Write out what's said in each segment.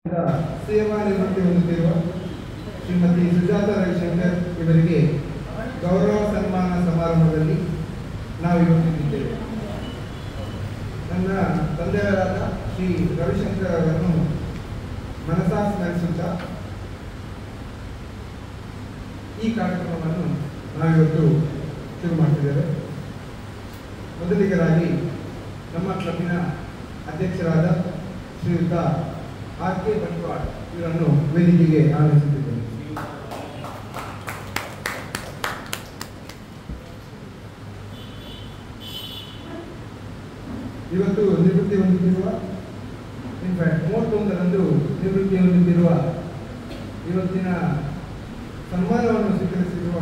ಸೇವಾ ನಿವೃತ್ತಿ ಹೊಂದುತ್ತಿರುವ ಶ್ರೀಮತಿ ಸುಜಾತಾ ರವಿಶಂಕರ್ ಇವರಿಗೆ ಗೌರವ ಸನ್ಮಾನ ಸಮಾರಂಭದಲ್ಲಿ ನಾವು ಇವತ್ತಿದ್ದೇವೆ. ನನ್ನ ತಂದೆಯವರಾದ ಶ್ರೀ ರವಿಶಂಕರ್ ಅವರನ್ನು ಮನಸಾ ಸ್ಮರಿಸುತ್ತಾ ಈ ಕಾರ್ಯಕ್ರಮವನ್ನು ನಾವಿವತ್ತು ಶುರು ಮಾಡ್ತಿದ್ದೇವೆ. ಮೊದಲಿಗರಾಗಿ ನಮ್ಮ ಕ್ಲಬ್ಬಿನ ಅಧ್ಯಕ್ಷರಾದ ಶ್ರೀಯುತ ಆರ್.ಕೆ. ಬಂಟ್ವಾಳ್ ಇವರನ್ನು ವೇದಿಕೆಗೆ ಆಹ್ವಾನಿಸುತ್ತಿದ್ದೇನೆ. ಇವತ್ತು ನಿವೃತ್ತಿ ಹೊಂದುತ್ತಿರುವ ಇನ್ಫ್ಯಾಕ್ಟ್ 31ರಂದು ನಿವೃತ್ತಿ ಹೊಂದುತ್ತಿರುವ ಇವತ್ತಿನ ಸನ್ಮಾನವನ್ನು ಸ್ವೀಕರಿಸಿರುವ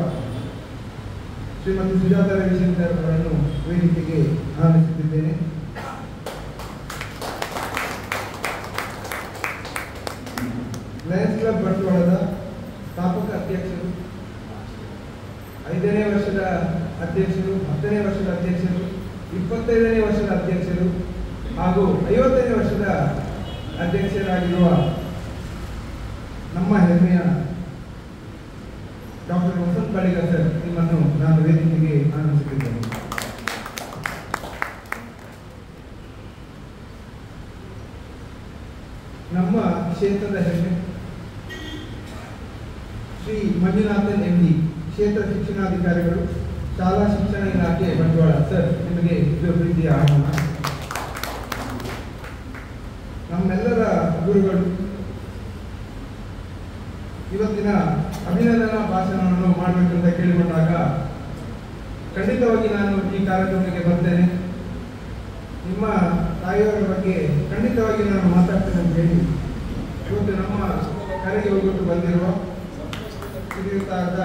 ಶ್ರೀಮತಿ ಸುಜಾತಾ ರವಿಶಂಕರ್ ಅವರನ್ನು ವೇದಿಕೆಗೆ ಆಹ್ವಾನಿಸುತ್ತಿದ್ದೇನೆ. ಲಯನ್ಸ್ ಕ್ಲಬ್ ಬಂಟ್ವಾಳದ ಸ್ಥಾಪಕ ಅಧ್ಯಕ್ಷರು, 5ನೇ ವರ್ಷದ ಅಧ್ಯಕ್ಷರು, 10ನೇ ವರ್ಷದ ಅಧ್ಯಕ್ಷರು, 25ನೇ ವರ್ಷದ ಅಧ್ಯಕ್ಷರು ಹಾಗೂ 50ನೇ ವರ್ಷದ ಅಧ್ಯಕ್ಷರಾಗಿರುವ ನಮ್ಮ ಹೆಮ್ಮೆಯ ಡಾಕ್ಟರ್ ವಸಂತ್ ಬಳಿಗ ಸರ್, ನಿಮ್ಮನ್ನು ನಾನು ವೇದಿಕೆಗೆ ಆಹ್ವಾನಿಸುತ್ತಿದ್ದೇನೆ. ನಮ್ಮ ಕ್ಷೇತ್ರದ ಹೆಮ್ಮೆ ಶ್ರೀ ಮಂಜುನಾಥನ್ MD, ಕ್ಷೇತ್ರ ಶಿಕ್ಷಣಾಧಿಕಾರಿಗಳು, ಶಾಲಾ ಶಿಕ್ಷಣ ಇಲಾಖೆ ಬಂಟ್ವಾಳ ಸರ್, ನಿಮಗೆ ಇದು ಪ್ರೀತಿಯ ಆಹ್ವಾನ. ನಮ್ಮೆಲ್ಲರ ಗುರುಗಳು ಇವತ್ತಿನ ಅಭಿನಂದನಾ ಭಾಷಣವನ್ನು ಮಾಡಬೇಕಂತ ಕೇಳಿಕೊಂಡಾಗ ಖಂಡಿತವಾಗಿ ನಾನು ಈ ಕಾರ್ಯಕ್ರಮಕ್ಕೆ ಬರ್ತೇನೆ, ನಿಮ್ಮ ತಾಯಿಯವರ ಬಗ್ಗೆ ಖಂಡಿತವಾಗಿ ನಾನು ಮಾತಾಡ್ತೇನೆ ಅಂತ ಹೇಳಿ ಇವತ್ತು ನಮ್ಮ ಕರೆಗೆ ಹೋಗ್ಬಿಟ್ಟು ಬಂದಿರುವ ಶ್ರೀಯುತಾದ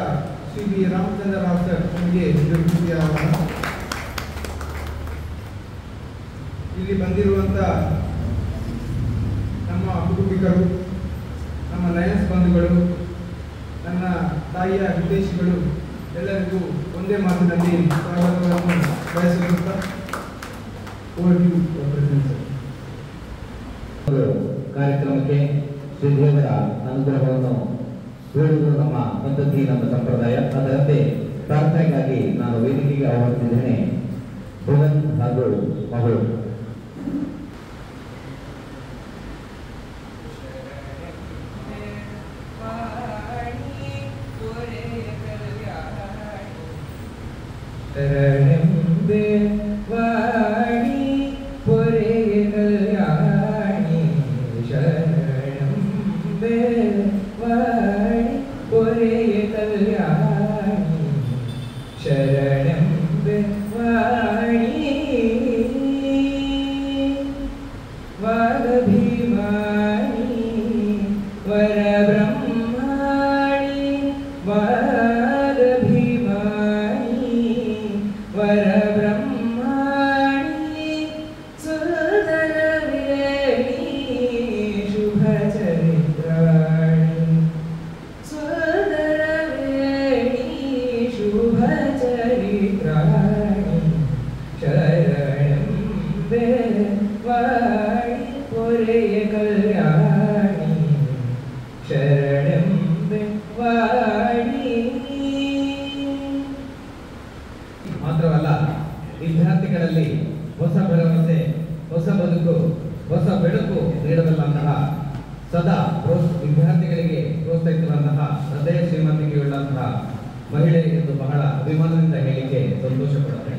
ಶ್ರೀ ಬಿ ರಾಮಚಂದ್ರ ರಾವ್ ಸರ್, ನಿಮಗೆ ಇಲ್ಲಿ ಬಂದಿರುವಂತ ನಮ್ಮ ಕುಟುಂಬಿಕರು, ನಮ್ಮ ಲಯನ್ಸ್ ಬಂಧುಗಳು, ನನ್ನ ತಾಯಿಯ ವಿದೇಶಿಗಳು ಎಲ್ಲರಿಗೂ ಒಂದೇ ಮಾತಿನಲ್ಲಿ ಸ್ವಾಗತವನ್ನು ಬಯಸುತ್ತಾ ಕಾರ್ಯಕ್ರಮಕ್ಕೆ ಶ್ರೀದೇವರ ಅನುಗ್ರಹವನ್ನು ಬೇಡುವುದು ನಮ್ಮ ಪದ್ಧತಿ, ನಮ್ಮ ಸಂಪ್ರದಾಯ. ಅದರಂತೆ ಪ್ರಾರ್ಥನೆಗಾಗಿ ನಾನು ವೇದಿಕೆಗೆ ಆಹ್ವಾನಿಸಿದ್ದೇನೆ ಭುವನ್ ಹಾಗೂ ಮಗಳು. ಮಾತ್ರವಲ್ಲ, ವಿದ್ಯಾರ್ಥಿಗಳಲ್ಲಿ ಹೊಸ ಭರವಸೆ, ಹೊಸ ಬದುಕು, ಹೊಸ ಬೆಳಕು ನೀಡಬಲ್ಲಂತಹ, ಸದಾ ವಿದ್ಯಾರ್ಥಿಗಳಿಗೆ ಪ್ರೋತ್ಸಾಹಿಸುವಂತಹ ಹೃದಯ ಶ್ರೀಮಂತಿಕೆಯುಳ್ಳಂತಹ ಮಹಿಳೆ ಎಂದು ಬಹಳ ಅಭಿಮಾನದಿಂದ ಹೇಳಿಕೆ ಸಂತೋಷ ಪಡುತ್ತೆ.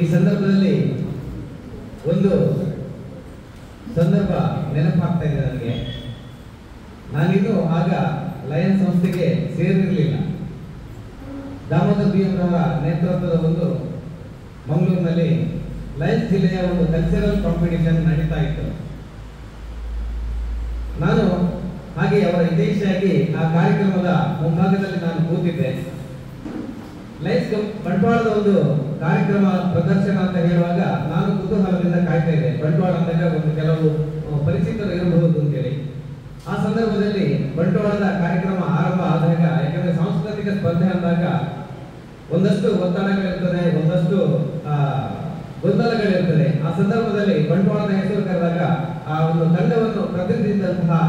ಈ ಸಂದರ್ಭದಲ್ಲಿ ಒಂದು ಸಂದರ್ಭ ನೆನಪಾಗ್ತಾ ಇದೆ ನನಗೆ. ನಾನಿನ್ನೂ ಆಗ ಲಯನ್ಸ್ ಸಂಸ್ಥೆಗೆ ಸೇರಿರಲಿಲ್ಲ. ದಾಮೋದರ್ BM ರವರ ನೇತೃತ್ವದ ಒಂದು ಮಂಗಳೂರಿನಲ್ಲಿ ಲಯನ್ಸ್ ಜಿಲ್ಲೆಯ ಒಂದು ಕಲ್ಚರಲ್ ಕಾಂಪಿಟಿಷನ್ ನಡೀತಾ ಇತ್ತು. ನಾನು ಹಾಗೆ ಅವರ ಹಿತೈಷಿಯಾಗಿ ಆ ಕಾರ್ಯಕ್ರಮದ ಮುಂಭಾಗದಲ್ಲಿ ನಾನು ಕೂತಿದ್ದೆ. ಲಯನ್ಸ್ ಬಂಟ್ವಾಳದ ಒಂದು ಕಾರ್ಯಕ್ರಮ ಪ್ರದರ್ಶನ ಅಂತ ಹೇಳುವಾಗ ನಾನು ಕುತೂಹಲದಿಂದ ಕಾಯ್ತಾ ಇದ್ದೆ. ಬಂಟ್ವಾಳ ಅಂದಾಗ ಒಂದು ಕೆಲವು ಪರಿಚಿತರು ಇರಬಹುದು ಅಂತೇಳಿ. ಆ ಸಂದರ್ಭದಲ್ಲಿ ಬಂಟ್ವಾಳದ ಕಾರ್ಯಕ್ರಮ ಆರಂಭ ಆದಾಗ, ಯಾಕಂದ್ರೆ ಸಾಂಸ್ಕೃತಿಕ ಸ್ಪರ್ಧೆ ಅಂದಾಗ ಒಂದಷ್ಟು ಒತ್ತಡಗಳಿರ್ತದೆ, ಒಂದಷ್ಟು ಗೊಂದಲಗಳಿರ್ತದೆ. ಆ ಸಂದರ್ಭದಲ್ಲಿ ಬಂಟ್ವಾಳದ ಹೆಸರು ಕರೆದಾಗ ಆ ಒಂದು ತಂಡವನ್ನು ಪ್ರತಿನಿಧಿಸಿದಂತಹ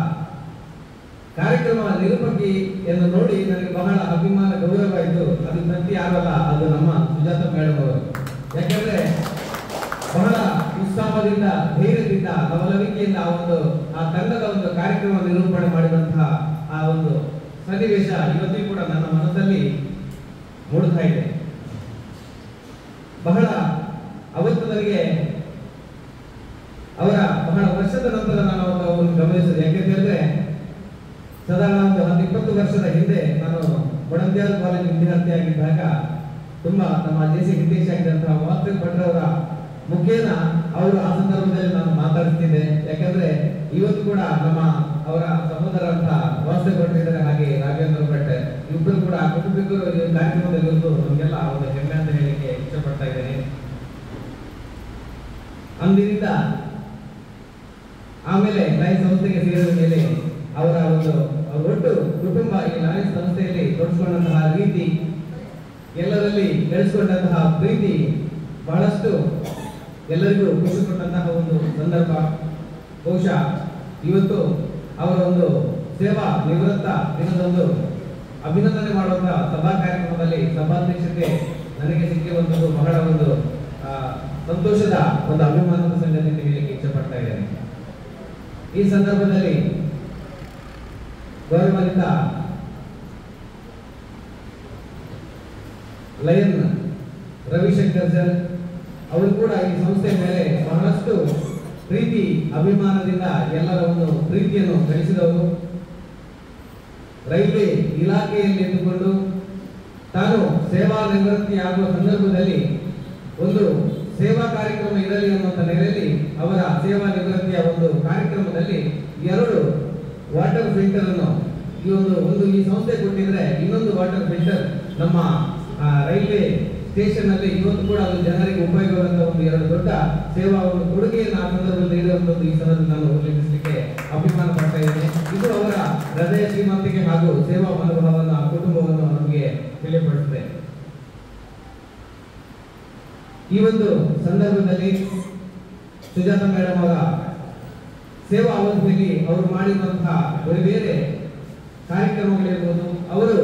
ಕಾರ್ಯಕ್ರಮ ನಿರೂಪಕಿಯನ್ನು ನೋಡಿ ನನಗೆ ಬಹಳ ಅಭಿಮಾನ ಗೌರವ ಇತ್ತು. ಅದು ಪ್ರತಿ ಯಾರಲ್ಲ, ಅದು ನಮ್ಮ ಸುಜಾತ ಮೇಡಮ್ ಅವರು. ಯಾಕಂದ್ರೆ ಬಹಳ ಉತ್ಸಾಹದಿಂದ, ಧೈರ್ಯದಿಂದ, ಲವಲವಿಕೆಯಿಂದ ಆ ತಂಡದ ಒಂದು ಕಾರ್ಯಕ್ರಮ ನಿರೂಪಣೆ ಮಾಡಿದಂತಹ ಆ ಒಂದು ಸನ್ನಿವೇಶ ಇವತ್ತಿಗೂ ಕೂಡ ನನ್ನ ಮನಸ್ಸಲ್ಲಿ ಮೂಡ್ತಾ ಇದೆ. ಬಹಳ ಅವತ್ತು ನನಗೆ ಅವರ ಬಹಳ ವರ್ಷದ ನಂತರ ನಾನು ಅವರನ್ನು ಗಮನಿಸಿದೆ. ಯಾಕೆಂತಂದ್ರೆ ಸಾಧಾರಣ ಒಂದು 10-20 ವರ್ಷದ ಹಿಂದೆ ನಾನು ಕೊಡಂದ್ಯಾಲ ಕಾಲೇಜ್ ವಿದ್ಯಾರ್ಥಿಯಾಗಿದ್ದಾಗ ತುಂಬಾ ನಮ್ಮ ಜೆಸಿ ಹಿತೇಶ್ ಆಗಿದ್ದಂತಹ ವಾಸ್ತವ ಭಟ್ರವರ ಮುಖೇನ ಅವರು ಆ ಸಂದರ್ಭದಲ್ಲಿ ನಾನು ಮಾತಾಡ್ತಿದ್ದೆ. ಯಾಕಂದ್ರೆ ಇವತ್ತು ಕೂಡ ಅವರ ಸಹೋದರ ಅಂತ ವಾಸ್ತವ ಭಟ್ರು ಇದ್ದಾರೆ, ಹಾಗೆ ರಾಘವೇಂದ್ರ ಭಟ್ ಇಬ್ಬರು ಕೂಡ ಕುಟುಂಬಿಕರು ಈ ಕಾರ್ಯಕ್ರಮದಲ್ಲಿ ಇರುವುದು ನಮಗೆಲ್ಲ ಒಂದು ಹೆಮ್ಮೆ ಅಂತ ಹೇಳಿಕ್ಕೆ ಇಷ್ಟಪಡ್ತಾ ಇದ್ದೇನೆ. ಅಂದಿನಿಂದ ಆಮೇಲೆ ಲಯನ್ಸ್ ಸಂಸ್ಥೆಗೆ ಸೇರಿದ ಮೇಲೆ ಅವರ ಒಟ್ಟು ಕುಟುಂಬ ಈ ಲಯನ್ಸ್ ಸಂಸ್ಥೆಯಲ್ಲಿ ತೊಡಗಿಸಿಕೊಂಡಂತಹ ರೀತಿ, ಎಲ್ಲರಲ್ಲಿ ಬೆಳೆಸಿಕೊಂಡಂತಹ ಪ್ರೀತಿ ಬಹಳಷ್ಟು ಎಲ್ಲರಿಗೂ ಖುಷಿ ಕೊಟ್ಟಂತಹ ಒಂದು ಸಂದರ್ಭ. ಬಹುಶಃ ಇವತ್ತು ಅವರ ಒಂದು ಸೇವಾ ನಿವೃತ್ತ ದಿನದಂದು ಅಭಿನಂದನೆ ಮಾಡುವಂತಹ ಸಭಾ ಕಾರ್ಯಕ್ರಮದಲ್ಲಿ ಸಭಾಧ್ಯಕ್ಷತೆ ನನಗೆ ಸಿಕ್ಕಿರುವಂತದ್ದು ಬಹಳ ಒಂದು ಸಂತೋಷದ ಒಂದು ಅಭಿಮಾನದ ಸಂಗತಿ ಅಂತ ಹೇಳಲಿಕ್ಕೆ ಇಷ್ಟಪಡ್ತಾ ಇದ್ದೇನೆ. ಈ ಸಂದರ್ಭದಲ್ಲಿ ಗೌರವಾನ್ವಿತ ಲಯನ್ ರವಿಶಂಕರ್ ಸರ್ ಅವರು ಕೂಡ ಈ ಸಂಸ್ಥೆಯ ಮೇಲೆ ಬಹಳಷ್ಟು ಪ್ರೀತಿ ಅಭಿಮಾನದಿಂದ ಎಲ್ಲರ ಒಂದು ಪ್ರೀತಿಯನ್ನು ಗಳಿಸಿದವರು. ರೈಲ್ವೆ ಇಲಾಖೆಯಲ್ಲಿ ಇದ್ದುಕೊಂಡು ತಾನು ಸೇವಾ ನಿವೃತ್ತಿಯಾಗುವ ಸಂದರ್ಭದಲ್ಲಿ ಒಂದು ಸೇವಾ ಕಾರ್ಯಕ್ರಮ ಇರಲಿ ಅನ್ನುವಂಥ ನೆಲೆಯಲ್ಲಿ ಅವರ ಸೇವಾ ನಿವೃತ್ತಿಯ ಒಂದು ಕಾರ್ಯಕ್ರಮದಲ್ಲಿ 2 ವಾಟರ್ ಫಿಲ್ಟರ್ ಅನ್ನು ಈ ಸಂಸ್ಥೆ ಕೊಟ್ಟಿದ್ರೆ ಇನ್ನೊಂದು ವಾಟರ್ ಫಿಲ್ಟರ್ ನಮ್ಮ ರೈಲ್ವೆ ಸ್ಟೇಷನ್ ಅಲ್ಲಿ ಇವತ್ತು ಕೂಡ ಅದು ಜನರಿಗೆ ಉಪಯೋಗವಾದಂತ ಒಂದು 2 ದೊಡ್ಡ ಸೇವಾ ಒಂದು ಕೊಡುಗೆಯನ್ನು ಆ ಸಂದರ್ಭದಲ್ಲಿ ನೀಡುವಂತದ್ದು ಈ ಸಂದರ್ಭದಲ್ಲಿ ನಾನು ಉಲ್ಲೇಖಿಸಲಿಕ್ಕೆ ಅಭಿಮಾನ ಪಡ್ತಾ ಇದ್ದೇನೆ. ಇದು ಅವರ ಹೃದಯ ಶ್ರೀಮಂತಿಕೆ ಹಾಗೂ ಸೇವಾ ಮನೋಭಾವವನ್ನು ಆ ಕುಟುಂಬವನ್ನು ನಮಗೆ ತಿಳಿಪಡಿಸುತ್ತೆ. ಈ ಒಂದು ಸಂದರ್ಭದಲ್ಲಿ ಸುಜಾತ ಮೇಡಮ್ ಅವರ ಸೇವಾ ಅವಧಿಯಲ್ಲಿ ಅವರು ಮಾಡಿರುವಂತಹ ಬೇರೆ ಕಾರ್ಯಕ್ರಮಗಳಿರ್ಬೋದು, ಅವರು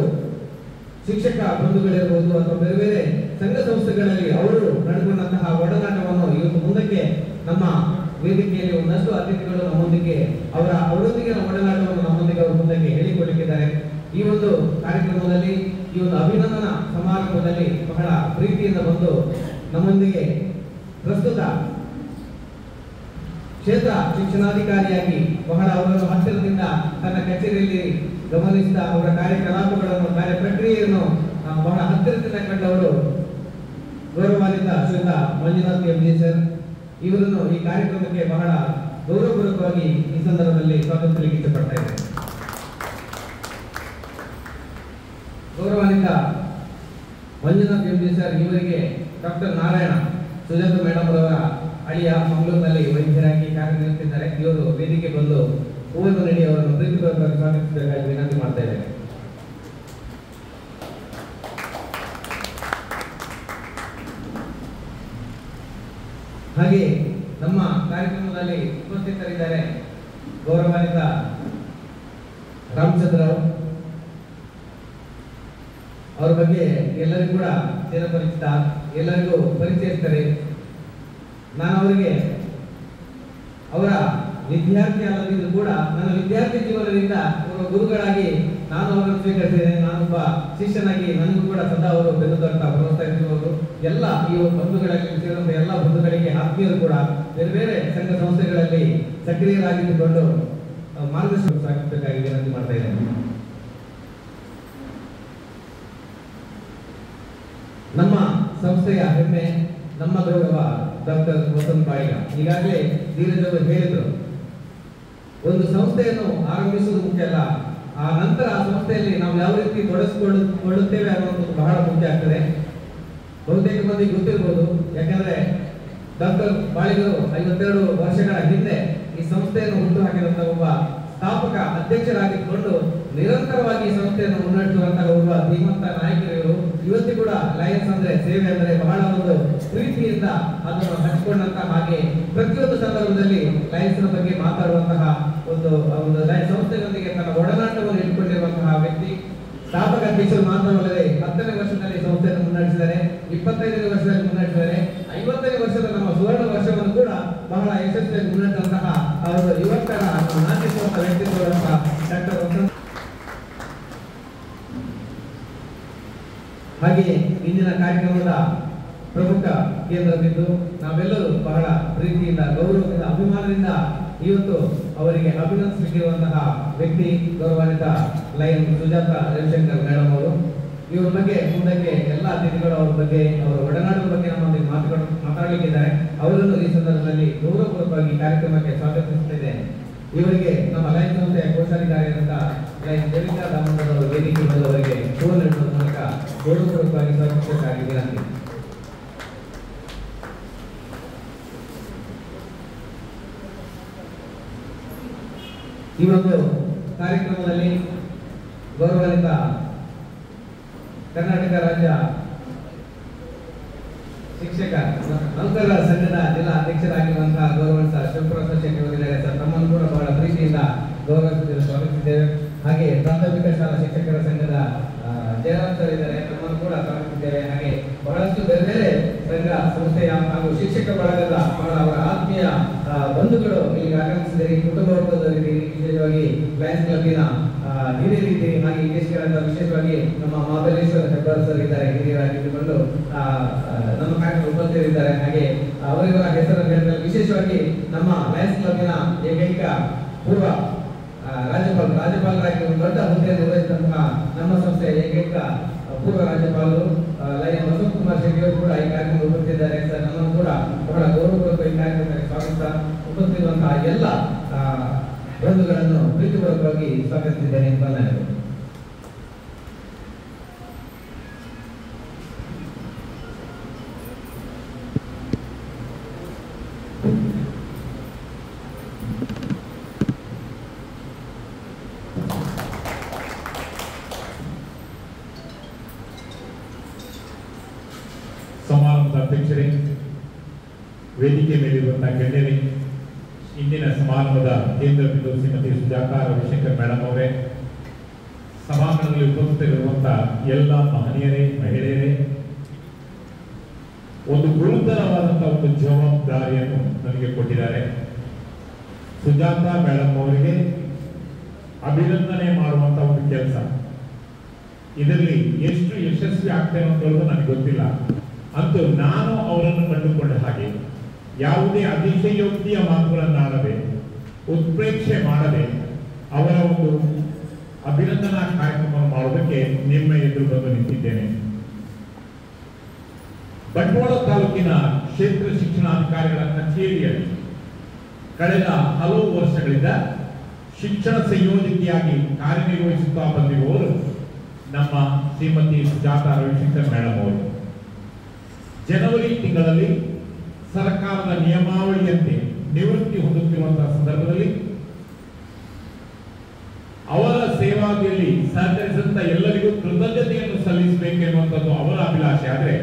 ಶಿಕ್ಷಕ ಬಂಧುಗಳಿರ್ಬೋದು ಅಥವಾ ಬೇರೆ ಸಂಘ ಸಂಸ್ಥೆಗಳಲ್ಲಿ ಅವರು ನಡೆದುಕೊಂಡಂತಹ ಒಡನಾಟವನ್ನು ಇವತ್ತು ಮುಂದಕ್ಕೆ ನಮ್ಮ ವೇದಿಕೆಯಲ್ಲಿ ಒಂದಷ್ಟು ಅತಿಥಿಗಳು ನಮ್ಮೊಂದಿಗೆ ಅವರೊಂದಿಗೆ ಒಡನಾಟವನ್ನು ನಮ್ಮೊಂದಿಗೆ ಅವರು ಮುಂದಕ್ಕೆ ಹೇಳಿಕೊಡಲಿಕ್ಕಿದ್ದಾರೆ. ಈ ಒಂದು ಕಾರ್ಯಕ್ರಮದಲ್ಲಿ, ಈ ಒಂದು ಅಭಿನಂದನಾ ಸಮಾರಂಭದಲ್ಲಿ ಬಹಳ ಪ್ರೀತಿಯಿಂದ ಬಂದು ನಮ್ಮೊಂದಿಗೆ ಪ್ರಸ್ತುತ ಕ್ಷೇತ್ರ ಶಿಕ್ಷಣಾಧಿಕಾರಿಯಾಗಿ ಬಹಳ ಅವರನ್ನು ಹತ್ತಿರದಿಂದ ತನ್ನ ಕಚೇರಿಯಲ್ಲಿ ಗಮನಿಸಿದ ಅವರ ಕಾರ್ಯಕಲಾಪಗಳನ್ನು, ಕಾರ್ಯ ಪ್ರಕ್ರಿಯೆಯನ್ನು ಬಹಳ ಹತ್ತಿರದಿಂದ ಕಂಡವರು ಗೌರವಾನ್ವಿತ ಶ್ರೀಯುತ ಮಂಜುನಾಥ್ ಎಂಜಿ ಸರ್. ಇವರನ್ನು ಈ ಕಾರ್ಯಕ್ರಮಕ್ಕೆ ಬಹಳ ಗೌರವಪೂರ್ವಕವಾಗಿ ಈ ಸಂದರ್ಭದಲ್ಲಿ ಸ್ವಾಗತಿಸಲಿಕ್ಕೆ ಇಷ್ಟಪಡ್ತಾ ಇದ್ದೇನೆ. ಗೌರವಾನ್ವಿತ ಮಂಜುನಾಥ್ ಎಂಜಿ ಸರ್ ಇವರಿಗೆ ಡಾಕ್ಟರ್ ನಾರಾಯಣ ಸುಜಾತ ಮೇಡಮ್ ಅವರ ಅಳಿಯ ಮಂಗಳೂರಿನಲ್ಲಿ ವೈದ್ಯರಾಗಿ ಕಾರ್ಯನಿರ್ವಹಿಸುತ್ತಿದ್ದಾರೆ. ಇವರು ವೇದಿಕೆ ಬಂದು ಹೂವನ್ನು ನೀಡಿ ಅವರನ್ನು ಪ್ರೀತಿಪೂರ್ವಕವಾಗಿ ಸ್ವಾಗತಿಸಬೇಕಾಗಿ ವಿನಂತಿ ಮಾಡ್ತಾ ಇದ್ದೇನೆ. ಹಾಗೆ ನಮ್ಮ ಕಾರ್ಯಕ್ರಮದಲ್ಲಿ ಉಪಸ್ಥಿತರಿದ್ದಾರೆ ಗೌರವಾನ್ವಿತ ರಾಮಚಂದ್ರ ಅವರ ಬಗ್ಗೆ ಎಲ್ಲರಿಗೂ ಕೂಡ ಚಿರಪರಿಚಿತ, ಎಲ್ಲರಿಗೂ ಪರಿಚಯಿಸ್ತಾರೆ. ನಾನು ಅವರಿಗೆ ಅವರ ವಿದ್ಯಾರ್ಥಿ ಅಲ್ಲದಿದ್ರು ಕೂಡ ನನ್ನ ವಿದ್ಯಾರ್ಥಿ ಜೀವನದಿಂದ ಅವರ ಗುರುಗಳಾಗಿ ನಾನು ಅವರನ್ನು ಸ್ವೀಕರಿಸಿದ್ದೇನೆ. ನಾನೊಬ್ಬ ಶಿಷ್ಯನಾಗಿ ನನಗೂ ಕೂಡ ಸದಾ ಅವರು ಬೆನ್ನುತಟ್ಟ ಪ್ರೋತ್ಸಾಹಿಸುವವರು. ಎಲ್ಲ ಈ ಬಂಧುಗಳಲ್ಲಿ ಸೇರಿದ ಎಲ್ಲ ಬಂಧುಗಳಿಗೆ ಆತ್ಮೀಯರು ಕೂಡ ಬೇರೆ ಸಂಘ ಸಂಸ್ಥೆಗಳಲ್ಲಿ ಸಕ್ರಿಯರಾಗಿದ್ದುಕೊಂಡು ಮಾರ್ಗದರ್ಶನ ಸಾಗಿಸಬೇಕಾಗಿ ವಿನಂತಿ ಮಾಡ್ತಾ ಇದ್ದೇನೆ. ನಮ್ಮ ಸಂಸ್ಥೆಯ ಹೆಮ್ಮೆ, ನಮ್ಮ ಗೌರವ ಡಾಕ್ಟರ್ ವಸಂತ್ ಬಾಳಿಗ. ಈಗಾಗಲೇ ಧೀರಜ್ ಅವರು ಹೇಳಿದ್ರು, ಒಂದು ಸಂಸ್ಥೆಯನ್ನು ಆರಂಭಿಸುವುದು ಮುಖ್ಯ ಅಲ್ಲ, ಆ ನಂತರ ಆ ಸಂಸ್ಥೆಯಲ್ಲಿ ನಾವು ಯಾವ ರೀತಿ ತೊಡಗಿಸಿಕೊಳ್ಳುತ್ತೇವೆ ಅನ್ನೋದು ಬಹಳ ಮುಖ್ಯ ಆಗ್ತದೆ. ಬಹುತೇಕ ಮಂದಿಗೆ ಗೊತ್ತಿರ್ಬೋದು, ಯಾಕಂದ್ರೆ ಡಾಕ್ಟರ್ ಬಾಳಿಗರು 52 ವರ್ಷಗಳ ಹಿಂದೆ ಈ ಸಂಸ್ಥೆಯನ್ನು ಹುಟ್ಟು ಹಾಕಿದಂತಹ ಒಬ್ಬ ಸ್ಥಾಪಕ ಅಧ್ಯಕ್ಷರಾಗಿದ್ದುಕೊಂಡು ನಿರಂತರವಾಗಿ ಈ ಸಂಸ್ಥೆಯನ್ನು ಮುನ್ನಡೆಸುವಂತಹ ಒಬ್ಬ ಧೀಮಂತ ನಾಯಕರು. ಇವತ್ತು ಕೂಡ ಲಯನ್ಸ್ ಅಂದ್ರೆ ಸೇವೆ ಅಂದ್ರೆ ಬಹಳ ಒಂದು ಪ್ರೀತಿಯಿಂದ ಅದನ್ನು ಹಂಚಿಕೊಂಡಂತ ಹಾಗೆ ಪ್ರತಿಯೊಂದು ಸಂದರ್ಭದಲ್ಲಿ ಲಯನ್ಸ್ ಬಗ್ಗೆ ಮಾತಾಡುವಂತಹ ಒಂದು ಲಯನ್ಸ್ ಸಂಸ್ಥೆಯೊಂದಿಗೆ ತನ್ನ ಒಡನಾಟವನ್ನು ಇಟ್ಕೊಂಡಿರುವಂತಹ ವ್ಯಕ್ತಿ. ಸ್ಥಾಪಕ ಅಧ್ಯಕ್ಷರು ಮಾತ್ರವಲ್ಲದೆ 10ನೇ ವರ್ಷದಲ್ಲಿ ಸಂಸ್ಥೆಯನ್ನು ಮುನ್ನಡೆಸಿದ್ದಾರೆ, 25ನೇ ವರ್ಷದಲ್ಲಿ ಮುನ್ನಡೆಸಿದ್ದಾರೆ, 50ನೇ ವರ್ಷದ ನಮ್ಮ ಸುವರ್ಣ ವರ್ಷವನ್ನು ಕೂಡ ಬಹಳ ಯಶಸ್ವಿಯಾಗಿ ಮುನ್ನಡೆದಂತಹ ಅವರು ಯುವಕರ ನಾಟಿಸುವಂತಹ ವ್ಯಕ್ತಿತ್ವದಂತಹ ಡಾಕ್ಟರ್ ವಸಂತ್. ಹಾಗೆಯೇ ಇಂದಿನ ಕಾರ್ಯಕ್ರಮದ ಪ್ರಮುಖ ಕೇಂದ್ರ ಬಿಂದು ನಾವೆಲ್ಲರೂ ಬಹಳ ಪ್ರೀತಿಯಿಂದ ಗೌರವದಿಂದ ಅಭಿಮಾನದಿಂದ ಇವತ್ತು ಅವರಿಗೆ ಅಭಿನಂದಿಸಲಿರುವಂತಹ ವ್ಯಕ್ತಿ ಗೌರವಾನ್ವಿತ ಲಯನ್ ಸುಜಾತ ರವಿಶಂಕರ್ ಮೇಡಮ್ ಅವರು. ಇವರ ಬಗ್ಗೆ ಮುಂದಕ್ಕೆ ಎಲ್ಲ ಅತಿಥಿಗಳು ಅವರ ಬಗ್ಗೆ ಅವರ ಒಡನಾಟದ ಬಗ್ಗೆ ನಮ್ಮೊಂದಿಗೆ ಮಾತಾಡಲಿಕ್ಕಿದ್ದಾರೆ. ಅವರನ್ನು ಈ ಸಂದರ್ಭದಲ್ಲಿ ಗೌರವಪೂರ್ವಕವಾಗಿ ಕಾರ್ಯಕ್ರಮಕ್ಕೆ ಸ್ವಾಗತಿಸುತ್ತಿದ್ದೇನೆ. ಇವರಿಗೆ ನಮ್ಮ ಲಯನ್ ಸಂಸ್ಥೆಯ ಕೋಶಾಧಿಕಾರಿಯಾದಂಥ ಲಯನ್ ದೇವಿಕಾ ದಾಮೋದರ್ ಅವರು ವೇದಿಕೆ ಬಂದವರಿಗೆ ಫೋನ್ ನೀಡುವ ಮೂಲಕ ಗೌರವಪೂರ್ವಕವಾಗಿ ಸ್ವಾಗತಿಸಬೇಕಾಗಿ ವಿನಂತಿ. ಈ ಒಂದು ಕಾರ್ಯಕ್ರಮದಲ್ಲಿ ಗೌರವಾನ್ವಿತ ಕರ್ನಾಟಕ ರಾಜ್ಯ ಶಿಕ್ಷಕ ನೌಕರರ ಸಂಘದ ಜಿಲ್ಲಾ ಅಧ್ಯಕ್ಷರಾಗಿರುವಂತಹ ಗೌರವಾನ್ವಿತ ಶಿವಪ್ರಸಾದ್ ಶೆಟ್ಟಿ ಅವರಿದ್ದಾರೆ ಸರ್. ತಮ್ಮನ್ನು ಕೂಡ ಬಹಳ ಪ್ರೀತಿಯಿಂದ ಗೌರವಿಸುತ್ತೇವೆ, ಸ್ವಾಗತಿಸಿದ್ದೇವೆ. ಹಾಗೆ ಪ್ರಾಥಮಿಕ ಶಾಲಾ ಶಿಕ್ಷಕರ ಸಂಘದ ಜಯರಾಮ್ ಸರ್ ಇದ್ದಾರೆ, ತಮ್ಮನ್ನು ಕೂಡ ಸ್ವಾಗತಿಸಿದ್ದೇವೆ. ಹಾಗೆ ಬಹಳಷ್ಟು ಬೇರೆ ಬೇರೆ ಸಂಘ ಸಂಸ್ಥೆಯ ಹಾಗೂ ಶಿಕ್ಷಕ ಬಳಗದ ಬಹಳ ಅವರ ಆತ್ಮೀಯ ಬಂಧುಗಳು ಇಲ್ಲಿ ಆಗಮಿಸಿದರೆ, ಕುಟುಂಬ ವರ್ಗದವರಿದ್ದೀರಿ, ವಿಶೇಷವಾಗಿ ಲಯನ್ಸ್ ಕ್ಲಬ್ಬಿನ ಹಿರಿಯರಿದ್ದೀರಿ. ಹಾಗೆ ವಿಶೇಷವಾಗಿ ನಮ್ಮ ಮಹಾಬಲೇಶ್ವರ ಹೆಬ್ಬಾರ್ ಸರ್ ಇದ್ದಾರೆ, ಹಿರಿಯರಾಗಿದ್ದುಕೊಂಡು ನಮ್ಮ ಕಾರ್ಯಕ್ರಮ ಉಪಸ್ಥಿತರಿದ್ದಾರೆ. ಹಾಗೆ ಅವರಿವರ ಹೆಸರನ್ನು ಹೇಳಿದರೆ ವಿಶೇಷವಾಗಿ ನಮ್ಮ ಲಯನ್ಸ್ ಕ್ಲಬ್ಬಿನ ಏಕೈಕ ಪೂರ್ವ ರಾಜ್ಯಪಾಲರಾಗಿ ಒಂದು ದೊಡ್ಡ ಹುದ್ದೆ ನಿರ್ವಹಿಸಿದಂತಹ ನಮ್ಮ ಸಂಸ್ಥೆಯ ಏಕೈಕ ಪೂರ್ವ ರಾಜ್ಯಪಾಲರು ಲಯನ್ ವಸಂತ್ ಕುಮಾರ್ ಶೆಟ್ಟಿ ಅವರು ಕೂಡ ಈ ಕಾರ್ಯಕ್ರಮ ಉಪಸ್ಥಿತಿದ್ದಾರೆ ಸರ್. ನಮ್ಮನ್ನು ಕೂಡ ಬಹಳ ಗೌರವಪೂರ್ವಕ ಈ ಕಾರ್ಯಕ್ರಮಕ್ಕೆ ಸ್ವಾಗತ. ಉಪಸ್ಥಿತಿರುವಂತಹ ಎಲ್ಲ ಬಂಧುಗಳನ್ನು ಪ್ರೀತಿಪೂರ್ವಕವಾಗಿ ಸ್ವಾಗತಿಸಿದ್ದೇನೆ. ವಂದನೆಗಳು. ಸಮಾರಂಭದ ಅಧ್ಯಕ್ಷರೇ, ವೇದಿಕೆ ಮೇಲಿರುವಂತಹ ಗಣ್ಯರೇ, ಇಂದಿನ ಸಮಾರಂಭದ ಕೇಂದ್ರ ಬಿಂದು ಶ್ರೀಮತಿ ಸುಜಾತ ರವಿಶಂಕರ್ ಮೇಡಮ್ ಅವರೇ, ಸಭಾಂಗಣದಲ್ಲಿ ಉಪಸ್ಥಿತರಿರುವಂತಹ ಎಲ್ಲ ಮಹನೀಯರೇ, ಮಹಿಳೆಯರೇ, ಒಂದು ಗುರುತರವಾದಂತಹ ಒಂದು ಜವಾಬ್ದಾರಿಯನ್ನು ನನಗೆ ಕೊಟ್ಟಿದ್ದಾರೆ. ಸುಜಾತ ಮೇಡಮ್ ಅವರಿಗೆ ಅಭಿನಂದನೆ ಮಾಡುವಂತ ಒಂದು ಕೆಲಸ. ಇದರಲ್ಲಿ ಎಷ್ಟು ಯಶಸ್ವಿ ಆಗ್ತೇನೆ ಅನ್ನೋದು ನನಗೆ ಗೊತ್ತಿಲ್ಲ. ಅಂತೂ ನಾನು ಅವರನ್ನು ಕಂಡುಕೊಂಡ ಹಾಗೆ ಯಾವುದೇ ಅತಿಶಯೋಕ್ತಿಯ ಮಾತುಗಳನ್ನಾಡದೆ, ಉತ್ಪ್ರೇಕ್ಷೆ ಮಾಡದೆ ಅವರ ಒಂದು ಅಭಿನಂದನಾ ಕಾರ್ಯಕ್ರಮ ಮಾಡೋದಕ್ಕೆ ನಿಮ್ಮ ಎದುರು ಬಂದು ನಿಂತಿದ್ದೇನೆ. ಬಂಟ್ವಾಳ ತಾಲೂಕಿನ ಕ್ಷೇತ್ರ ಶಿಕ್ಷಣಾಧಿಕಾರಿಗಳ ಕಚೇರಿಯಲ್ಲಿ ಕಳೆದ ಹಲವು ವರ್ಷಗಳಿಂದ ಶಿಕ್ಷಣ ಸಂಯೋಜಕಿಯಾಗಿ ಕಾರ್ಯನಿರ್ವಹಿಸುತ್ತಾ ಬಂದಿರುವವರು ನಮ್ಮ ಶ್ರೀಮತಿ ಸುಜಾತ ರವಿಶಂಕರ್ ಮೇಡಮ್ ಅವರು. ಜನವರಿ ತಿಂಗಳಲ್ಲಿ ಸರ್ಕಾರದ ನಿಯಮಾವಳಿಯಂತೆ ನಿವೃತ್ತಿ ಹೊಂದುತ್ತಿರುವಂತಹ ಸಂದರ್ಭದಲ್ಲಿ ಅವರ ಸೇವಾವಧಿಯಲ್ಲಿ ಸಹಕರಿಸಿದಂತ ಎಲ್ಲರಿಗೂ ಕೃತಜ್ಞತೆಯನ್ನು ಸಲ್ಲಿಸಬೇಕೆನ್ನುವಂಥದ್ದು ಅವರ ಅಭಿಲಾಷೆ. ಆದರೆ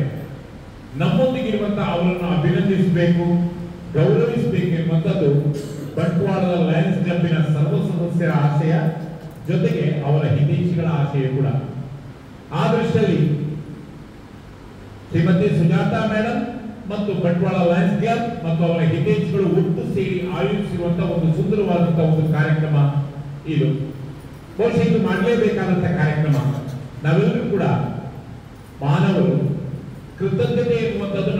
ನಮ್ಮೊಂದಿಗಿರುವಂತಹ ಅವರನ್ನು ಅಭಿನಂದಿಸಬೇಕು, ಗೌರವಿಸಬೇಕು ಎನ್ನುವಂಥದ್ದು ಬಂಟ್ವಾಳದ ಲಯನ್ಸ್ ಕ್ಲಬ್ಬಿನ ಸರ್ವ ಸದಸ್ಯರ ಆಶಯ, ಜೊತೆಗೆ ಅವರ ಹಿತೈಷಿಗಳ ಆಶಯ ಕೂಡ. ಆ ದೃಷ್ಟಿಯಲ್ಲಿ ಶ್ರೀಮತಿ ಸುಜಾತ ಮೇಡಮ್ ಮತ್ತು ಬಂಟ್ವಾಳ ಲಯನ್ಸ್ ಕ್ಲಬ್ ಮತ್ತು ಅವರ ಹಿತೈಷಿಗಳು ಒಟ್ಟು ಸೇರಿ ಆಯೋಜಿಸಿರುವಂತಹ ಒಂದು ಸುಂದರವಾದಂತಹ ಒಂದು ಕಾರ್ಯಕ್ರಮ ಇದು. ಬಹುಶಃ ಇದು ಮಾಡಲೇಬೇಕಾದಂತಹ ಕಾರ್ಯಕ್ರಮ. ನಾವೆಲ್ಲರೂ ಕೂಡ ಮಾನವರು, ಕೃತಜ್ಞತೆ ಎನ್ನುವಂಥದ್ದು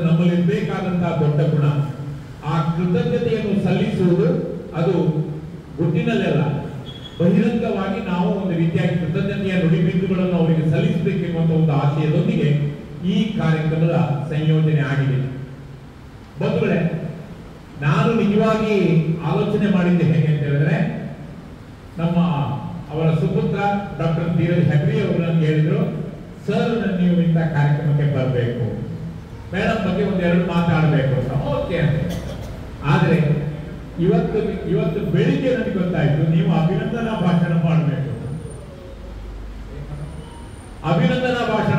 ನಮ್ಮಲ್ಲಿರಬೇಕಾದಂತಹ ದೊಡ್ಡ ಗುಣ. ಆ ಕೃತಜ್ಞತೆಯನ್ನು ಸಲ್ಲಿಸುವುದು ಅದು ಗುಟ್ಟಿನಲ್ಲೆಲ್ಲ, ಬಹಿರಂಗವಾಗಿ ನಾವು ಒಂದು ರೀತಿಯಾಗಿ ಕೃತಜ್ಞತೆಯ ನುಡಿಬಿಂದುಗಳನ್ನು ಅವರಿಗೆ ಸಲ್ಲಿಸಬೇಕೆನ್ನುವಂಥ ಒಂದು ಆಶಯದೊಂದಿಗೆ ಈ ಕಾರ್ಯಕ್ರಮದ ಸಂಯೋಜನೆ ಆಗಿದೆ. ಬಂಧುಗಳೇ, ನಾನು ನಿಜವಾಗಿ ಆಲೋಚನೆ ಮಾಡಿದ್ದೆ ಹೇಗೆ ಅಂತ ಹೇಳಿದ್ರೆ, ನಮ್ಮ ಅವರ ಸುಪುತ್ರ ಡಾಕ್ಟರ್ ಧೀರಜ್ ಹೆಗ್ರಿ ಅವರು ನನಗೆ ಹೇಳಿದ್ರು, ಸರ್ ನೀವು ಇಂಥ ಕಾರ್ಯಕ್ರಮಕ್ಕೆ ಬರಬೇಕು, ಮೇಡಮ್ ಬಗ್ಗೆ ಒಂದೆರಡು ಮಾತಾಡಬೇಕು ಅಂತ. ಓಕೆ ಅಂತ. ಆದರೆ ಇವತ್ತು ಬೆಳಿಗ್ಗೆ ನನಗೆ ಗೊತ್ತಾಯ್ತು ನೀವು ಅಭಿನಂದನಾ ಭಾಷಣ ಮಾಡಬೇಕು. ಅಭಿನಂದನಾ ಭಾಷಣ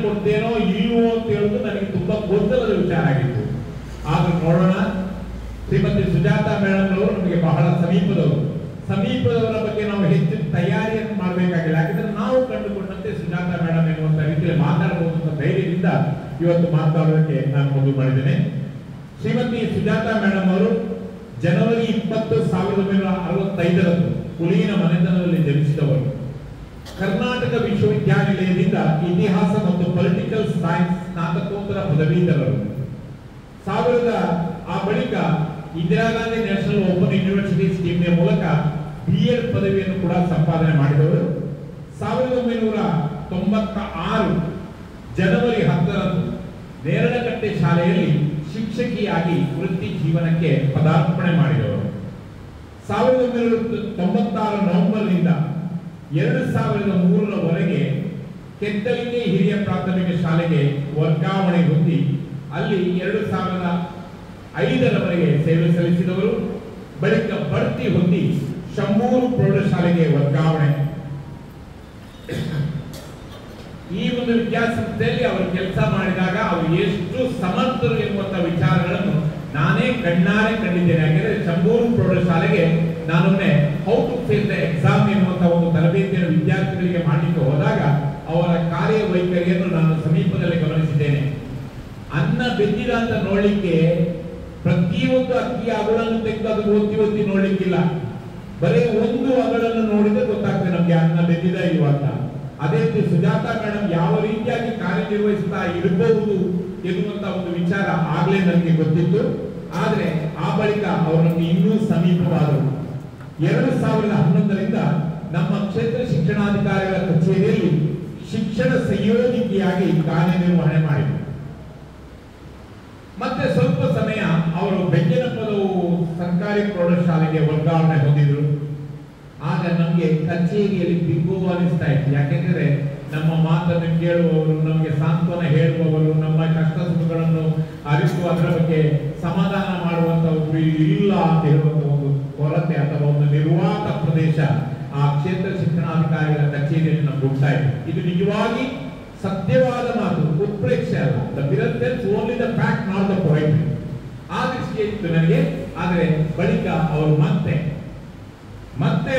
ಕೊಡ್ತೇನೋ ಇಲ್ವೋ ಅಂತ ಹೇಳುದು ನನಗೆ ತುಂಬಾ ಗೊಂದಲದ ವಿಚಾರ ಆಗಿತ್ತು. ಆದ್ರೂ ನೋಡೋಣ. ಶ್ರೀಮತಿ ಸುಜಾತಾ ಮೇಡಮ್ ಅವರು ನಮಗೆ ಬಹಳ ಸಮೀಪದವರ ಬಗ್ಗೆ ನಾವು ಹೆಚ್ಚು ತಯಾರಿಯನ್ನು ಮಾಡಬೇಕಾಗಿಲ್ಲ. ಯಾಕಂದ್ರೆ ನಾವು ಕಂಡುಕೊಂಡಂತೆ ಸುಜಾತಾ ಮೇಡಮ್ ಎನ್ನುವಂತ ರೀತಿಯಲ್ಲಿ ಮಾತಾಡಬಹುದು ಅಂತ ಧೈರ್ಯದಿಂದ ಇವತ್ತು ಮಾತಾಡೋದಕ್ಕೆ ನಾನು ಮೊದಲು ಮಾಡಿದ್ದೇನೆ. ಶ್ರೀಮತಿ ಸುಜಾತಾ ಮೇಡಮ್ ಅವರು ಜನವರಿ 20, 1965 ಕುಲೀನ ಮನೆತನದಲ್ಲಿ ಜನಿಸಿದವರು. ಕರ್ನಾಟಕ ವಿಶ್ವವಿದ್ಯಾನಿಲಯದಿಂದ ಇತಿಹಾಸ ಮತ್ತು ಪೊಲಿಟಿಕಲ್ ಸೈನ್ಸ್ ಸ್ನಾತಕೋತ್ತರ ಪದವೀಧರರು. ಆ ಬಳಿಕ Indira Gandhi national open university scheme ಮೂಲಕ B.Ed ಪದವಿಯನ್ನು ಕೂಡ ಸಂಪಾದನೆ ಮಾಡಿದವರು. 1996 ಜನವರಿ 10 ನೇರಳಕಟ್ಟೆ ಶಾಲೆಯಲ್ಲಿ ಶಿಕ್ಷಕಿಯಾಗಿ ವೃತ್ತಿ ಜೀವನಕ್ಕೆ ಪದಾರ್ಪಣೆ ಮಾಡಿದವರು. 1996 ನವೆಂಬರ್ನಿಂದ 2003ರವರೆಗೆ ಕೆತ್ತಲಿಗೆ ಹಿರಿಯ ಪ್ರಾಥಮಿಕ ಶಾಲೆಗೆ ವರ್ಗಾವಣೆ ಹೊಂದಿ ಅಲ್ಲಿ 2005ರವರೆಗೆ ಸೇವೆ ಸಲ್ಲಿಸಿದವರು. ಬಳಿಕ ಬಡ್ತಿ ಹೊಂದಿ ಶಂಭೂರು ಪ್ರೌಢಶಾಲೆಗೆ ವರ್ಗಾವಣೆ. ಈ ಒಂದು ವಿದ್ಯಾಸಂಸ್ಥೆಯಲ್ಲಿ ಅವರು ಕೆಲಸ ಮಾಡಿದಾಗ ಅವರು ಎಷ್ಟು ಸಮರ್ಥರು ಎನ್ನುವಂತ ವಿಚಾರಗಳನ್ನು ನಾನೇ ಕಣ್ಣಾರೆ ಕಂಡಿದ್ದೇನೆ. ಯಾಕೆಂದ್ರೆ ಶಂಭೂರು ಪ್ರೌಢಶಾಲೆಗೆ ನಾನೊಮ್ಮೆ how to face the exam ಎನ್ನುವಂತ ಒಂದು ತರಬೇತಿಯನ್ನು ವಿದ್ಯಾರ್ಥಿಗಳಿಗೆ ಮಾಡಲಿಕ್ಕೆ ಹೋದಾಗ ಅವರ ಕಾರ್ಯವೈಖರಿಯನ್ನು ನಾನು ಸಮೀಪದಲ್ಲಿ ಗಮನಿಸಿದ್ದೇನೆ. ಅನ್ನ ಬೆಂದಿದ ಅಂತ ನೋಡ್ಲಿಕ್ಕೆ ಪ್ರತಿಯೊಂದು ಅಕ್ಕಿ ಅಗಳನ್ನು ತೆಗೆದು ಅದು ಒತ್ತಿ ನೋಡ್ಲಿಕ್ಕಿಲ್ಲ. ಬರೀ ಒಂದು ಅಗಳನ್ನು ನೋಡಿದ್ರೆ ಗೊತ್ತಾಗ್ತದೆ ನಮ್ಗೆ ಅನ್ನ ಬೆಂದಿದ ಇಲ್ವಾ ಅಂತ. ಅದೇ ರೀತಿ ಸುಜಾತಾ ಮೇಡಮ್ ಯಾವ ರೀತಿಯಾಗಿ ಕಾರ್ಯನಿರ್ವಹಿಸ್ತಾ ಇರಬಹುದು ಎನ್ನುವಂತ ಒಂದು ವಿಚಾರ ಆಗ್ಲೇ ನನಗೆ ಗೊತ್ತಿತ್ತು. ಆದ್ರೆ ಆ ಬಳಿಕ ಅವರು ನಮ್ಗೆ ಇನ್ನೂ ಸಮೀಪವಾದರು. 2011ರಿಂದ ನಮ್ಮ ಕ್ಷೇತ್ರ ಶಿಕ್ಷಣಾಧಿಕಾರಿಗಳ ಕಚೇರಿಯಲ್ಲಿ ಶಿಕ್ಷಣ ಸಂಯೋಜಕಿಯಾಗಿ ಕಾರ್ಯನಿರ್ವಹಣೆ ಮಾಡಿದರು. ಮತ್ತೆ ಸ್ವಲ್ಪ ಸಮಯ ಅವರು ಬೆಂಜನಪದವು ಸರ್ಕಾರಿ ಪ್ರೌಢಶಾಲೆಗೆ ವರ್ಗಾವಣೆ ಹೊಂದಿದ್ರು. ಆಗ ನಮ್ಗೆ ಕಚೇರಿಯಲ್ಲಿ ಬಿಂಬು ಅನಿಸ್ತಾ ಇತ್ತು. ಯಾಕೆಂದ್ರೆ ನಮ್ಮ ಮಾತನ್ನು ಕೇಳುವವರು, ನಮಗೆ ಸಾಂತ್ವನ ಹೇಳುವವರು, ನಮ್ಮ ಕಷ್ಟ ಸುಖಗಳನ್ನು ಅರಿತು ಅದರ ಬಗ್ಗೆ ಸಮಾಧಾನ ಮಾಡುವಂತ ಒಬ್ಬರು ಇಲ್ಲ ಅಂತ ಹೇಳುವಂತ ಒಂದು ಕೊರತೆ ಅಥವಾ ಒಂದು ನಿರ್ವಾತ ಪ್ರದೇಶ ಆ ಕ್ಷೇತ್ರ ಶಿಕ್ಷಣಾಧಿಕಾರಿಗಳ ಕಚೇರಿಯಲ್ಲಿ ನಮ್ಗೆ ಉಂಟಾಯಿತು. ಇದು ನಿಜವಾಗಿ ಸತ್ಯವಾದ ಮಾತು, ಉತ್ಪ್ರೇಕ್ಷೆ ಅಲ್ಲ. The mirror only the fact, not the poetry. ಆ ದೃಷ್ಟಿಗೆ ಇತ್ತು ನನಗೆ. ಆದರೆ ಬಳಿಕ ಅವರು ಮತ್ತೆ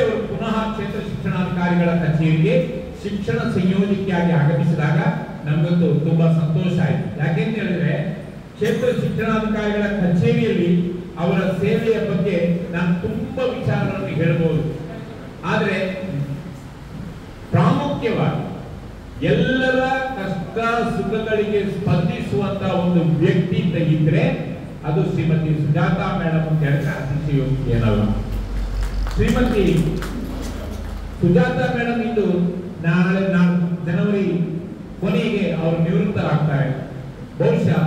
ಅವರು ಪುನಃ ಕ್ಷೇತ್ರ ಶಿಕ್ಷಣಾಧಿಕಾರಿಗಳ ಕಚೇರಿಗೆ ಶಿಕ್ಷಣ ಸಂಯೋಜಕಿಯಾಗಿ ಆಗಮಿಸಿದಾಗ ನಮಗಂತೂ ತುಂಬಾ ಸಂತೋಷ ಆಯಿತು. ಯಾಕೆಂತ ಹೇಳಿದ್ರೆ ಕ್ಷೇತ್ರ ಶಿಕ್ಷಣಾಧಿಕಾರಿಗಳ ಕಚೇರಿಯಲ್ಲಿ ಅವರ ಸೇವೆಯ ಬಗ್ಗೆ ನಾನು ತುಂಬಾ ವಿಚಾರಗಳನ್ನು ಹೇಳಬಹುದು. ಆದರೆ ಪ್ರಾಮುಖ್ಯವಾಗಿ ಎಲ್ಲರ ಕಷ್ಟ ಸುಖಗಳಿಗೆ ಸ್ಪಂದಿಸುವಂತ ಒಂದು ವ್ಯಕ್ತಿ ಅಂತ ಇದ್ರೆ ಅದು ಶ್ರೀಮತಿ ಸುಜಾತಾ ಮೇಡಮ್ ಅಂತ ಹೇಳಿದ್ರೆ ಅತಿಶಯೋಕ್ತಿ ಏನಲ್ಲ. ಶ್ರೀಮತಿ ಸುಜಾತಾ ಮೇಡಮ್ ಇಂದು ನಾಳೆ ಜನವರಿ ಕೊನೆಗೆ ಅವರು ನಿವೃತ್ತರಾಗ್ತಾರೆ. ಬಹುಶಃ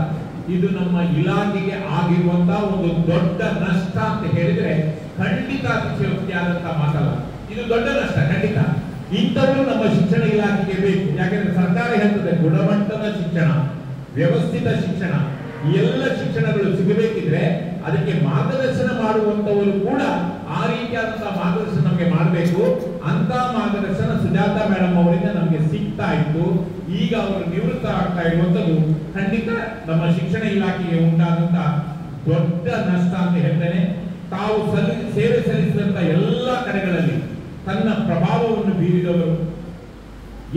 ಇದು ನಮ್ಮ ಇಲಾಖೆಗೆ ಆಗಿರುವಂತಹ ಒಂದು ದೊಡ್ಡ ನಷ್ಟ ಅಂತ ಹೇಳಿದ್ರೆ ಖಂಡಿತ ಅತಿಶಯೋಕ್ತಿ ಆದಂತಹ ಮಾತಲ್ಲ. ಇದು ದೊಡ್ಡ ನಷ್ಟ ಖಂಡಿತ. ಇಂಥವರು ನಮ್ಮ ಶಿಕ್ಷಣ ಇಲಾಖೆಗೆ ಬೇಕು. ಯಾಕೆಂದ್ರೆ ಸರ್ಕಾರ ಹೇಳ್ತದೆ ಗುಣಮಟ್ಟದ ಶಿಕ್ಷಣ, ವ್ಯವಸ್ಥಿತ ಶಿಕ್ಷಣ, ಎಲ್ಲ ಶಿಕ್ಷಣಗಳು ಸಿಗಬೇಕಿದ್ರೆ ಅದಕ್ಕೆ ಮಾರ್ಗದರ್ಶನ ಮಾಡುವಂತವರು ಕೂಡ ಆ ರೀತಿಯಾದಂತಹ ಮಾರ್ಗದರ್ಶನ ನಮಗೆ ಮಾಡಬೇಕು. ಅಂತ ಮಾರ್ಗದರ್ಶನ ಸುಜಾತಾ ಮೇಡಮ್ ಅವರಿಂದ ನಮಗೆ ಸಿಗ್ತಾ ಇತ್ತು. ಈಗ ಅವರು ನಿವೃತ್ತ ಆಗ್ತಾ ಇರುವಂತದ್ದು ಖಂಡಿತ ನಮ್ಮ ಶಿಕ್ಷಣ ಇಲಾಖೆಗೆ ಉಂಟಾದಂತ ದೊಡ್ಡ ನಷ್ಟ ಅಂತ ಹೇಳ್ತೇನೆ. ತಾವು ಸೇವೆ ಸಲ್ಲಿಸಿದಂತ ಎಲ್ಲ ಕಡೆಗಳಲ್ಲಿ ತನ್ನ ಪ್ರಭಾವವನ್ನು ಬೀರಿದವರು,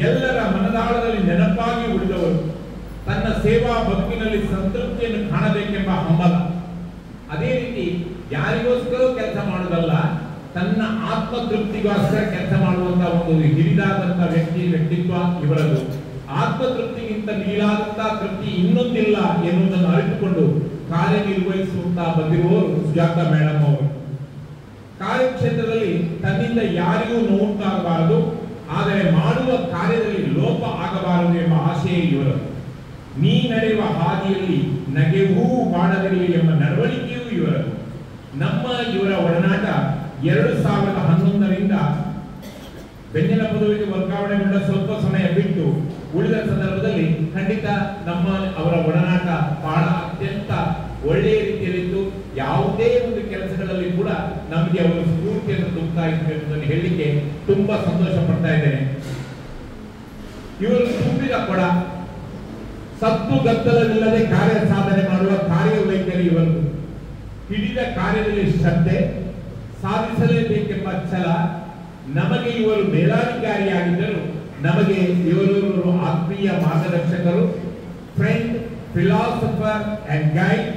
ಎಲ್ಲರ ಮನದಾಳದಲ್ಲಿ ನೆನಪಾಗಿ ಉಳಿದವರು, ತನ್ನ ಸೇವಾ ಬದುಕಿನಲ್ಲಿ ಸಂತೃಪ್ತಿಯನ್ನು ಕಾಣಬೇಕೆಂಬ ಹಂಬಲ. ಅದೇ ರೀತಿ ಯಾರಿಗೋಸ್ಕರ ಕೆಲಸ ಮಾಡುವುದಲ್ಲ, ತನ್ನ ಆತ್ಮತೃಪ್ತಿಗೋಸ್ಕರ ಕೆಲಸ ಮಾಡುವಂತಹ ಒಂದು ಹಿರಿದಾದಂತ ವ್ಯಕ್ತಿತ್ವ ಇವರದು. ಆತ್ಮತೃಪ್ತಿಗಿಂತ ಮೀರಾದಂತಹ ತೃಪ್ತಿ ಇನ್ನೊಂದಿಲ್ಲ ಎನ್ನುವುದನ್ನು ಅರಿತುಕೊಂಡು ಕಾರ್ಯನಿರ್ವಹಿಸುತ್ತಾ ಬಂದಿರುವವರು ಸುಜಾತಾ ಮೇಡಮ್ ಅವರು. ಕಾರ್ಯಕ್ಷೇತ್ರದಲ್ಲಿ ತನ್ನಿಂದ ಯಾರಿಗೂ ನೋವುಂಟಾಗಬಾರದು, ಆದರೆ ಮಾಡುವ ಕಾರ್ಯದಲ್ಲಿ ಲೋಪ ಆಗಬಾರದು ಎಂಬ ಆಶಯ ಇವರದು. ನೀ ನಡೆಯುವ ಹಾದಿಯಲ್ಲಿ ನಗೆವೂ ಬಾಡದಿರಲಿ ಎಂಬ ನಡವಳಿಕೆಯೂ ಇವರದು. ಇವರ ಒಡನಾಟ 2011ರಿಂದ ಬೆಂಜನ ಪದವಿಗೆ ವರ್ಗಾವಣೆಗೊಂಡ ಸ್ವಲ್ಪ ಸಮಯ ಬಿಟ್ಟು ಉಳಿದ ಸಂದರ್ಭದಲ್ಲಿ ಖಂಡಿತ ಅವರ ಒಡನಾಟ ಬಹಳ ಅತ್ಯಂತ ಒಳ್ಳೆಯ ರೀತಿಯಲ್ಲಿತ್ತು. ಯಾವುದೇ ಒಂದು ಕೆಲಸಗಳಲ್ಲಿ ಕೂಡ ನಮಗೆ ಅವರು ಸ್ಫೂರ್ತಿಯನ್ನು ತುಂಬುತ್ತಾ ಇತ್ತು ಎಂಬುದನ್ನು ಹೇಳಲಿಕ್ಕೆ ತುಂಬಾ ಸಂತೋಷ ಪಡ್ತಾ ಇದ್ದೇನೆ. ಇವರು ತುಂಬಿದ ಕೊಡ ಸತ್ತು ಗದ್ದಲವಿಲ್ಲದೆ ಕಾರ್ಯ ಸಾಧನೆ ಮಾಡುವ ಕಾರ್ಯವೈಖರಿ ಇವರದು. ಹಿಡಿದ ಕಾರ್ಯದಲ್ಲಿ ಶ್ರದ್ಧೆ, ಸಾಧಿಸಲೇಬೇಕೆಂಬ ಛಲ. ನಮಗೆ ಇವರು ಮೇಲಾಧಿಕಾರಿಯಾಗಿದ್ದರು, ನಮಗೆ ಇವರು ಆತ್ಮೀಯ ಮಾರ್ಗದರ್ಶಕರು, ಫ್ರೆಂಡ್, ಫಿಲಾಸಫರ್ ಅಂಡ್ ಗೈಡ್.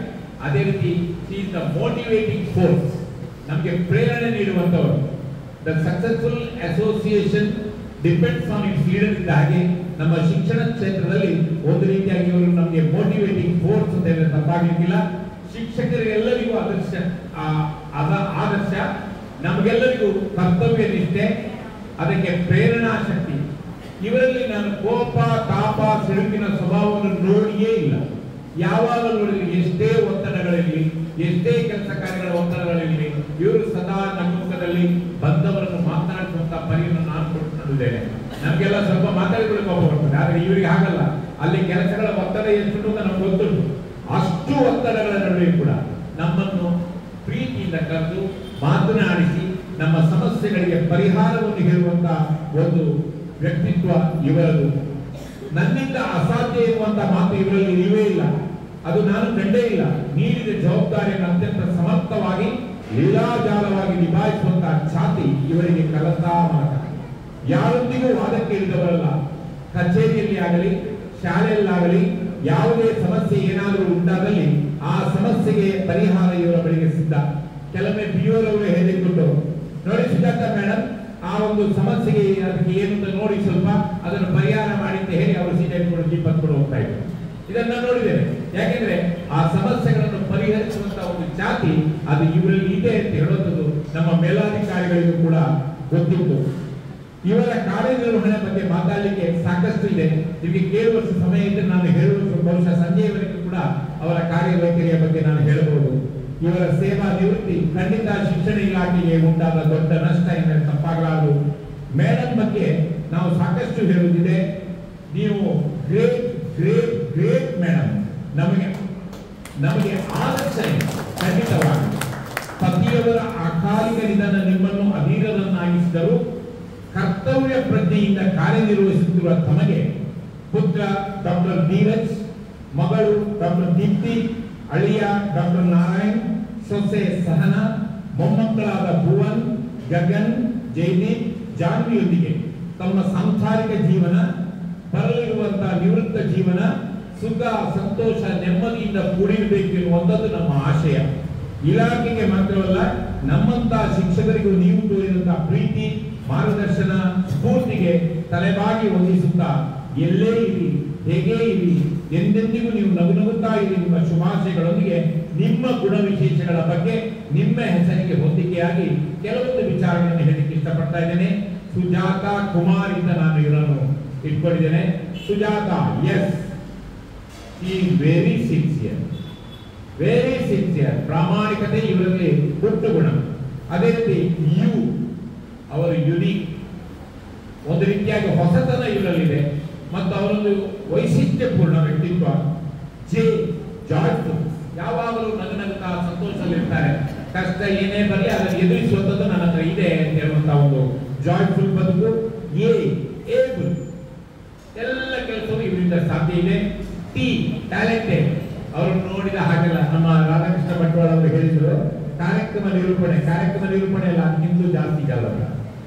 ಅದೇ ರೀತಿ ಈಸ್ ದ ಮೋಟಿವೇಟಿಂಗ್ ಫೋರ್ಸ್, ನಮಗೆ ಪ್ರೇರಣೆ ನೀಡುವಂತವರು. The successful association depends on its leader. ಇದ್ದ ಹಾಗೆ ನಮ್ಮ ಶಿಕ್ಷಣ ಕ್ಷೇತ್ರದಲ್ಲಿ ಒಂದು ರೀತಿಯಾಗಿ ಇವರು ನಮಗೆ ಮೋಟಿವೇಟಿಂಗ್ ಫೋರ್ಸ್ ಅಂತ ಹೇಳಿದ್ರೆ ತಪ್ಪಾಗಲಿಕ್ಕಿಲ್ಲ. ಶಿಕ್ಷಕರಿಗೆಲ್ಲರಿಗೂ ಆದರ್ಶ, ನಮಗೆಲ್ಲರಿಗೂ ಕರ್ತವ್ಯ ನಿಷ್ಠೆ, ಅದಕ್ಕೆ ಪ್ರೇರಣಾ ಶಕ್ತಿ. ಇವರಲ್ಲಿ ನಾನು ಕೋಪ, ತಾಪ, ಸಿಡುಕಿನ ಸ್ವಭಾವವನ್ನು ನೋಡಿಯೇ ಇಲ್ಲ. ಯಾವಾಗ ನೋಡಿದ್ರೆ ಎಷ್ಟೇ ಒತ್ತಡಗಳಿರಲಿ, ಎಷ್ಟೇ ಕೆಲಸ ಕಾರ್ಯಗಳ ಒತ್ತಡಗಳಿರಲಿ, ಇವರು ಸದಾ ನಮ್ಮುಖದಲ್ಲಿ ಬಂದವರನ್ನು ಮಾತನಾಡುವಂತ ಪರಿಯನ್ನು ನಾನು ಕೊಟ್ಟಿದ್ದೇನೆ. ನಮಗೆಲ್ಲ ಸ್ವಲ್ಪ ಮಾತಾಡಿಕೊಳ್ಳಿ ಕೋಪ ಬರ್ತದೆ, ಆದ್ರೆ ಇವರಿಗೆ ಹಾಗಲ್ಲ. ಅಲ್ಲಿ ಕೆಲಸಗಳ ಒತ್ತಡ ಎಷ್ಟು ಅಂತ ನಮ್ಗೆ ಗೊತ್ತುಂಟು. ಅಷ್ಟು ಒತ್ತಡಗಳ ನಡುವೆ ಕೂಡ ನಮ್ಮನ್ನು ಪ್ರೀತಿಯಿಂದ ಕರೆದು ಮಾತನಾಡಿಸಿ ನಮ್ಮ ಸಮಸ್ಯೆಗಳಿಗೆ ಪರಿಹಾರವನ್ನು ಹೇಳುವಂತ ಒಂದು ವ್ಯಕ್ತಿತ್ವ ಇವರದು. ನನ್ನಿಂದ ಅಸಾಧ್ಯ ಎನ್ನುವಂತ ಮಾತು ಇವರಲ್ಲಿ ಇಲ್ಲವೇ ಇಲ್ಲ, ಅದು ನಾನು ಕಂಡೇ ಇಲ್ಲ. ನೀಡಿದ ಜವಾಬ್ದಾರಿಯನ್ನು ಅತ್ಯಂತ ಸಮರ್ಥವಾಗಿ ಲೀಲಾಜಾಲವಾಗಿ ನಿಭಾಯಿಸುವಂತಹ ಛಾತಿ ಇವರಿಗೆ ಕಲತಾ ಮಾತ. ಯಾರೊಂದಿಗೂ ವಾದಕ್ಕೆ ಇಳಿದವರಲ್ಲ. ಕಚೇರಿಯಲ್ಲಿ ಆಗಲಿ, ಶಾಲೆಯಲ್ಲಾಗಲಿ ಯಾವುದೇ ಸಮಸ್ಯೆ ಏನಾದರೂ ಉಂಟಾದಲ್ಲಿ ಆ ಸಮಸ್ಯೆಗೆ ಪರಿಹಾರ ಇವರ ಬಳಿಗೆ ಸಿದ್ಧ. ಕೆಲವೊಮ್ಮೆ ಬಿಯೋರವರು ಹೇಳಿಕೊಂಡು, ನೋಡಿ ಸುಜಾತ ಮೇಡಮ್, ಆ ಒಂದು ಸಮಸ್ಯೆಗೆ ಅದಕ್ಕೆ ಏನು ಅಂತ ನೋಡಿ ಸ್ವಲ್ಪ ಅದನ್ನು ಪರಿಹಾರ ಮಾಡಿ ಅಂತ ಹೇಳಿ ಅವರು ಸೀಟೆ ಇಟ್ಕೊಂಡು ಹೋಗ್ತಾ ಇದ್ರು. ಇದನ್ನ ನೋಡಿದ್ದೇನೆ. ಯಾಕೆಂದ್ರೆ ಆ ಸಮಸ್ಯೆಗಳನ್ನು ಪರಿಹರಿಸುವಂತಹ ಒಂದು ಜಾತಿ ಅದು ಇವರಲ್ಲಿ ಇದೆ ಅಂತ ಹೇಳುವಂಥದ್ದು ನಮ್ಮ ಮೇಲಾಧಿಕಾರಿಗಳಿಗೂ ಕೂಡ ಗೊತ್ತಿತ್ತು. ಇವರ ಕಾರ್ಯನಿರ್ವಹಣೆ ಬಗ್ಗೆ ಮಾತಾಡಲಿಕ್ಕೆ ಸಾಕಷ್ಟು ಇದೆ. ನಿಮಗೆ ಕೇಳುವಷ್ಟು ಸಮಯ ಇದ್ದರೆ ನಾನು ಹೇಳುವಷ್ಟು ಬಹುಶಃ ಸಂಜೆಯವರೆಗೂ ಕೂಡ ಅವರ ಕಾರ್ಯವೈಖರಿಯ ಬಗ್ಗೆ ನಾನು ಹೇಳಬಹುದು. ಇವರ ಸೇವಾ ನಿವೃತ್ತಿ ಖಂಡಿತ ಶಿಕ್ಷಣ ಇಲಾಖೆಗೆ ಉಂಟಾದ ದೊಡ್ಡ ನಷ್ಟ ಎಂದರೆ ತಪ್ಪಾಗಲಾರದು. ಮೇಡಮ್ ಬಗ್ಗೆ ನಾವು ಸಾಕಷ್ಟು ಹೇಳುತ್ತಿದೆ. ನೀವು ಗ್ರೇಟ್ ಗ್ರೇಟ್ ಗ್ರೇಟ್ ಮೇಡಮ್. ನಮಗೆ ಆದರ್ಶ ಖಂಡಿತವಾಗಿ. ಪತಿಯವರ ಅಕಾಲಿಕ ನಿಧನ ನಿಮ್ಮನ್ನು ಅಧೀರರನ್ನಾಗಿಸಿದರು. ಕರ್ತವ್ಯ ಪ್ರಜ್ಞೆಯಿಂದ ಕಾರ್ಯನಿರ್ವಹಿಸುತ್ತಿರುವ ತಮಗೆ ಪುತ್ರ ಡಾಕ್ಟರ್ ಧೀರಜ್, ಮಗಳು ಡಾಕ್ಟರ್ ದೀಪ್ತಿ, ಅಳಿಯ ಡಾಕ್ಟರ್ ನಾರಾಯಣ್, ಸೊಸೆ ಸಹನಾ, ಮೊಮ್ಮಕ್ಕಳಾದ ಭುವನ್, ಗಗನ್, ಜೈದೀಪ್, ಜಾನ್ವಿಯೊಂದಿಗೆ ತಮ್ಮ ಸಾಂಸಾರಿಕ ಜೀವನ, ಬರಲಿರುವಂತಹ ನಿವೃತ್ತ ಜೀವನ ಸುಖ, ಸಂತೋಷ, ನೆಮ್ಮದಿಯಿಂದ ಕೂಡಿರಬೇಕು ಎನ್ನುವಂಥದ್ದು ನಮ್ಮ ಆಶಯ. ಇಲಾಖೆಗೆ ಮಾತ್ರವಲ್ಲ, ನಮ್ಮಂತಹ ಶಿಕ್ಷಕರಿಗೂ ನೀವು ತೋರಿದಂತಹ ಪ್ರೀತಿ, ಮಾರ್ಗದರ್ಶನ, ಸ್ಫೂರ್ತಿಗೆ ತಲೆಬಾಗಿ ವಂದಿಸುತ್ತಾ ಎಲ್ಲೇ ಇರಿ, ಹೇಗೆ ಇರಿ, ಎಂದೆಂದಿಗೂ ನೀವು ನಗುತ್ತಾ ಇರಿ. ನಿಮ್ಮ ಶುಭಾಶಯಗಳೊಂದಿಗೆ ನಿಮ್ಮ ಗುಣವಿಶೇಷಗಳ ಬಗ್ಗೆ ನಿಮ್ಮ ಹೆಸರಿಗೆ ಹೊಂದಿಕೆಯಾಗಿ ಕೆಲವೊಂದು ವಿಚಾರಗಳನ್ನು ಹೇಳಲಿಕ್ಕೆ ಇಷ್ಟಪಡ್ತಾ ಇದ್ದೇನೆ. ಸುಜಾತ ಕುಮಾರ್ ಇಂದ ನಾನು ಇವರನ್ನು ಇಟ್ಕೊಂಡಿದ್ದೇನೆ. ಸುಜಾತ, ಎಸ್, ಈ ವೆರಿ ಸಿನ್ಸಿಯರ್, ಪ್ರಾಮಾಣಿಕತೆ ಇವರಲ್ಲಿ ಹುಟ್ಟು ಗುಣ. ಅದೇ ರೀತಿ ಅವರು ಯುನೀಕ್, ಒಂದು ರೀತಿಯಾಗಿ ಹೊಸತನ ಇವರಲ್ಲಿದೆ ಮತ್ತು ಅವರೊಂದು ವೈಶಿಷ್ಟ್ಯಪೂರ್ಣ ವ್ಯಕ್ತಿತ್ವ. ಜಾಯ್ಫುಲ್, ಯಾವಾಗಲೂ ನಗುತ್ತಾ ಸಂತೋಷದಲ್ಲಿರ್ತಾರೆ. ಕಷ್ಟ ಏನೇ ಬರಲಿ ಅದನ್ನು ಎದುರಿಸುವಂಥದ್ದು ನನ್ನ ಹತ್ರ ಇದೆ ಅಂತ ಹೇಳುವಂತಹ ಒಂದು ಜಾಯ್ಫುಲ್ ಬದುಕು. ಏಬಲ್, ಎಲ್ಲ ಕೆಲಸವೂ ಇವರಿಂದ ಸಾಧ್ಯ ಇದೆ. ಟ್ಯಾಲೆಂಟೆಡ್, ಅವರನ್ನು ನೋಡಿದ ಹಾಗೆಲ್ಲ ನಮ್ಮ ರಾಧಾಕೃಷ್ಣ ಬಂಟ್ವಾಳ ಅವರು ಹೇಳಿದ್ರು, ಕಾರ್ಯಕ್ರಮ ನಿರೂಪಣೆ ಎಲ್ಲ ನಿಮ್ದು ಜಾಸ್ತಿ ಜಾಲಲ್ಲ.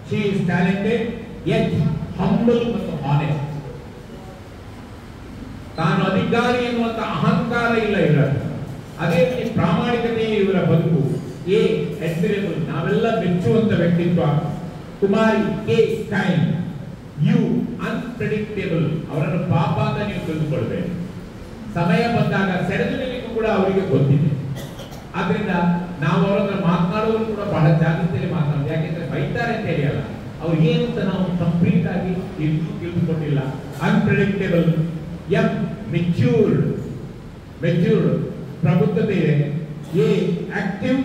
She is talented, yet humble ಮತ್ತು ಆನೆಸ್ಟ್. ತಾನು ಅಧಿಕಾರಿ ಎನ್ನುವಂತ ಅಹಂಕಾರ ಇಲ್ಲ ಇವರಲ್ಲಿ. ಅದೇ ರೀತಿ ಪ್ರಾಮಾಣಿಕತೆ ಇವರ ಬದುಕು. ಅಡ್ಮಿರಬಲ್, ನಾವೆಲ್ಲ ಮೆಚ್ಚುವಂತ ವ್ಯಕ್ತಿತ್ವ. ಕುಮಾರಿ ಕೆ, ಕೈಂಡ್. ಅನ್ಪ್ರೆಡಿಕ್ಟೇಬಲ್, ಅವರನ್ನು ಪಾಪ ಅಂತ ನೀವು ತಿಳಿದುಕೊಳ್ಬೇಕು. ಸಮಯ ಬಂದಾಗ ಸೆಳೆದು ನಿಲ್ಲಿಗೂ ಕೂಡ ಅವರಿಗೆ ಗೊತ್ತಿದೆ. ಆದ್ರಿಂದ ನಾವು ಅವರ ಹತ್ರ ಮಾತನಾಡುವುದು ಕೂಡ ಬಹಳ ಜಾಗ್ರತೆಯಲ್ಲಿ ಮಾತನಾಡೋದು. ಯಾಕೆಂದ್ರೆ ಬೈತಾರೆ ಅಂತ ಹೇಳಿ ಅಲ್ಲ, ಅವ್ರು ಏನು ಅಂತ ನಾವು ಕಂಪ್ಲೀಟ್ ಆಗಿ ತಿಳಿದುಕೊಂಡಿಲ್ಲ. ಅನ್ಪ್ರೆಡಿಕ್ಟೇಬಲ್. ಮೆಚ್ಯೂರ್ಡ್, ಪ್ರಬುದ್ಧತೆ ಇದೆ. ಆಕ್ಟಿವ್.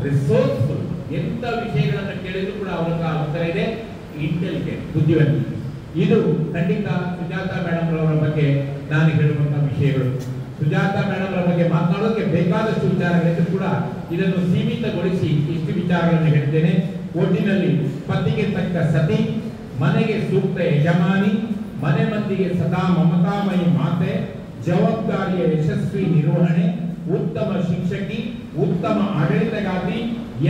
ರಿಸೋರ್ಸ್ಫುಲ್, ಎಂತ ವಿಷಯಗಳನ್ನು ಕೇಳಿದ್ರು ಕೂಡ ಅವರ ಉತ್ತರ ಇದೆ. ಇಂಟೆಲಿಜೆಂಟ್, ಬುದ್ಧಿವಂತಿಕೆ. ಇದು ಖಂಡಿತ ಸುಜಾತ ಮೇಡಮ್ ರವರ ಬಗ್ಗೆ ನಾನು ಹೇಳುವಂತಹ ವಿಷಯಗಳು. ಸುಜಾತ ಮೇಡಮ್ ರವರ ಬಗ್ಗೆ ಮಾತನಾಡೋಕೆ ಬೇಕಾದಷ್ಟು ವಿಚಾರಗಳಿದ್ದು ಕೂಡ ಇದನ್ನು ಸೀಮಿತಗೊಳಿಸಿ ಇಷ್ಟು ವಿಚಾರಗಳನ್ನು ಹೇಳಿದ್ದೇನೆ. ಒಟ್ಟಿನಲ್ಲಿ ಪತಿಗೆ ತಕ್ಕ ಸತಿ, ಮನೆಗೆ ಸೂಕ್ತ ಯಜಮಾನಿ, ಮನೆ ಮಂದಿಗೆ ಸದಾ ಮಮತಾಮಯಿ ಮಾತೆ, ಜವಾಬ್ದಾರಿಯ ಯಶಸ್ವಿ ನಿರ್ವಹಣೆ, ಉತ್ತಮ ಶಿಕ್ಷಕಿ, ಉತ್ತಮ ಆಡಳಿತಗಾತಿ,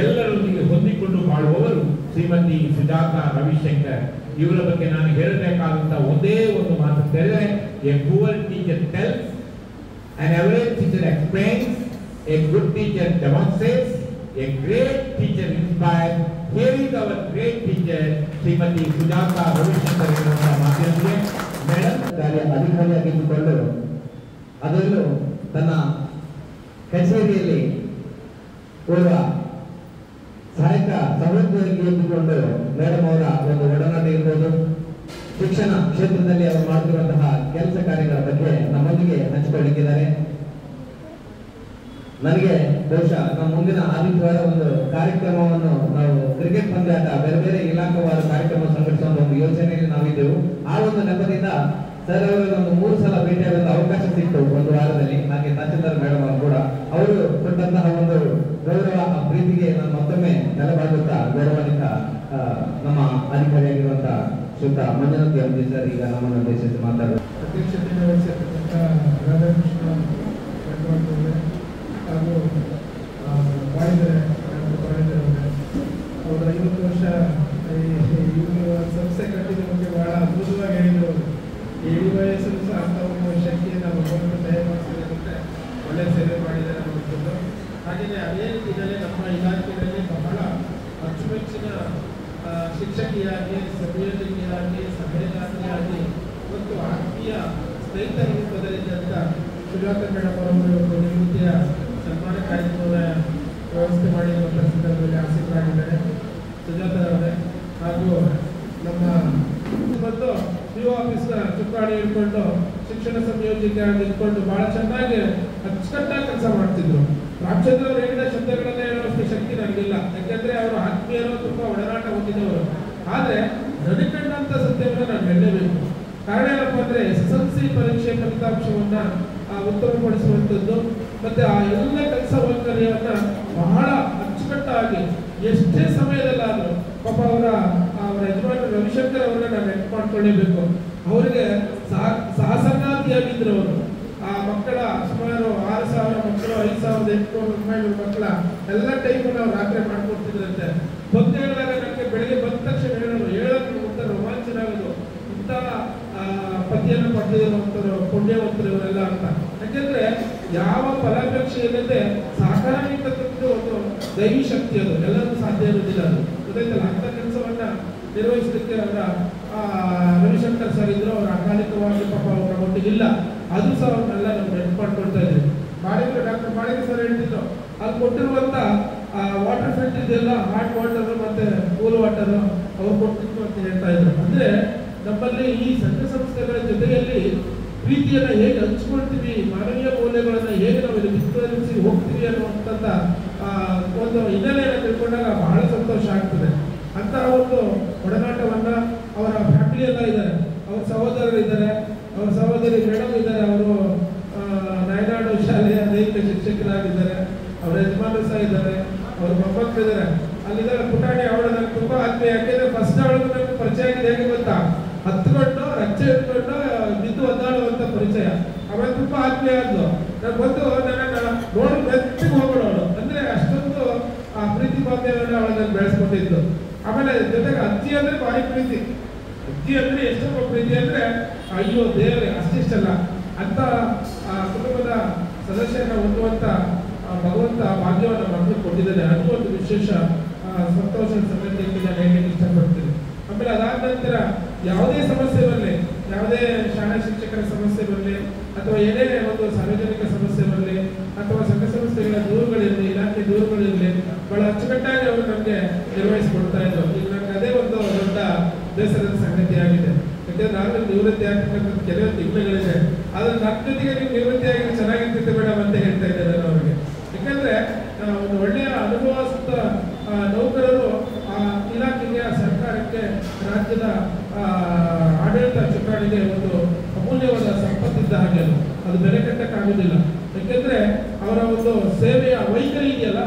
ಎಲ್ಲರೊಂದಿಗೆ ಹೊಂದಿಕೊಂಡು ಬಾಳುವವರು ಶ್ರೀಮತಿ ಸುಜಾತಾ ರವಿಶಂಕರ್. ಇವರ ಬಗ್ಗೆ ನಾನು ಹೇಳಬೇಕಾದಂತ ಒಂದೇ ಒಂದು ಮಾತು ಹೇಳಿದರೆ, A poor teacher tells, an average teacher explains, a good teacher demonstrates, a great teacher inspires. Here is our great teacher Shrimati Sujata Ravishankar ಅವರ ಮಾತಿನೊಂದಿಗೆ ಮೇಡಮ್ ಅಧಿಕಾರಿಯಾಗಿದ್ದುಕೊಂಡು ಅದರಲ್ಲೂ ತನ್ನ ಕಚೇರಿಯಲ್ಲಿ ಪೂರ್ವ ಸಹಾಯಕ ಸಹೋದ್ಯೋಗಿ ಇದ್ದುಕೊಂಡು ಮೇಡಮ್ ಅವರ ಒಂದು ಒಡನಾಟ ಇರ್ಬೋದು, ಶಿಕ್ಷಣ ಕ್ಷೇತ್ರದಲ್ಲಿ ಅವರು ಮಾಡುತ್ತಿರುವಂತಹ ಕೆಲಸ ಕಾರ್ಯಗಳ ಬಗ್ಗೆ ನಮ್ಮೊಂದಿಗೆ ಹಂಚಿಕೊಳ್ಳಿಕ್ಕಿದ್ದಾರೆ. ನನಗೆ ಬಹುಶಃ ನಮ್ಮ ಮುಂದಿನ ಆದಿತ್ಯವಾರ ಒಂದು ಕಾರ್ಯಕ್ರಮವನ್ನು ನಾವು ಕ್ರಿಕೆಟ್ ಪಂದ್ಯಾಟ ಬೇರೆ ಬೇರೆ ಇಲಾಖಾವಾರ ಕಾರ್ಯಕ್ರಮ ಸಂಘಟಿಸುವ ಒಂದು ಯೋಜನೆಯಲ್ಲಿ ನಾವಿದ್ದೆವು. ಆ ಒಂದು ನೆಪದಿಂದ ಸರ್ ಅವರಿಗೆ ಒಂದು 3 ಸಲ ಭೇಟಿಯಾಗುವಂತ ಅವಕಾಶ ಸಿಕ್ತು ಒಂದು ವಾರದಲ್ಲಿ. ಹಾಗೆ ತಹಸೀಲ್ದಾರ್ ಮೇಡಮ್ ಅವರು ಕೂಡ ಅವರು ಕೊಟ್ಟಂತಹ ಒಂದು ಗೌರವ ಪ್ರೀತಿಗೆ ನಾನು ಮತ್ತೊಮ್ಮೆ ನೆಲೆಬಾಗುತ್ತಾ ಗೌರವಾನ್ವಿತ ನಮ್ಮ ಅಧಿಕಾರಿಯಾಗಿರುವಂತಹ ಶ್ರೀಯುತ ಮಂಜುನಾಥ್ ಎಂಜಿ ಸರ್ ಈಗ ನಮ್ಮನ್ನು ಉದ್ದೇಶಿಸಿ ಮಾತಾಡೋದು. ಅಧ್ಯಕ್ಷತೆಯನ್ನು ವಹಿಸಿರ್ತಕ್ಕಂಥ ರಾಧಾಕೃಷ್ಣ ಹಾಗೂ ಬಾಳಿದರೆ ಅವರು 50 ವರ್ಷ ಇವರು ಸಂಸ್ಥೆ ಕಟ್ಟಿದ ಬಗ್ಗೆ ಬಹಳ ಅದ್ಭುತವಾಗಿ ಹೇಳಿದರು. ಈ ವಯಸ್ಸಲ್ಲೂ ಸಹ ಅಂಥ ಒಂದು ಶಕ್ತಿಯನ್ನು ಭಗವಂತ ದಯಪಾಲಿಸಿದಂತೆ ಒಳ್ಳೆಯ ಸೇವೆ ಮಾಡಿದ್ದಾರೆ ಅನ್ನುವಂಥದ್ದು. ಹಾಗೆಯೇ ಅದೇ ರೀತಿಯಲ್ಲಿ ನಮ್ಮ ಇಲಾಖೆಯಲ್ಲಿ ಬಹಳ ಅಚ್ಚುಮೆಚ್ಚಿನ ಶಿಕ್ಷಕಿಯಾಗಿ, ಸಂಯೋಜಕಿಯಾಗಿ, ಸಭೆಯಾಗಿ ಮತ್ತು ಆತ್ಮೀಯ ಸ್ನೇಹಿತರ ರೂಪದಲ್ಲಿದ್ದಂಥ ಸುಜಾತಾ ಮೇಡಮ್ ಅವರು ನಿವೃತ್ತಿಯ ಸನ್ಮಾನ ಕಾರ್ಯಕ್ರಮದ ವ್ಯವಸ್ಥೆ ಮಾಡಿರುವಂಥ ಸಂದರ್ಭದಲ್ಲಿ ಆಸಕ್ತರಾಗಿದ್ದಾರೆ ಸುಜಾತಾ ಅವರೇ. ಹಾಗೂ ನಮ್ಮ ಮತ್ತು ಪಿ ಒ ಆಫೀಸ್ನ ಚುಕ್ಕಾಣಿ ಹಿಡ್ಕೊಂಡು ಶಿಕ್ಷಣ ಸಂಯೋಜಕರಾಗಿ ಇಟ್ಕೊಂಡು ಬಹಳ ಚೆನ್ನಾಗಿ ಅಚ್ಚುಕಟ್ಟಾಗಿ ಕೆಲಸ ಮಾಡ್ತಿದ್ರು. ರಾಮಚಂದ್ರ ಅವರು ಹೇಳಿದ ಶಬ್ದಗಳನ್ನೇ ಹೇಳುವಷ್ಟು ಶಕ್ತಿ ನನಗಿಲ್ಲ, ಯಾಕೆಂದ್ರೆ ಅವರು ಆತ್ಮೀಯರು, ತುಂಬಾ ಒಡನಾಟ ಹೊಂದಿದವರು. ಆದ್ರೆ ನಡುಕಂಡಂತ ಸತ್ಯವನ್ನು ನಾನು ಹೇಳಲೇಬೇಕು. ಕಾರಣ ಏನಪ್ಪ ಅಂದ್ರೆ SSLC ಪರೀಕ್ಷೆ ಫಲಿತಾಂಶವನ್ನ ಉತ್ತಮಪಡಿಸುವಂಥದ್ದು ಮತ್ತೆ ಆ ಎಲ್ಲ ಕೆಲಸ ವೈಖರಿಯವನ್ನ ಬಹಳ ಅಚ್ಚುಕಟ್ಟಾಗಿ ಎಷ್ಟೇ ಸಮಯದಲ್ಲಾದ್ರೂ ಪಾಪ ಅವರ ಯಜಮಾನ ರವಿಶಂಕರ್ ಅವರನ್ನ ನಾವು ನೆನಪು ಮಾಡ್ಕೊಳ್ಳೇಬೇಕು. ಅವರಿಗೆ ಸಹಸಂಗಾತಿಯಾಗಿದ್ರು ಅವರು. ಆ ಮಕ್ಕಳ ಸುಮಾರು 6,000 ಮಕ್ಕಳು, 5,800 ಮಕ್ಕಳ ಎಲ್ಲ ಟೈಮನ್ನು ನಾವು ರಾತ್ರಿ ಮಾಡ್ಕೊಡ್ತಿದ್ರಂತೆ. ಬಂದು ಹೇಳಿದಾಗ ನನಗೆ ಬೆಳಗ್ಗೆ ಬಂದ ತಕ್ಷಣ ಹೇಳೋದು ಒಂಥರ ರೋಮಾಂಚನ ಆಗೋದು, ಇಂಥ ಪತಿಯನ್ನು ಪಡೆದಿರುವಂಥವ್ರು ಪುಣ್ಯವಂತರು ಇವರೆಲ್ಲ ಅಂತ. ಯಾಕೆಂದ್ರೆ ಯಾವ ಫಲಾಪೇಕ್ಷೆ ಇಲ್ಲದೆ ಸಾಕಾರತಕ್ಕಂಥ ಒಂದು ದೈವಿ ಶಕ್ತಿ, ಅದು ಎಲ್ಲರೂ ಸಾಧ್ಯ ಇರುವುದಿಲ್ಲ. ಅದು ಗೊತ್ತಾಯ್ತಲ್ಲ, ಅಂಥ ಕೆಲಸವನ್ನ ನಿರ್ವಹಿಸಲಿಕ್ಕೆ ಅವರ ರವಿಶಂಕರ್ ಸರ್ ಇದ್ರು. ಅವರ ಅಕಾಲಿಕವಾಗಿ ಪಾಪ ಅವರ ಒಟ್ಟಿಗಿಲ್ಲ, ಅದು ಸಹ ಅವ್ರನ್ನೆಲ್ಲ ನಾವು ನೆನಪು ಮಾಡ್ಕೊಳ್ತಾ ಇದ್ವಿ. ಡಾಕ್ಟರ್ ಬಾಳಿಗೆ ಸರ್ ಹೇಳ್ತಿದ್ರು, ಅಲ್ಲಿ ಕೊಟ್ಟಿರುವಂತ ವಾಟರ್ ಫಿಲ್ಟರ್ ಎಲ್ಲ ಹಾಟ್ ವಾಟರ್ ಮತ್ತೆ ಕೂಲ್ ವಾಟರ್ ಅವ್ರು ಕೊಟ್ಟಿದ್ರು ಅಂತ ಹೇಳ್ತಾ ಇದ್ರು. ಅಂದ್ರೆ ನಮ್ಮಲ್ಲಿ ಈ ಸಂಘ ಸಂಸ್ಥೆಗಳ ಜೊತೆಯಲ್ಲಿ ಪ್ರೀತಿಯನ್ನ ಹೇಗೆ ಹಂಚ್ಕೊಳ್ತೀವಿ, ಮಾನವೀಯ ಮೌಲ್ಯಗಳನ್ನ ಹೇಗೆ ನಾವು ಇಲ್ಲಿ ವಿಸ್ತರಿಸಿ ಹೋಗ್ತೀವಿ ಅನ್ನುವಂಥ ಒಂದು ಹಿನ್ನೆಲೆಯನ್ನು ತಿಳ್ಕೊಂಡಾಗ ಬಹಳ ಸಂತೋಷ ಆಗ್ತದೆ. ಅಂತಹ ಒಂದು ಒಡನಾಟವನ್ನ ಅವರ ಫ್ಯಾಮಿಲಿ ಎಲ್ಲ ಇದ್ದಾರೆ, ಅವ್ರ ಸಹೋದರರು ಇದ್ದಾರೆ, ಅವರ ಸಹೋದರಿ ಮೇಡಮ್ ಇದ್ದಾರೆ, ಅವರು ನಾಯನಾಡು ಶಾಲೆಯ ದೈಹಿಕ ಶಿಕ್ಷಕರಾಗಿದ್ದಾರೆ, ಅವರ ಯಜಮಾನರು ಸಹ ಇದ್ದಾರೆ, ಅವ್ರ ಮೊಮ್ಮಕ್ಕಳು ಇದ್ದಾರೆ, ಅಲ್ಲಿದ್ದಾರೆ ಪುಟಾಣಿ. ಅವಳು ನನಗೆ ತುಂಬಾ ಆತ್ಮೀಯ. ಯಾಕೆಂದ್ರೆ ಫಸ್ಟ್ ಅವಳಿಗೆ ನನಗೆ ಪರಿಚಯ ಆಗಿದೆ ಹೇಗೆ ಗೊತ್ತಾ, ಹತ್ಕೊಂಡು ರಚ್ಚೆ ಇಟ್ಕೊಂಡು ಬಿದ್ದು ಒದ್ದಾಡುವಂತ ಪರಿಚಯ. ಆಮೇಲೆ ತುಂಬಾ ಆತ್ಮೀಯ ಆದ್ಲು. ನಾನು ಬಂದು ನನ್ನ ನೋಡಿ ಮೆತ್ತಿಗೆ ಹೋಗೋಳು. ಅಂದ್ರೆ ಅಷ್ಟೊಂದು ಆ ಪ್ರೀತಿ ಬಾಂಧವ್ಯವನ್ನು ಅವಳನ್ನು ಬೆಳೆಸ್ಕೊಂಡಿದ್ದು. ಆಮೇಲೆ ಜೊತೆಗೆ ಅಜ್ಜಿ ಅಂದ್ರೆ ಭಾರಿ ಪ್ರೀತಿ. ಅಜ್ಜಿ ಅಂದ್ರೆ ಎಷ್ಟೊಂದು ಪ್ರೀತಿ ಅಂದ್ರೆ ಅಯ್ಯೋ ದೇವರೇ ಅಷ್ಟಿಷ್ಟಲ್ಲ ಅಂತ ಕುಟುಂಬದ ಸದಸ್ಯರನ್ನ ಹೊಂದುವಂತ ಭಗವಂತ ಭಾಗ್ಯವನ್ನು ಮಕ್ಕಳು ಕೊಟ್ಟಿದ್ದಾನೆ. ಅದು ಒಂದು ವಿಶೇಷ ಸಂತೋಷದ ಸಂಗತಿ ಅಂತ ನಾನು ಹೇಳಲಿಕ್ಕೆ ಇಷ್ಟಪಡ್ತೀನಿ. ಆಮೇಲೆ ಅದಾದ ನಂತರ ಯಾವುದೇ ಸಮಸ್ಯೆ ಬರಲಿ, ಯಾವುದೇ ಶಾಲಾ ಶಿಕ್ಷಕರ ಸಮಸ್ಯೆ ಬರಲಿ ಅಥವಾ ಏನೇ ಒಂದು ಸಾರ್ವಜನಿಕ ಸಮಸ್ಯೆ ಬರಲಿ ಅಥವಾ ಸಂಘ ಸಂಸ್ಥೆಗಳ ದೂರುಗಳಿರಲಿ, ಇಲಾಖೆ ದೂರುಗಳಿರಲಿ, ಬಹಳ ಅಚ್ಚುಕಟ್ಟಾಗಿ ಅವರು ನಮಗೆ ನಿರ್ವಹಿಸಿಕೊಡ್ತಾ ಇದ್ರು. ಈಗ ನನಗೆ ಅದೇ ಒಂದು ದೊಡ್ಡ ಬೇಸರದ ಸಂಗತಿಯಾಗಿದೆ. ಯಾಕೆಂದ್ರೆ ನಾನು ನಿವೃತ್ತಿ ಆಗ್ತಕ್ಕಂಥ ಕೆಲವು ತಿಂಗಳುಗಳಿದೆ, ಆದ್ರೆ ನನ್ನ ಜೊತೆಗೆ ನೀವು ನಿವೃತ್ತಿ ಆಗಿದ್ರೆ ಚೆನ್ನಾಗಿರ್ತಿತ್ತು ಮೇಡಮ್ ಅಂತ ಹೇಳ್ತಾ ಇದ್ದಾರೆ ನಾನು ಅವರಿಗೆ. ಯಾಕಂದ್ರೆ ಒಂದು ಒಳ್ಳೆಯ ಅನುಭವಸ್ಥ ನೌಕರರು ಆ ಇಲಾಖೆಗೆ, ಸರ್ಕಾರಕ್ಕೆ, ರಾಜ್ಯದ ಆಡಳಿತ ಚುಕ್ಕಾಣಿಗೆ ಒಂದು ಅಮೂಲ್ಯವಾದ ಸಂಪತ್ತಿದ್ದ ಹಾಗೆ ಅದು ಬೆಲೆ ಕಟ್ಟಕ್ಕಾಗುವುದಿಲ್ಲ. ಯಾಕೆಂದ್ರೆ ಅವರ ಒಂದು ಸೇವೆಯ ವೈಖರಿ ಇದೆಯಲ್ಲ,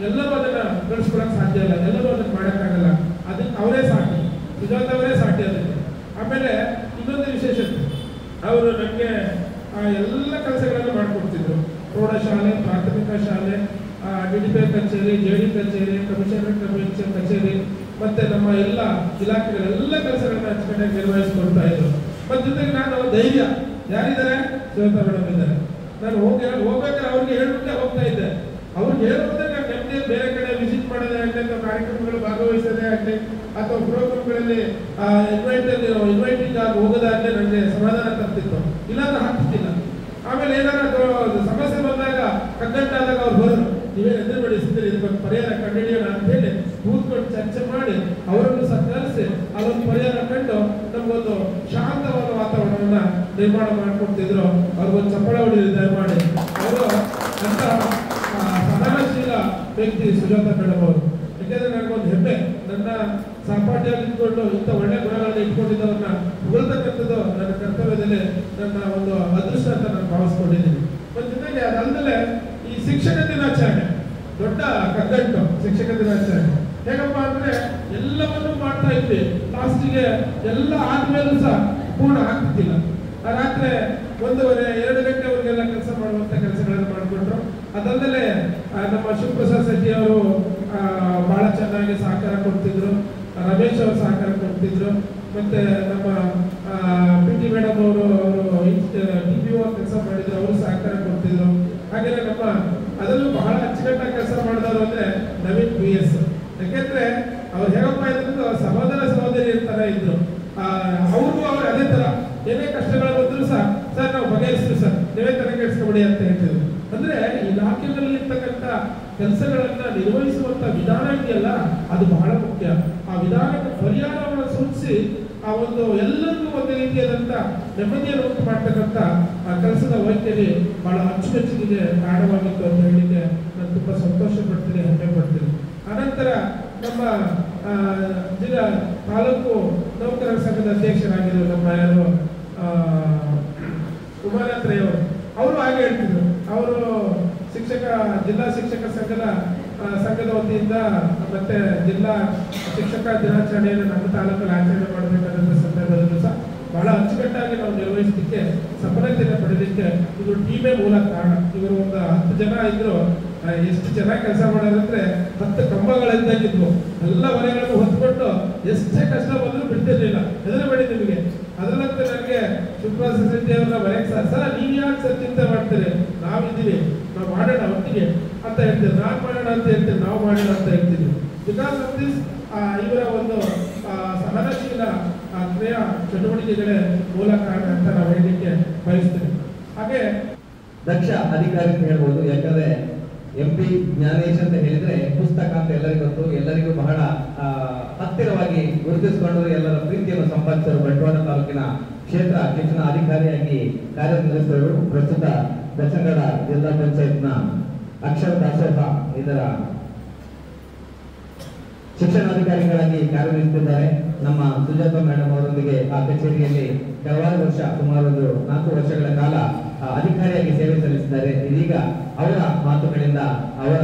ಎಲ್ಲರೂ ಅದನ್ನ ಬೆಳೆಸ್ಕೊಳಕ್ ಸಾಧ್ಯ ಇಲ್ಲ, ಎಲ್ಲರೂ ಅದನ್ನ ಮಾಡೋಕ್ಕಾಗಲ್ಲ. ಅದಕ್ಕೆ ಅವರೇ ಸಾಟಿ, ಸುಜಾತ ಅವರೇ ಸಾಟಿ ಅದಕ್ಕೆ. ಆಮೇಲೆ ಇನ್ನೊಂದು ವಿಶೇಷತೆ, ಅವರು ನನಗೆ ಎಲ್ಲ ಕೆಲಸಗಳನ್ನು ಮಾಡಿಕೊಡ್ತಿದ್ರು. ಪ್ರೌಢಶಾಲೆ, ಪ್ರಾಥಮಿಕ ಶಾಲೆ, DDP ಕಚೇರಿ, JD ಕಚೇರಿ, ಕಮಿಷನರ್ ಕಚೇರಿ, ಮತ್ತೆ ನಮ್ಮ ಎಲ್ಲ ಇಲಾಖೆಗಳೆಲ್ಲ ಕೆಲಸಗಳನ್ನ ಅಚ್ಚುಕಟ್ಟಾಗಿ ನಿರ್ವಹಿಸಿಕೊಡ್ತಾ ಇದ್ರು. ಮತ್ತೆ ಜೊತೆಗೆ ನಾನು ಧೈರ್ಯ, ಯಾರಿದ್ದಾರೆ? ಶ್ವೇತಾ ಮೇಡಮ್ ಇದ್ದಾರೆ. ನಾನು ಹೋಗ್ಬೇಕಾದ್ರೆ ಅವ್ರಿಗೆ ಹೇಳ್ಬಿಟ್ಟೆ ಹೋಗ್ತಾ ಇದ್ದೆ. ಅವ್ರಿಗೆ ಹೇಳೋದ್ರೆ ನಾನು ನೆಮ್ಮದಿ ಬೇರೆ ಕಡೆ ವಿಸಿಟ್ ಮಾಡೋದೇ ಆಗಲಿ ಅಥವಾ ಕಾರ್ಯಕ್ರಮಗಳು ಭಾಗವಹಿಸೋದೇ ಆಗಲಿ ಅಥವಾ ಪ್ರೋಗ್ರಾಮ್ಗಳಲ್ಲಿ ಇನ್ವೈಟಿಂಗ್ ಆಗಿ ಹೋಗೋದಾಗಲಿ ನನಗೆ ಸಮಾಧಾನ ತರ್ತಿತ್ತು, ಇಲ್ಲಾಂದ್ರೆ ಹಾಕ್ತಿಲ್ಲ. ಆಮೇಲೆ ಏನಾದ್ರು ಸಮಸ್ಯೆ ಬಂದಾಗ ಕಗ್ಗಂಟಾದಾಗ ಅವ್ರು ಬರೋರು, ನೀವೇ ಎದುರುಪಡಿಸಿದ್ರೆ ಇದಕ್ಕೊಂದು ಪರಿಹಾರ ಕಂಡುಹಿಡಿಯೋಣ ಅಂತ ಹೇಳಿ ಕೂತ್ಕೊಂಡು ಚರ್ಚೆ ಮಾಡಿ ಅವರನ್ನು ಸಹ ಕರೆಸಿ ಅದೊಂದು ಪರಿಹಾರ ಕಂಡು ನಮಗೊಂದು ಶಾಂತವಾದ ವಾತಾವರಣವನ್ನ ನಿರ್ಮಾಣ ಮಾಡಿಕೊಡ್ತಿದ್ರು. ಅವ್ರಿಗೊಂದು ಚಪ್ಪಳ ಹೊಡೆದು ದಯಮಾಡಿ. ಅವರು ಅಂತ ಸಹನಶೀಲ ವ್ಯಕ್ತಿ ಸುಜಾತ ಮೇಡಮ್ ಅವರು. ಯಾಕೆಂದ್ರೆ ನನಗೊಂದು ಹೆಮ್ಮೆ, ನನ್ನ ಸಹಪಾಠಿಯಾಗಿ ಇಟ್ಕೊಂಡು ಇಂಥ ಒಳ್ಳೆ ಗುಣಗಳನ್ನು ಇಟ್ಕೊಂಡಿದ್ದವ್ರನ್ನ ಹೊಗಳ್ತಕ್ಕಂಥದ್ದು ನನ್ನ ಕರ್ತವ್ಯದಲ್ಲಿ ನನ್ನ ಒಂದು ಅದೃಷ್ಟ ಅಂತ ನಾನು ಭಾವಿಸ್ಕೊಂಡಿದ್ದೀನಿ. ಮತ್ತು ಜೊತೆಗೆ ಅದಲ್ಲದೆ ಈ ಶಿಕ್ಷಕ ದಿನಾಚರಣೆ ದೊಡ್ಡ ಕಗ್ಗಂಟು. ಶಿಕ್ಷಕ ದಿನಾಚರಣೆ ಹೇಗಪ್ಪ ಅಂದ್ರೆ ಎಲ್ಲವನ್ನೂ ಮಾಡ್ತಾ ಇದ್ವಿ, ಲಾಸ್ಟಿಗೆ ಎಲ್ಲ ಆದ್ಮೇಲೂ ಸಹ ಪೂರ್ಣ ಆಗ್ತಿದ್ದಿಲ್ಲ. ರಾತ್ರಿ 1:30-2 ಗಂಟೆವರೆಗೆಲ್ಲ ಕೆಲಸ ಮಾಡುವಂತ ಕೆಲಸಗಳನ್ನು ಮಾಡಿಕೊಟ್ರು. ಅದಲ್ಲದೆ ನಮ್ಮ ಶಿವಪ್ರಸಾದ್ ಶೆಟ್ಟಿ ಅವರು ಬಹಳ ಚೆನ್ನಾಗಿ ಸಹಕಾರ ಕೊಡ್ತಿದ್ರು, ರಮೇಶ್ ಅವರು ಸಹಕಾರ ಕೊಡ್ತಿದ್ರು, ಮತ್ತೆ ನಮ್ಮ PT ಮೇಡಮ್ ಅವರು TPO ಕೆಲಸ ಮಾಡಿದ್ರು, ಅವರು ಸಹಕಾರ ಕೊಡ್ತಿದ್ರು. ಹಾಗೆ ನಮ್ಮ ಅದರಲ್ಲೂ ಬಹಳ ಅಚ್ಚುಕಟ್ಟಾಗಿ ಕೆಲಸ ಮಾಡಿದವರು ಅಂದ್ರೆ ನವೀನ್ PS. ಯಾಕೆಂದ್ರೆ ಅವ್ರು ಹೇಗಪ್ಪ ಇದ್ರು, ಸಹೋದರ ಸಹೋದರಿ ತರ ಇದ್ರು. ಅವ್ರಿಗೂ ಅವ್ರು ಅದೇ ತರ ಏನೇ ಕಷ್ಟಗಳು ಬಂದ್ರು ಸಹ ಸರ್ ನಾವು ಬಗೆಹರಿಸ್ತೀವಿ ಸರ್, ನೀವೇ ತಲೆ ಕೆಡಿಸ್ಕೊಬೇಡಿ ಅಂತ ಹೇಳ್ತಿದ್ರು. ಅಂದ್ರೆ ಇಲಾಖೆಗಳಲ್ಲಿ ಇರ್ತಕ್ಕಂಥ ಕೆಲಸಗಳನ್ನ ನಿರ್ವಹಿಸುವಂತ ವಿಧಾನ ಇದೆಯಲ್ಲ, ಅದು ಬಹಳ ಮುಖ್ಯ. ಆ ವಿಧಾನಕ್ಕೆ ಪರಿಹಾರವನ್ನು ಸೂಚಿಸಿ ಆ ಒಂದು ಎಲ್ಲರಿಗೂ ಒಂದು ರೀತಿಯಾದಂತ ನೆಮ್ಮದಿಯನ್ನು ಉಂಟು ಮಾಡ್ತಕ್ಕಂಥ ಆ ಕೆಲಸದ ವೈಖರಿ ಬಹಳ ಅಚ್ಚುಮೆಚ್ಚುಗೆ ಕಾರಣವಾಗಿತ್ತು ಅಂತ ಹೇಳಿಕ್ಕೆ ನಾನು ತುಂಬಾ ಸಂತೋಷ ಪಡ್ತೀನಿ, ಹೆಮ್ಮೆ ಪಡ್ತೀನಿ. ಅನಂತರ ನಮ್ಮ ಜಿಲ್ಲಾ ತಾಲೂಕು ನೌಕರರ ಸಂಘದ ಅಧ್ಯಕ್ಷರಾಗಿದ್ದರು ನಮ್ಮ ಯಾರು ಕುಮಾರತ್ರಯ ಅವರು ಹಾಗೆ ಹೇಳ್ತಿದ್ರು. ಅವರು ಜಿಲ್ಲಾ ಶಿಕ್ಷಕ ಸಂಘದ ವತಿಯಿಂದ ಮತ್ತೆ ಜಿಲ್ಲಾ ಶಿಕ್ಷಕ ದಿನಾಚರಣೆಯನ್ನು ನಮ್ಮ ತಾಲೂಕಲ್ಲಿ ಆಚರಣೆ ಮಾಡಬೇಕಾದಂತ ಸಂದರ್ಭದಲ್ಲೂ ಸಹ ಬಹಳ ಅಚ್ಚುಕಟ್ಟಾಗಿ ನಾವು ನಿರ್ವಹಿಸಲಿಕ್ಕೆ ಸಫಲತೆಯನ್ನು ಪಡೆಯಲಿಕ್ಕೆ ಇದು ಟೀಮೇ ಮೂಲ ಕಾರಣ. ಇವರು ಒಂದು 10 ಜನ ಇದ್ರು. ಎಷ್ಟು ಚೆನ್ನಾಗಿ ಕೆಲಸ ಮಾಡೋದಂದ್ರೆ 10 ಕಂಬಗಳಿದ್ದಾಗಿದ್ವು. ಎಲ್ಲ ಹೊರೆಗಳನ್ನು ಹೊತ್ಕೊಂಡು ಎಷ್ಟೇ ಕಷ್ಟ ಬಂದರೂ ಬಿಡ್ತಿರ್ಲಿಲ್ಲ. ಹೆದರಬೇಡಿ ನಿಮಗೆ. ಅದರಲ್ಲಂತೆ ನನಗೆ ಶಿವಪ್ರಸಾದ್ ಶೆಟ್ಟಿ ಅವ್ರನ್ನ ಬರೆಯಕ್ಕೆ ಸರ್ ನೀವು ಯಾಕೆ ಸರ್ ಚಿಂತೆ ಮಾಡ್ತೀರಿ, ನಾವಿದ್ದೀವಿ, ನಾವು ಮಾಡೋಣ ಒಟ್ಟಿಗೆ ಅಂತ ಹೇಳ್ತೀವಿ. ನಾನು ಮಾಡೋಣ ಅಂತ ಹೇಳ್ತೀವಿ, ನಾವು ಮಾಡೋಣ ಅಂತ ಹೇಳ್ತೀವಿ. ಬಿಕಾಸ್ ಆಫ್ ದಿಸ್ ಇವರ ಒಂದು ಸಹನಶೀಲ ಕ್ರಿಯಾ ಚಟುವಟಿಕೆಗಳೇ ಮೂಲ ಕಾರಣ ಅಂತ ನಾವು ಹೇಳಲಿಕ್ಕೆ ಬಯಸ್ತೀವಿ. ಹಾಗೆ ದಕ್ಷ ಅಧಿಕಾರಿ ಅಂತ ಹೇಳ್ಬೋದು. ಯಾಕಂದ್ರೆ MP ಜ್ಞಾನೇಶ್ ಅಂತ ಹೇಳಿದ್ರೆ ಪುಸ್ತಕ ಅಂತ ಎಲ್ಲರಿಗೂ ಗೊತ್ತು, ಎಲ್ಲರಿಗೂ ಬಹಳ ಹತ್ತಿರವಾಗಿ ಗುರುತಿಸಿಕೊಂಡು ಎಲ್ಲರ ಪ್ರೀತಿಯನ್ನು ಸಂಪಾದಿಸಿದರು. ಬಂಟ್ವಾಳ ತಾಲೂಕಿನ ಕ್ಷೇತ್ರ ಶಿಕ್ಷಣ ಅಧಿಕಾರಿಯಾಗಿ ಕಾರ್ಯನಿರ್ವಹಿಸಿದರು. ಪ್ರಸ್ತುತ ದಕ್ಷಿಣ ಜಿಲ್ಲಾ ಪಂಚಾಯತ್ನ ಅಕ್ಷರ ದಾಸೋಹ ಇದರ ಶಿಕ್ಷಣಾಧಿಕಾರಿಗಳಾಗಿ ಕಾರ್ಯನಿರ್ವಹಿಸುತ್ತಿದ್ದಾರೆ. ನಮ್ಮ ಸುಜಾತ ಮೇಡಮ್ ಅವರೊಂದಿಗೆ ಆ ಕಚೇರಿಯಲ್ಲಿ ಕೆಲವಾರು ವರ್ಷ, ಸುಮಾರು 4 ವರ್ಷಗಳ ಕಾಲ ಅಧಿಕಾರಿಯಾಗಿ ಸೇವೆ ಸಲ್ಲಿಸಿದ್ದಾರೆ. ಇದೀಗ ಅವರ ಮಾತುಗಳಿಂದ ಅವರ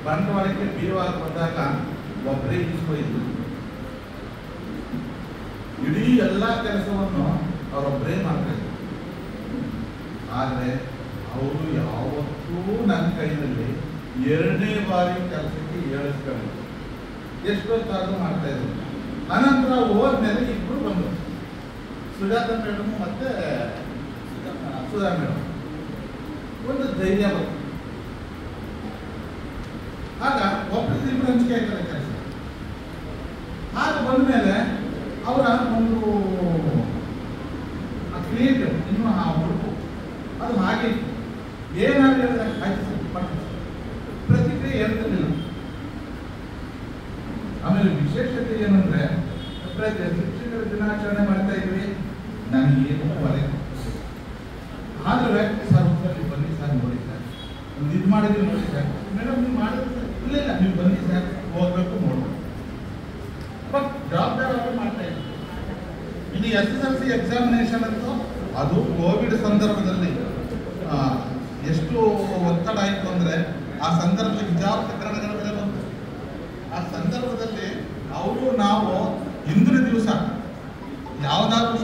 ಬಂಟ್ವಾಳಕ್ಕೆ ಬೀರುವಾಗ ಬಂದಾಗ ಒಬ್ಬರೇ ಇಸ್ಕೊಯ್ತು. ಇಡೀ ಎಲ್ಲ ಕೆಲಸವನ್ನು ಅವರೊಬ್ಬರೇ ಮಾಡ್ತಾರೆ. ಆದರೆ ಅವರು ಯಾವತ್ತೂ ನನ್ನ ಕೈಯಲ್ಲಿ 2ನೇ ಬಾರಿ ಕೆಲಸಕ್ಕೆ ಏಳಿಸ್ಕೊಂಡು ಎಷ್ಟೊತ್ತಾದ್ರೂ ಮಾಡ್ತಾ ಇದ್ರು. ಅನಂತರ ಹೋದ್ಮೇಲೆ ಇಬ್ಬರು ಬಂದರು, ಸುಜಾತ ಮೇಡಮ್ ಮತ್ತೆ ಸುಧಾ ಮೇಡಮ್. ಒಂದು ಧೈರ್ಯ ಬಂತು. ಆಗ ಒಬ್ಬರಿಬ್ಬರು ಹಂಚಿಕೆ ಆಯ್ತಾರೆ ಕೆಲಸ. ಆಗ ಬಂದ್ಮೇಲೆ ಅವರ ಒಂದು ಕ್ರಿಯೇಟಿವ್ ಇನ್ನೂ ಆ ಹುಡುಕು ಅದು ಹಾಗೆ ಏನಾದ್ರು ಹೇಳಿದ್ರೆ ಆಯ್ತು ಪ್ರತಿಕ್ರಿಯೆ ಹೇಳ್ತಿರ್ಲಿಲ್ಲ. ಆಮೇಲೆ ವಿಶೇಷತೆ ಏನಂದ್ರೆ ಶಿಕ್ಷಕರ ದಿನಾಚರಣೆ ಮಾಡ್ತಾ ಇದ್ವಿ, ನನಗೆ ಏನು ಹೊರೆ ಆದ್ರೆ ಸರ್ ನೀವು ಬನ್ನಿ ಸರ್, ನೋಡಿ ಸರ್ ಒಂದು ಇದು ಮಾಡಿದ್ವಿ ನೋಡಿ ಸರ್, ಮೇಡಮ್ ನೀವು ಮಾಡಿದ್ರೆ ಇಲ್ಲ ಇಲ್ಲ ನೀವು ಬನ್ನಿ ಸರ್, ಹೋಗ್ಬೇಕು ನೋಡ್ಬೇಕು. ಬಟ್ ಜವಾಬ್ದಾರಿ ಅವರು ಮಾಡ್ತಾ ಇದ್ರು. ಇದು SSLC ಎಕ್ಸಾಮಿನೇಷನ್ ಅಂತೂ ಅದು ಕೋವಿಡ್ ಸಂದರ್ಭದಲ್ಲಿ ಎಷ್ಟು ಒತ್ತಡ ಆಯಿತು ಅಂದರೆ ಆ ಸಂದರ್ಭದಲ್ಲಿ ವಿಚಾರ ಪ್ರಕರಣಗಳ ಮೇಲೆ ಬಂತು. ಆ ಸಂದರ್ಭದಲ್ಲಿ ಅವರು ನಾವು ಹಿಂದಿನ ದಿವಸ ಯಾವುದಾದ್ರೂ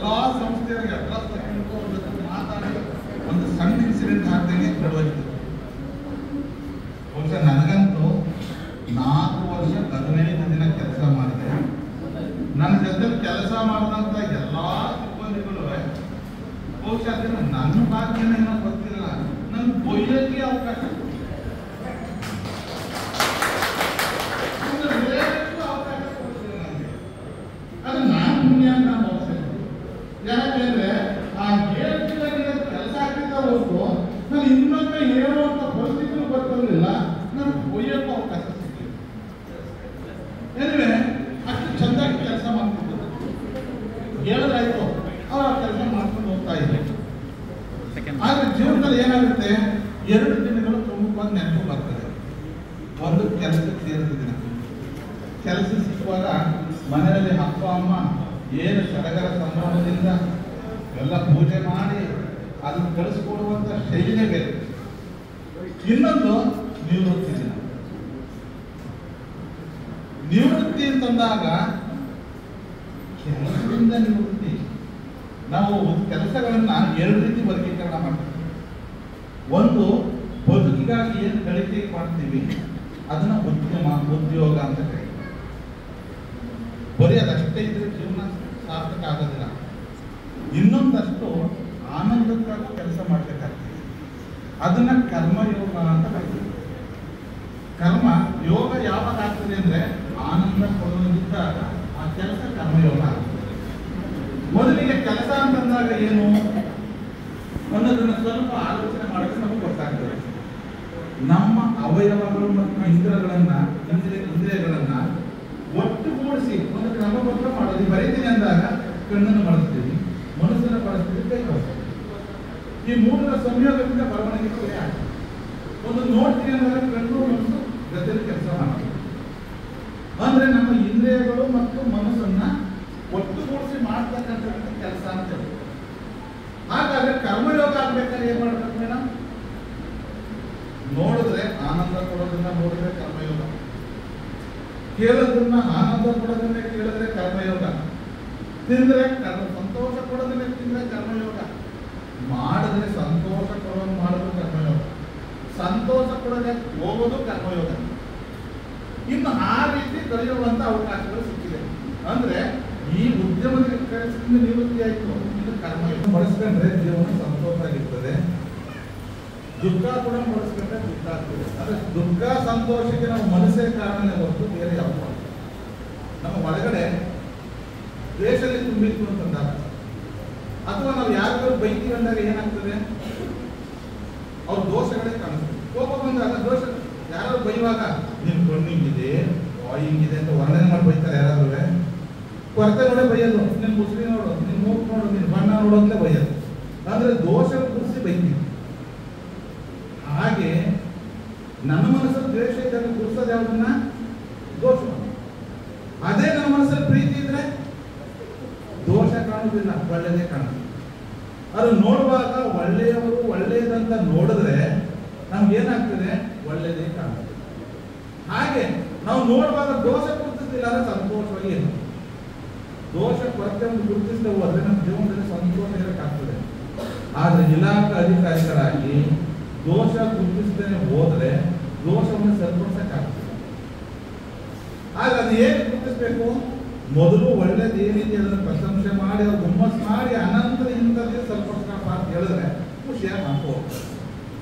ಎಲ್ಲಾ ಸಂಸ್ಥೆಯವರಿಗೆ ಅಡ್ರೆಸ್ ತಗೊಂಡು ಅವ್ರ ಜೊತೆ ಮಾತಾಡಿ ಒಂದು ಸಣ್ಣ ಇನ್ಸಿಡೆಂಟ್ ಆಗ್ತೇನೆ ನಡವಳಿಕೆ. ಬಹುಶಃ ನನಗಂತೂ 4 ವರ್ಷ 15 ದಿನ ಕೆಲಸ ಮಾಡಿದೆ. ನನ್ನ ಜೊತೆ ಕೆಲಸ ಮಾಡಿದಂತ ಎಲ್ಲಾ ಸಿಬ್ಬಂದಿಗಳು ಬಹುಶಃ ಅದನ್ನು ನನ್ನ ಭಾಗ್ಯನೇನೋ ಗೊತ್ತಿಲ್ಲ, ನನ್ ಬೊಯ್ಯಕ್ಕೆ ಅವಕಾಶ ಕೊಡ್ತಿಲ್ಲ ನನಗೆ. ಅದು ನಾನು ಪುಣ್ಯ ಅಂತ ಭಾವಿಸ್ತೇನೆ. ಯಾಕೆಂದ್ರೆ ಆ 7 ತಿಂಗಳಿಗೆ ಕೆಲಸ ಆಗ್ತಿದ್ದ ಹೊರತು ನಾನು ಇನ್ನೊಮ್ಮೆ ಹೇಳುವಂತ ಪರಿಸ್ಥಿತಿಗಳು ಬರ್ತಿರ್ಲಿಲ್ಲ, ನಾನು ಬೊಯ್ಯಕ್ಕೂ ಅವಕಾಶ ಸಿಗಲಿಲ್ಲ. ಏನಿವೆ ಅಷ್ಟು ಚಂದಾಗಿ ಕೆಲಸ ಮಾಡ್ತಿದ್ದರು. ಹೇಳಿದ್ರಾಯ್ತು, ಅವ್ರು ಆ ಕೆಲಸ ಮಾಡ್ಕೊಂಡು ಹೋಗ್ತಾ ಇದ್ರು. ಆದ್ರೆ ಜೀವನದಲ್ಲಿ ಏನಾಗುತ್ತೆ, 2 ದಿನಗಳು ಪ್ರಮುಖವಾಗಿ ನೆನಪು ಬರ್ತದೆ. ಒಂದು ಕೆಲಸಕ್ಕೆ ಸೇರಿದ ದಿನ. ಕೆಲಸ ಸಿಕ್ಕುವಾಗ ಮನೆಯಲ್ಲಿ ಅಪ್ಪ ಅಮ್ಮ ಏನು ಸಡಗರ ಸಂಭ್ರಮದಿಂದ ಎಲ್ಲ ಪೂಜೆ ಮಾಡಿ ಅದನ್ನು ಕಳಿಸ್ಕೊಡುವಂತ ಶೈಲಿನೇ ಬೇರೆ. ಇನ್ನೊಂದು ನಿವೃತ್ತಿ ದಿನ. ನಿವೃತ್ತಿ ಅಂತಂದಾಗ ಕೆಲಸದಿಂದ ನಿವೃತ್ತಿ. ನಾವು ಕೆಲಸಗಳನ್ನ 2 ರೀತಿ ವರ್ಗೀಕರಣ ಮಾಡ್ತೀವಿ. ಒಂದು, ಬದುಕಿಗಾಗಿ ಏನು ಗಳಿಕೆ ಮಾಡ್ತೀವಿ ಅದನ್ನ ಉದ್ಯೋಗ ಅಂತ ಕರೀತೀವಿ. ಬರೀ ಅದಷ್ಟೇ ಇದ್ರೆ ಜೀವನ ಸಾರ್ಥಕ ಆಗೋದಿಲ್ಲ. ಇನ್ನೊಂದಷ್ಟು ಆನಂದಕ್ಕಾಗಿ ಕೆಲಸ ಮಾಡ್ಬೇಕಾಗ್ತದೆ, ಅದನ್ನ ಕರ್ಮಯೋಗ ಅಂತ ಕರೀತೀವಿ. ಕರ್ಮ ಯೋಗ ಯಾವಾಗ ಆಗ್ತದೆ ಅಂದ್ರೆ ಆನಂದ ಕೊಡುವುದಿದ್ದಾಗ ಆ ಕೆಲಸ ಕರ್ಮಯೋಗ ಆಗ್ತದೆ. ಮೊದಲಿಗೆ ಕೆಲಸ ಅಂತಂದಾಗ ಏನು ಅನ್ನೋದನ್ನ ಸ್ವಲ್ಪ ಆಲೋಚನೆ ಮಾಡಿದ್ರೆ ನಮಗೆ ಗೊತ್ತಾಗ್ತದೆ. ನಮ್ಮ ಅವಯವಗಳು ಮತ್ತು ಇಂದ್ರಿಯಗಳನ್ನ ಒಟ್ಟುಗೂಡಿಸಿ ಒಂದು ಕ್ರಮಬದ್ಧ ಮಾಡೋದು. ಬರೀತೀನಿ ಅಂದಾಗ ಕಣ್ಣನ್ನು ಬಳಸ್ತೀವಿ, ಮನಸ್ಸನ್ನು ಬಳಸ್ತೀವಿ, ಕೈ ಬಳಸ್ತೀವಿ. ಈ 3ರ ಸಂಯೋಗದಿಂದ ಬರವಣಿಗೆ ಕ್ರಿಯೆ ಆಗ್ತದೆ. ಒಂದು ನೋಡ್ತೀನಿ ಅಂದಾಗ ಕಣ್ಣು ಮನಸ್ಸು ಜೊತೆಲಿ ಕೆಲಸ ಮಾಡ್ತೀವಿ. ಅಂದ್ರೆ ನಮ್ಮ ಇಂದ್ರಿಯಗಳು ಮತ್ತು ಮನಸ್ಸನ್ನ ಒಟ್ಟುಗೂಡಿಸಿ ಮಾಡ್ತಕ್ಕಂಥ ಕೆಲಸ ಅಂತ ಹೇಳಿ. ಹಾಗಾದ್ರೆ ಕರ್ಮಯೋಗ ಆಗ್ಬೇಕಾದ್ರೆ ಏನ್ ಮಾಡ್ಬೇಕು ಮೇಡಮ್? ನೋಡಿದ್ರೆ ಆನಂದ ಕೊಡೋದನ್ನ ನೋಡಿದ್ರೆ ಕರ್ಮಯೋಗ, ಕೇಳೋದನ್ನ ಆನಂದ ಕೊಡೋದನ್ನೇ ಕೇಳಿದ್ರೆ ಕರ್ಮಯೋಗ, ತಿಂದ್ರೆ ಸಂತೋಷ ಕೊಡೋದನ್ನೇ ತಿಂದ್ರೆ ಕರ್ಮಯೋಗ, ಮಾಡಿದ್ರೆ ಸಂತೋಷ ಕೊಡೋದು ಮಾಡೋದು ಕರ್ಮಯೋಗ, ಸಂತೋಷ ಕೊಡೋದೇ ಹೋಗೋದು ಕರ್ಮಯೋಗ. ಇನ್ನು ಆ ರೀತಿ ಕಲಿಯುವಂತ ಅವಕಾಶಗಳು ಸಿಕ್ಕಿದೆ. ಅಂದ್ರೆ ಈ ಉದ್ಯಮದ ಕೆಲಸದಿಂದ ನಿವೃತ್ತಿ ಆಯ್ತು, ಇದು ಕರ್ಮಯೋಗ. ಬಳಸ್ಕೊಂಡ್ರೆ ಜೀವನ ಸಂತೋಷ ಆಗಿರ್ತದೆ, ದುಃಖ ಕೂಡ ಬಳಸ್ಕೊಂಡ್ರೆ ದುಃಖ ಆಗ್ತದೆ. ಅಂದ್ರೆ ದುಃಖ ಸಂತೋಷಕ್ಕೆ ನಾವು ಮನಸ್ಸೇ ಕಾರಣನೇ ಹೊರತು ಬೇರೆ ಯಾವ ನಮ್ಮ ಒಳಗಡೆ ದ್ವೇಷದಲ್ಲಿ ತುಂಬಿತ್ತು ಅಂತಂದಾಗ, ಅಥವಾ ನಾವು ಯಾರಿಗಾದ್ರು ಬೈತೀವಿ ಅಂದಾಗ ಏನಾಗ್ತದೆ, ಅವ್ರ ದೋಷಗಳೇ ಕಾಣಿಸ್ತದೆ. ಕೋಪ ಬಂದಾಗ ದೋಷ, ಯಾರು ಬೈಯುವಾಗ ನಿನ್ ಕಣ್ಣು ಹಿಂಗಿದೆ, ಹಿಂಗಿದೆ ಅಂತ ವರ್ಣನೆ ಮಾಡಿ ಬೈತಾರೆ. ಯಾರಾದ್ರೂ ಕೊರತೆ ನೋಡೇ ಬೈಯೋದು, ನಿನ್ ಮುಸ್ಲಿ ನೋಡು, ನಿನ್ ಮೂಗು ನೋಡು, ನಿನ್ ಬಣ್ಣ ನೋಡು ಅಂತ ಬೈಯೋದು. ಅಂದ್ರೆ ದೋಷ ಗುರುಸಿ ಬೈತೀವಿ. ಹಾಗೆ ನನ್ನ ಮನಸ್ಸಲ್ಲಿ ದ್ವೇಷ ಇದ್ದಾಗ ಗುರುಸೋದು ಯಾವುದನ್ನ? ದೋಷ. ಅದೇ ನಮ್ಮ ಮನಸ್ಸಲ್ಲಿ ಪ್ರೀತಿ ಇದ್ರೆ ದೋಷ ಕಾಣುವುದಿಲ್ಲ, ಒಳ್ಳೆಯದೇ ಕಾಣುತ್ತೆ. ಅದು ನೋಡುವಾಗ ಒಳ್ಳೆಯವರು ಒಳ್ಳೆಯದಂತ ನೋಡಿದ್ರೆ ನಮ್ಗೆ ಏನಾಗ್ತದೆ? ಒಳ್ಳೆಯದೇ ಕಾಣುತ್ತೆ. ಹಾಗೆ ನಾವು ನೋಡುವಾಗ ದೋಷ ಗುರುತಿಸ್ತಿಲ್ಲ ಅಂದ್ರೆ ಸಂತೋಷವಾಗಿ ಏನು ದೋಷ ಕೊರತೆಯನ್ನು ಗುರುತಿಸದೆ ಹೋದ್ರೆ ನಮ್ಮ ಜೀವನದಲ್ಲಿ ಸಂತೋಷ ಇರಕ್ಕಾಗ್ತದೆ. ಆದ್ರೆ ಇಲಾಖಾ ಅಧಿಕಾರಿಗಳಾಗಿ ದೋಷ ಗುರುತಿಸದೇ ಹೋದ್ರೆ ದೋಷವನ್ನು ಸರಿಪಡಿಸಕ್ಕಾಗ್ತದೆ. ಆಗ ಅದು ಹೇಗೆ ಗುರುತಿಸ್ಬೇಕು? ಮೊದಲು ಒಳ್ಳೇದು ಏನಿದೆ ಅದನ್ನು ಪ್ರಶಂಸೆ ಮಾಡಿ, ಅವ್ರು ಹುಮ್ಮಸ್ ಮಾಡಿ, ಅನಂತರ ಇಂಥದ್ದೇ ಸರಿಪಡಿಸ್ಕಪ್ಪ ಅಂತ ಹೇಳಿದ್ರೆ ಖುಷಿಯಾಗಿ ಮಾಡ್ಕೋಬೇಕು.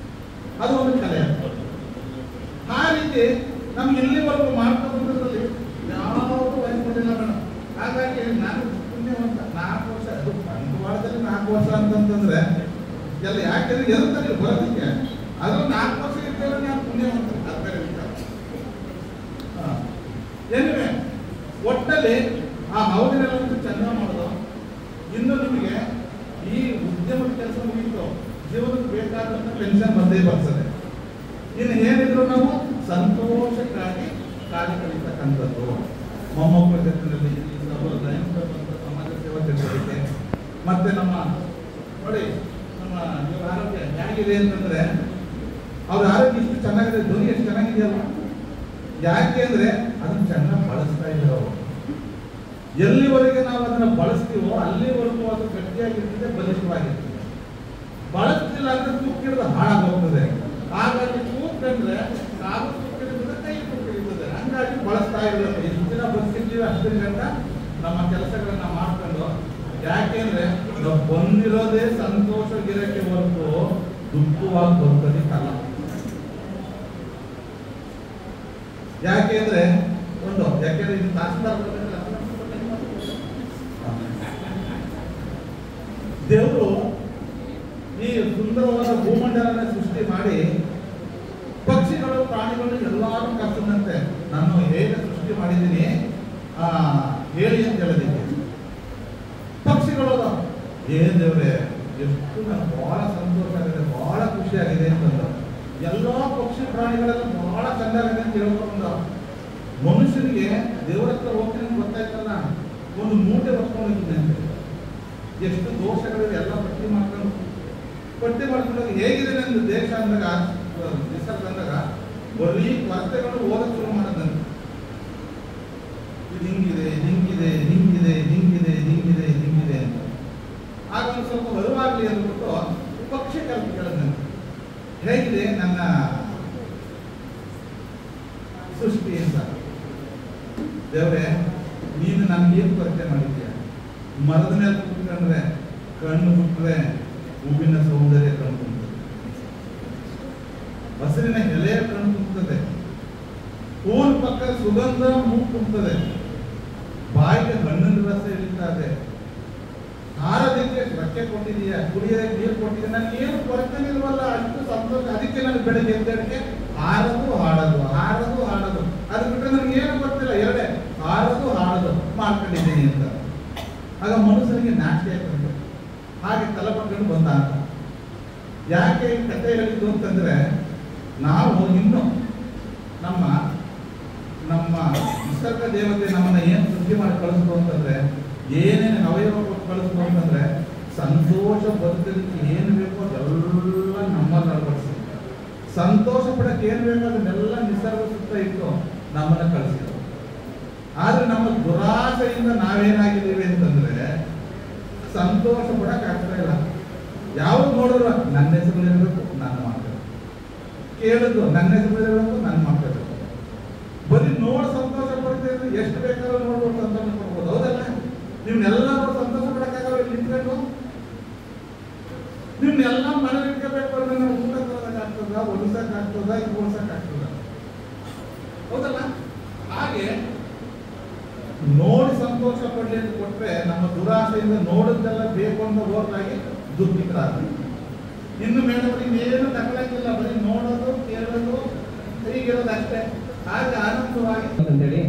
ಅದು ಒಂದು ಕಲೆ. ಆ ರೀತಿ ನಮ್ಗೆ ಎಲ್ಲಿವರೆಗೂ ಮಾಡ್ಕೊಂಡ್ರಲ್ಲಿ ಯಾವುದು ವಹಿಸ್ಕೊಂಡಿಲ್ಲ ಮೇಡಮ್. ಹಾಗಾಗಿ ನಾನು ಪುಣ್ಯವಂತ. 4 ವರ್ಷ ಬಂಟ್ವಾಳದಲ್ಲಿ 4 ವರ್ಷ ಅಂತಂದ್ರೆ ಎಲ್ಲ ಯಾಕೆಂದ್ರೆ ಎಲ್ತಾರೆ ಬರೋದಕ್ಕೆ, ಅದ್ರಲ್ಲಿ 4 ವರ್ಷ ಇರ್ತೇವೆ ನಾನು ಪುಣ್ಯವಂತ. ಅದು ಬೇರೆ ವಿಚಾರ. ಏನಿವೆ ಒಟ್ಟಲ್ಲಿ ಆ ಹೌದಿನೆಲ್ಲ ಚಂದ ಮಾಡೋದು. ಇನ್ನು ನಿಮಗೆ ಈ ಉದ್ಯಮದ ಕೆಲಸ ಮುಗಿತು, ಜೀವನಕ್ಕೆ ಬೇಕಾದಂತ ಪೆನ್ಷನ್ ಬಂದೇ ಬರ್ತದೆ. ಇನ್ನು ಏನಿದ್ರು ನಾವು ಸಂತೋಷಕ್ಕಾಗಿ ಕಾರ್ಯ ಕಲಿತಕ್ಕಂಥದ್ದು, ಮೊಮ್ಮಕ್ಕಳ ಜೊತೆಯಲ್ಲಿ ಸಮಾಜ ಸೇವಾ ಚಟುವಟಿಕೆ, ಮತ್ತೆ ನಮ್ಮ ನೋಡಿ ನಮ್ಮ ಇವ್ರ ಆರೋಗ್ಯ ಹೇಗಿದೆ ಅಂತಂದ್ರೆ, ಅವ್ರ ಆರೋಗ್ಯ ಇಷ್ಟು ಚೆನ್ನಾಗಿದೆ, ಧ್ವನಿ ಎಷ್ಟು ಚೆನ್ನಾಗಿದೆಯಲ್ಲ, ಯಾಕೆ ಅಂದ್ರೆ ಅದನ್ನ ಚೆನ್ನಾಗಿ ಬಳಸ್ತಾ ಇದ್ದಾರೆ ಅವರು. ಎಲ್ಲಿವರೆಗೆ ನಾವು ಅದನ್ನು ಬಳಸ್ತೀವೋ ಅಲ್ಲಿವರೆಗೂ ಅದು ಗಟ್ಟಿಯಾಗಿರ್ತದೆ, ಬಲಿಷ್ಠವಾಗಿರ್ತದೆ. ಬಳಸ್ತಿಲ್ಲ ಅಂದ್ರೆ ತೂಕಿಡಿದು ಹಾಳಾಗೋಗ್ತದೆ. ಹಾಗಾಗಿ ತೂಕಂದ್ರೆ ನಾವು ತೂಕಿಡಿದ್ರೆ ಕೈ ತೂಕಿಡಿರ್ತದೆ. ಹಂಗಾಗಿ ಬಳಸ್ತಾ ಇರಬೇಕು. ಎಷ್ಟು ದಿನ ಬದುಕಿದ್ದೀವಿ ಅಷ್ಟು ಗಂಟ ನಮ್ಮ ಕೆಲಸಗಳನ್ನ ಮಾಡ್ಕೊಂಡು, ಯಾಕೆಂದ್ರೆ ನಾವು ಬಂದಿರೋದೇ ಸಂತೋಷಗಿರಕ್ಕೆ ಹೊರತು ದುಃಖವಾಗಿ ಬದುಕೋದಿಕ್ಕಲ್ಲ. ಯಾಕೆಂದ್ರೆ ಯಾಕೆಂದ್ರೆ ಇದು ದೇವರು ಈ ಸುಂದರವಾದ ಭೂಮಂಡಲನ ಸೃಷ್ಟಿ ಮಾಡಿ ಪಕ್ಷಿಗಳು ಪ್ರಾಣಿಗಳು ಎಲ್ಲಾರು ಕರ್ತದಂತೆ ನಾನು ಹೇಗೆ ಸೃಷ್ಟಿ ಮಾಡಿದ್ದೀನಿ ಹೇಳಿ ಅಂತ ಹೇಳೋದಿಕ್ಕೆ. ಪಕ್ಷಿಗಳು ಏನ್ ದೇವ್ರೆ ಎಷ್ಟು ನನಗೆ ಬಹಳ ಸಂತೋಷ ಆಗಿದೆ, ಬಹಳ ಖುಷಿ ಆಗಿದೆ ಅಂತಂದು ಎಲ್ಲಾ ಪಕ್ಷಿ ಪ್ರಾಣಿಗಳೆಲ್ಲ ಬಹಳ ಚೆನ್ನಾಗಿದೆ ಅಂತ ಹೇಳ್ಕೊಂಡು ಮನುಷ್ಯನಿಗೆ ದೇವರ ಹತ್ರ ಹೋಗ್ತೀನಿ ಗೊತ್ತಾಯ್ತಲ್ಲ, ಒಂದು ಮೂಟೆ ಹೊತ್ಕೊಂಡಿದ್ದೀನಿ ಅಂತ ಎಷ್ಟು ದೋಷಗಳಿವೆ ಎಲ್ಲ ಪಟ್ಟಿ ಮಾಡ್ಕೊಂಡು ಹೇಗಿದೆ ನಂದು ದೇಶ ಅಂದಾಗ ನಿಸರ್ಗ ಅಂದಾಗ ಬರೀ ವಾರ್ತೆಗಳು ಓದಕ್ಕೆ ಶುರು ಮಾಡೋದಂತೆ. ಇದು ಹಿಂಗಿದೆ ಹಿಂಗಿದೆ ಹಿಂಗಿದೆ ಹಿಂಗಿದೆ ಹಿಂಗಿದೆ ಹಿಂಗಿದೆ ಅಂತ. ಆಗ ಒಂದು ಸ್ವಲ್ಪ ಬರುವಾಗಲಿ ಅಂದ್ಬಿಟ್ಟು ಪಕ್ಷಿ ಕೇಳಿದಂತೆ, ಹೇಗಿದೆ ನನ್ನ ಸೃಷ್ಟಿ ಅಂತ. ದೇವ್ರೆ ನೀನು ನನ್ಗೆ ಏನು ಪರಿಚಯ ಮಾಡಿದ್ಯಾ? ಮರದ ಮೇಲೆ ಕೂತ್ಕೊಂಡ್ರೆ ಕಣ್ಣು ಬಿಟ್ಟರೆ ಹೂವಿನ ಸೌಂದರ್ಯ ಕಣ್ಣು ತುಂಬುತ್ತದೆ, ಹಸಿರಿನ ಎಲೆ ಕಣ್ಣು ತುಂಬುತ್ತದೆ, ಹೂವಿನ ಪಕ್ಕ ಸುಗಂಧ ಮೂಗು ತುಂಬುತ್ತದೆ, ಬಾಯಿಗೆ ಹಣ್ಣಿನ ರಸ ಇಳಿತಾ ಇದೆ, ಹಾರದಕ್ಕೆ ರೆಕ್ಕೆ ಕೊಟ್ಟಿದೀಯ, ಕುಡಿಯೋದಕ್ಕೆ ನೀರು ಕೊಟ್ಟಿದ್ದೀಯ, ನನಗೆ ಏನು ಕೊರತೆ ಇಲ್ವಲ್ಲ, ಅಷ್ಟು ಸಂತೋಷ. ಅದಕ್ಕೆ ನಾನು ಬೆಳಗ್ಗೆ ಎದ್ದಡಿಕೆ ಹಾರದು ಹಾಡೋದು ಹಾರದು ಹಾಡೋದು, ಅದು ಬಿಟ್ಟರೆ ನನಗೆ ಏನು ಗೊತ್ತಿಲ್ಲ, ಎರಡೇ ಹಾರದು ಹಾಡೋದು ಮಾಡ್ಕೊಂಡಿದ್ದೀನಿ ಅಂತ. ಆಗ ಮನುಷ್ಯನಿಗೆ ನಾಚಿಕೆ ಆಗ್ತದೆ. ಹಾಗೆ ತಲೆಪಟ್ಟು ಬಂದ ಅಂತ. ಯಾಕೆ ಈ ಕಥೆ ಹೇಳಿದ್ದು ಅಂತಂದ್ರೆ, ನಾವು ಇನ್ನು ನಮ್ಮ ನಿಸರ್ಗ ದೇವತೆ ನಮ್ಮನ್ನ ಏನು ಸೃಷ್ಟಿ ಮಾಡಿ ಕಳಿಸ್ತು ಅಂತಂದ್ರೆ, ಏನೇನು ಅವಯವ ಕೊಟ್ಟು ಕಳಿಸ್ತು ಅಂತಂದ್ರೆ, ಸಂತೋಷ ಬದುಕೋದಕ್ಕೆ ಏನು ಬೇಕೋ ಅದೆಲ್ಲ ನಮ್ಮಲ್ಲಿ ಅಳವಡಿಸಿ, ಸಂತೋಷ ಪಡಕ್ಕೆ ಏನು ಬೇಕೋ ಅದನ್ನೆಲ್ಲ ನಿಸರ್ಗ ಸುತ್ತ ಇಟ್ಟು ನಮ್ಮನ್ನ ಕಳಿಸಿದ್ರು. ಆದ್ರೆ ನಮ್ಮ ದುರಾಸೆಯಿಂದ ನಾವೇನಾಗಿದ್ದೀವಿ ಅಂತಂದ್ರೆ ಸಂತೋಷ ಪಡಕ್ ಆಗ್ತಾ ಇಲ್ಲ. ಯಾವ್ದು ನೋಡಿದ್ರು ನನ್ನ ಹೆಸರು ಇರಬೇಕು, ನಾನು ಮಾಡ್ತೇವೆ, ಕೇಳಿದ್ರು ನನ್ನ ಹೆಸರು ಇರಬೇಕು, ನಾನು ಮಾಡ್ತೇವೆ. ಬರೀ ನೋಡಿ ಸಂತೋಷ ಪಡ್ತಿದ್ರೆ ಎಷ್ಟು ಬೇಕಾದ್ರೂ ನೋಡ್ಬೋದು, ಸಂತೋಷ ಪಡ್ಬೋದು. ಹೌದಲ್ಲ? ನೀವ್ನೆಲ್ಲ ನೋಡಿ ಸಂತೋಷ ಪಡಕ್ಕಾಗಲ್ಲ. ಇಲ್ಲಿ ನಿಂತ್ಕೊಂಡು ನಿಮ್ನೆಲ್ಲ ಮನೆ ಇಟ್ಕೋಬೇಕು ಅಂದ್ರೆ ನಾವು ಊಟ ತರೋದಕ್ಕೆ ಆಗ್ತದ, ಒಲಿಸಕ್ ಆಗ್ತದ, ಇದು ಓಡ್ಸಕ್ ಆಗ್ತದ. ಹೌದಲ್ಲ? ಹಾಗೆ ನೋಡಿ ಸಂತೋಷ ಪಡ್ಲಿ ಅಂತ ಕೊಟ್ರೆ ನಮ್ಮ ದುರಾಸೆಯಿಂದ ನೋಡಿದ್ದೆಲ್ಲ ಬೇಕು ಅಂತ ಹೋದಾಗಿ ದುಃಖಿತರಾಗ್ತದೆ. ಇನ್ನು ಮೇಡಮ್ ಏನು ತಗೊಳಕ್ಕಿಲ್ಲ, ಬರೀ ನೋಡೋದು ಕೇಳೋದು ಹೀಗಿರೋದು ಅಷ್ಟೇ. ಹಾಗೆ ಆನಂದವಾಗಿ ಅಂತೇಳಿ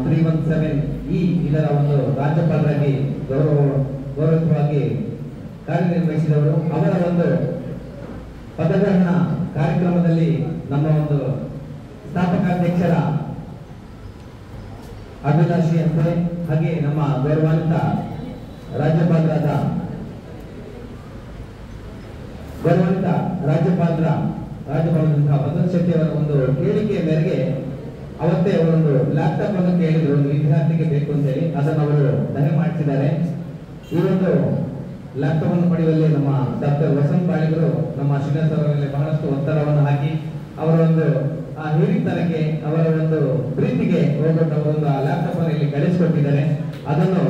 317 ಇದರ ಒಂದು ರಾಜ್ಯಪಾಲರಾಗಿ ಗೌರವವಾಗಿ ಕಾರ್ಯನಿರ್ವಹಿಸಿದವರು. ಅವರ ಒಂದು ಪದಗ್ರಹಣ ಕಾರ್ಯಕ್ರಮದಲ್ಲಿ ನಮ್ಮ ಒಂದು ಸ್ಥಾಪಕಾಧ್ಯಕ್ಷರ ಅಭಿಲಾಷಿ ಅಂತ, ಹಾಗೆ ನಮ್ಮ ಗೌರವಾನ್ವಿತ ರಾಜ್ಯಪಾಲರಾದಂತಹ ಭದ್ರತ್ ಶೆಟ್ಟಿ ಅವರ ಒಂದು ಕೇಳಿಕೆಯ ಮೇರೆಗೆ ಅವತ್ತೇ ಅವರೊಂದು ಲ್ಯಾಪ್ಟಾಪ್ ಅನ್ನು ಕೇಳಿದ್ರು, ಒಂದು ವಿದ್ಯಾರ್ಥಿಗೆ ಬೇಕು ಅಂತ ಹೇಳಿ. ಅದನ್ನು ಅವರು ದಯ ಮಾಡಿಸಿದ್ದಾರೆ. ಈ ಒಂದು ಲ್ಯಾಪ್ಟಾಪ್ ಅನ್ನು ಪಡೆಯುವಲ್ಲಿ ನಮ್ಮ ಡಾಕ್ಟರ್ ವಸಂತ್ ಬಾಳಿಗರು ನಮ್ಮ ಶ್ರೀನಿವಾಸ್ ಅವರ ಮೇಲೆ ಬಹಳಷ್ಟು ಒತ್ತಡವನ್ನು ಹಾಕಿ ಅವರ ಒಂದು ಆ ಹಿರಿತನಕ್ಕೆ, ಅವರ ಒಂದು ಪ್ರೀತಿಗೆ ಹೋಗ್ಬಿಟ್ಟು ಅವರೊಂದು ಆ ಲ್ಯಾಪ್ಟಾಪ್ ಅನ್ನು ಇಲ್ಲಿ ಕಳಿಸಿಕೊಟ್ಟಿದ್ದಾರೆ. ಅದನ್ನು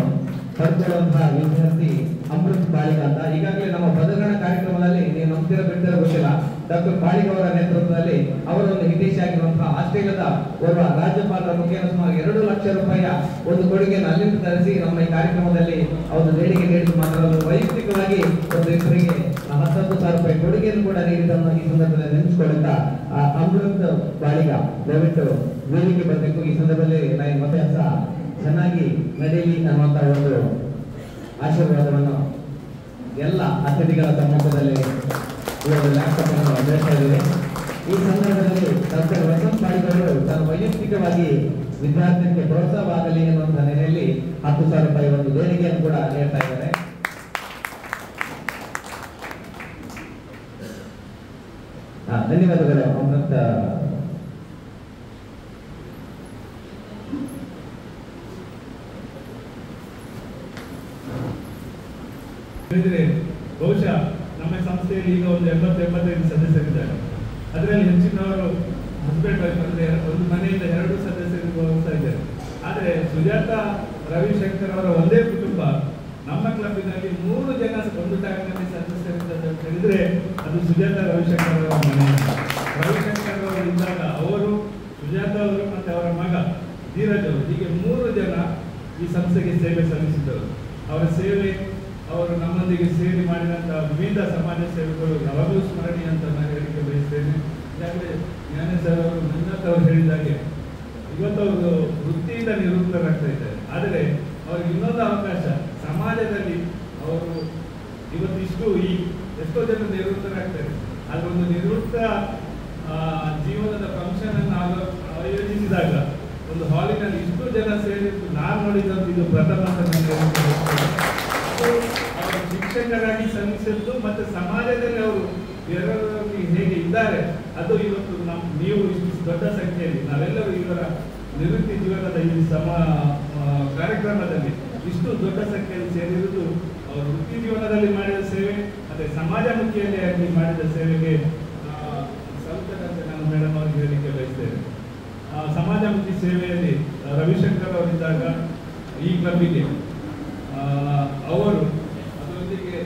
ಪಡೆದುಕೊಳ್ಳುವಂತಹ ವಿದ್ಯಾರ್ಥಿ ಅಮೃತ್ ಬಾಳಿಗ ಅಂತ. ಈಗಾಗಲೇ ನಮ್ಮ ಪದಗ್ರಹಣ ಕಾರ್ಯಕ್ರಮದಲ್ಲಿ ನೀವು ನಂಬ್ತಿರೋ ಬಿಡ್ತಿರೋ ಗೊತ್ತಿಲ್ಲ, ಡಾಕ್ಟರ್ ಬಾಳಿಗ ಅವರ ನೇತೃತ್ವದಲ್ಲಿ ಅವರೊಂದು ಹಿತೈಷಿಯಾಗಿರುವಂತಹ ಆಸ್ಟ್ರೇಲಿಯಾದ ಓರ್ವ ರಾಜ್ಯಪಾಲರ ಮುಖೇನ ಸುಮಾರು 2 ಲಕ್ಷ ರೂಪಾಯಿಯ ಒಂದು ಕೊಡುಗೆಯನ್ನು ಅಲ್ಲಿಂದ ತರಿಸಿ ನಮ್ಮ ಈ ಕಾರ್ಯಕ್ರಮದಲ್ಲಿ ಅವರು ದೇಣಿಗೆ ನೀಡಿದ್ದು ಮಾತ್ರ ವೈಯಕ್ತಿಕವಾಗಿ ಒಂದು ಇಬ್ಬರಿಗೆ 10,000 ರೂಪಾಯಿ ಕೊಡುಗೆಯನ್ನು ಕೂಡ ನೀಡಿದ್ದನ್ನು ಈ ಸಂದರ್ಭದಲ್ಲಿ ನೆನೆಸಿಕೊಳ್ಳುತ್ತಾ ಅಮೃತ್ ಬಾಳಿಗ ದಯವಿಟ್ಟು ವೇದಿಕೆ ಬರಬೇಕು. ಈ ಸಂದರ್ಭದಲ್ಲಿ ನಾನು ಮತಯಾಸ ಚೆನ್ನಾಗಿ ನಡೆಯಲಿ ಅನ್ನುವಂತಹ ಒಂದು ಆಶೀರ್ವಾದವನ್ನು ಎಲ್ಲ ಅತಿಥಿಗಳ ಸಮ್ಮುಖದಲ್ಲಿ ಲ್ಯಾಪ್ಟಾಪ್ ಅನ್ನು ನಡೆಸ್ತಾ ಇದ್ದೇವೆ. ಈ ಸಂದರ್ಭದಲ್ಲಿ ಡಾಕ್ಟರ್ ವಸಂತ್ ಬಾಳಿಗರು ತಾನು ವೈಯಕ್ತಿಕವಾಗಿ ವಿದ್ಯಾರ್ಥಿಗಳಿಗೆ ಪ್ರೋತ್ಸಾಹವಾಗಲಿ ಎನ್ನುವಂತಹ ನೆಲೆಯಲ್ಲಿ 10,000 ರೂಪಾಯಿ ಒಂದು ದೇಣಿಗೆಯನ್ನು ಕೂಡ ನೀಡ್ತಾ ಇದ್ದಾರೆ. ಧನ್ಯವಾದಗಳು ಅಮೃತ. ಹೇಳಿದರೆ ಬಹುಶಃ ನಮ್ಮ ಸಂಸ್ಥೆಯಲ್ಲಿ ಈಗ ಒಂದು 80-85 ಸದಸ್ಯರಿದ್ದಾರೆ. ಅದರಲ್ಲಿ ಹೆಚ್ಚಿನವರು ಹಸ್ಬೆಂಡ್ ವೈಫ್ ಅಂದರೆ ಒಂದು ಮನೆಯಿಂದ 2 ಸದಸ್ಯರು ಹೋಗ್ತಾ ಇದ್ದಾರೆ. ಆದರೆ ಸುಜಾತ ರವಿಶಂಕರ್ ಅವರ ಒಂದೇ ಕುಟುಂಬ ನಮ್ಮ ಕ್ಲಬ್ಬಿನಲ್ಲಿ 3 ಜನ ಒಂದು ಟ್ಯಾಂಕ್ನಲ್ಲಿ ಸದಸ್ಯರಿದ್ದಾರೆ ಅಂತ ಹೇಳಿದ್ರೆ ಅದು ಸುಜಾತ ರವಿಶಂಕರ್ ಅವರ ಮನೆ. ರವಿಶಂಕರ್ ಅವರು ಇದ್ದಾಗ ಅವರು, ಸುಜಾತ ಅವರು ಮತ್ತು ಅವರ ಮಗ ಧೀರಜ್ ಅವರು, ಹೀಗೆ 3 ಜನ ಈ ಸಂಸ್ಥೆಗೆ ಸೇವೆ ಸಲ್ಲಿಸಿದರು. ಅವರ ಸೇವೆ, ಅವರು ನಮ್ಮೊಂದಿಗೆ ಸೇರಿ ಮಾಡಿದಂತಹ ವಿವಿಧ ಸಮಾಜ ಸೇವೆಗಳು ಯಾವಾಗಲೂ ಸ್ಮರಣೀಯ ಅಂತ ನಾನು ಹೇಳಿಕೆ ಬಯಸ್ತೇನೆ. ಯಾಕಂದರೆ ಜ್ಞಾನೇಶ್ವರ ಅವರು ಮಂಜುನಾಥ್ ಅವರು ಹೇಳಿದಾಗೆ ಇವತ್ತು ಅವರು ವೃತ್ತಿಯಿಂದ ನಿವೃತ್ತರಾಗ್ತಾ ಇದ್ದಾರೆ. ಆದರೆ ಅವ್ರಿಗೆ ಇನ್ನೊಂದು ಅವಕಾಶ, ಸಮಾಜದಲ್ಲಿ ಅವರು ಇವತ್ತಿಷ್ಟು ಎಷ್ಟೋ ಜನ ನಿವೃತ್ತರಾಗ್ತಾರೆ. ಆದರೆ ಒಂದು ನಿವೃತ್ತ ಜೀವನದ ಫಂಕ್ಷನ್ ಅನ್ನು ಆಯೋಜಿಸಿದಾಗ ಒಂದು ಹಾಲಿನಲ್ಲಿ ಇಷ್ಟು ಜನ ಸೇರಿದ್ದು ನಾನು ನೋಡಿದಂತೆ ಇದು ಪ್ರಥಮ ಅಂತ ನನಗೆ ಅವರು ಶಿಕ್ಷಕರಾಗಿ ಶ್ರಮಿಸಿದ್ದು ಮತ್ತು ಸಮಾಜದಲ್ಲಿ ಅವರು ಬೇರೆಯವರಲ್ಲಿ ಹೇಗೆ ಇದ್ದಾರೆ ಅದು ಇವತ್ತು ನೀವು ಇಷ್ಟು ದೊಡ್ಡ ಸಂಖ್ಯೆಯಲ್ಲಿ ನಾವೆಲ್ಲರೂ ಇವರ ನಿವೃತ್ತಿ ಜೀವನದ ಈ ಕಾರ್ಯಕ್ರಮದಲ್ಲಿ ಇಷ್ಟು ದೊಡ್ಡ ಸಂಖ್ಯೆಯಲ್ಲಿ ಸೇರಿರುವುದು ಅವರು ವೃತ್ತಿ ಜೀವನದಲ್ಲಿ ಮಾಡಿದ ಸೇವೆ ಮತ್ತು ಸಮಾಜಮುಖಿಯಲ್ಲಿ ಆಗಿ ಮಾಡಿದ ಸೇವೆಗೆ ಸಲ್ಲುತ್ತದೆ ನಾನು ಮೇಡಮ್ ಅವರಿಗೆ ಹೇಳಲಿಕ್ಕೆ ಬಯಸ್ತೇನೆ. ಸಮಾಜಮುಖಿ ಸೇವೆಯಲ್ಲಿ ರವಿಶಂಕರ್ ಅವರಿದ್ದಾಗ ಈ ಕ್ಲಬ್ಬಿಗೆ ಅವರು ಅದರೊಂದಿಗೆ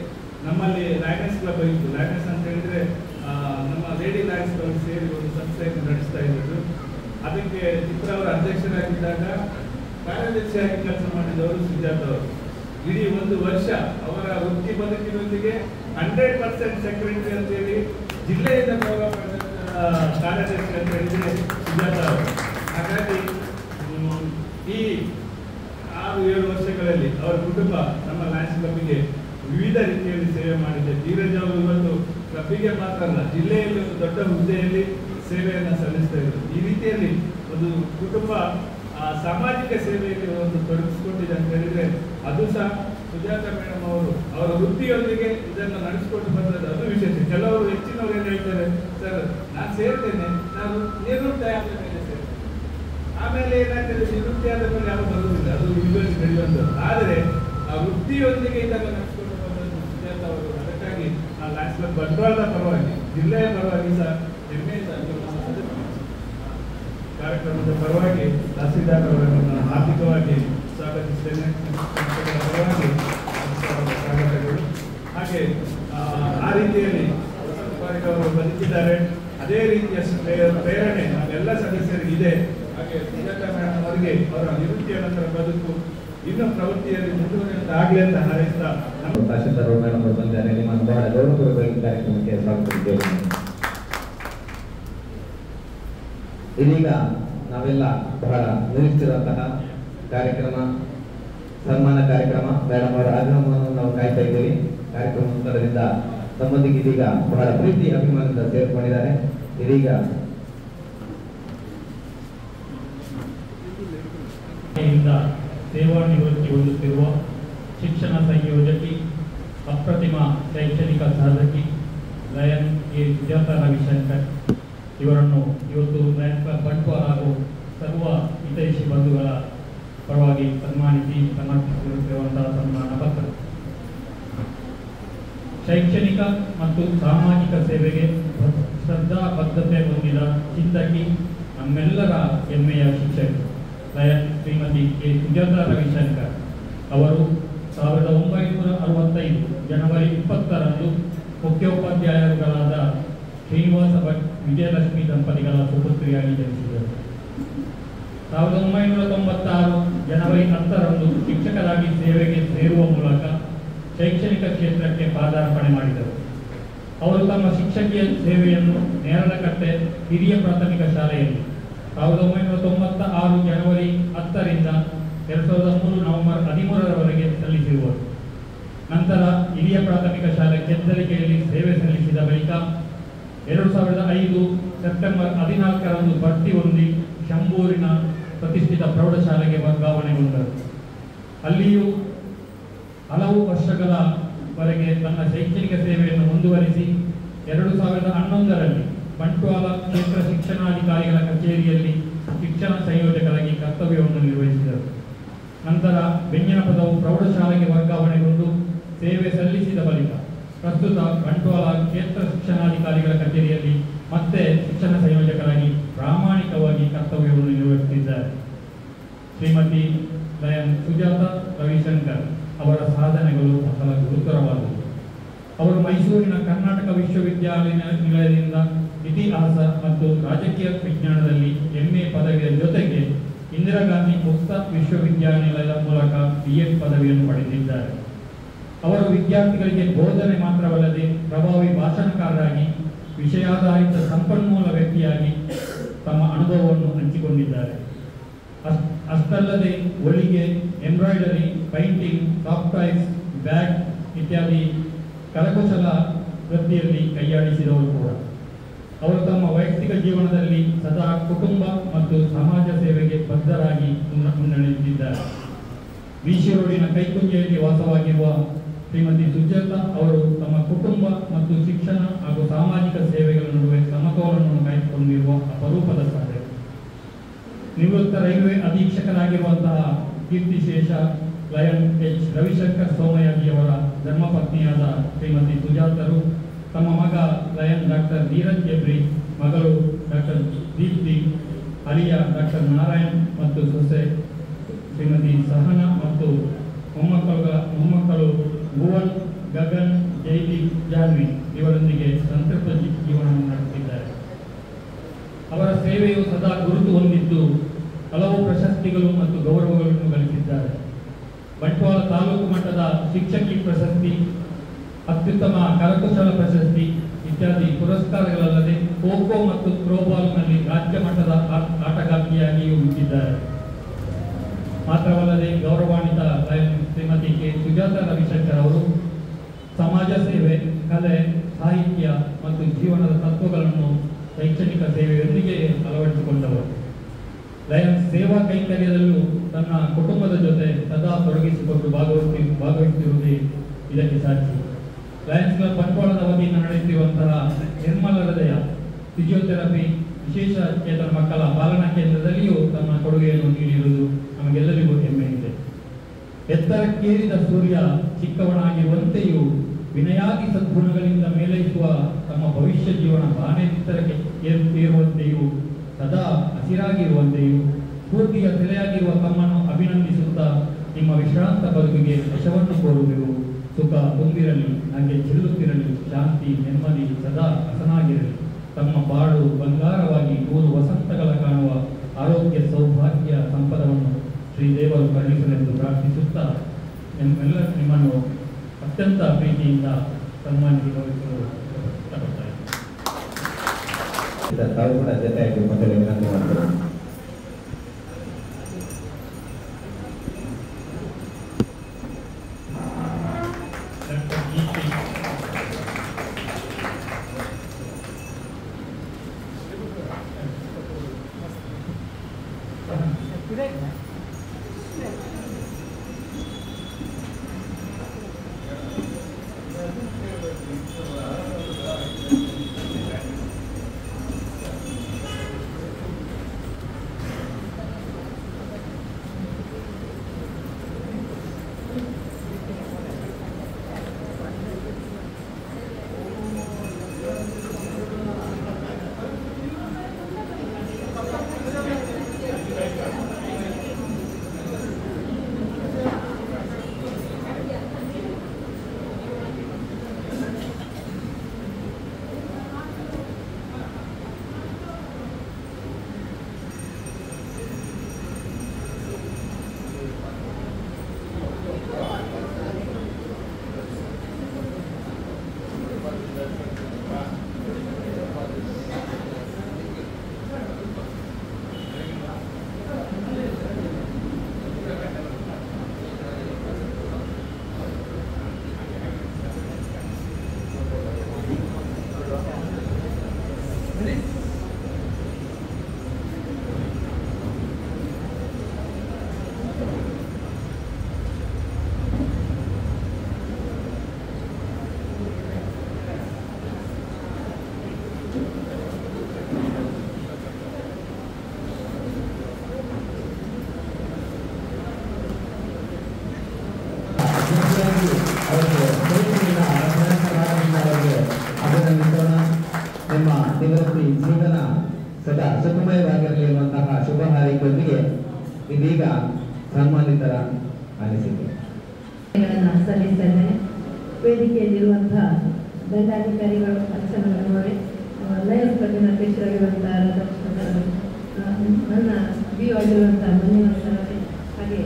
ನಮ್ಮಲ್ಲಿ ಲಯನಸ್ ಕ್ಲಬ್ ಇತ್ತು. ಲಯನಸ್ ಅಂತ ಹೇಳಿದ್ರೆ ನಮ್ಮ ಲೇಡಿ ಲಯನ್ಸ್ ಅವರು ಸೇರಿ ಒಂದು ಸಂಸ್ಥೆಯನ್ನು ನಡೆಸ್ತಾ ಇದ್ದರು. ಅದಕ್ಕೆ ಚಿತ್ರ ಅವರ ಅಧ್ಯಕ್ಷರಾಗಿದ್ದಾಗ ಕಾರ್ಯದರ್ಶಿಯಾಗಿ ಕೆಲಸ ಮಾಡಿದವರು ಸುಜಾತ ಅವರು. ಇಡೀ 1 ವರ್ಷ ಅವರ ವೃತ್ತಿ ಬದುಕಿನೊಂದಿಗೆ 100% ಸೆಕ್ರೆಟರಿ ಅಂತೇಳಿ ಜಿಲ್ಲೆಯಿಂದ ಗೌರವ ಪಡೆದ ಕಾರ್ಯದರ್ಶಿ ಅಂತ ಹೇಳಿದ್ರೆ ಸುಜಾತ ಅವರು. ಹಾಗಾಗಿ ಈ 6-7 ವರ್ಷಗಳಲ್ಲಿ ಅವರ ಕುಟುಂಬ ನಮ್ಮ ಲಯನ್ಸ್ ಕ್ಲಬ್ಬಿಗೆ ವಿವಿಧ ರೀತಿಯಲ್ಲಿ ಸೇವೆ ಮಾಡಿದೆ. ಧೀರಜ್ ಅವರು ಇವತ್ತು ಕ್ಲಬ್ಬಿಗೆ ಮಾತ್ರ ಅಲ್ಲ, ಜಿಲ್ಲೆಯಲ್ಲಿ ಒಂದು ದೊಡ್ಡ ಹುದ್ದೆಯಲ್ಲಿ ಸೇವೆಯನ್ನು ಸಲ್ಲಿಸ್ತಾ ಇದ್ರು. ಈ ರೀತಿಯಲ್ಲಿ ಒಂದು ಕುಟುಂಬ ಸಾಮಾಜಿಕ ಸೇವೆಯಲ್ಲಿ ಒಂದು ತೊಡಗಿಸಿಕೊಂಡಿದೆ ಅಂತ ಹೇಳಿದ್ರೆ ಅದು ಸಹ ಸುಜಾತ ಮೇಡಮ್ ಅವರು ಅವರ ವೃತ್ತಿಯೊಂದಿಗೆ ಇದನ್ನು ನಡೆಸಿಕೊಂಡು ಬಂದದ್ದು ಅದು ವಿಶೇಷ. ಕೆಲವರು ಹೆಚ್ಚಿನವರು ಏನು ಹೇಳ್ತಾರೆ, ಸರ್ ನಾನು ಸೇರ್ತೇನೆ, ನಾನು ನಿವೃತ್ತಿ ಆದ ಮೇಲೆ ಸೇರ್ತೇನೆ, ಆಮೇಲೆ ಏನಾಗ್ತದೆ ನಿವೃತ್ತಿ ಆದ ಮೇಲೆ ಯಾರು ಬರುವುದಿಲ್ಲ, ಅದು ವಿಭಜನೆ ನಡೆಯುವಂಥದ್ದು. ಆದರೆ ಆ ವೃತ್ತಿಯೊಂದಿಗೆ ಇದನ್ನು ನಡೆಸಿಕೊಂಡು ಬಂದದ್ದು ಸುಜಾತ ಅವರು. ಅದಕ್ಕಾಗಿ ಆ ಲಯನ್ಸ್ ಕ್ಲಬ್ ಬಂಟ್ವಾಳದ ಪರವಾಗಿ, ಜಿಲ್ಲೆಯ ಪರವಾಗಿ ಸಹ ಹೆಮ್ಮೆಯಿಂದ ಕಾರ್ಯಕ್ರಮದ ಪರವಾಗಿ ತಹಸೀಲ್ದಾರ್ ಅವರನ್ನು ಹಾರ್ದಿಕವಾಗಿ ಸ್ವಾಗತಿಸ್ತೇನೆ. ಪರವಾಗಿ ಸ್ವಾಗತಗಳು. ಹಾಗೆ ಆ ರೀತಿಯಲ್ಲಿ ಅವರು ಬದುಕಿದ್ದಾರೆ. ಅದೇ ರೀತಿಯ ಪ್ರೇರಣೆ ನಮ್ಮೆಲ್ಲ ಸದಸ್ಯರಿಗೆ ಇದೆ. ಹಾಗೆ ಸುಜಾತ ಮೇಡಮ್ ಅವರಿಗೆ ಅವರ ನಿವೃತ್ತಿಯ ನಂತರ ಬದುಕು ಇನ್ನೂ ಪ್ರವೃತ್ತಿಯಲ್ಲಿ ಮುಂದುವರಿಯುವಂತಾಗಲಿ ಅಂತ ಹಾರೈಸ್ತಾ ನಮ್ಮ ತಹಸೀಲ್ದಾರ್ ಮೇಡಮ್ ಅವರು ಬಂದಿದ್ದಾರೆ. ನಿಮ್ಮನ್ನು ಬಹಳ ಗೌರವಪೂರ್ವಕ ಕಾರ್ಯಕ್ರಮಕ್ಕೆ ಸ್ವಾಗತಿಸಿದ್ದೇವೆ. ಇದೀಗ ನಾವೆಲ್ಲ ಬಹಳ ನಿರೀಕ್ಷಿಸಿರುವಂತಹ ಕಾರ್ಯಕ್ರಮ, ಸನ್ಮಾನ ಕಾರ್ಯಕ್ರಮ, ಮೇಡಮ್ ಅವರ ಆಗಮನವನ್ನು ನಾವು ಕಾಯ್ತಾ ಇದ್ದೀವಿ. ಕಾರ್ಯಕ್ರಮ ನಂತರದಿಂದ ತಮ್ಮೊಂದಿಗೆ ಇದೀಗ ಬಹಳ ಪ್ರೀತಿ ಅಭಿಮಾನದಿಂದ ಸೇರಿಕೊಂಡಿದ್ದಾರೆ. ಇದೀಗ ಸೇವಾ ನಿವೃತ್ತಿ ಹೊಂದುತ್ತಿರುವ ಶಿಕ್ಷಣ ಸಂಯೋಜಕಿ, ಅಪ್ರತಿಮ ಶೈಕ್ಷಣಿಕ ಸಾಧಕಿ ಲಯನ್ ಎ ಸುಜಾತ ರವಿಶಂಕರ್ ಇವರನ್ನು ಇವತ್ತು ಲಯನ್ಸ್ ಕ್ಲಬ್ ಬಂಟ್ವಾಳ ಹಾಗೂ ಸರ್ವ ಹಿತೈಷಿ ಬಂಧುಗಳ ಪರವಾಗಿ ಸನ್ಮಾನಿಸಿ ಸಮರ್ಪಿಸಿರುವಂತಹ ಸನ್ಮಾನ ಪತ್ರ. ಶೈಕ್ಷಣಿಕ ಮತ್ತು ಸಾಮಾಜಿಕ ಸೇವೆಗೆ ಶ್ರದ್ಧಾಬದ್ಧತೆ ಹೊಂದಿದ ಚಿಂತಕಿ, ನಮ್ಮೆಲ್ಲರ ಹೆಮ್ಮೆಯ ಶಿಕ್ಷಕಿ ಲಯನ್ ಶ್ರೀಮತಿ ಕೆ ಸುಜಾತ ರವಿಶಂಕರ್ ಅವರು 1965 ಜನವರಿ 20ರಂದು ಮುಖ್ಯೋಪಾಧ್ಯಾಯರುಗಳಾದ ಶ್ರೀನಿವಾಸ ಭಟ್ ವಿಜಯಲಕ್ಷ್ಮಿ ದಂಪತಿಗಳ ಸುಪುತ್ರಿಯಾಗಿ ಜನಿಸಿದರು. 1996 ಜನವರಿ 10ರಂದು ಶಿಕ್ಷಕರಾಗಿ ಸೇವೆಗೆ ಸೇರುವ ಮೂಲಕ ಶೈಕ್ಷಣಿಕ ಕ್ಷೇತ್ರಕ್ಕೆ ಪಾದಾರ್ಪಣೆ ಮಾಡಿದರು. ಅವರು ತಮ್ಮ ಶಿಕ್ಷಕಿಯ ಸೇವೆಯನ್ನು ನೇರಳಕಟ್ಟೆ ಹಿರಿಯ ಪ್ರಾಥಮಿಕ ಶಾಲೆಯಲ್ಲಿ 1996 ಜನವರಿ 10ರಿಂದ 2003 ನವೆಂಬರ್ 13ರವರೆಗೆ ಸಲ್ಲಿಸಿರುವರು. ನಂತರ ಹಿರಿಯ ಪ್ರಾಥಮಿಕ ಶಾಲೆ ಕೆದ್ದಲಿಕೆಯಲ್ಲಿ ಸೇವೆ ಸಲ್ಲಿಸಿದ ಬಳಿಕ 2005 ಸೆಪ್ಟೆಂಬರ್ 14ರಂದು ಬಡ್ತಿ ಹೊಂದಿ ಶಂಭೂರಿನ ಪ್ರತಿಷ್ಠಿತ ಪ್ರೌಢಶಾಲೆಗೆ ವರ್ಗಾವಣೆಗೊಂಡರು. ಅಲ್ಲಿಯೂ ಹಲವು ವರ್ಷಗಳವರೆಗೆ ತನ್ನ ಶೈಕ್ಷಣಿಕ ಸೇವೆಯನ್ನು ಮುಂದುವರಿಸಿ 2011ರಲ್ಲಿ ಬಂಟ್ವಾಳ ಕ್ಷೇತ್ರ ಶಿಕ್ಷಣಾಧಿಕಾರಿಗಳ ಕಚೇರಿಯಲ್ಲಿ ಶಿಕ್ಷಣ ಸಂಯೋಜಕರಾಗಿ ಕರ್ತವ್ಯವನ್ನು ನಿರ್ವಹಿಸಿದರು. ನಂತರ ಬೆಂಜಿನಪದವು ಪ್ರೌಢಶಾಲೆಗೆ ವರ್ಗಾವಣೆಗೊಂಡು ಸೇವೆ ಸಲ್ಲಿಸಿದ ಬಳಿಕ ಪ್ರಸ್ತುತ ಬಂಟ್ವಾಳ ಕ್ಷೇತ್ರ ಶಿಕ್ಷಣಾಧಿಕಾರಿಗಳ ಕಚೇರಿಯಲ್ಲಿ ಮತ್ತೆ ಶಿಕ್ಷಣ ಸಂಯೋಜಕರಾಗಿ ಪ್ರಾಮಾಣಿಕವಾಗಿ ಕರ್ತವ್ಯವನ್ನು ನಿರ್ವಹಿಸುತ್ತಿದ್ದಾರೆ. ಶ್ರೀಮತಿ ಲಯನ್ ಸುಜಾತ ರವಿಶಂಕರ್ ಅವರ ಸಾಧನೆಗಳು ಬಹಳ ಗುರುತರವಾದವು. ಅವರು ಮೈಸೂರಿನ ಕರ್ನಾಟಕ ವಿಶ್ವವಿದ್ಯಾನಿಲಯದಿಂದ ಇತಿಹಾಸ ಮತ್ತು ರಾಜಕೀಯ ವಿಜ್ಞಾನದಲ್ಲಿ MA ಪದವಿಯ ಜೊತೆಗೆ ಇಂದಿರಾ ಗಾಂಧಿ ಮುಕ್ತ ವಿಶ್ವವಿದ್ಯಾನಿಲಯದ ಮೂಲಕ BEd ಪದವಿಯನ್ನು ಪಡೆದಿದ್ದಾರೆ. ಅವರು ವಿದ್ಯಾರ್ಥಿಗಳಿಗೆ ಬೋಧನೆ ಮಾತ್ರವಲ್ಲದೆ ಪ್ರಭಾವಿ ಭಾಷಣಕಾರರಾಗಿ ವಿಷಯಾಧಾರಿತ ಸಂಪನ್ಮೂಲ ವ್ಯಕ್ತಿಯಾಗಿ ತಮ್ಮ ಅನುಭವವನ್ನು ಹಂಚಿಕೊಂಡಿದ್ದಾರೆ. ಅಷ್ಟಲ್ಲದೆ ಹೊಲಿಗೆ, ಎಂಬ್ರಾಯ್ಡರಿ, ಪೈಂಟಿಂಗ್, ಸಾಫ್ಟ್ವೇರ್ಸ್, ಬ್ಯಾಗ್ ಇತ್ಯಾದಿ ಕರಕುಶಲ ವೃತ್ತಿಯಲ್ಲಿ ಕೈಯಾಡಿಸಿದವರು ಕೂಡ. ಅವರು ತಮ್ಮ ವೈಯಕ್ತಿಕ ಜೀವನದಲ್ಲಿ ಸದಾ ಕುಟುಂಬ ಮತ್ತು ಸಮಾಜ ಸೇವೆಗೆ ಬದ್ಧರಾಗಿ ಮುನ್ನಡೆಯುತ್ತಿದ್ದಾರೆ. BC ರೋಡಿನ ಕೈಕುಂಜೆಯಲ್ಲಿ ವಾಸವಾಗಿರುವ ಶ್ರೀಮತಿ ಸುಜಾತ ಅವರು ತಮ್ಮ ಕುಟುಂಬ ಮತ್ತು ಶಿಕ್ಷಣ ಹಾಗೂ ಸಾಮಾಜಿಕ ಸೇವೆಗಳ ನಡುವೆ ಸಮತೋಲನವನ್ನು ಕಾಯ್ದುಕೊಂಡಿರುವ ಅಪರೂಪದ ಸಾಧನೆ. ನಿವೃತ್ತ ರೈಲ್ವೆ ಅಧೀಕ್ಷಕರಾಗಿರುವಂತಹ ಕೀರ್ತಿಶೇಷ ಲಯನ್ H. ರವಿಶಂಕರ್ ಸೋಮಯಾಜಿಯವರ ಧರ್ಮಪತ್ನಿಯಾದ ಶ್ರೀಮತಿ ಸುಜಾತರು ತಮ್ಮ ಮಗ ಲಯನ್ ಡಾಕ್ಟರ್ ಧೀರಜ್ ಜಬ್ರಿ, ಮಗಳು ಡಾಕ್ಟರ್ ದೀಪ್ತಿ, ಅಳಿಯ ಡಾಕ್ಟರ್ ನಾರಾಯಣ್ ಮತ್ತು ಸೊಸೆ ಶ್ರೀಮತಿ ಸಹನಾ ಮತ್ತು ಮೊಮ್ಮಕ್ಕಳು ಭುವನ್, ಗಗನ್, ಜೈದೀಪ್, ಜಾನ್ವಿ ಇವರೊಂದಿಗೆ ಸಂತೃಪ್ತ ಜೀವನವನ್ನು ನಡೆಸುತ್ತಿದ್ದಾರೆ. ಅವರ ಸೇವೆಯು ಸದಾ ಗುರುತು ಹೊಂದಿದ್ದು ಹಲವು ಪ್ರಶಸ್ತಿಗಳು ಮತ್ತು ಗೌರವಗಳನ್ನು ಗಳಿಸಿದ್ದಾರೆ. ಬಂಟ್ವಾಳ ತಾಲೂಕು ಮಟ್ಟದ ಶಿಕ್ಷಕಿ ಪ್ರಶಸ್ತಿ, ಅತ್ಯುತ್ತಮ ಕರಕುಶಲ ಪ್ರಶಸ್ತಿ ಇತ್ಯಾದಿ ಪುರಸ್ಕಾರಗಳಲ್ಲದೆ ಖೋ-ಖೋ ಮತ್ತು ಥ್ರೋಬಾಲ್ನಲ್ಲಿ ರಾಜ್ಯ ಮಟ್ಟದ ಆಟಗಾರ್ತಿಯಾಗಿಯೂ ಇದ್ದಾರೆ. ಮಾತ್ರವಲ್ಲದೆ ಗೌರವಾನ್ವಿತ ಶ್ರೀಮತಿ ಕೆ. ಸುಜಾತ ರವಿಶಂಕರ್ ಅವರು ಸಮಾಜ ಸೇವೆ, ಕಲೆ, ಸಾಹಿತ್ಯ ಮತ್ತು ಜೀವನದ ತತ್ವಗಳನ್ನು ಶೈಕ್ಷಣಿಕ ಸೇವೆಯೊಂದಿಗೆ ಅಳವಡಿಸಿಕೊಂಡವರು. ಲಯನ್ಸ್ ಸೇವಾ ಕೈಂಕರ್ಯದಲ್ಲೂ ತನ್ನ ಕುಟುಂಬದ ಜೊತೆ ಸದಾ ತೊಡಗಿಸಿಕೊಂಡು ಭಾಗವಹಿಸುತ್ತಿರುವುದೇ ಇದಕ್ಕೆ ಸಾಕ್ಷಿ. ಲಯನ್ಸ್ ಕ್ಲಬ್ ಬಂಟ್ವಾಳದ ವತಿಯಿಂದ ನಡೆಯುತ್ತಿರುವಂತಹ ನಿರ್ಮಲ ಹೃದಯ ಫಿಸಿಯೋಥೆರಪಿ ವಿಶೇಷ ಚೇತನ ಮಕ್ಕಳ ಪಾಲನಾ ಕೇಂದ್ರದಲ್ಲಿಯೂ ತಮ್ಮ ಕೊಡುಗೆಯನ್ನು ನೀಡಿರುವುದು ನಮಗೆಲ್ಲರಿಗೂ ಹೆಮ್ಮೆ ಇದೆ. ಎತ್ತರಕ್ಕೇರಿದ ಸೂರ್ಯ ಚಿಕ್ಕವನಾಗಿರುವಂತೆಯೂ ವಿನಯಾದಿ ಸದ್ಗುಣಗಳಿಂದ ಮೇಲೈಸುವ ತಮ್ಮ ಭವಿಷ್ಯ ಜೀವನ ಬಾನೆತ್ತರಕ್ಕೆ ಏರುವಂತೆಯೂ ಸದಾ ಹಸಿರಾಗಿರುವಂತೆಯೂ ಸ್ಫೂರ್ತಿಯ ಸೆಲೆಯಾಗಿರುವ ತಮ್ಮನ್ನು ಅಭಿನಂದಿಸುತ್ತಾ ನಿಮ್ಮ ವಿಶ್ರಾಂತ ಬದುಕಿಗೆ ಯಶವನ್ನು ಕೋರುವೆವು. ಸುಖ ತುಂಬಿರಲಿ, ಹಾಗೆ ಚೆಲ್ಲುತ್ತಿರಲಿ, ಶಾಂತಿ ನೆಮ್ಮದಿ ಸದಾ ಹಸನಾಗಿರಲಿ. ತಮ್ಮ ಬಾಳು ಬಂಗಾರವಾಗಿ 100 ವಸಂತಗಳ ಕಾಣುವ ಆರೋಗ್ಯ ಸೌಭಾಗ್ಯ ಸಂಪದವನ್ನು ಶ್ರೀದೇವರು ಕರುಣಿಸಲೆಂದು ಪ್ರಾರ್ಥಿಸುತ್ತಾ ನಿಮ್ಮನ್ನು ಅತ್ಯಂತ ಪ್ರೀತಿಯಿಂದ ಸನ್ಮಾನಿಸಿ ಗೌರವಿಸಲು ಇಷ್ಟಪಡ್ತಾ ಇದ್ದೀನಿ. ತಾವು ಕೂಡ ಜೊತೆಯಾಗಿ ಮೊದಲೇ ವಿನಂತಿ ಮಾಡ್ತಾರೆ. ವೇದಿಕೆಯಲ್ಲಿರುವಂತಹ ದಂಡಾಧಿಕಾರಿಗಳು, ಅರ್ಚನಗಳವರೇ, ಲಯನ್ಸ್ ಕ್ಲಬ್ಬಿನ ಅಧ್ಯಕ್ಷರಾಗಿರುವಂತಹ ನನ್ನ ಬಿಒ ಆಗಿರುವಂತಹ ಮಂಜುನಾಥ್, ಹಾಗೆ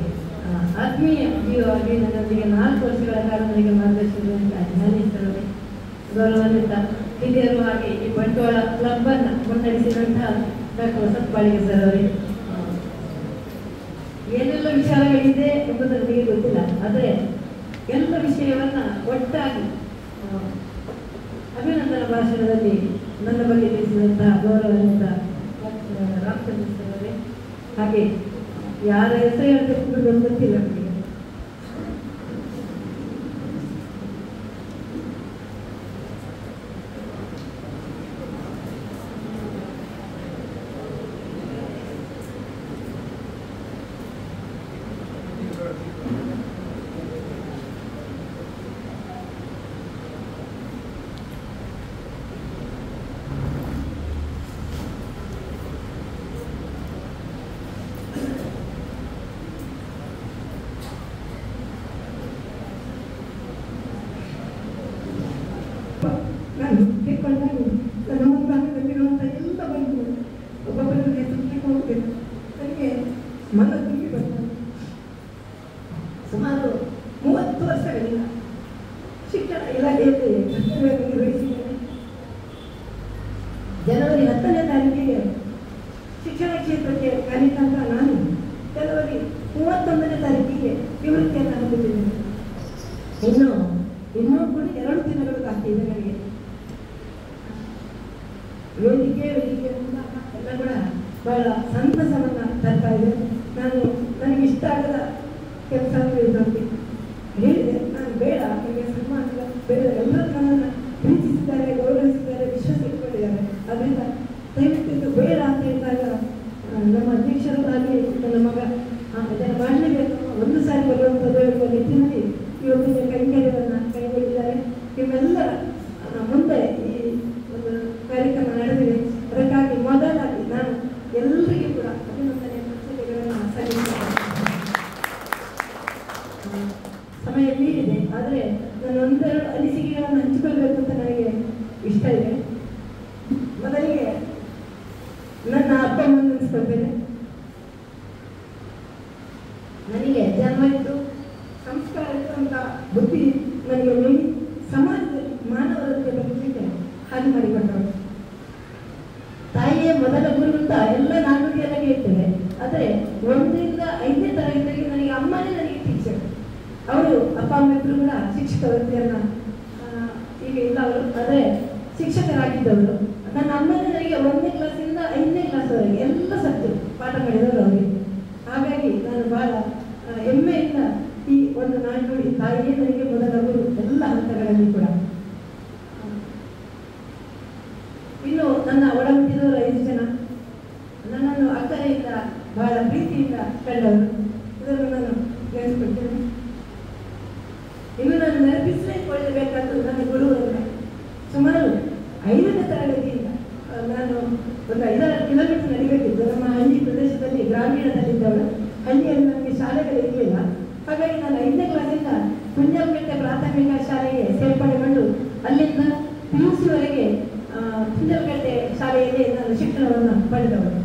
ಆತ್ಮೀಯ ಬಿಒ ಆಗಿ ನನ್ನೊಂದಿಗೆ 4 ವರ್ಷಗಳ ಕಾಲ ನನಗೆ ಮಾರ್ಗದರ್ಶಿಸಿರುವಂತಹ ಜ್ಞಾನೇಶ್ವರವೇ, ಗೌರವಾನ್ವಿತ ಹಿರಿಯರು, ಹಾಗೆ ಈ ಬಂಟ್ವಾಳ ಕ್ಲಬ್ ಅನ್ನು ಮುನ್ನಡೆಸಿದಂತಹ ಡಾಕ್ಟರ್ ವಸಂತ ಬಾಳಿಗೆ ಸರ್ ಅವರೇ, ಏನೆಲ್ಲ ವಿಚಾರಗಳಿದೆ ಎಂಬುದು ನನಗೆ ಗೊತ್ತಿಲ್ಲ, ಆದರೆ ಎಲ್ಲ ವಿಷಯವನ್ನ ಒಟ್ಟಾಗಿ ಅಭಿನಂದನಾ ಭಾಷಣದಲ್ಲಿ ನನ್ನ ಬಗ್ಗೆ ತಿಳಿಸಿದಂತಹ ಗೌರವಾನ್ವಿತ ರಾಮಚಂದ್ರ ಸರ್ ಅವರೇ, ಹಾಗೆ ಯಾರ ಹೆಸರು ಹೇಳ್ಬೇಕು ಗೊತ್ತಿಲ್ಲ ನನಗೆ. ನಾನು ಕೇಳ್ಕೊಂಡಾಗ ನನ್ನ ಮುಂಭಾಗದಲ್ಲಿರುವಂಥ ಎಲ್ಲ ಬಂದು ಒಬ್ಬೊಬ್ಬರಿಗೆ ಸುಮ್ಮನೆ ಹೋಗ್ಬೇಕು, ನನಗೆ ಮನ ತುಂಬಿ ಬರ್ತದೆ. ಸುಮಾರು 30 ವರ್ಷಗಳಿಂದ ಶಿಕ್ಷಣ ಇಲಾಖೆಯಲ್ಲಿ ಕರ್ತವ್ಯವನ್ನು ನಿರ್ವಹಿಸಿದ್ದೇನೆ. ಜನವರಿ 10ನೇ ತಾರೀಕಿಗೆ ಶಿಕ್ಷಣ ಕ್ಷೇತ್ರಕ್ಕೆ ಕಲಿತಂತ ನಾನು ಜನವರಿ 31ನೇ ತಾರೀಕಿಗೆ ನಿವೃತ್ತಿಯನ್ನು ಹೊಂದಿದ್ದೇನೆ. ಇನ್ನೂ ಕೂಡ 2 ದಿನಗಳು ಬಾಕಿ ಇದೆ ನನಗೆ. ವೇದಿಕೆ ಎಲ್ಲ ಕೂಡ ಬಹಳ ಸಂತಸವನ್ನ ತರ್ತಾ ಇದೆ. ನನಗೆ ಇಷ್ಟ ಆಗದ ಕೆಲಸ ಹೇಳಿದೆ, ನಾನು ಬೇಡ, ನನಗೆ ಸನ್ಮಾನ ಬೇಡ, ಎಲ್ಲರೂ ನನ್ನನ್ನು ಪ್ರೀತಿಸಿದ್ದಾರೆ, ಗೌರವಿಸಿದ್ದಾರೆ, ವಿಶ್ವಾಸ ಇಟ್ಕೊಂಡಿದ್ದಾರೆ, ಅದರಿಂದ ದಯವಿಟ್ಟು ಬೇಡ ಅಂತ ಹೇಳಿದಾಗ ನಮ್ಮ ಅಧ್ಯಕ್ಷರು ಹಾಗೆ ನನ್ನ ಮಗ ಅದನ್ನು ಮಾಡಲೇಬೇಕು, ಒಂದು ಸಾರಿ ಬರುವಂಥದ್ದು ಹೇಳುವ ನಿಟ್ಟಿನಲ್ಲಿ ಇವತ್ತಿನ ಕೈಂಕರ್ಯವನ್ನು ಕೈಗೊಂಡಿದ್ದಾರೆ. ನಿಮ್ಮೆಲ್ಲರ ಮುಂದೆ ಈ ಒಂದು ಕಾರ್ಯಕ್ರಮ ನಡೆದಿದೆ, ಅದಕ್ಕಾಗಿ ಮೊದಲಾಗಿ ನಾನು ಎಲ್ಲರಿಗೂ ಕೂಡ ಅಭಿನಂದನೆ ಕೃತಜ್ಞತೆಗಳನ್ನು ಸಲ್ಲಿಸುತ್ತೇನೆ. ಸಮಯ ಮೀರಿದೆ, ಆದರೆ ನಾನು ಒಂದೆರಡು ಅನಿಸಿಕೆಗಳನ್ನು ಹಂಚಿಕೊಳ್ಬೇಕು ಅಂತ ನನಗೆ ಇಷ್ಟ ಇದೆ. ಮೊದಲಿಗೆ ನನ್ನ ಅಪ್ಪ ಅಮ್ಮನ ನೆನೆಸ್ಕೊಳ್ತೇನೆ. ನನಗೆ ಜನ್ಮ ಇತ್ತು, ಸಂಸ್ಕಾರ ಇರುವಂಥ ಬುದ್ಧಿ ನನಗೆ ನೀಡಿ ಸಮಾಜದಲ್ಲಿ ಮಾನವರಕ್ಕೆ ಬರಲಿಕ್ಕೆ ಹಾಗೆ ಮಾಡಿಕೊಂಡವರು. ತಾಯಿಯೇ ಮೊದಲ ಗುರು ಅಂತ ಎಲ್ಲ ನಾಣ್ಣುಡಿಯೆಲ್ಲ ಹೇಳ್ತೇವೆ, ಆದರೆ 1ರಿಂದ 5ನೇ ತರಗತಿಯಲ್ಲಿ ನನಗೆ ಅಮ್ಮನೇ ನನಗೆ ಟೀಚರ್. ಅವರು ಅಪ್ಪ ಅಮ್ಮ ಇಬ್ಬರು ಕೂಡ ಶಿಕ್ಷಕ ವೃತ್ತಿಯನ್ನ ಈಗ ಇಲ್ಲ ಅವರು, ಆದರೆ ಶಿಕ್ಷಕರಾಗಿದ್ದವರು. ನನ್ನ ಅಮ್ಮನೇ ನನಗೆ 1ನೇ ಕ್ಲಾಸಿಂದ 5ನೇ ಕ್ಲಾಸ್ವರೆಗೆ ಎಲ್ಲ ಸಬ್ಜೆಕ್ಟ್ ಪಾಠ ಮಾಡಿದವರು ಅವರಿಗೆ. ಹಾಗಾಗಿ ನಾನು ಬಹಳ ಹೆಮ್ಮೆಯಿಂದ ಈ ಒಂದು ನಾಣ್ಣುಡಿ ತಾಯಿಯೇ ನನಗೆ ಮೊದಲ ಗುರು ಎಲ್ಲ ಹಂತಗಳಲ್ಲಿ ಕೂಡ. ಇನ್ನು ನನ್ನ ಒಡ ಹುಟ್ಟಿದವರು 5 ಜನ ನನ್ನನ್ನು ಅಕ್ಕರೆಯಿಂದ ಬಹಳ ಪ್ರೀತಿಯಿಂದ ಕಂಡವರು, ಇದನ್ನು ನಾನು ನೆನೆಸ್ಕೊಳ್ತೇನೆ. ಇನ್ನು ನಾನು ನೆನಪಿಸಲೇಕೊಳ್ಳಬೇಕಂತ ನನ್ನ ಗುರುವರನ್ನ ಸುಮಾರು 5ನೇ ತರಗತಿಯಿಂದ ನಾನು ಒಂದು 5-6 ಕಿಲೋಮೀಟರ್ ನಡಿಬೇಕಿತ್ತು. ನಮ್ಮ ಹಳ್ಳಿ ಪ್ರದೇಶದಲ್ಲಿ ಗ್ರಾಮೀಣದಲ್ಲಿದ್ದವಳು, ಹಳ್ಳಿಯಲ್ಲಿ ನಮಗೆ ಶಾಲೆಗಳಿರಲಿಲ್ಲ. ಹಾಗಾಗಿ ನಾನು 5ನೇ ಕ್ಲಾಸಿಂದ ಕುಂಜಲ್ಕಟ್ಟೆ ಪ್ರಾಥಮಿಕ ಶಾಲೆಗೆ ಸೇರ್ಪಡೆಗೊಂಡು ಅಲ್ಲಿಂದ PUCವರೆಗೆ ಕುಂಜಲ್ಕಟ್ಟೆ ಶಾಲೆಯಲ್ಲಿ ನಾನು ಶಿಕ್ಷಣವನ್ನು ಪಡೆದವಳು.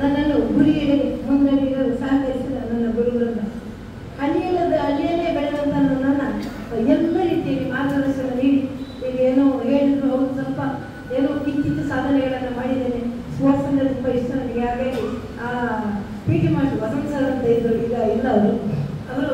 ನನ್ನನ್ನು ಗುರಿಯಲ್ಲಿ ಮುಂದಡಿಗರು ಸಹಕರಿಸಿದ ನನ್ನ ಗುರುವೃಂದ, ಹಳ್ಳಿಯಲ್ಲೇ ಬೆಳೆದಂತ ನನ್ನ ಎಲ್ಲ ರೀತಿಯಲ್ಲಿ ಮಾರ್ಗದರ್ಶನ ನೀಡಿ, ಈಗ ಏನೋ ಹೇಳಿದ್ರು ಅವರು ಸ್ವಲ್ಪ ಏನೋ ಕಿಂಚಿತ್ತು ಸಾಧನೆಗಳನ್ನು ಮಾಡಿದ್ದೇನೆ. ಸ್ಪೋರ್ಟ್ಸ್ ಅಂದರೆ ತುಂಬ ಇಷ್ಟ ನನಗೆ. ಹಾಗಾಗಿ PT ಮಾಸ್ಟರ್ ವಸಂತ ಸರ್ ಅಂತ ಇದ್ದರು, ಈಗ ಇಲ್ಲ ಅವರು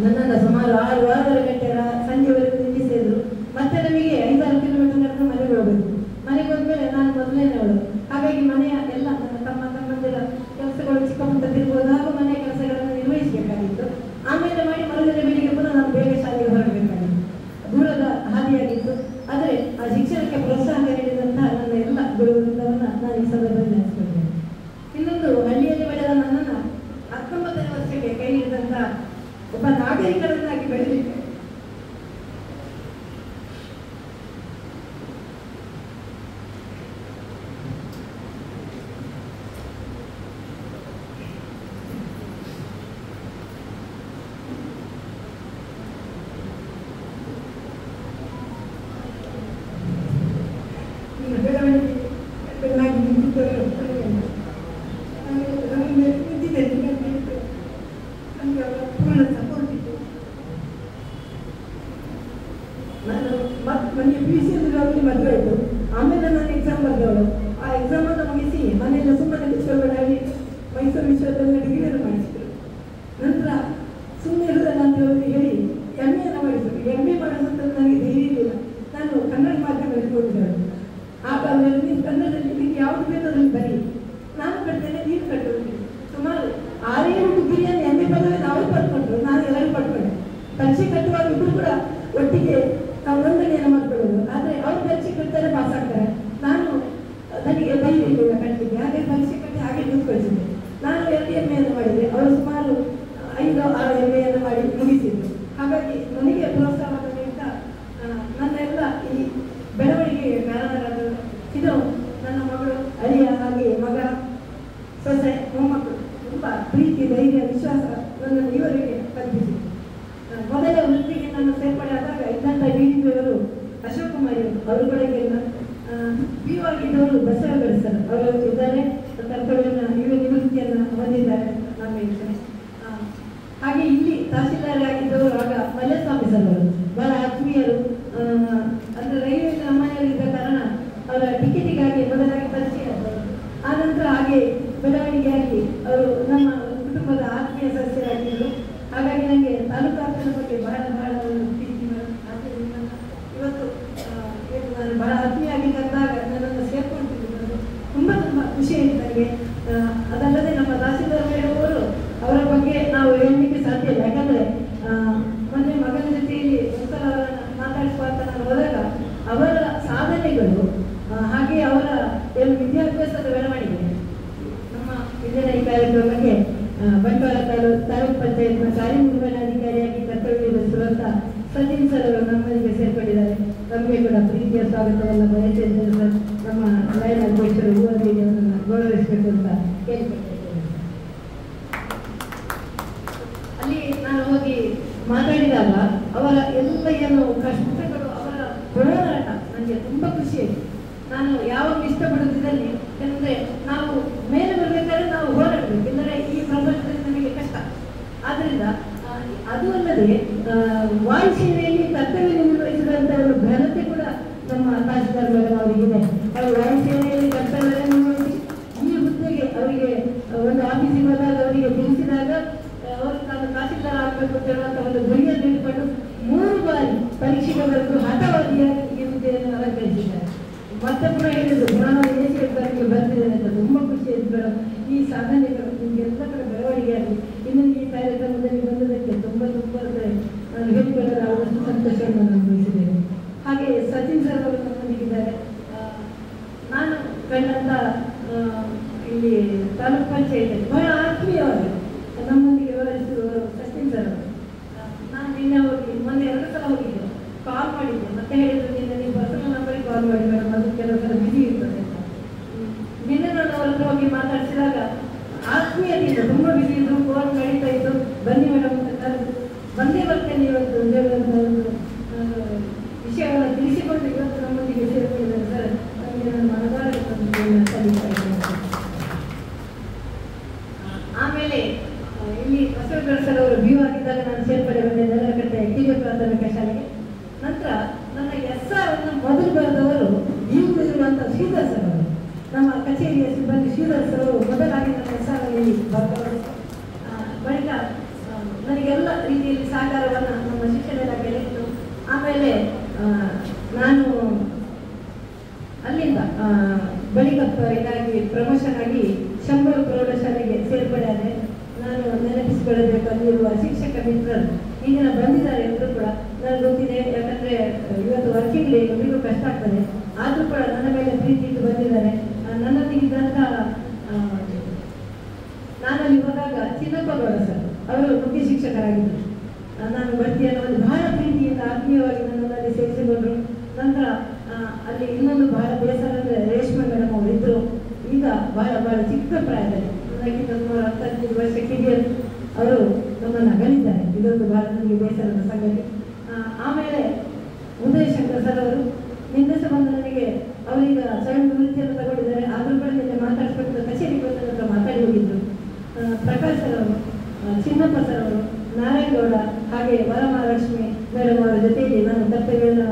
ನನ್ನನ್ನು ಸುಮಾರು 6-6:30 ಗಂಟೆ ಸಂಜೆವರೆಗೂ ನಿಲ್ಲಿಸಿದ್ರು. ಮತ್ತೆ ನಮಗೆ 5-6 ಕಿಲೋಮೀಟರ್ ನಡೆದು ಮನೆಗೆ ಹೋಗಬೇಕು. ಮನೆಗೆ ಹೋದ್ಮೇಲೆ ನಾನು ಮೊದಲನೇವಳು, ಹಾಗಾಗಿ ಮನೆಯ ಎಲ್ಲ ನನ್ನ ತಮ್ಮಂದಿರ ಕೆಲಸಗಳು ಚಿಕ್ಕ ಪುಟ್ಟ ತಿರ್ಬೋದು, ಹಾಗೂ ಮನೆಯ ಕೆಲಸಗಳನ್ನು ನಿರ್ವಹಿಸಬೇಕಾಗಿತ್ತು. ಆಮೇಲೆ ಮಾಡಿ ಮರುದಿನ ಬೆಳಿಗ್ಗೆ ಪುನಃ ನಾನು ಬೇಗ ಶಾಲೆಗೆ ಹೊರಡಬೇಕಾಗಿತ್ತು. ದೂರದ ಹಾದಿಯಾಗಿತ್ತು. ಆದರೆ ಆ ಶಿಕ್ಷಣಕ್ಕೆ ಪ್ರೋತ್ಸಾಹ ನೀಡಿದಂತಹ ನನ್ನ ಎಲ್ಲ ಗುರುವೃಂದವನ್ನು ನಾನು ಈ ಸಂದರ್ಭದಲ್ಲಿ ನೆನೆಸ್ಕೊಳ್ತೇನೆ. ಇನ್ನೊಂದು, ಹಳ್ಳಿಯಲ್ಲಿ ಬೆಳೆದ ನನ್ನನ್ನು 19ನೇ ವರ್ಷಕ್ಕೆ ಕೈ ಹಿಡಿದಂತಹ ಒಬ್ಬ ನಾಗರಿಕರನ್ನಾಗಿ ಬೆಳೆದಿದ್ದೆ. ನಾನು ನನಗೆ PUC ಅಲ್ಲಿ ಮದುವೆ ಆಯಿತು. ಆಮೇಲೆ ನಾನು ಎಕ್ಸಾಮ್ ಬರೆದವಳು. ಆ ಎಕ್ಸಾಮನ್ನು ಮುಗಿಸಿ ಮನೆಯಲ್ಲ ಸುಮ್ಮನೆ ಬಿಚ್ಚೋಳಾಗಿ ಮೈಸೂರು ವಿಶ್ವವಿದ್ಯಾಲಯ ಡಿಗ್ರಿಯನ್ನು ಮಾಡಿಸಿದ್ರು. ನಂತರ ಸುಮ್ಮನೆ ಇರೋದಲ್ಲ ಅಂತ ಹೇಳಿ MA ಮಾಡಿಸಿದ್ರು. MA ಮಾಡೋದಂತ ನನಗೆ ಧೈರ್ಯ ಇರಲಿಲ್ಲ. ನಾನು ಕನ್ನಡ ಮಾಧ್ಯಮದಲ್ಲಿ ಓದಿದವಳು. ಆ ಕಾಲದಲ್ಲಿ ನೀವು ಕನ್ನಡದಲ್ಲಿ ನಿಮಗೆ ಯಾವುದು ಬೇಕು ಅದನ್ನು ಬರೀ, ನಾನು ಕಟ್ತೇನೆ ನೀನು ಕಟ್ಟೋದು. ಸುಮಾರು 6-7 ಡಿಗ್ರಿಯನ್ನು MA ಪದವಿ ನಾವು ಪಡ್ಕೊಂಡ್ರು, ನಾನು 2 ಪಡ್ಕೊಂಡೆ. ಪರೀಕ್ಷೆ ಕಟ್ಟುವಾಗ ಇಬ್ಬರು ಕೂಡ ಒಟ್ಟಿಗೆ ನಾವು ನೋಂದಣಿಯನ್ನು ಮಾಡ್ಕೊಳ್ಳೋದು. ಆದರೆ ಅವ್ರು ಪರೀಕ್ಷೆ ಕಟ್ತಾರೆ ಪಾಸ್ ಆಗ್ತಾರೆ, ನನಗೆ ಧೈರ್ಯ ಇರಲಿಲ್ಲ ಕಟ್ಟಲಿಕ್ಕೆ. ಹಾಗೆ ಪರೀಕ್ಷೆ ಕಟ್ಟಿ ಹಾಗೆ ಕೂತ್ಕೊಳ್ತಿದ್ದೆ. ನಾನು 2 MA ಮಾಡಿದೆ, ಅವರು ಸುಮಾರು 5-6 MA ಮಾಡಿ ಮುಗಿಸಿದ್ರು. ಹಾಗಾಗಿ ನನಗೆ ಪ್ರೋತ್ಸಾಹವನ್ನು ನೀಡ್ತಾ ನನ್ನೆಲ್ಲ ಈ ಬೆಳವಣಿಗೆಗೆ ಕಾರಣರಾದರು. ಇದು ನನ್ನ ಮಗಳು, ಅಳಿಯ, ಹಾಗೆ ಮಗ, ಸೊಸೆ, ಮೊಮ್ಮಕ್ಕಳು ತುಂಬ ಪ್ರೀತಿ, ಧೈರ್ಯ, ವಿಶ್ವಾಸ ನನ್ನನ್ನು ಇವರಿಗೆ ಕಲ್ಪಿಸಿದರು. ಮೊದಲ ವೃತ್ತಿಗೆ ನಾನು ಸೇರ್ಪಡೆ ಆದಾಗ ಇದ್ದಂಥ DDP ಅಶೋಕ್ ಕುಮಾರ್ ಅವರುಗಳಿಗೆಲ್ಲ PO ಆಗಿದ್ದವರು ಬಸವಗೌಡ ಸರ್ ಅವರು ಇದ್ದಾರೆ. ಕರ್ತವ್ಯವನ್ನು ನಿವೃತ್ತಿಯನ್ನು ಹೊಂದಿದ್ದಾರೆ ನಮ್ಮ ಹೇಳ್ತೇನೆ. ಹಾಗೆ ಇಲ್ಲಿ ತಹಸೀಲ್ದಾರ್ ಆಗಿದ್ದವರು ಆಗ ಮಲ್ಲೇಸ್ವಾಮಿ ಸರ್ ಅವರು ಬಹಳ ಆತ್ಮೀಯರು. ಅಂದರೆ ರೈಲ್ವೆ ನಮ್ಮನೆಯಲ್ಲಿದ್ದ ಕಾರಣ ಅವರ ಟಿಕೆಟಿಗಾಗಿ ಮೊದಲಾಗಿ ಪರಿಚಯ ಆದರು. ಆನಂತರ ಹಾಗೆ ಬೆಳವಣಿಗೆಯಾಗಿ ಅವರು ನಮ್ಮ ಕುಟುಂಬದ ಆತ್ಮೀಯ ಸದಸ್ಯರಾಗಿದ್ದರು. ಹಾಗಾಗಿ ನನಗೆ ತಾಲೂಕು ಆಫೀಸರ ಬಗ್ಗೆ ಬಹಳ ಒಂದು ಪ್ರೀತಿ. ಇವತ್ತು ನಾನು ಬಹಳ ಆತ್ಮೀಯಾಗಿ ಕರೆದಾಗ ನನ್ನನ್ನು ಸೇರ್ಕೊಳ್ತಿದ್ದರು. ತುಂಬ ಖುಷಿ ಆಯಿತು ನನಗೆ. ಅದಲ್ಲದೆ ನಮ್ಮ ತಹಸೀಲ್ದಾರ್ ಮೇಡಮವರು ಅವರ ಬಗ್ಗೆ ನಾವು ಹೇಳಲಿಕ್ಕೆ ಸಾಧ್ಯ ಇಲ್ಲ. ಯಾಕಂದರೆ ಮೊನ್ನೆ ಮಗನ ಜೊತೆಯಲ್ಲಿ ಒಂದ್ಸಲ ಮಾತಾಡಿಸುವಂತ ನಾನು ಹೋದಾಗ ಅವರ ಸಾಧನೆಗಳು ಹಾಗೆ ಅವರ ವಿದ್ಯಾಭ್ಯಾಸದ ಬೆಳವಣಿಗೆ ನಮ್ಮ ಇಂದಿನ ಈ ಕಾರ್ಯಕ್ರಮಕ್ಕೆ ಬಂಟ್ವಾಳ ತಾಲೂಕು ಪಂಚಾಯತ್ನ ಕಾರ್ಯನಿರ್ವಹಣಾಧಿಕಾರಿಯಾಗಿ ಕರ್ತವ್ಯ ನಿರ್ವಹಿಸಿರುವಂಥ ಸಚಿನ್ ಸರ್ ಅವರು ನಮ್ಮಲ್ಲಿಗೆ ಸೇರ್ಪಟ್ಟಿದ್ದಾರೆ. ನಮಗೆ ಕೂಡ ಪ್ರೀತಿಯ ಸ್ವಾಗತವನ್ನು ಬಯಸಿದ್ದೇನೆ ಸರ್. ನಮ್ಮ ಲೈನ್ ಅಧ್ಯಕ್ಷರು ಯುವತಿಗೆ ಅವರನ್ನು ಗೌರವಿಸಬೇಕು ಅಂತ ಕೇಳಿಕೊಳ್ತಿದ್ದೇನೆ. ಅಲ್ಲಿ ನಾನು ಹೋಗಿ ಮಾತಾಡಿದಾಗ ಅವರ ಎಲ್ಲ ಏನು ಕಷ್ಟಗಳು, ಅವರ ಹೋರಾಟ ನನಗೆ ತುಂಬ ಖುಷಿಯಾಯಿತು. ನಾನು ಯಾವಾಗ ಇಷ್ಟಪಡುತ್ತಿದ್ದಲ್ಲಿ ಅಂದರೆ ನಾವು ಮೇಲೆ ಬರಬೇಕಾದ್ರೆ ನಾವು ಹೋರಾಡಬೇಕು, ಎಂದರೆ ಈ ಪ್ರಪಂಚದಲ್ಲಿ ನಮಗೆ ಕಷ್ಟ. ಆದ್ದರಿಂದ ಅದು ಅಲ್ಲದೆ ವಾಯುಸೇನೆಯಲ್ಲಿ ಕರ್ತವ್ಯ ನಿರ್ವಹಿಸಿದಂಥ ಒಂದು ಘನತೆ ಕೂಡ ನಮ್ಮ ತಹಸೀಲ್ದಾರ್ ಮೇಡಮ್ ಅವರಿಗಿದೆ. ಅವರು ವಾಯುಸೇನೆಯಲ್ಲಿ ಕರ್ತವ್ಯ ನಿರ್ವಹಿಸಿ ಈ ಹುದ್ದೆಗೆ ಅವರಿಗೆ ಒಂದು ಆಫೀಸಿಗೆ ಹೋದಾಗ ಅವರಿಗೆ ತಿಳಿಸಿದಾಗ ಅವರು ತಾನು ತಹಸೀಲ್ದಾರ್ ಆಗಬೇಕು ಅಂತ ಹೇಳುವಂಥ ಒಂದು ಗುರಿಯನ್ನು ಇಟ್ಕೊಂಡು 3 ಬಾರಿ ಪರೀಕ್ಷೆಗೆ ಬರೆದು ಹಠವಾದಿಯಾಗಿ ಈ ಹುದ್ದೆಯನ್ನು ಅಲಂಕರಿಸಿದ್ದಾರೆ. ಮತ್ತೆ ಪುನಃ ಹೇಳಿದ್ರು ನಾನು AC ಎಕ್ಸಾಮ್ಗೆ ಬರ್ತಿದ್ದೇನೆ ಅಂತ. ತುಂಬ ಖುಷಿ ಆಯ್ತು ಮೇಡಮ್. ಈ ಸಾಧನೆಗಳು ನಿಮಗೆಲ್ಲ ಕಡೆ ಬೆಳವಣಿಗೆಯಾಗಲಿ. ಇನ್ನು ಈ ಕಾರ್ಯಕ್ರಮದಲ್ಲಿ ಬಂದದಕ್ಕೆ ತುಂಬ ನಾನು ಹೇಳಿಕೊಳ್ಳಲು ಆದಷ್ಟು ಸಂತೋಷವನ್ನು ನಾನು ಬಯಸಿದ್ದೇನೆ. ಹಾಗೆ ಸಚಿನ್ ಸರ್ ಅವರು ನಮ್ಮೊಂದಿಗಿದ್ದಾರೆ. ನಾನು ಕಂಡಂಥ ಇಲ್ಲಿ ತಾಲೂಕು ಪಂಚಾಯತ್ ಬಹಳ ಆತ್ಮೀಯವಾಗಿ ನಮ್ಮೊಂದಿಗೆ ವ್ಯವಹರಿಸಿರುವರು ಸಚಿನ್ ಸರ್ ಅವರು. ನಾನು ನಿನ್ನೆ ಮೊನ್ನೆ 2 ಸಲ ಹೋಗಿದ್ದೆ, ಕಾಲ್ ಮಾಡಿದ್ದೆ. ಮತ್ತೆ ಹೇಳಿದ್ರು ನಿನ್ನೆ ನೀವು ಪರ್ಸನಲ್ ನಂಬರಿಗೆ ಕಾಲ್ ಮಾಡಿ ಮೇಡಮ್, ಅದು ಕೆಲವು ಸಲ ಬಿಸಿ ಇರ್ತದೆ ಅಂತ. ನಿನ್ನೆ ನಾನು ಅವ್ರ ಹತ್ರ ಹೋಗಿ ಮಾತಾಡಿಸಿದಾಗ ಆತ್ಮೀಯತೆಯಿಂದ ತುಂಬ ಬಿಸಿ ಇದ್ರು, ಫೋನ್ ನಡೀತಾ ಇದ್ದು, ಬನ್ನಿ ಮೇಡಮ್ ಬಂದೇ ಬರ್ತೇನೆ ಇವತ್ತು ಹೇಳುವಂಥ ಒಂದು ವಿಷಯವನ್ನು ತಿಳಿಸಿಕೊಂಡು ಇವತ್ತು ನಮ್ಮೊಂದಿಗೆ ಸೇರಿಕೊಂಡಿದ್ದಾರೆ ಸರ್. ನಮಗೆ ನಾನು ಮನದಾರ ಸಲ್ಲಿಸ್ತಾ ಇದ್ದೇನೆ. ಆಮೇಲೆ ಇಲ್ಲಿ ಬಸವಗೌಡ ಸರ್ ಅವರು BO ಆಗಿದ್ದಾಗ ನಾನು ಸೇರ್ಪಡೆ ಬಂದೆ ನೆಲಕಟ್ಟೆ KV ಪ್ರಾಥಮಿಕ ಶಾಲೆಗೆ. ನಂತರ ನನ್ನ SR ಅನ್ನು ಮೊದಲು ಬರೆದವರು ಈಗಲೂ ಇರುವಂಥ ಶ್ರೀಧರ್ ಸರ್ ಅವರು, ನಮ್ಮ ಕಚೇರಿಯ ಸಿಬ್ಬಂದಿ ಶ್ರೀಧರ್ ಸರ್ ಅವರು ಮೊದಲಾಗಿ ನನ್ನ SR ಅಲ್ಲಿ ಬರೆದವರು. ಬಳಿಕ ನನಗೆಲ್ಲ ರೀತಿಯಲ್ಲಿ ಸಹಕಾರವನ್ನು ನಮ್ಮ ಶಿಕ್ಷಣ ಇಲಾಖೆಯಲ್ಲಿ ಇತ್ತು. ಆಮೇಲೆ ನಾನು ಅಲ್ಲಿಂದ ಬಳಿಕ ಇದಾಗಿ ಪ್ರಮೋಷನ್ ಆಗಿ ಶಂಭರು ಪ್ರೌಢಶಾಲೆಗೆ ಸೇರ್ಪಡೆ ಆದೆ. ನಾನು ನೆನಪಿಸಿಕೊಳ್ಳಬೇಕು, ಅಲ್ಲಿರುವ ಶಿಕ್ಷಕ ಮಿತ್ರರು ಈಗಿನ ಬಂದಿದ್ದಾರೆ ಎಲ್ಲರೂ ಕೂಡ ನನಗೆ ಗೊತ್ತಿದೆ. ಯಾಕಂದರೆ ಇವತ್ತು ವರ್ಕಿಂಗ್ ಡೇ ಎಲ್ರಿಗೂ ಕಷ್ಟ ಆಗ್ತದೆ, ಆದರೂ ಕೂಡ ನನ್ನ ಮೇಲೆ ಪ್ರೀತಿ ಇಟ್ಟು ಬಂದಿದ್ದಾರೆ. ನನ್ನೊಂದಿಗಿದ್ದಂಥ ನಾನಲ್ಲಿ ಹೋದಾಗ ಚಿನ್ನಪ್ಪ ಗೌಡ ಸರ್ ಅವರು ಮುಖ್ಯ ಶಿಕ್ಷಕರಾಗಿದ್ದರು. ನಾನು ಬರ್ತೀಯನ್ನು ಒಂದು ಬಹಳ ಪ್ರೀತಿಯಿಂದ ಆತ್ಮೀಯವಾಗಿ ನನ್ನಲ್ಲಿ ಸೇರಿಸಿಕೊಂಡ್ರು. ನಂತರ ಅಲ್ಲಿ ಇನ್ನೊಂದು ಬಹಳ ಬೇಸರ ಅಂದರೆ ರೇಷ್ಮೆ ಮೇಡಮ್ ಅವರು ಇದ್ದರು. ಈಗ ಬಹಳ ಚಿಕ್ಕ ಪ್ರಾಯದಲ್ಲಿ ನನಗಿಂತ 10 ವರ್ಷ ಕಿರಿಯರು ಅವರು ನಮ್ಮನ್ನು ಅಗಲಿದ್ದಾರೆ. ಇದೊಂದು ಬಹಳ ನನಗೆ ಬೇಸರದ ಸಂಗತಿ. ಆಮೇಲೆ ಉದಯ ಶಂಕರ್ ಸರ್ ಅವರು ನಿನ್ನೆ ಸಹ ಬಂದು ನನಗೆ ಅವರೀಗ ಸ್ವಯಂ ನಿವೃತ್ತಿಯನ್ನು ತಗೊಂಡಿದ್ದಾರೆ. ಆದರೂ ಕೂಡ ನಿನ್ನೆ ಮಾತಾಡಿಸ್ಬೇಕು ಕಚೇರಿಗೆ ಬಂದ ನಂತರ ಮಾತಾಡಿ ಹೋಗಿದ್ದರು. ಪ್ರಕಾಶ್ ಸರ್ ಅವರು, ಚಿನ್ನಪ್ಪ ಸರ್ ಅವರು, ನಾರಾಯಣಗೌಡ, ಹಾಗೆ ವರಮಹಾಲಕ್ಷ್ಮಿ ಮೇಡಮ್ ಅವರ ಜೊತೆಯಲ್ಲಿ ನಾನು ಕರ್ತವ್ಯವನ್ನು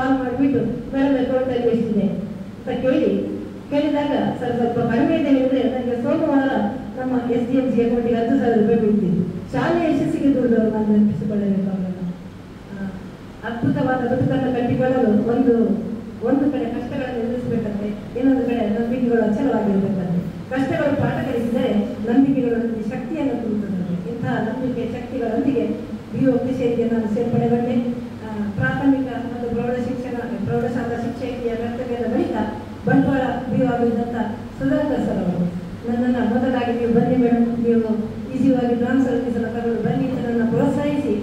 ಕಾಲ್ ಮಾಡಿಬಿಟ್ಟು ಮೇಡಮ್ ಅಕೌಂಟಲ್ಲಿ ಎಷ್ಟಿದೆ ಅಂತ ಕೇಳಿದಾಗ ಸರ್ ಸ್ವಲ್ಪ ಕಡಿಮೆ ಇದೆ ಹೇಳಿದ್ರೆ ನನಗೆ ಸೋಮವಾರ ನಮ್ಮ SDMC ಅಕೌಂಟಿಗೆ 10,000 ರೂಪಾಯಿ ಬೀಳ್ತಿದ್ದು ಶಾಲೆ ಯಶಸ್ಸಿಗೆ ದುಡ್ಡು ನಾನು ನೆನಪಿಸಿಕೊಳ್ಳಬೇಕು ಅವರನ್ನು. ಅದ್ಭುತವಾದ ಬದುಕನ್ನು ಕಟ್ಟಿಕೊಳ್ಳಲು ಒಂದು ಕಡೆ ಕಷ್ಟಗಳನ್ನು ಎದುರಿಸಬೇಕಂತೆ, ಇನ್ನೊಂದು ಕಡೆ ನಂಬಿಕೆಗಳು ಅಚಲವಾಗಿರಬೇಕಂತೆ. ಕಷ್ಟಗಳು ಪಾಠ ಕಲಿಸಿದರೆ ನಂಬಿಕೆಗಳು ಶಕ್ತಿಯನ್ನು ತುಂಬುತ್ತದೆ. ಇಂತಹ ನಂಬಿಕೆ ಶಕ್ತಿಗಳೊಂದಿಗೆ BO ಕಚೇರಿಗೆ ನಾನು ಸೇರ್ಪಡೆಗೊಂಡೆ. ಪ್ರಾಥಮಿಕ ಮತ್ತು ಪ್ರೌಢಶಾಲಾ ಶಿಕ್ಷಕಿಯ ಕರ್ತವ್ಯದ ಬಳಿಕ ಬಂಟ್ವಾಳ BO ಆಗಿದ್ದಂಥ ಸುಧಾಕರ್ ಸರ್ ಅವರು ನನ್ನನ್ನು ಮೊದಲಾಗಿ ನೀವು ಬನ್ನಿ ಮೇಡಮ್, ನೀವು ಈಸಿಯಾಗಿ ಟ್ರಾನ್ಸ್ಫರ್ ಫೀಸನ್ನು ತಗೊಂಡು ಬನ್ನಿ ಅಂತ ನನ್ನ ಪ್ರೋತ್ಸಾಹಿಸಿ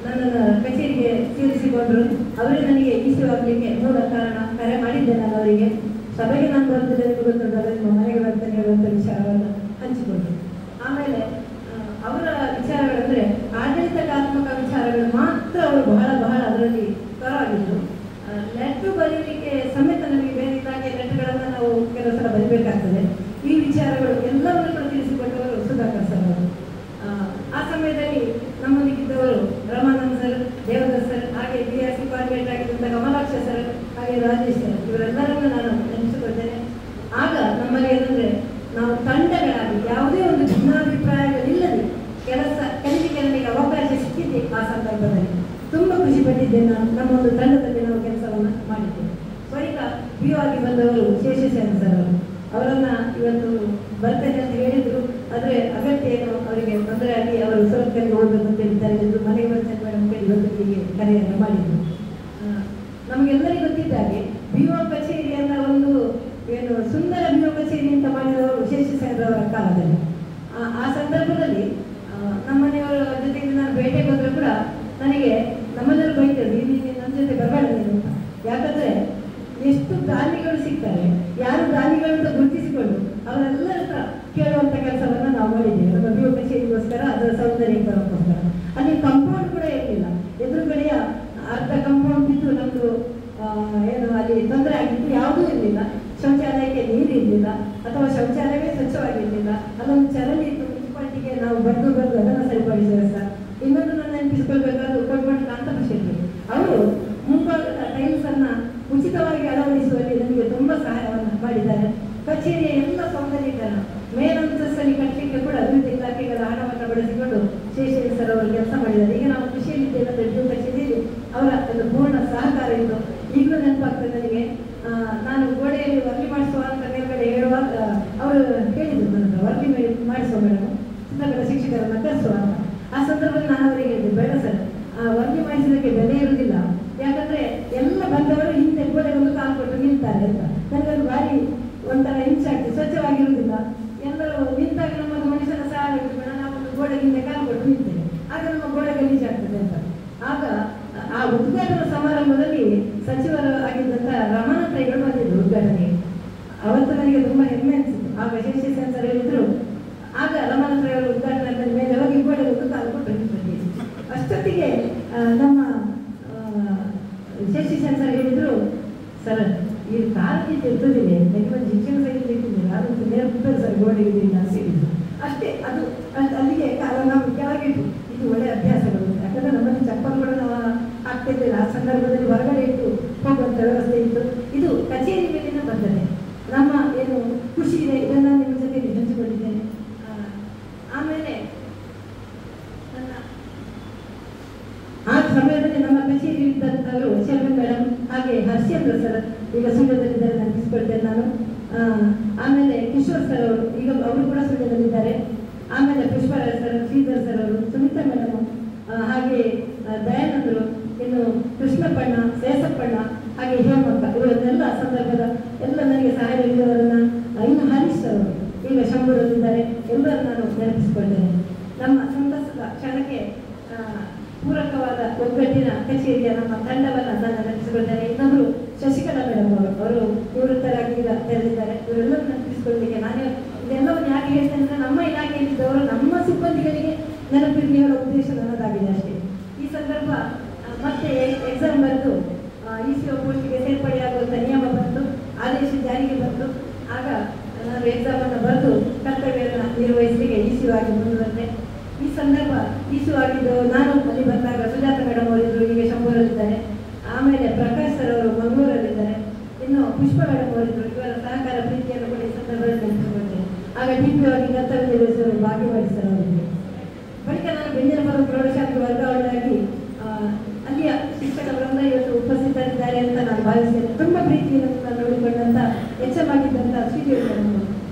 ನನ್ನನ್ನು ಕಚೇರಿಗೆ ಸೇರಿಸಿಕೊಂಡರು. ಅವರೇ ನನಗೆ ಈಸಿ ಆಗಲಿಕ್ಕೆ ಮೂಲ ಕಾರಣ. ಕರೆ ಮಾಡಿದ್ದೆ ನಾನು ಅವರಿಗೆ, ಸಭೆಗೆ ನಾನು ಬರ್ತಿದ್ದೆ ಗೊತ್ತುಂಟು, ನಿಮ್ಮ ಮನೆಗೆ ಬರ್ತೇನೆ ಹೇಳುವಂಥ ವಿಚಾರವನ್ನು ಹಂಚಿಕೊಂಡ್ರು. ಆಮೇಲೆ ಅವರ ವಿಚಾರಗಳಂದರೆ ಆಡಳಿತಾತ್ಮಕ ವಿಚಾರಗಳು ಮಾತ್ರ ಅವರು ಬಹಳ ಅದರಲ್ಲಿ ಪರವಾಗಿದ್ದರು. ಲೆಟ್ರು ಬರೀಲಿಕ್ಕೆ ಸಮೇತ ನಮಗೆ ಬೇರೆ ಇಲಾಖೆ ಲೆಟ್ರುಗಳನ್ನು ನಾವು ಕೆಲವು ಸಲ ಬರೀಬೇಕಾಗ್ತದೆ. ಈ ವಿಚಾರಗಳು ಎಲ್ಲವನ್ನು ಕೂಡ ತಿಳಿಸಿಕೊಟ್ಟವರು ಸುಧಾಕರ್ ಸರ್ ಅವರು. ಆ ಸಮಯದಲ್ಲಿ ನಮ್ಮೊಂದಿಗಿದ್ದವರು ರಮಾನಂದ್ ಸರ್, ದೇವದತ್ ಸರ್, ಹಾಗೆ BRC ಕೋಆರ್ಡಿನೇಟರ್ ಆಗಿದ್ದಂಥ ಕಮಲಾಕ್ಷ ಸರ್, ಹಾಗೆ ರಾಜೇಶ್ ಸರ್, ಇವರೆಲ್ಲರನ್ನು ನಾನು ನೆನಪಿಸಿಕೊಳ್ತೇನೆ. ಆಗ ನಮ್ಮಲ್ಲಿ ಏನಂದರೆ ನಾವು ತಂಡಗಳಾಗಿ ಯಾವುದೇ ಒಂದು ಭಿನ್ನಾಭಿಪ್ರಾಯಗಳಿಲ್ಲದೆ ಕಲಿಕೆಗೆ ನನಗೆ ಅವಕಾಶ ಸಿಕ್ಕಿದ್ದೆ. ಆ ಸಂದರ್ಭದಲ್ಲಿ ತುಂಬ ಖುಷಿ ಪಟ್ಟಿದ್ದೇನೆ. ನಾನು ನಮ್ಮೊಂದು ತಂಡದಲ್ಲಿ ನಾವು ಕೆಲಸವನ್ನು ಮಾಡಿದ್ದೇವೆ. ಬಳಿಕ BO ಆಗಿ ಬಂದವರು ಶೇಷಶೇಖರ ಸರ್ ಅವರು, ಅವರನ್ನು ಇವತ್ತು ಬರ್ತೇನೆ ಅಂತ ಹೇಳಿದರು. ಆದರೆ ಅಗತ್ಯ ಏನು ಅವರಿಗೆ ತೊಂದರೆ ಆಗಿ ಅವರು ಸುರತ್ಕಲ್ಗೆ ಹೋಗಬೇಕು ಅಂತ ಹೇಳಿದ್ದಾರೆ. ಮನೆಗೆ ಬರ್ತೇನೆ ಮೇಡಮ್ ಕೇಳಿ ಇವತ್ತಿಗೆ ಕರೆಯನ್ನು ಮಾಡಿದರು. ನಮಗೆಲ್ಲರಿಗೂ ಗೊತ್ತಿದ್ದಾಗೆ BO ಕಚೇರಿಯನ್ನು ಒಂದು ಸುಂದರ BO ಕಚೇರಿ ಅಂತ ಮಾಡಿದವರು ಶೇಷಶೇಖರವರ ಕಾಲದಲ್ಲಿ. ಆ ಸಂದರ್ಭದಲ್ಲಿ ನಮ್ಮನೆಯವರ ಜೊತೆಗೆ ನಾನು ಭೇಟಿಗೆ ಹೋದರೂ ಕೂಡ ನನಗೆ ನಮ್ಮನೆಯವರು ಬೈತಾರೆ, ಇಲ್ಲಿ ನನ್ನ ಜೊತೆ ಬರಬೇಡ ಅಂತ. ಯಾಕಂದರೆ ಎಷ್ಟು ದಾನಿಗಳು ಸಿಗ್ತಾರೆ, ಯಾರು ದಾನಿಗಳಂತ ಗುರುತಿಸಿಕೊಂಡು ಅವರೆಲ್ಲರ ಹತ್ರ ಕೇಳುವಂಥ ಕೆಲಸವನ್ನು ನಾವು ಮಾಡಿದ್ದೇವೆ ನಮ್ಮ BO ಕಚೇರಿಗೋಸ್ಕರ, ಅದರ ಸೌಂದರ್ಯೀಕರಣಕ್ಕೋಸ್ಕರ. ಅಲ್ಲಿ ಕಾಂಪೌಂಡ್ ಕೂಡ ಇರಲಿಲ್ಲ, ಎದುರುಗಡೆಯ ಅರ್ಧ ಕಾಂಪೌಂಡ್ ಬಿದ್ದು ನಮ್ಮದು ಅಲ್ಲಿ ತೊಂದರೆ ಆಗಿದ್ದು ಯಾವುದೂ ಇರಲಿಲ್ಲ. ಶೌಚಾಲಯಕ್ಕೆ ನೀರು ಇರಲಿಲ್ಲ ಅಥವಾ ಶೌಚಾಲಯವೇ ಸ್ವಚ್ಛವಾಗಿರಲಿಲ್ಲ. ಅಲ್ಲೊಂದು ಚರಂಡಿ ಇತ್ತು, ಮುನ್ಸಿಪಾಲಿಟಿಗೆ ನಾವು ಬರೆದು ಅದನ್ನು ಸರಿಪಡಿಸಿದೆ ಸರ್. ಇನ್ನೊಂದು ನಾನು ನೆನಪಿಸಿಕೊಳ್ಬೇಕಾದ್ರು ಕೊಟ್ಕೊಂಡು ಕಾಂತಪಶೆಟ್ಟಿ ಅವರು ಮುಂಭಾಗದ ಟೈಲ್ಸನ್ನು ಉಚಿತವಾಗಿ ಅಳವಡಿಸುವಲ್ಲಿ ನನಗೆ ತುಂಬ ಸಹಾಯವನ್ನು ಮಾಡಿದ್ದಾರೆ. ಕಚೇರಿಯ ಎಲ್ಲ ಸೌಂದರ್ಯೀಕರಣ ಮೇಲಂತಸ್ತಲ್ಲಿ ಕಟ್ಟಲಿಕ್ಕೆ ಕೂಡ ವಿವಿಧ ಇಲಾಖೆಗಳ ಹಣವನ್ನು ಬಳಸಿಕೊಂಡು ಶೇಷೇಶ್ವರ ಸರ್ ಅವರು ಕೆಲಸ ಮಾಡಿದ್ದಾರೆ. ಈಗ ನಾವು ಕೃಷಿಯಲ್ಲಿದ್ದೇವೆ BO ಕಚೇರಿಯಲ್ಲಿ ಅವರ ಒಂದು ಪೂರ್ಣ ಸಹಕಾರ ಇತ್ತು. ಈಗಲೂ ನೆನಪಾಗ್ತದೆ ನನಗೆ. ನಾನು ಗೋಡೆಯಲ್ಲಿ ವರ್ಲಿ ಮಾಡಿಸುವ ಅಂತ ಮೇಲ್ಗಡೆ ಹೇಳುವಾಗ ಅವರು ಹೇಳಿದರು ನನ್ನ ವರ್ಲಿ ಮಾಡಿಸುವ ಮೇಡಮ್, ಚಿತ್ರಕಲಾ ಶಿಕ್ಷಕರನ್ನು ಕರೆಸುವ ಅಂತ. ಆ ಸಂದರ್ಭದಲ್ಲಿ ನಾನು ಅವರಿಗೆ ಹೇಳಿದೆ, ಬೇಡ ಸರ್, ವರ್ಲಿ ಮಾಡಿಸೋದಕ್ಕೆ ಬೆಲೆ ಇರುವುದಿಲ್ಲ, ಯಾಕಂದರೆ ಎಲ್ಲ ಬಂದವರು ಹಿಂದೆ ಗೋಡೆಗೆ ಒಂದು ಕಾಲು ಕೊಟ್ಟು ನಿಲ್ತಾರೆ ಅಂತ. ನನಗದು ಭಾರಿ ಒಂಥರ ಹಿಂಸೆ ಆಗ್ತದೆ, ಸ್ವಚ್ಛವಾಗಿರುವುದಿಲ್ಲ. ಎಲ್ಲರೂ ನಿಂತಾಗ ನಮ್ಮದು ಮನುಷ್ಯನ ಸಹಾಯ ಬೇಡ, ನಾವೊಂದು ಗೋಡೆಗೆ ಹಿಂದೆ ಕಾಲು ಕೊಟ್ಟು ನಿಲ್ತೇವೆ, ಆಗ ನಮ್ಮ ಗೋಡೆ ಗಲೀಜಾಗ್ತದೆ ಅಂತ. ಆಗ ಆ ಉದ್ಘಾಟನಾ ಸಮಾರಂಭದಲ್ಲಿ ಸಚಿವರು ಆಗಿದ್ದಂಥ ರಮಾನಂದ್ ರೈಗಳು ಬಂದಿದ್ರು ಉದ್ಘಾಟನೆಗೆ. ಅವತ್ತು ನನಗೆ ತುಂಬ ಹೆಮ್ಮೆ ಅನಿಸಿತು. ಆಗ ಶೇಷಶೇಖರ ಸರ್ ಹೇಳಿದ್ರು, ಆಗ ರಮಾನಂದ್ ರೈ ಅವರು ಉದ್ಘಾಟನೆ ಮೇಲೆ ಹೋಗಿ ಗೋಡೆ ಒಂದು ಕಾಲು ಕೊಟ್ಟು ನಿಂತಿದ್ದೆ. ಅಷ್ಟೊತ್ತಿಗೆ ನಮ್ಮ ಶೇಷಶೇಖರ ಸರ್ ಹೇಳಿದ್ರು, ಸರ್ ಈ ಕಾಲಕ್ಕೆ ಇರ್ತದಿಲ್ಲ, ನನಗೊಂದು ಶಿಕ್ಷಣ ಸಹಿತಿಲ್ಲ, ಅದೊಂದು ನೇರ್ಬಿಟ್ಟರು ಸರ್ ಗೋಡೆಗೆ ಅಂತ ಹೇಳಿದ್ರು. ಅಷ್ಟೇ, ಅದು ಅಲ್ಲಿಗೆ ನಾವು ಕೆಳಗಿಟ್ಟು ಇದು ಒಳ್ಳೆಯ ಅಭ್ಯಾಸಗಳು. ಯಾಕಂದರೆ ನಮ್ಮಲ್ಲಿ ಚಪ್ಪಲ್ ಕೂಡ ನಾವು ಆಗ್ತಿರ್ಲಿಲ್ಲ. ಆ ಸಂದರ್ಭದಲ್ಲಿ ಹೊರಗಡೆ ಇಟ್ಟು ಹೋಗುವಂಥ ವ್ಯವಸ್ಥೆ ಇತ್ತು. ಇದು ಕಚೇರಿ ಮೇಲಿನ ಬದ್ಧತೆ. ನಮ್ಮ ಏನು ಖುಷಿ ಇದೆ ಇದನ್ನು ನಿಮ್ಮ ಜೊತೆಗೆ ಹಂಚಿಕೊಂಡಿದ್ದೇನೆ. ಆಮೇಲೆ ಆ ಸಮಯದಲ್ಲಿ ನಮ್ಮ ಕಚೇರಿ ಇದ್ದಂಥವರು ಶರ್ಮನ್ ಮೇಡಮ್, ಹಾಗೆ ಹರ್ಷೇಂದ್ರ ಸರ್, ಈಗ ಸುಳ್ಯದಲ್ಲಿದ್ದಾರೆ, ನೆನಪಿಸ್ಕೊಳ್ತೇನೆ ನಾನು. ಆಮೇಲೆ ಕಿಶೋರ್ ಸರ್ ಅವರು, ಈಗ ಅವರು ಕೂಡ ಸುಳ್ಯದಲ್ಲಿದ್ದಾರೆ. ಆಮೇಲೆ ಪುಷ್ಪರಾಜ್ ಸರ್, ಶ್ರೀಧರ್ ಸರ್ ಅವರು, ಸುಮಿತಾ ಮೇಡಮ್, ಹಾಗೆ ದಯಾನಂದರು, ಇನ್ನು ಕೃಷ್ಣಪ್ಪಣ್ಣ, ಸೇಸಪ್ಪಣ್ಣ, ಹಾಗೆ ಹೇಮಕ್ಕ, ಇವರನ್ನೆಲ್ಲ ಸಂದರ್ಭದ ಎಲ್ಲ ನನಗೆ ಸಹಾಯ ನೀಡಿದವರನ್ನು, ಇನ್ನು ಹರೀಶ್ ಅವರು ಈಗ ಶಂಭೂರಲ್ಲಿದ್ದಾರೆ, ಎಲ್ಲರನ್ನು ನಾನು ನೆನಪಿಸಿಕೊಳ್ತೇನೆ. ನಮ್ಮ ಸಂತಸದ ಕ್ಷಣಕ್ಕೆ ಪೂರಕವಾದ ಒಗ್ಗಟ್ಟಿನ ಕಚೇರಿಯ ನಮ್ಮ ತಂಡವನ್ನು ನಾನು ನೆನಪಿಸಿಕೊಳ್ತೇನೆ. ಇನ್ನೊಬ್ಬರು ಶಶಿಕಲಾ ಮೇಡಮ್ ಅವರು ನಿವೃತ್ತರಾಗಿ ಈಗ ತೆರೆದಿದ್ದಾರೆ. ಇವರೆಲ್ಲರೂ ನೆನಪಿಸಿಕೊಳ್ಳಲಿಕ್ಕೆ ನಾನು ಇದೆಲ್ಲವನ್ನು ಯಾಕೆ ಹೇಳ್ತೇನೆ ಅಂದರೆ, ನಮ್ಮ ಇಲಾಖೆಯಲ್ಲಿದ್ದವರು ನಮ್ಮ ಸಿಬ್ಬಂದಿಗಳಿಗೆ ನೆನಪಿರಲಿ ಹೇಳೋ ಉದ್ದೇಶ ನನ್ನದಾಗಿದೆ ಅಷ್ಟೇ. ಈ ಸಂದರ್ಭ ಮತ್ತೆ ಎಕ್ಸಾಮ್ ಬರೆದು ECO ಪೋಸ್ಟಿಗೆ ಸೇರ್ಪಡೆಯಾಗುವಂಥ ನಿಯಮ ಬಂತು, ಆದೇಶ ಜಾರಿಗೆ ಬಂತು. ಆಗ ನಾನು ಎಕ್ಸಾಮನ್ನು ಬರೆದು ಕರ್ತವ್ಯವನ್ನು ನಿರ್ವಹಿಸಲಿಕ್ಕೆ ECO ಆಗಿ ಮುಂದುವರೆದೆ. ಈ ಸಂದರ್ಭ ECO ಆಗಿದ್ದು ನಾನು ಅಲ್ಲಿ ಬಂದಾಗ ಸುಜಾತ ಮೇಡಮ್ ಅವರಿದ್ದರು, ಈಗ ಶಂಭೂರಲ್ಲಿದ್ದಾರೆ. ಆಮೇಲೆ ಇನ್ನು ಪುಷ್ಪ ಮೇಡಮ್ ಅವರಿದ್ದರು. ಇವರ ಸಹಕಾರ ಪ್ರೀತಿಯನ್ನು ಕೂಡ ಈ ಸಂದರ್ಭದಲ್ಲಿ ನೆನಪಿಸಿಕೊಳ್ತೇನೆ. ಆಗ ಟಿ.ಪಿ. ಆಗಿ ಕರ್ತವ್ಯ ನಿರ್ವಹಿಸಲು ಭಾಗ್ಯವಾಡಿ ಸರ್ ಅವರಿಗೆ. ಬಳಿಕ ನಾನು ಬೆಂಜನಪುರ ಪ್ರೌಢಶಾಲೆಗೆ ವರ್ಗಾವಣೆಯಾಗಿ ಅಲ್ಲಿಯ ಶಿಕ್ಷಕರನ್ನ ಇವತ್ತು ಉಪಸ್ಥಿತರಿದ್ದಾರೆ ಅಂತ ನಾನು ಭಾವಿಸ್ತೇನೆ. ತುಂಬ ಪ್ರೀತಿಯನ್ನು ನಾನು ನೋಡಿಕೊಂಡಂಥ ಹೆಚ್ಚವಾಗಿದ್ದಂಥ ಶ್ರೀದೇವಿ ಮೇಡಮ್,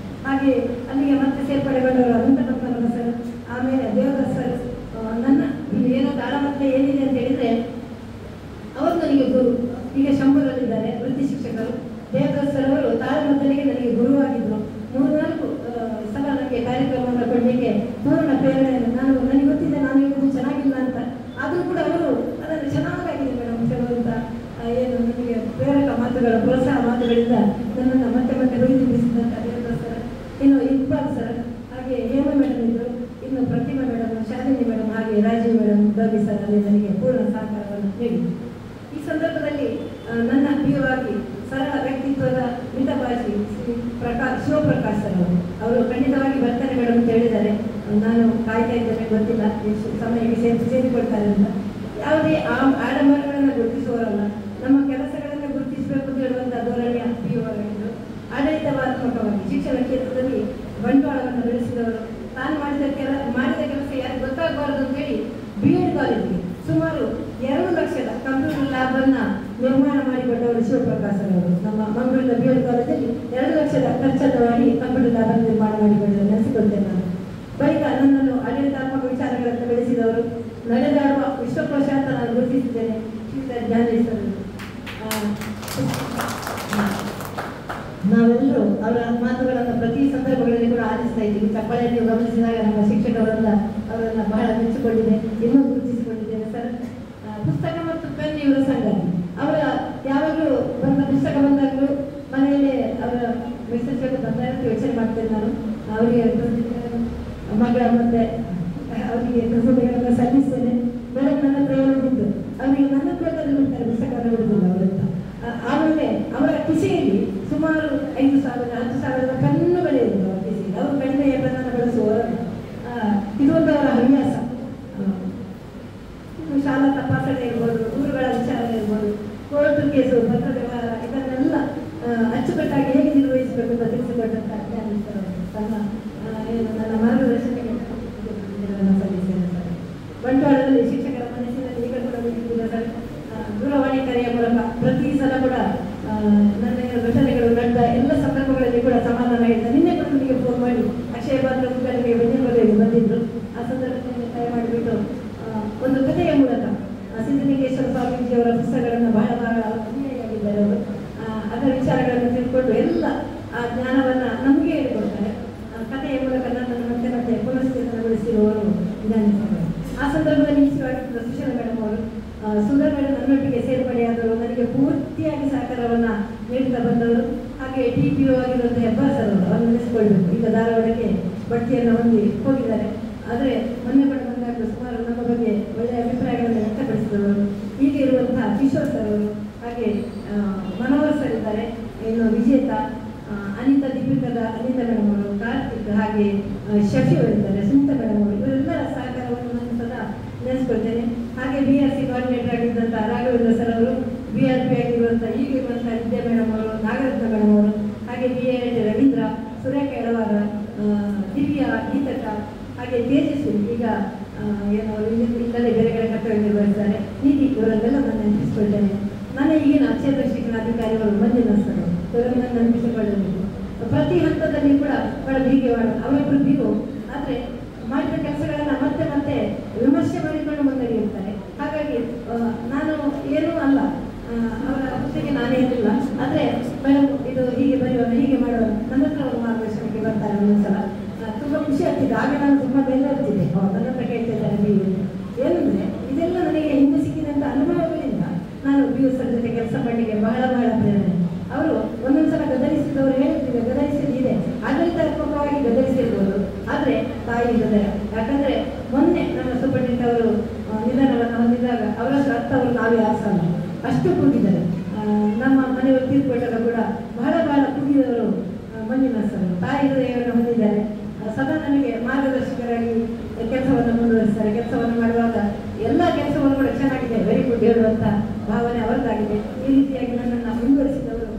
ಹಾಗೆ ಅಲ್ಲಿಗೆ ಮತ್ತೆ ಸೇರ್ಪಡೆಗೊಂಡವರು ಅನಂತಪದ್ಮನಾಭ ಸರ್, ಆಮೇಲೆ ದೇವದಾಸ್ ಸರ್. ನನ್ನ ಏನೋ ತಾಳಮತ್ರ ಏನಿದೆ ಅಂತ ಹೇಳಿದರೆ ಅವರು ನನಗೆ ಗುರು. ಈಗ ಶಂಭೂರಲ್ಲಿದ್ದಾರೆ ವೃತ್ತಿ ಶಿಕ್ಷಕರು. ದೇವದಾಸ್ ಸರ್ ಅವರು ತಾಳಮದ್ದಲಿಗೆ ನನಗೆ ಗುರುವಾಗಿದ್ದರು. 3-4 ಸಲ ನನಗೆ ಕಾರ್ಯಕ್ರಮವನ್ನು ಕೊಡಲಿಕ್ಕೆ ಪೂರ್ಣ ಪ್ರೇರಣೆಯನ್ನು ನನಗೆ ಗೊತ್ತಿದೆ ನಾನು ಇವತ್ತು ಚೆನ್ನಾಗಿಲ್ಲ ಅಂತ, ಆದರೂ ಕೂಡ ಅವರು ಅದನ್ನು ಚೆನ್ನಾಗಾಗಿದೆ ಮೇಡಮ್ ಹೇಳುವಂಥ ಏನು ನನಗೆ ಪ್ರೇರಕ ಮಾತುಗಳ ಪ್ರೋತ್ಸಾಹ ಮಾತುಗಳಿಂದ ನನ್ನನ್ನು ಮತ್ತೆ ಮತ್ತೆ ಹೊರತುಂಬಿಸಿದಂಥ ದೇವದಾಸ್ ಸರ್, ಇನ್ನು ಇಕ್ಬಾಲ್ ಸರ್, ಹಾಗೆ ಹೇಮ ಮೇಡಮ್ ಇದ್ದರು, ಇನ್ನು ಪ್ರತಿಮಾ ಮೇಡಮ್, ಶಾಲಿನಿ ಮೇಡಮ್, ಹಾಗೆ ರಾಜೀವ್ ಮೇಡಮ್, ದರ್ಬಿ ಸರ್ ಅಲ್ಲಿ ನನಗೆ ಪೂರ್ಣ ಸಹಕಾರವನ್ನು ನೀಡಿದರು. ಈ ಸಂದರ್ಭದಲ್ಲಿ ನನ್ನ ಪ್ರಿಯವಾಗಿ ಸರಳ ವ್ಯಕ್ತಿತ್ವದ ಮಿತಭಾಷಿ ಶಿವಪ್ರಕಾಶ್ ಸರ್ ಅವರು ಖಂಡಿತವಾಗಿ ಬರ್ತಾರೆ ಮೇಡಮ್ ಅಂತ ಹೇಳಿದ್ದಾರೆ. ನಾನು ಕಾಯ್ತಾ ಇದ್ದೇನೆ, ಗೊತ್ತಿಲ್ಲ ಎಷ್ಟು ಸಮಯಕ್ಕೆ ಸೇರಿಕೊಳ್ತಾರೆ ಅಂತ. ಯಾವುದೇ ಆಡಂಬರಗಳನ್ನು ಗುರುತಿಸುವವರಲ್ಲ, ನಮ್ಮ ಕೆಲಸಗಳನ್ನು ಗುರುತಿಸಬೇಕು ಅಂತ ಹೇಳುವಂಥ ಧೋರಣೆಯ ಪ್ರಿಯವಾಗಿದ್ದರು. ಆಡಳಿತಾತ್ಮಕವಾಗಿ ಶಿಕ್ಷಣ ಕ್ಷೇತ್ರದಲ್ಲಿ ಬಂಡವಾಳವನ್ನು ಬೆಳೆಸಿದವರು. ತಾನು ಮಾಡಿದ ಕೆಲಸ ಯಾರು ಗೊತ್ತಾಗಬಾರದು ಅಂತೇಳಿ B.Ed ಕಾಲೇಜಿಗೆ ಸುಮಾರು 2 ಲಕ್ಷದ ಕಂಪ್ಯೂಟರ್ ಲ್ಯಾಬ್ ಅನ್ನ ನಿರ್ಮಾಣ ಮಾಡಿಕೊಟ್ಟವರು ಶಿವಪ್ರಕಾಶ್ ಅವರು. ನಮ್ಮ ಮಂಗಳೂರಿನ B.Ed ಕಾಲೇಜಲ್ಲಿ 2 ಲಕ್ಷದ ಖರ್ಚನ್ನು ಮಾಡಿ ಕಂಪ್ಯೂಟರ್ ಲ್ಯಾಬ್ ಅನ್ನು ನಿರ್ಮಾಣ ಮಾಡಿಕೊಟ್ಟರು, ನೆನೆಸಿಕೊಳ್ತೇನೆ ನಾನು. ಬಳಿಕ ನನ್ನನ್ನು ಆಡಳಿತಾತ್ಮಕ ವಿಚಾರಗಳನ್ನು ಬೆಳೆಸಿದವರು. ನಡೆದಾಡುವ ವಿಶ್ವಕೋಶ ಅಂತ ನಾನು ಗುರುತಿಸಿದ್ದೇನೆ ಶ್ರೀಧರ್ ಜ್ಞಾನೇಶ್ವರರು. ನಾವೆಲ್ಲರೂ ಅವರ ಮಾತುಗಳನ್ನು ಪ್ರತಿ ಸಂದರ್ಭಗಳಲ್ಲಿ ಕೂಡ ಆಲಿಸ್ತಾ ಇದ್ದೀವಿ. ಚಪ್ಪಳೆಯಲ್ಲಿ ಗಮನಿಸಿದಾಗ ನಮ್ಮ ಶಿಕ್ಷಕರನ್ನ ಅವರನ್ನು ಬಹಳ ಮೆಚ್ಚಿಕೊಂಡಿದೆ, ಇನ್ನೂ ಗುರುತಿಸಿಕೊಂಡಿದ್ದೇನೆ ಸರ್. ಪುಸ್ತಕ ಮತ್ತು ಪೆನ್ ಇವರ ಸಂಗಾತಿ. ಅವರ ಯಾವಾಗಲೂ ಬಂದ ಪುಸ್ತಕ ಬಂದಾಗಲೂ ಮನೆಯಲ್ಲೇ ಅವರ ಮೆಸೇಜ್ ಬಂದಾಗ ಯೋಚನೆ ಮಾಡ್ತೇನೆ ನಾನು. ಅವರಿಗೆ ಮಗಳ ಮತ್ತೆ ಅವರಿಗೆ ಕೃತಜ್ಞತೆಗಳನ್ನು ಸಲ್ಲಿಸ್ತೇನೆ. ಮೇಡಮ್ ನನ್ನ ಹತ್ರ ಹೇಳಿದ್ದು ಅವರಿಗೆ ನನ್ನ ಪ್ರಕಾರದಲ್ಲಿ ಬಿಡ್ತಾರೆ ಪುಸ್ತಕವನ್ನು ಬಿಡುವುದಿಲ್ಲ ಅವರಂತ. ಆಮೇಲೆ ಅವರ ಕಿಸೆಯಲ್ಲಿ ಸುಮಾರು 5,000-10,000 ಪೆನ್ನುಗಳಿರುವುದು ಅವರ ಕಿಸೆಯಲ್ಲಿ. ಅವರು ಕಡಿಮೆಯ ಪೆನ್ನನ್ನು ಬಳಸುವವರು. ಇದೊಂದು ಅವರ ಹವ್ಯಾಸ. ಶಾಲಾ ತಪಾಸಣೆ ಇರ್ಬೋದು, ಊರುಗಳ ವಿಚಾರ ಇರ್ಬೋದು, ಕೋರ್ಟ್ ಕೇಸು, ಪತ್ರ ವ್ಯವಹಾರ, ಇದನ್ನೆಲ್ಲ ಅಚ್ಚುಕಟ್ಟಾಗಿ ಹೇಗೆ ನಿರ್ವಹಿಸಬೇಕು ಅಂತ ತಿಳಿಸಿಕೊಟ್ಟಂತ ತನ್ನ ನನ್ನ ಮಾರ್ಗದರ್ಶನಕ್ಕೆ ಸಲ್ಲಿಸ್ತೇನೆ ಸರ್. ಬಂಟ್ವಾಳದಲ್ಲಿ ಶಿಕ್ಷಕರ ಮನಸ್ಸಿನಲ್ಲಿ ಈಗ ಕೂಡ ಬಿಟ್ಟಿಲ್ಲ ಸರ್. ದೂರವಾಣಿ ಕರೆಯ ಮೂಲಕ ಪ್ರತಿ ಸಲ ಕೂಡ ನನ್ನ ಘಟನೆಗಳು ನಡೆದ ಎಲ್ಲ ಸಂದರ್ಭಗಳಲ್ಲಿ ಕೂಡ ಸಮಾಧಾನ ಹೇಳ್ತಾರೆ. ನಿನ್ನೆ ಕೂಡ ನನಗೆ ಫೋನ್ ಮಾಡಿ ಅಕ್ಷಯ ಪಾತ್ರ ಮುಖಂಡರಿಗೆ ಬೆಂಗಳೂರಿಗೆ ಬಂದಿದ್ರು. ಆ ಸಂದರ್ಭದಲ್ಲಿ ಕರೆ ಮಾಡಿಬಿಟ್ಟು ಒಂದು ಕಥೆಯ ಮೂಲಕ ಸಿದ್ಧಲಿಂಗೇಶ್ವರ ಸ್ವಾಮೀಜಿಯವರ ಪುಸ್ತಕಗಳನ್ನು ಬಹಳ ಅನುಯಾಯಿಯಾಗಿದ್ದಾರೆ ಅವರು. ಅದರ ವಿಚಾರಗಳನ್ನು ತಿಳ್ಕೊಂಡು ಎಲ್ಲ ಆ ಜ್ಞಾನವನ್ನು ನಮಗೆ ಹೇಳಿಕೊಡ್ತಾರೆ. ಕಥೆಯ ಮೂಲಕ ನನ್ನನ್ನು ಮತ್ತೆ ಮತ್ತೆ ಪುನಶ್ಚೇತನಗೊಳಿಸಿರುವವರು ಇದ್ದಾನೆ ಸರ್. ಆ ಸಂದರ್ಭದಲ್ಲಿ ಈಶ್ವರ ಸುಶೀಲ ಮೇಡಮ್ ಅವರು, ಸುಂದರ್ ಮೇಡಮ್ ನನ್ನೊಟ್ಟಿಗೆ ಸೇರ್ಪಡೆಯಾದವರು, ನನಗೆ ಪೂರ್ತಿಯಾಗಿ ಸಹಕಾರವನ್ನು ನೀಡುತ್ತಾ ಬಂದವರು. ಹಾಗೆ T.P. ಆಗಿರುವಂಥ ಹೆಬ್ಬಾರ್ ಸರ್ ಅವರು, ಅವರನ್ನು ನೆನೆಸಿಕೊಳ್ಬೇಕು. ಈಗ ಧಾರವಾಡಕ್ಕೆ ಬಡ್ತಿಯನ್ನು ಹೊಂದಿ ಹೋಗಿದ್ದಾರೆ. ಆದರೆ ಮೊನ್ನೆ ಕೂಡ ಬಂದಾಗ ಸುಮಾರು ನಮ್ಮ ಬಗ್ಗೆ ಒಳ್ಳೆಯ ಅಭಿಪ್ರಾಯಗಳನ್ನು ವ್ಯಕ್ತಪಡಿಸಿದವರು. ಈಗ ಇರುವಂತಹ ಕಿಶೋರ್ ಸರ್ ಅವರು, ಹಾಗೆ ಮನೋಹರ್ ಸರ್ ಇದ್ದಾರೆ, ಇನ್ನು ವಿಜೇತ ಅನಿತಾ, ದೀಪಿಕದ ಅನಿತಾ ಮೇಡಮ್ ಅವರು, ಕಾರ್ತಿಕ್, ಹಾಗೆ ಶಫಿ ಅವರಿದ್ದಾರೆ, ಸುನೀತಾ ಮೇಡಮ್ ಅವರು. ಇವರೆಲ್ಲರ ಸಹಕಾರವನ್ನು ನಾನು ಸದಾ ನೆನೆಸ್ಕೊಳ್ತೇನೆ. ಹಾಗೆ BRC ಕೋಆರ್ಡಿನೇಟರ್ ಆಗಿದ್ದಂಥ ರಾಘವೇಂದ್ರ ಸರ್ ಅವರು, BRP ಆಗಿರುವಂಥ ಈಗಿರುವಂಥ ವಿದ್ಯಾ ಮೇಡಮ್ ಅವರು, ನಾಗರತ್ನ ಮೇಡಮ್ ಅವರು, ಹಾಗೆ B.Ed ರವೀಂದ್ರ, ಸುರೇಖ ಎಳವಾರ, ದಿವ್ಯಾ, ಗೀತಕ, ಹಾಗೆ ತೇಜಸ್ವಿ, ಈಗ ಏನು ಇಲ್ಲದೆ ಬೇರೆ ಕಡೆ ಕರ್ತವ್ಯ ನಿರ್ವಹಿಸಿದ್ದಾರೆ. ನೀತಿ, ಇವರನ್ನೆಲ್ಲ ನಾನು ನೆನಪಿಸಿಕೊಳ್ತೇನೆ. ನನ್ನ ಈಗಿನ ಕ್ಷೇತ್ರ ಶಿಕ್ಷಣಾಧಿಕಾರಿಗಳು ಮಂಜುನಾಥ್ ಸರ್, ಇವರನ್ನು ನೆನಪಿಸಿಕೊಳ್ಳಬೇಕು. ಪ್ರತಿ ಹಂತದಲ್ಲಿ ಕೂಡ ಬಹಳ ಬೀಗೆ ಅವರಿಬ್ಬರು ಬೀಗು, ಆದರೆ ಮಾಡಿದ ಕೆಲಸಗಳನ್ನು ಮತ್ತೆ ಮತ್ತೆ ವಿಮರ್ಶೆ ಮಾಡಿಕೊಂಡು ಮುನ್ನಡೆಯುತ್ತಾರೆ. ಹಾಗಾಗಿ ನಾನು ಏನೂ ಅಲ್ಲ, ಅವರ ಹುದ್ದೆಗೆ ನಾನೇನಿಲ್ಲ. ಆದರೆ ಮೇಡಮ್ ಇದು ಹೀಗೆ ಬರೆಯೋಣ, ಹೀಗೆ ಮಾಡೋಣ, ನನ್ನ ಹತ್ರ ಅವರು ಮಾರ್ಗದರ್ಶನಕ್ಕೆ ಬರ್ತಾರೆ. ಒಂದೊಂದ್ಸಲ ತುಂಬ ಖುಷಿ ಆಗ್ತಿದೆ. ಆಗ ನಾನು ತುಂಬ ಬೆಲ್ಲ ಇರ್ತಿದ್ದೆ, ನನ್ನ ಹತ್ರ ಕೇಳ್ತಿದ್ದಾರೆ ಏನಂದರೆ ಇದೆಲ್ಲ ನನಗೆ ಹಿಂದೆ ಸಿಕ್ಕಿದಂಥ ಅನುಭವಗಳಿಂದ ನಾನು BU ಸರ್ ಜೊತೆ ಕೆಲಸ ಮಾಡಲಿಕ್ಕೆ ಬಹಳ ಪ್ರೇರಣೆ. ಅವರು ಒಂದೊಂದ್ಸಲ ಗದರಿಸಿದವರು ಹೇಳ್ತಿದ್ದೆ, ಗದರಿಸಿದೆ, ಆಡಳಿತಾತ್ಮಕವಾಗಿ ಗದರಿಸಿರ್ಬೋದು, ಆದರೆ ತಾಯಿ ಹೃದಯ. ಯಾಕಂದರೆ ಮೊನ್ನೆ ನಮ್ಮ ಸೂಪರಿಂಟೆಂಡೆಂಟ್ ಅವರು ನಿಧನವನ್ನು ಹೊಂದಿದಾಗ ಅವರಷ್ಟು ಅರ್ಥ ಅವರು ನಾವೇ ಆರಿಸಲ್ಲ, ಅಷ್ಟು ಕೂಗಿದ್ದಾರೆ. ನಮ್ಮ ಮನೆಯವರು ತೀರ್ಕೊಟ್ಟಾಗ ಕೂಡ ಬಹಳ ಕೂಗಿದವರು ಮಂಜುನಾಥ್ ಸರ್. ತಾಯಿ ಹೃದಯವನ್ನು ಹೊಂದಿದ್ದಾರೆ. ಸದಾ ನನಗೆ ಮಾರ್ಗದರ್ಶಕರಾಗಿ ಕೆಲಸವನ್ನು ಮುಂದುವರಿಸ್ತಾರೆ. ಕೆಲಸವನ್ನು ಮಾಡುವಾಗ ಎಲ್ಲ ಕೆಲಸವನ್ನು ಕೂಡ ಚೆನ್ನಾಗಿದೆ, ವೆರಿ ಗುಡ್ ಹೇಳುವಂಥ ಭಾವನೆ ಅವರದ್ದಾಗಿದೆ. ಈ ರೀತಿಯಾಗಿ ನನ್ನನ್ನು ಮುಂದುವರಿಸಿದವರು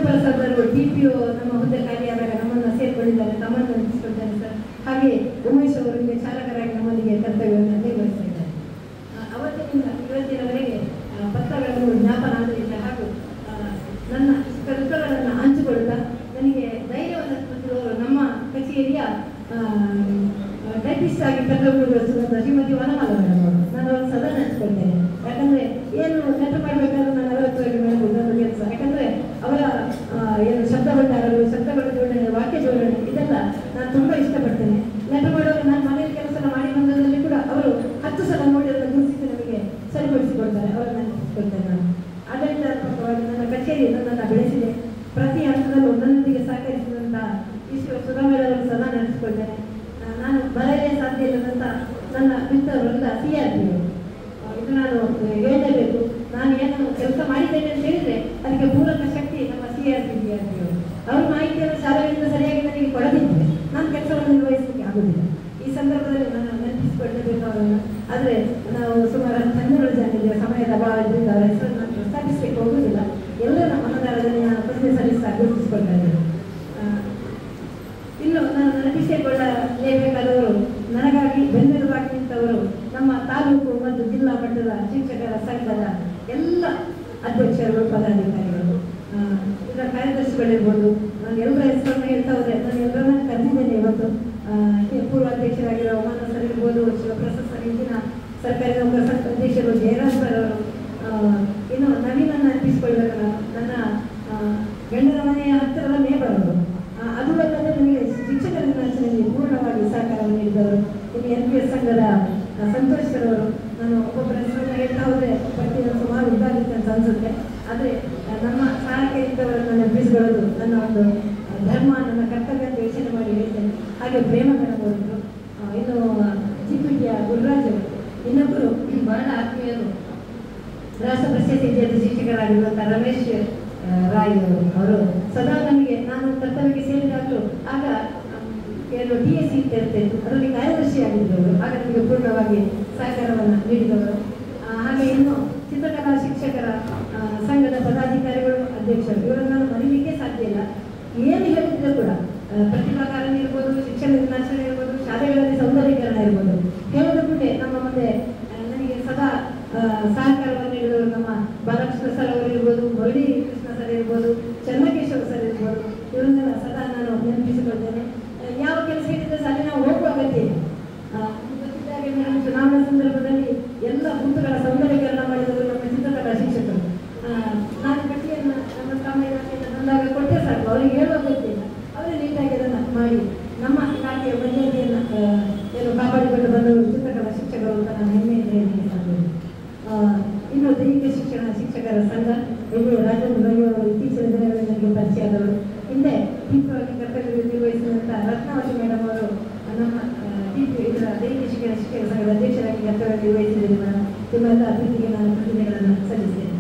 ಶಿವಪ್ರಸಾದ್ ಅವರು DPO ನಮ್ಮ ಹುದ್ದೆ ಖಾಲಿಯಾದಾಗ ನಮ್ಮನ್ನು ಸೇರ್ಕೊಂಡಿದ್ದಾರೆ, ತಮ್ಮನ್ನು ನೆನಪಿಸಿಕೊಳ್ತಾರೆ ಸರ್. ಹಾಗೆ ಉಮೇಶ್ ಅವರಿಗೆ ಚಾಲಕರಾಗಿ ನಮ್ಮಲ್ಲಿಗೆ ಕರ್ತವ್ಯವನ್ನು ನಿರ್ವಹಿಸ್ತಾ ಇದ್ದಾರೆ. ಅವತ್ತಿನಿಂದ ಇವತ್ತಿನವರೆಗೆ ಪತ್ರಗಳನ್ನು ಜ್ಞಾಪನ ಆಗಲಿಲ್ಲ ಹಾಗೂ ನನ್ನ ಕರ್ತವ್ಯಗಳನ್ನು ಹಂಚಿಕೊಳ್ಳುತ್ತಾ ನನಗೆ ಧೈರ್ಯವನ್ನು ಕೊಟ್ಟಿರುವವರು ನಮ್ಮ ಕಚೇರಿಯ ಟೈಪಿಸ್ಟ್ ಆಗಿ ಕರ್ತವ್ಯಗೊಳಿಸುವಂಥ ಶ್ರೀಮತಿ ವನಮಾಲ ಮೇಡಮ್ ಅವರು. ನಾನು ಅವ್ರನ್ನ ಸದಾ ನೆನೆಸ್ಕೊಳ್ತೇನೆ. ಯಾಕಂದರೆ ಏನು ನೆಟ್ಟು ಮಾಡಬೇಕಾದ್ರೂ ನಾನು ಅವರತ್ವಾಗಿ ಮಾಡಬಹುದು ನನ್ನ ಕೆಲಸ. ಯಾಕಂದರೆ ಅವರ ಏನು ಶಬ್ದಭಂಡಾರಗಳು, ಶಬ್ದಗಳ ಜೋಡಣೆ, ವಾಕ್ಯ ಜೋಡಣೆ ಇದೆಲ್ಲ ನಾನು ತುಂಬ ಇಷ್ಟಪಡ್ತೇನೆ. ನೆಟ್ಟು ಮಾಡುವಾಗ ನಾನು ಮನೆಯಲ್ಲಿ ಕೆಲಸ ಮಾಡಿ ಬಂದದಲ್ಲಿ ಕೂಡ ಅವರು 10 ಸಲ ನೋಡಿ ಅದನ್ನು ಗುರುತಿಸಿ ನಮಗೆ ಸರಿಪಡಿಸಿಕೊಡ್ತಾರೆ. ಅವರನ್ನು ನೆನಪಿಸಿಕೊಳ್ತೇನೆ ನಾನು. ಆಡಳಿತಾತ್ಮಕವಾಗಿ ನನ್ನ ಕಚೇರಿ ನನ್ನನ್ನು ಬೆಳೆಸಿದೆ. ಪ್ರತಿ ಹಂತದಲ್ಲೂ ನನ್ನೊಂದಿಗೆ ಸಹಕರಿಸಿದಂಥ ಈಶ್ವರ ಸುಧಾಮಯ್ಯರನ್ನು ಸದಾ ನೆನೆಸಿಕೊಳ್ತೇನೆ. ನಾನು ಬರೆಯಲೇ ಸಾಧ್ಯ ಇಲ್ಲದಂಥ ನನ್ನ ಮಿತ್ರವರಿಂದ CRP ಇದು ನಾನು ಹೇಳಲೇಬೇಕು. ನಾನು ಏನು ಕೆಲಸ ಮಾಡಿದ್ದೇನೆ ಅಂತ ಹೇಳಿದರೆ ಅದಕ್ಕೆ ಪೂರಕ ಶಕ್ತಿ ನಮ್ಮ CRP ಅವ್ರ ಮಾಹಿತಿಯನ್ನು ಶಾಲೆಯಿಂದ ಸರಿಯಾಗಿ ನನಗೆ ಕೊಡದಿದ್ದರೆ ನಾನು ಕೆಲಸವನ್ನು ನಿರ್ವಹಿಸಲಿಕ್ಕೆ ಆಗುವುದಿಲ್ಲ. ಈ ಸಂದರ್ಭದಲ್ಲಿ ನಾನು ನೆನಪಿಸಿಕೊಳ್ಳಬೇಕು ಅವರನ್ನು. ಆದರೆ ನಾವು ಸುಮಾರು 12 ಜನ ಇದ್ದೇವೆ. ಸಮಯದ ಅಭಾವದಿಂದ ಅವರ ಹೆಸರನ್ನು ನಾನು ಪ್ರಸ್ತಾಪಿಸಲಿಕ್ಕೆ ಹೋಗುವುದಿಲ್ಲ. ಎಲ್ಲರ ಮತದಾರರಲ್ಲಿ ನಾನು ಪ್ರಶ್ನೆ ಸಲ್ಲಿಸಿ ಗುರುತಿಸಿಕೊಳ್ತಾ ಇದ್ದೇನೆ. ಇನ್ನು ನಾನು ನೆನಪಿಸಿಕೊಳ್ಳಲೇಬೇಕಾದವರು ನನಗಾಗಿ ಬೆನ್ನೆಲುಬಾಗಿ ನಿಂತವರು ನಮ್ಮ ತಾಲೂಕು ಮತ್ತು ಜಿಲ್ಲಾ ಮಟ್ಟದ ಶಿಕ್ಷಕರ ಸಂಘದ ಎಲ್ಲ ಅಧ್ಯಕ್ಷರು, ಪದಾಧಿಕಾರಿಗಳು, ಇದರ ಕಾರ್ಯದರ್ಶಿಗಳಿರ್ಬೋದು. ನಾನು ಎಲ್ಲರ ಹೆಸರನ್ನು ಹೇಳ್ತಾ ಹೋದರೆ ನಾನು ಎಲ್ಲರನ್ನ ಕರೆದಿದ್ದೇನೆ ಇವತ್ತು. ಪೂರ್ವಾಧ್ಯಕ್ಷರಾಗಿರೋ ಮಾನವ ಸರ್ ಇರ್ಬೋದು, ಶಿವಪ್ರಸಾದ್ ಸರ್, ಇಂದಿನ ಸರ್ಕಾರಿ ನೌಕರ ಸಂಘ ಅಧ್ಯಕ್ಷರು ಜಯರಾಜ್ ಸರ್ ಅವರು. ಇನ್ನು ನವೀನನ್ನು ನೆನಪಿಸಿಕೊಳ್ಬೇಕಲ್ಲ, ನನ್ನ ಗಂಡನ ಮನೆಯ ಹತ್ತಿರದಲ್ಲೇ ಬರೋದು. ಅದು ಅಲ್ಲದೆ ನನಗೆ ಶಿಕ್ಷಕರ ದಿನಾಚರಣೆಯಲ್ಲಿ ಪೂರ್ಣವಾಗಿ ಸಹಕಾರವನ್ನು ನೀಡಿದವರು. ಇಲ್ಲಿ NPS ಸಂಘದ ಸಂತೋಷ್ ಸರ್ ಅವರು. ನಾನು ಒಬ್ಬೊಬ್ಬರ ಹೆಸರನ್ನು ಹೇಳ್ತಾ ಹೋದರೆ ಪಟ್ಟಿನ ಸುಮಾರು ಉದ್ದಾಗುತ್ತೆ ಅಂತ ಅನಿಸುತ್ತೆ. ಆದರೆ ನಮ್ಮ ಸಹಾಯಕ ಇದ್ದವರನ್ನು ನೆನಪಿಸಿಕೊಳ್ಳೋದು ನನ್ನ ಒಂದು ಧರ್ಮ, ನನ್ನ ಕರ್ತವ್ಯ ಅಂತ ಯೋಚನೆ ಮಾಡಿ ಹೇಳ್ತೇನೆ. ಹಾಗೆ ಪ್ರೇಮ ಗಣವರು, ಇನ್ನು ಚಿಕ್ಕುಟಿಯ ಗುರುರಾಜ್ ಅವರು, ಇನ್ನೊಬ್ಬರು ಬಹಳ ಆತ್ಮೀಯರು ರಾಷ್ಟ್ರ ಪ್ರಶಸ್ತಿ ವಿಜೇತ ಶಿಕ್ಷಕರಾಗಿರುವಂಥ ರಮೇಶ್ ರಾಯ್ ಅವರು ಸದಾ ನನಗೆ ನಾನು ಕರ್ತವ್ಯಕ್ಕೆ ಸೇರಿದಾಗಲೂ ಆಗ ಏನು TSC ಇರ್ತಿತ್ತು, ಅದರಲ್ಲಿ ಕಾರ್ಯದರ್ಶಿಯಾಗಿದ್ದವರು. ಆಗ ನನಗೆ ಪೂರ್ಣವಾಗಿ ಸಹಕಾರವನ್ನು ನೀಡಿದವರು. ಹಾಗೆ ಇನ್ನು ಚಿತ್ರಕಲಾ ಶಿಕ್ಷಕರ ಸಂಘದ ಪದಾಧಿಕಾರಿಗಳು, ಅಧ್ಯಕ್ಷರು, ಇವರನ್ನು ನಾನು ಮರೀಲಿಕ್ಕೆ ಸಾಧ್ಯ ಇಲ್ಲ. ಏನು ಹೇಳಿದ್ರು ಕೂಡ ಪ್ರತಿಭಾ ಕಾರಣ ಇರ್ಬೋದು, ಶಿಕ್ಷಣ ದಿನಾಚರಣೆ ಇರ್ಬೋದು, ಶಾಲೆಗಳಲ್ಲಿ ಸೌಂದರ್ಯೀಕರಣ ಇರ್ಬೋದು, ಹೇಳೋದು ಕೂಡ ನಮ್ಮ ಮುಂದೆ ನನಗೆ ಸದಾ ಸಹಕಾರವನ್ನು ನೀಡಿದವರು ನಮ್ಮ ಬಾಲಕೃಷ್ಣ ಸರ್ ಅವರು ಇರ್ಬೋದು, ಮುರಳಿ ಕೃಷ್ಣ ಸರ್ ಇರ್ಬೋದು, ಚನ್ನಕೇಶ್ವರ ಸರ್ ಇರ್ಬೋದು. ಇವರನ್ನೆಲ್ಲ ಸದಾ ನಾನು ನೆನಪಿಸಿಕೊಳ್ತೇನೆ. ಯಾವ ಕೆಲಸ ಇದ್ದರೆ ಸಹ ನಾವು ಹೋಗುವ ಅಗತ್ಯ ಇಲ್ಲ. ಗೊತ್ತಿದ್ದಾಗೆ ನಾನು ಚುನಾವಣಾ ಸಂದರ್ಭದಲ್ಲಿ ಎಲ್ಲ ಬೂತ್ಗಳ ಸೌಂದರ್ಯೀಕರಣ ಮಾಡಿದವರು ನಮ್ಮ ಚಿತ್ರಕಲಾ ಶಿಕ್ಷಕರು. ನಾನು ಪಟ್ಟಿಯನ್ನು ನಮ್ಮ ಗ್ರಾಮ ಇಲಾಖೆಯಿಂದ ಬಂದಾಗ ಕೊಟ್ಟೆ ಸಾಕು, ಅವರಿಗೆ ಹೇಳುವ ಅಗತ್ಯ ಇಲ್ಲ. ಅವರೇ ನೀಟಾಗಿ ಅದನ್ನು ಮಾಡಿ ನಮ್ಮ ಇಲಾಖೆಯ ಮರ್ಯಾದೆಯನ್ನು ಏನು ಕಾಪಾಡಿಕೊಂಡು ಬಂದವರು ಚಿತ್ರಕಲಾ ಶಿಕ್ಷಕರು ಅಂತ ನಾನು ಹೆಮ್ಮೆಯಿಂದ ಹೇಳಲಿಕ್ಕೆ ಸಾಧ್ಯ. ಇನ್ನು ದೈಹಿಕ ಶಿಕ್ಷಣ ಶಿಕ್ಷಕರ ಸಂಘ, ಇದು ರಾಜೇಂದ್ರ ರವಿ ಅವರು ಇತ್ತೀಚಿನ ದಿನಗಳಲ್ಲಿ ನನಗೆ ಪರಿಚಯ ಆದವರು. ಹಿಂದೆ ದೀಪವಾಗಿ ಕರ್ತವ್ಯ ನಿರ್ವಹಿಸಿದಂಥ ರತ್ನಾವತಿ ಮೇಡಮ್ ಅವರು ನಮ್ಮ ಇದರ ದೈಹಿಕ ಶಿಕ್ಷಣ ಶಿಕ್ಷಕರ ಸಂಘದ ಅಧ್ಯಕ್ಷರಾಗಿ ಕರ್ತವ್ಯ ನಿರ್ವಹಿಸಿದ್ದೇನೆ ಮೇಡಮ್. ನಿಮ್ಮೆಲ್ಲ ಅತಿಥಿಗೆ ನಾನು ಕೃತಜ್ಞತೆಗಳನ್ನು ಸಲ್ಲಿಸ್ತೇನೆ.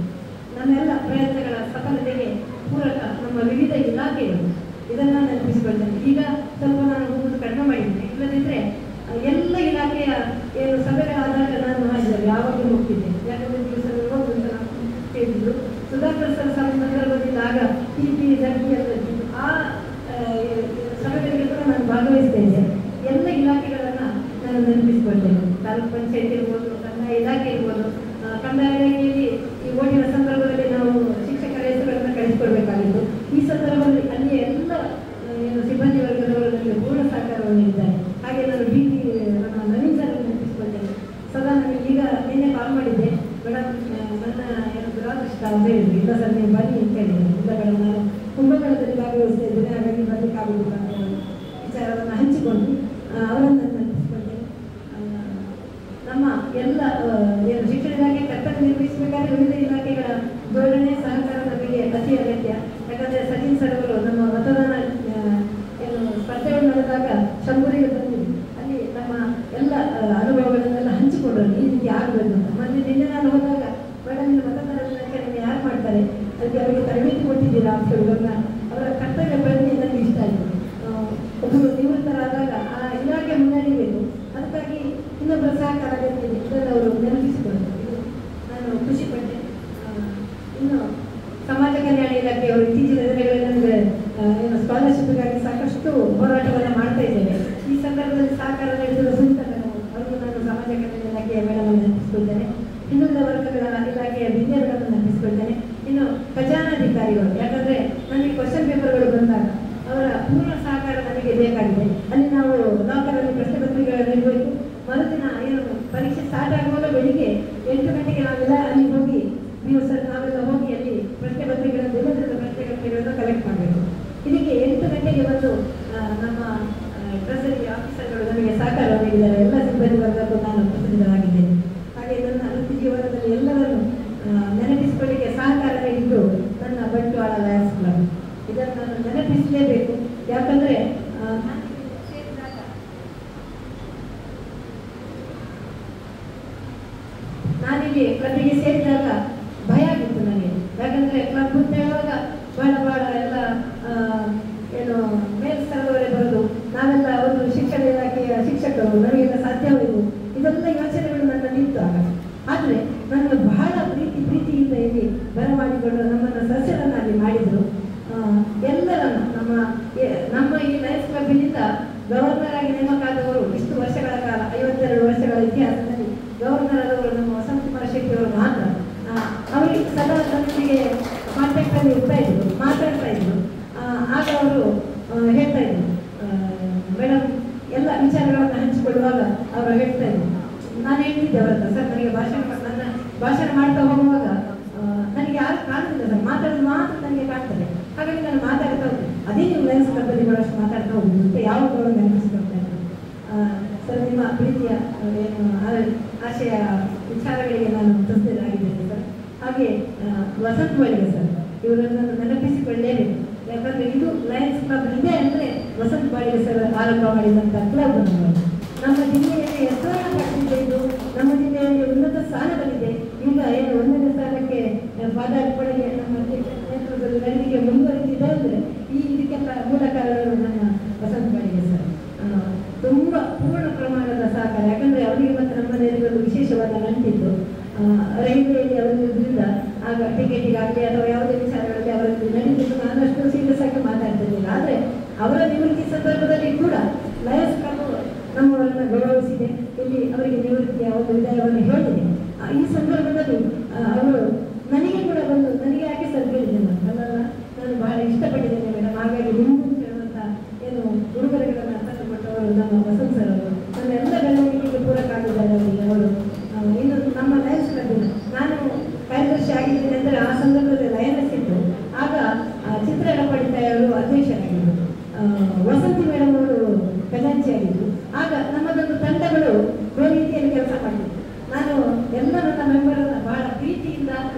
ನನ್ನೆಲ್ಲ ಪ್ರಯತ್ನಗಳ ಸಫಲತೆಗೆ ಪೂರಕ ನಮ್ಮ ವಿವಿಧ ಇಲಾಖೆಗಳು, ಇದನ್ನು ನೆನಪಿಸಿಕೊಳ್ತೇನೆ. ಈಗ ಸ್ವಲ್ಪ ನಾನು ಹೋಗುವುದು ಕಡಿಮೆ ಮಾಡಿದ್ದೇನೆ. ಇಲ್ಲದಿದ್ದರೆ ಎಲ್ಲ ಇಲಾಖೆಯ ಏನು ಸಭೆಗಳಾದಾಗ ನಾನು ಹಾಜರು ಯಾವಾಗಲೂ ಹೋಗ್ತಿದ್ದೆ. ಯಾಕಂದರೆ ದಿವಸಗಳು ಹೋಗುವಂತ ನಾವು ಹೇಳಿದ್ರು. ಸುಧಾಕರ್ ಸರ್ ಸಂದರ್ಭದಲ್ಲಿ ಆಗ TP ZP ಆ ಸಭೆಗಳಿಗೆ ಕೂಡ ನಾನು ಭಾಗವಹಿಸ್ತೇನೆ. ಎಲ್ಲ ಇಲಾಖೆಗಳನ್ನು ನಾನು ನೆನಪಿಸಿಕೊಳ್ತೇನೆ. ತಾಲೂಕು ಪಂಚಾಯತ್ ಇರ್ಬೋದು, ಕಂದಾಯ ಇಲಾಖೆ ಇರ್ಬೋದು. ಕಂದಾಯ ಇಲಾಖೆಯಲ್ಲಿ ಈ ಓಟಿನ ಸಂದರ್ಭದಲ್ಲಿ ನಾವು ಶಿಕ್ಷಕರ ಹೆಸರುಗಳನ್ನು ಕಳಿಸಿಕೊಡ್ಬೇಕಾಗಿತ್ತು. ಈ ಸಂದರ್ಭದಲ್ಲಿ ಅಲ್ಲಿ ಎಲ್ಲ ಏನು ಸಿಬ್ಬಂದಿ ವರ್ಗದವರು ನನಗೆ ಪೂರ್ಣ ಸಹಕಾರವನ್ನು ನೀಡಿದ್ದಾರೆ. ಹಾಗೆ ನಾನು ನವೀನ್ ಸರ್ ನೆನಪಿಸಿಕೊಳ್ತೇನೆ. ಸದಾ ನನಗೆ ಈಗ ನಿನ್ನೆ ಕಾಲ್ ಮಾಡಿದ್ದೆ, ಮೇಡಮ್ ನನ್ನ ಏನು ದುರಾದೃಷ್ಟ ಅಂತ ಹೇಳಿದ್ರು. ಇಲ್ಲ ಸರ್ ನೀವು ಬನ್ನಿ ಅಂತ ಹೇಳಿದ್ರು. ಇಲ್ಲ ಮೇಡಮ್ ನಾನು ಕುಂಭಮೇಳದಲ್ಲಿ ಭಾಗವಹಿಸ್ತಾ ಇದ್ದೇನೆ, ಹಾಗಾಗಿ ಬರಲಿಕ್ಕೆ ಆಗುವುದಿಲ್ಲ ಅಂತ ವಿಚಾರವನ್ನು ಹಂಚಿಕೊಂಡು ಅವರನ್ನು ನೆನಪಿಸಿಕೊಳ್ತೇನೆ. ನಮ್ಮ ಎಲ್ಲ ಏನು ಶಿಕ್ಷಣ ಇಲಾಖೆ ಕರ್ತವ್ಯ ನಿರ್ವಹಿಸಬೇಕಾದ್ರೆ ವಿವಿಧ ಇಲಾಖೆಗಳ ಜೋಡಣೆ ಸಹಕಾರ ನಮಗೆ ಅತಿ ಅಗತ್ಯ. ಯಾಕಂದರೆ ಸಚಿನ್ ಸರ್ ಅವರು ನಮ್ಮ ಮತದಾನ ಏನು ಸ್ಪರ್ಧೆಗಳು ನಡೆದಾಗ ಶಂಭೂರಿಗೆ ಬಂದಿದ್ದು, ಅಲ್ಲಿ ನಮ್ಮ ಎಲ್ಲ ಅನುಭವಗಳನ್ನೆಲ್ಲ ಹಂಚಿಕೊಂಡ್ರು. ಈ ರೀತಿ ಆಗಬೇಕು ಅಂತ. ಮತ್ತೆ ನಿನ್ನೆ ನಾನು ಹೋದಾಗ ಮೇಡಮ್ ನಿಮ್ಮ ಮತದಾನ ದಿನಾಚರಣೆ ಯಾರು ಮಾಡ್ತಾರೆ, ಅದಕ್ಕೆ ಅವರಿಗೆ ತರಬೇತಿ ಕೊಟ್ಟಿದ್ದೀರಾ ಅಂತ ಹೇಳುವಾಗ ಅವರ ಕರ್ತವ್ಯ ಪ್ರಜ್ಞೆ ನನಗೆ ಇಷ್ಟ ಆಯಿತು. ಒಬ್ಬರು ನಿವೃತ್ತರಾದಾಗ ಆ ಇಲಾಖೆ ಮುನ್ನಡೆಯಬೇಕು, ಅದಕ್ಕಾಗಿ ಇನ್ನೊಬ್ಬರ ಸಹಕಾರ ಅಗತ್ಯ ಇದೆ. ಇದನ್ನು ಅವರು ನೆನಪಿಸಿಕೊಳ್ತಾರೆ. ನಾನು ಖುಷಿಪಟ್ಟೆ. ಇನ್ನು ಸಮಾಜ ಕಲ್ಯಾಣ ಇಲಾಖೆಯವರು ಇತ್ತೀಚಿನ ದಿನಗಳಲ್ಲಿ ಬಂದಾಗ ಅವರ ಪೂರ್ಣ ಸಹಕಾರ ನನಗೆ ಬೇಕಾಗಿದೆ. ಅಲ್ಲಿ ನಾವು ಲಾಕರಲ್ಲಿ ಪ್ರಶ್ನೆ ಪತ್ರಿಕೆಗಳನ್ನು ಇಡಬೇಕು. ಮರುದಿನ ಏನು ಪರೀಕ್ಷೆ ಸ್ಟಾರ್ಟ್ ಆಗುವಾಗ ಬೆಳಿಗ್ಗೆ 8 ಗಂಟೆಗೆ ನಾವೆಲ್ಲ ಅಲ್ಲಿ ಹೋಗಿ ಸರ್ ನಾವೆಲ್ಲ ಹೋಗಿ ಅಲ್ಲಿ ಪ್ರಶ್ನೆ ಪತ್ರಿಕೆಗಳನ್ನು ದಿನದಿಂದ ಪ್ರಶ್ನೆ ಪತ್ರಿಕೆಗಳನ್ನು ಕಲೆಕ್ಟ್ ಮಾಡಬೇಕು. ಇದಕ್ಕೆ 8 ಗಂಟೆಗೆ ಬಂದು ನಮ್ಮ ಟ್ರೆಸರಿ ಆಫೀಸರ್ಗಳು ನಮಗೆ ಸಹಕಾರ ನೀಡಿದ್ದಾರೆ. ಎಲ್ಲ ಸಿಬ್ಬಂದಿ ವರ್ಗಕ್ಕೂ ನಾನು ಪ್ರತಿನಿಧಿಯಾಗಿದ್ದೇನೆ. ಹಾಗೆ ನನ್ನ ವೃತ್ತಿ ಜೀವನದಲ್ಲಿ ಎಲ್ಲರನ್ನು ನೆನಪಿಸಿಕೊಳ್ಳಿಕ್ಕೆ ಸಹಕಾರ ನೀಡಿದ್ದು ನನ್ನ ಬಂಟ್ವಾಳ ಲಯನ್ಸ್ ಕ್ಲಬ್. ಇದನ್ನು ನಾನು ನೆನಪಿಸಲೇಬೇಕು. ಯಾಕಂದರೆ ನಾನಿಲ್ಲಿ ಕ್ಲಬ್ಬಿಗೆ ಸೇರಿದಾಗ ಭಯ ಆಗಿತ್ತು ನನಗೆ. ಯಾಕಂದರೆ ಕ್ಲಬ್ ಅಂತ ಹೇಳುವಾಗ ಬಹಳ ಎಲ್ಲ ಏನು ಮೇಲ್ಸ್ತರದವರೇ ಬರೋದು, ನಾವೆಲ್ಲ ಒಂದು ಶಿಕ್ಷಣ ಇಲಾಖೆಯ ಶಿಕ್ಷಕರು, ನಮಗೆಲ್ಲ ಸಾಧ್ಯವಿದು, ಇದೆಲ್ಲ ಯೋಚನೆಗಳು ನನ್ನಲ್ಲಿ ಇತ್ತು ಆಗ. ಆದರೆ ನನ್ನನ್ನು ಬಹಳ ಪ್ರೀತಿಯಿಂದ ಇಲ್ಲಿ ಬರಮಾಡಿಕೊಂಡು ನಮ್ಮನ್ನು ಸಸ್ಯರನ್ನಾಗಿ ಮಾಡಿದರು. ಎಲ್ಲರನ್ನು ನಮ್ಮ ಈ ಲಯನ್ಸ್ ಕ್ಲಬ್ಬಿನಿಂದ ಗವರ್ನರ್ ಆಗಿ ನೇಮಕ ಆದವರು ಇಷ್ಟು ವರ್ಷಗಳ ಕಾಲ, 52 ವರ್ಷಗಳ ಇತಿಹಾಸದಲ್ಲಿ ಗವರ್ನರ್ ಆದವರು ನಮ್ಮ ವಸಂತ ಕುಮಾರ್ ಶೆಟ್ಟಿ ಅವರು ಮಾತ್ರ. ಅವರಿಗೆ ಸದಾ ನನ್ನೊಂದಿಗೆ ಕಾಂಟ್ಯಾಕ್ಟಲ್ಲಿ ಮಾತಾಡ್ತಾ ಇದ್ರು. ಆಗ ಅವರು ಹೇಳ್ತಾ ಇದ್ರು, ಮೇಡಮ್ ಎಲ್ಲ ವಿಚಾರಗಳನ್ನು ಹಂಚಿಕೊಳ್ಳುವಾಗ ಅವರು ಹೇಳ್ತಾ ಇದ್ರು. ನಾನು ಹೇಳ್ತಿದ್ದೆ ಅವರ ಹತ್ರ, ಸರ್ ನನಗೆ ನನ್ನ ಭಾಷಣ ಮಾಡ್ತಾ ಹೋಗುವಾಗ ನನಗೆ ಯಾರು ಕಾಣುತ್ತಿಲ್ಲ ಸರ್, ಮಾತಾಡೋದು ಮಾತ್ರ ನನಗೆ ಕಾಣ್ತದೆ. ಹಾಗಾಗಿ ನಾನು ಮಾತಾಡ್ತಾ ಹೋಗ್ತೀನಿ. ಅದೇ ನೀವು ಲಯನ್ಸ್ ಕ್ಲಬ್ಬಲ್ಲಿ ಬರೋಷ್ಟು ಮಾತಾಡ್ತಾ ಹೋಗುದು ಅಂತ ಯಾವಾಗಲೂ ನೆನಪಿಸ್ಕೊಳ್ತಾ ಇದ್ರು. ಸರ್ ನಿಮ್ಮ ಪ್ರೀತಿಯ ಏನು ಆಶಯ ವಿಚಾರಗಳಿಗೆ ನಾನು ತೃಪ್ತರಾಗಿದ್ದೇನೆ ಸರ್. ಹಾಗೆ ವಸಂತ ಬಾಳಿಗೆ ಸರ್, ಇವರನ್ನು ನೆನಪಿಸಿಕೊಳ್ಳಲೇಬೇಕು. ಯಾಕಂದರೆ ಇದು ಲಯನ್ಸ್ ಕ್ಲಬ್ ಇದೆ ಅಂದರೆ ವಸಂತ ಬಾಳಿಗೆ ಸರ್ ಆರಂಭ ಮಾಡಿದಂಥ ಕ್ಲಬ್. ನಮ್ಮ ಜಿಲ್ಲೆಯಲ್ಲಿ ಹೆಸರನ್ನು ಪಡೆದಿದೆ. ಇದು ನಮ್ಮ ಜಿಲ್ಲೆಯಲ್ಲಿ ಉನ್ನತ ಸ್ಥಾನದಲ್ಲಿದೆ. ಈಗ ಏನು 1ನೇ ಸ್ಥಾನಕ್ಕೆ ಪಾದಾರ್ಪಣೆಗೆ ನಮ್ಮ ನೇತೃತ್ವದಲ್ಲಿ ನಡಿಗೆ ಮುಂದುವರಿದಿದೆ ಅಂದರೆ ಇದಕ್ಕೆಲ್ಲ ಮೂಲ ಕಾರಣಗಳು ನಮ್ಮ ವಸಂತ ಬಾಳಿಗೆ ಸರ್. ತುಂಬ ಪೂರ್ಣ ಪ್ರಮಾಣದ ಸಹಕಾರ. ಯಾಕಂದರೆ ಅವರಿಗೆ ಮತ್ತು ನಮ್ಮ ಮನೆಯಲ್ಲಿ ಒಂದು ವಿಶೇಷವಾದ ನಂಟಿತ್ತು. ರೈಲ್ವೆಯಲ್ಲಿ ಅವರಿದ್ರಿಂದ ಆಗ ಟಿಕೆಟಿಗಾಗಲಿ ಅಥವಾ ಯಾವುದೇ ವಿಚಾರಗಳಲ್ಲಿ ಅವರಲ್ಲಿ ನಡೀತಿದ್ದು ನಾನು ಅಷ್ಟು ಸೀರಿಯಸ್ ಆಗಿ ಮಾತಾಡ್ತಿರ್ಲಿಲ್ಲ. ಆದರೆ ಅವರ ನಿವೃತ್ತಿ ಸಂದರ್ಭದಲ್ಲಿ ಕೂಡ ಲಯನ್ಸ್ ಕ್ಲಬ್ ನಮ್ಮವರನ್ನು ಗೌರವಿಸಿದೆ. ಇಲ್ಲಿ ಅವರಿಗೆ ನಿವೃತ್ತಿಯ ಒಂದು ವಿದಾಯವನ್ನು ಹೇಳಿದೆ. ಈ ಸಂದರ್ಭದಲ್ಲಿ ಅವರು ನನಗೆ ಕೂಡ ಬಂದು, ನನಗೆ ಯಾಕೆ ಸರ್ ಹೇಳಿದ್ದೇನೆ ಅಲ್ಲಲ್ಲ, ನಾನು ಬಹಳ ಇಷ್ಟಪಟ್ಟಿದ್ದೇನೆ ಮೇಡಮ್, ಹಾಗಾಗಿ ನಿಮಗೂ ಹೇಳುವಂಥ ಏನು ಉಡುಗೊರೆಗಳನ್ನು ತಂದುಕೊಟ್ಟವರು ನಮ್ಮ ವಸಂತ ಸರ್ ಅವರು. ನನ್ನ ಎಲ್ಲ ಬೆಳವಣಿಗೆಗೆ ಪೂರಕ ಆಗಿದ್ದಾರೆ ಅವರಿಗೆ. ಅವರು ಇನ್ನು ನಮ್ಮ ಲಯನ್ಸ್ ಕ್ಲಬ್ಬಿನ ನಾನು ಕಾರ್ಯದರ್ಶಿ ಆಗಿದ್ದೇನೆ ಅಂದರೆ ಆ ಸಂದರ್ಭದಲ್ಲಿ ಲಯನ್ಸ್ ಇತ್ತು. ಆಗ ಚಿತ್ರಣ ಪಡಿತಾಯ ಅವರು ಅಧ್ಯಕ್ಷರಾಗಿದ್ದರು, ವಸಂತಿ ಮೇಡಮ್ ಅವರು ಖಜಾಂಚಿ ಆಗಿದ್ದರು. ಆಗ ನಮ್ಮದೊಂದು ತಂಡಗಳು ಬೇರೆ ರೀತಿಯಲ್ಲಿ ಕೆಲಸ ಮಾಡಿದ್ರು. ನಾನು ಎಲ್ಲ ನನ್ನ ಮೆಂಬರನ್ನು ಬಹಳ ಪ್ರೀತಿಯಿಂದ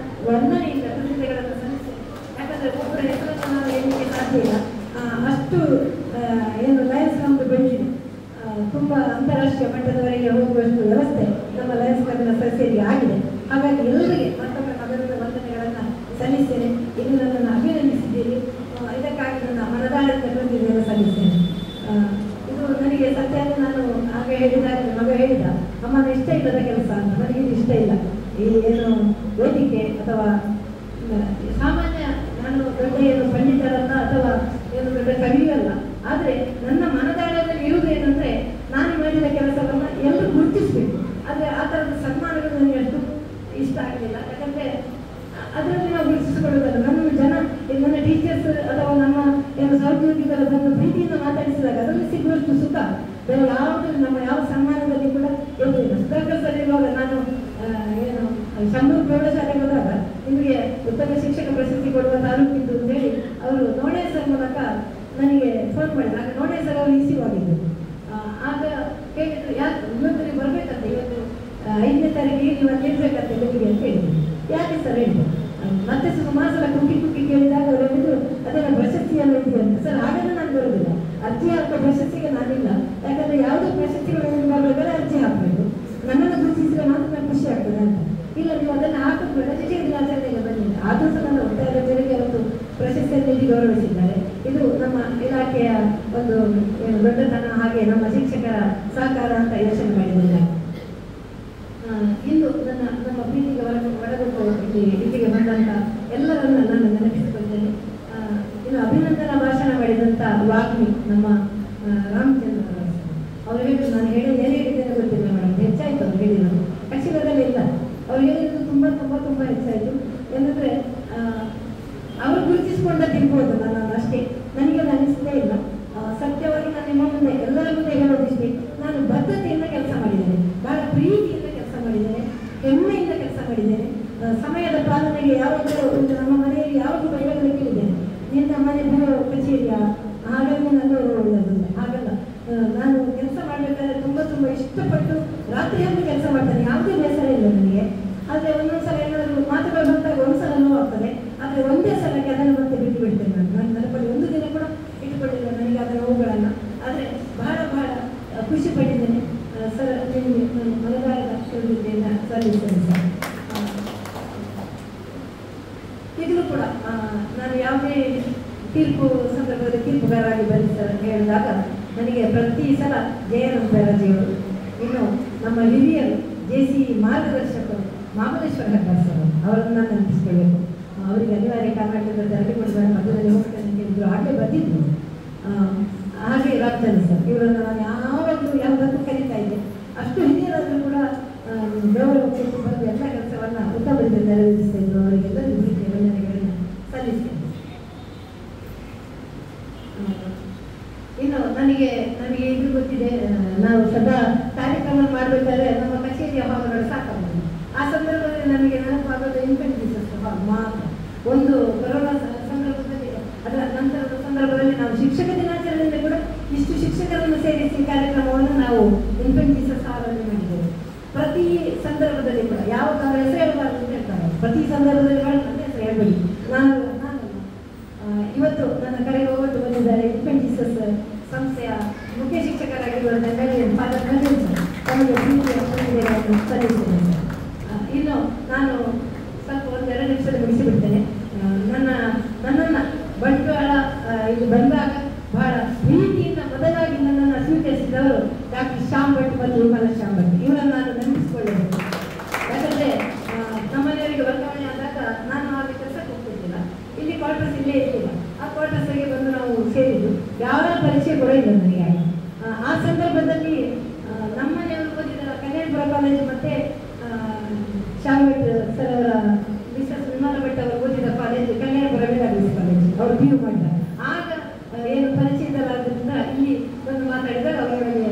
ವರ್ಣನೆಯಿಂದ ಕೃತಿಗಳನ್ನು ಸಲ್ಲಿಸಿ, ಯಾಕಂದರೆ ಒಬ್ಬರ ಹೆಸರನ್ನು ನಾವು ಹೇಳಲಿಕ್ಕೆ ಸಾಧ್ಯ ಇಲ್ಲ. ಅಷ್ಟು ಏನು ಲಯನ್ಸ್ ನಮ್ಮದು ಬೆಳೆದಿದೆ. ತುಂಬ ಅಂತಾರಾಷ್ಟ್ರೀಯ ಮಟ್ಟದವರೆಗೆ ಹೋಗುವಷ್ಟು ವ್ಯವಸ್ಥೆ ನಮ್ಮ ಲಯನ್ಸ್ ಕ್ಲಬ್ನ ಸದಸ್ಯರಿಗೆ ಆಗಿದೆ. ಹಾಗಾಗಿ ಎಲ್ಲರಿಗೆ ಮತ್ತೊಮ್ಮೆ ಮೊದಲಿನ ವಂದನೆಗಳನ್ನು ಸಲ್ಲಿಸ್ತೇನೆ. ಇದು ನನ್ನನ್ನು ಅಭಿನಂದಿಸಿದ್ದೀರಿ, ಇದಕ್ಕಾಗಿ ನನ್ನ ಮನದಾಳದ ಕೃತಿಯನ್ನು ಸಲ್ಲಿಸ್ತೇನೆ. ಇದು ನನಗೆ ಸತ್ಯ. ನಾನು ಆಗ ಹೇಳಿದಾಗ ಮಗ ಹೇಳಿದ, ಅಮ್ಮನ ಇಷ್ಟ ಇಲ್ಲದ ಕೆಲಸ ಅಂತ. ನನಗಿದು ಇಷ್ಟ ಇಲ್ಲ. ಈ ಏನು ವೇದಿಕೆ ಅಥವಾ ಸಾಮಾನ್ಯ, ನಾನು ದೊಡ್ಡ ಏನು ಪಂಡಿತರಲ್ಲ ಅಥವಾ ಏನು ದೊಡ್ಡ ಕವಿಯಲ್ಲ. ಆದರೆ ನನ್ನ ಮನದಾಳದಲ್ಲಿ ಇರುವುದು ಏನಂದರೆ ನಾನು ಮಾಡಿದ ಕೆಲಸವನ್ನು ಎಲ್ಲರೂ ಗುರುತಿಸಬೇಕು. ಆದರೆ ಆ ಥರದ ಸನ್ಮಾನಗಳು ನನಗೆ ಅಷ್ಟು ಇಷ್ಟ ಆಗಲಿಲ್ಲ. ಯಾಕಂದರೆ ಅದರಲ್ಲಿ ನಾವು ಗುರುತಿಸಿಕೊಳ್ಳುವುದಲ್ಲ. ನನ್ನ ಟೀಚರ್ಸ್ ಅಥವಾ ನಮ್ಮ ಏನು ಸಹೋದ್ಯೋಗಿಗಳು ನನ್ನ ಪ್ರೀತಿಯಿಂದ ಮಾತಾಡಿಸಿದಾಗ ಅದರಲ್ಲಿ ಸಿಗುವಷ್ಟು ಸುಖ ಬೇರೆ ಯಾವುದು ನಮ್ಮ ಯಾವ ಸನ್ಮಾನದಲ್ಲಿ ಕೂಡ ಇರುವುದಿಲ್ಲ. ಸುಧಾಕರ್ ಸರ್ ಇರುವಾಗ ನಾನು ಏನು ಶಂಭೂರ್ ಪ್ರೌಢಶಾಲೆಗೆ ಹೋದಾಗ ನಿಮಗೆ ಉತ್ತಮ ಶಿಕ್ಷಕ ಪ್ರಶಸ್ತಿ ಕೊಡುವ ತಾಲೂಕಿದ್ದು ಅಂತೇಳಿ ಅವರು ನೋಡೆ ಸರ್ ಮೂಲಕ ನನಗೆ ಫೋನ್ ಮಾಡಿದ್ರು. ಆಗ ನೋಡೆ ಸರ್ ಅವರು ಇಶ್ಯೂ ಆಗಿದ್ದರು. ಆಗ ಕೇಳಿದ್ರು, ಯಾಕೆ ಇವತ್ತು ನೀವು ಬರಬೇಕಂತ, ಇವತ್ತು 5ನೇ ತಾರೀಕಿಗೆ ನೀವು ಅಲ್ಲಿ ಇರಬೇಕಂತ ನಿಮಗೆ ಅಂತ ಹೇಳಿದ್ರು. ಯಾಕೆ ಸರ್ ಹೇಳಿದ್ರು. ಮತ್ತೆ ಸುಮಾರು ಸಲ ಕುಕ್ಕಿ ಕೇಳಿದಾಗ ಅವರು ಹೇಳಿದ್ರು, ಅದೆಲ್ಲ ಪ್ರಶಸ್ತಿಯನ್ನು ಇದೆಯಾ ಅಂತ. ಸರ್ ಹಾಗೆಲ್ಲ ನಾನು ಬರೋದಿಲ್ಲ, ಅರ್ಜಿ ಹಾಕೋ ಪ್ರಶಸ್ತಿಗೆ ನಾನಿಲ್ಲ. ಯಾಕಂದರೆ ಯಾವುದೋ ಪ್ರಶಸ್ತಿಗಳು ಬರಬೇಕಾದ್ರೆ ಅರ್ಜಿ ಹಾಕಬೇಕು. ನನ್ನನ್ನು ಗುರುತಿಸಿದ್ರೆ ಮಾತ್ರ ನಾನು ಖುಷಿ ಆಗ್ತದೆ ಅಂತ. ಇಲ್ಲ ನೀವು ಅದನ್ನು ಹಾಕಿದ್ಮೇಲೆ ಶಿಕ್ಷಕ ದಿನಾಚರಣೆಗೆ ಬಂದಿಲ್ಲ. ಆದರೂ ಸಹ ನನ್ನ ಒತ್ತಾಯದ ಮೇರೆಗೆ ಅವತ್ತು ಪ್ರಶಸ್ತಿಯನ್ನು ನೀಡಿ ಗೌರವಿಸಿದ್ದಾರೆ. ಇದು ನಮ್ಮ ಇಲಾಖೆಯ ಒಂದು ಏನು ದೊಡ್ಡತನ, ಹಾಗೆ ನಮ್ಮ ಶಿಕ್ಷಕರ ಸಹಕಾರ ಅಂತ ಯೋಚನೆ ಮಾಡಿದ್ದೇನೆ. ಇಂದು ನಮ್ಮ ಪ್ರೀತಿಗೆ ಒಳಗೊಂಡು ಇಲ್ಲಿಗೆ ಬಂದಂಥ ಎಲ್ಲರನ್ನು ನಾನು ನೆನಪಿಸಿಕೊಳ್ತೇನೆ. ಇನ್ನು ಅಭಿನಂದನಾ ಭಾಷಣ ಮಾಡಿದಂಥ ವಾಗ್ಮಿ ನಮ್ಮ ರಾಮಚಂದ್ರ ಅವರು ಹೇಳಿದ್ರು. ನಾನು ಏನೇ ಹೇಳಿದ್ದೇನೆ ಗೊತ್ತಿಲ್ಲ ಮೇಡಮ್, ಹೆಚ್ಚಾಯಿತು ಅವ್ರು ಹೇಳಿರೋದು. ಆ್ಯಕ್ಚುಲಿ ಇಲ್ಲ, ಅವ್ರು ಹೇಳಿದ್ದು ತುಂಬ ತುಂಬ ತುಂಬ ಹೆಚ್ಚಾಯಿತು. ಏನಂದರೆ ಅವರು ಗುರುತಿಸಿಕೊಂಡ ತಿಳ್ಬೋದು ನನ್ನನ್ನು ಅಷ್ಟೇ. ನನಗೆ ನನಗೆ ಯಾವಾಗಲೂ ನಮ್ಮ ಮನೆಯಲ್ಲಿ ಯಾವಾಗಲೂ ಬೈಗಳನ್ನು ಕೇಳಿದ್ದೇನೆ, ನಿನ್ನ ಮನೆ ಕಚೇರಿಯ ಹಾಗಾಗಿ ನಾನು ಒಳ್ಳೆಯದಿಲ್ಲ. ಹಾಗಲ್ಲ, ನಾನು ಕೆಲಸ ಮಾಡಬೇಕಾದ್ರೆ ತುಂಬ ಇಷ್ಟಪಟ್ಟು ರಾತ್ರಿ ಹಬ್ಬ ಕೆಲಸ ಮಾಡ್ತೇನೆ, ಯಾವುದೇ ಬೇಸರ ಇಲ್ಲ ನನಗೆ. ಆದರೆ ಒಂದೊಂದ್ಸಲ ಏನಾದರೂ ಮಾತುಗಳು ಬಂದಾಗ ಒಂದ್ಸಲ ನೋವಾಗ್ತದೆ, ಆದರೆ ಒಂದೇ ಸಲಕ್ಕೆ ಅದನ್ನು ಮತ್ತೆ ಬಿಟ್ಟು ಬಿಡ್ತೇನೆ. ನಾನು ನೆನಪಲ್ಲಿ ಒಂದು ದಿನ ಕೂಡ ಇಟ್ಟುಕೊಂಡಿಲ್ಲ ನನಗೆ ಅದರ ನೋವುಗಳನ್ನು. ಆದರೆ ಬಹಳ ಖುಷಿ ಪಟ್ಟಿದ್ದೇನೆ ಸರ್. ನಿಮಗೆ ನಾನು ಮನದಾರದ ಕೃತಜ್ಞತೆಯನ್ನು ಸಲ್ಲಿಸ್ತೇನೆ ಸರ್. ಈಗಲೂ ಕೂಡ ನಾನು ಯಾವುದೇ ತೀರ್ಪು ಸಂದರ್ಭದಲ್ಲಿ ತೀರ್ಪುಗಾರಾಗಿ ಬಂದು ಸರ್ ಹೇಳಿದಾಗ ನನಗೆ ಪ್ರತಿ ಸಲ ಜಯಾನಂದ ಬ್ಯಾನರ್ಜಿಯವರು, ಇನ್ನು ನಮ್ಮ ಹಿರಿಯರು JC ಮಾರ್ಗದರ್ಶಕರು ಮಹಾಬಲೇಶ್ವರ ಹೆಬ್ಬಾರ್ ಸರ್ ಅವರನ್ನು ನಾನು ನೆನಪಿಸ್ಕೊಳ್ಬೇಕು. ಅವರಿಗೆ ಅನಿವಾರ್ಯ ಕರ್ನಾಟಕದ ಅರಳಿಕೊಂಡು ಮಧ್ಯದಲ್ಲಿ ಹೋಗ್ತೇನೆ ಅಂತ ಹೇಳಿದ್ರು, ಹಾಗೆ ಬಂದಿದ್ರು. ಹಾಗೆ ರಾಮಚಂದ್ರ ಸರ್ ಇವರನ್ನು ನಾನು ಯಾವಾಗಲೂ ಯಾವುದಕ್ಕೂ ಕರೀತಾ ಇದ್ದೆ. ಅಷ್ಟು ಹಿರಿಯರಾದರೂ ಕೂಡ ಗೌರವ ಕೊಟ್ಟು ಬಂದು ಎಲ್ಲ ಕೆಲಸವನ್ನು ಉತ್ತಮದಿಂದ ನೆರವೇರಿಸ್ತಾ ಇದ್ರು. ಅವರಿಗೆಲ್ಲ ರೀತಿಯ ವಂದನೆಗಳನ್ನು ಸಲ್ಲಿಸ್ತೇನೆ. ಇನ್ನು ನನಗೆ ಇದು ಗೊತ್ತಿದೆ, ನಾವು ಸದಾ ಕಾರ್ಯಕ್ರಮ ಮಾಡಬೇಕಾದ್ರೆ ನಮ್ಮ ಕಚೇರಿಯ ಹಾಲ್ಗಳು ಸಾಕಾಗ್ತದೆ. ಆ ಸಂದರ್ಭದಲ್ಲಿ ನನಗೆ ನೆನಪಾಗೋದು ಇನ್ಫೆಂಟ್ ಜೀಸಸ್ ಹಾಲ್ ಮಾತ್ರ. ಒಂದು ಕೊರೋನಾ ಸಂದರ್ಭದಲ್ಲಿ, ಅದರ ನಂತರದ ಸಂದರ್ಭದಲ್ಲಿ ನಾವು ಶಿಕ್ಷಕ ದಿನಾಚರಣೆಯಿಂದ ಕೂಡ ಇಷ್ಟು ಶಿಕ್ಷಕರನ್ನು ಸೇರಿಸಿ ಕಾರ್ಯಕ್ರಮವನ್ನು ನಾವು ಇನ್ಫೆಂಟ್ ಜೀಸಸ್ ಹಾಲಲ್ಲಿ ಮಾಡಿದ್ದೇವೆ. ಪ್ರತಿ ಸಂದರ್ಭದಲ್ಲಿ ಕೂಡ ಯಾವ ಹೆಸರು ಹೇಳಬಾರ್ದು ಅಂತ ಹೇಳ್ತಾರೆ, ಪ್ರತಿ ಸಂದರ್ಭದಲ್ಲಿ ಕೂಡ ನನ್ನ ಹೆಸರು ಹೇಳ್ಬೇಡಿ. ನಾನು ಇವತ್ತು ನನ್ನ ಕರೆಗೆ ಹೋಗೋದು ಬಂದಿದ್ದಾರೆ ಇನ್ಫೆಂಟ್ ಜೀಸಸ್ ಸಂಸ್ಥೆಯ ಮುಖ್ಯ ಶಿಕ್ಷಕರಾಗಿರುವ ಫಾದರ್ ನವೀನ್ ಸರ್, ತಮಗೆ ಪ್ರೀತಿಯ ವಂದನೆಗಳನ್ನು ಸಲ್ಲಿಸ್ತೇನೆ ಸರ್. ಇನ್ನು ನಾನು ಸ್ವಲ್ಪ 1-2 ನಿಮಿಷದಲ್ಲಿ ಮುಗಿಸಿಬಿಡ್ತೇನೆ. ನನ್ನನ್ನು ಬಂಟ್ವಾಳ ಇಲ್ಲಿ ಬಂದಾಗ ಬಹಳ ಪ್ರೀತಿಯಿಂದ ಮೊದಲಾಗಿ ನನ್ನನ್ನು ಸ್ವೀಕರಿಸಿದವರು ಡಾಕ್ಟರ್ ಶ್ಯಾಮ್ ಭಟ್ ಮತ್ತು ವಿಮಲಾ ಶ್ಯಾಮ್ ಭಟ್. ಇವರನ್ನು ನಾನು ನೆನಪಿಸಿಕೊಳ್ಳಬೇಕು. ಯಾಕಂದರೆ ನಮ್ಮನೆಯವರಿಗೆ ವರ್ಗಾವಣೆ ಆದಾಗ ನಾನು ಆಗ ಕೆಲಸಕ್ಕೆ ಹೋಗ್ತಿದ್ದಿಲ್ಲ, ಇಲ್ಲಿ ಕ್ವಾರ್ಟರ್ಸ್ ಇಲ್ಲೇ ಇರಲಿಲ್ಲ. ಆ ಕ್ವಾರ್ಟರ್ಸ್ಗೆ ಬಂದು ನಾವು ಸೇರಿದ್ದು, ಯಾವ ಪರಿಚಯ ಕೂಡ ಇಲ್ಲ ನನಗೆ. ಆ ಸಂದರ್ಭದಲ್ಲಿ ನಮ್ಮನೆಯವರು ಓದಿದ ಕಲ್ಯಾಣಪುರ ಕಾಲೇಜು ಮತ್ತು ಶ್ಯಾಮ್ ಭಟ್ ಸರ್ ಅವರ ಮಿಸಸ್ ವಿಮಲಾ ಭಟ್ ಅವರು ಓದಿದ ಕಾಲೇಜು ಕಲ್ಯಾಣಪುರ ವೇದಾಭ್ಯಾಸ ಕಾಲೇಜು, ಅವರು PU ಮಾಡಿದ್ದಾರೆ. ಆಗ ಏನು ಪರಿಚಯದಲ್ಲಾದ್ರಿಂದ ಇಲ್ಲಿ ಬಂದು ಮಾತಾಡಿದಾಗ ಅವರೊಳಗೆ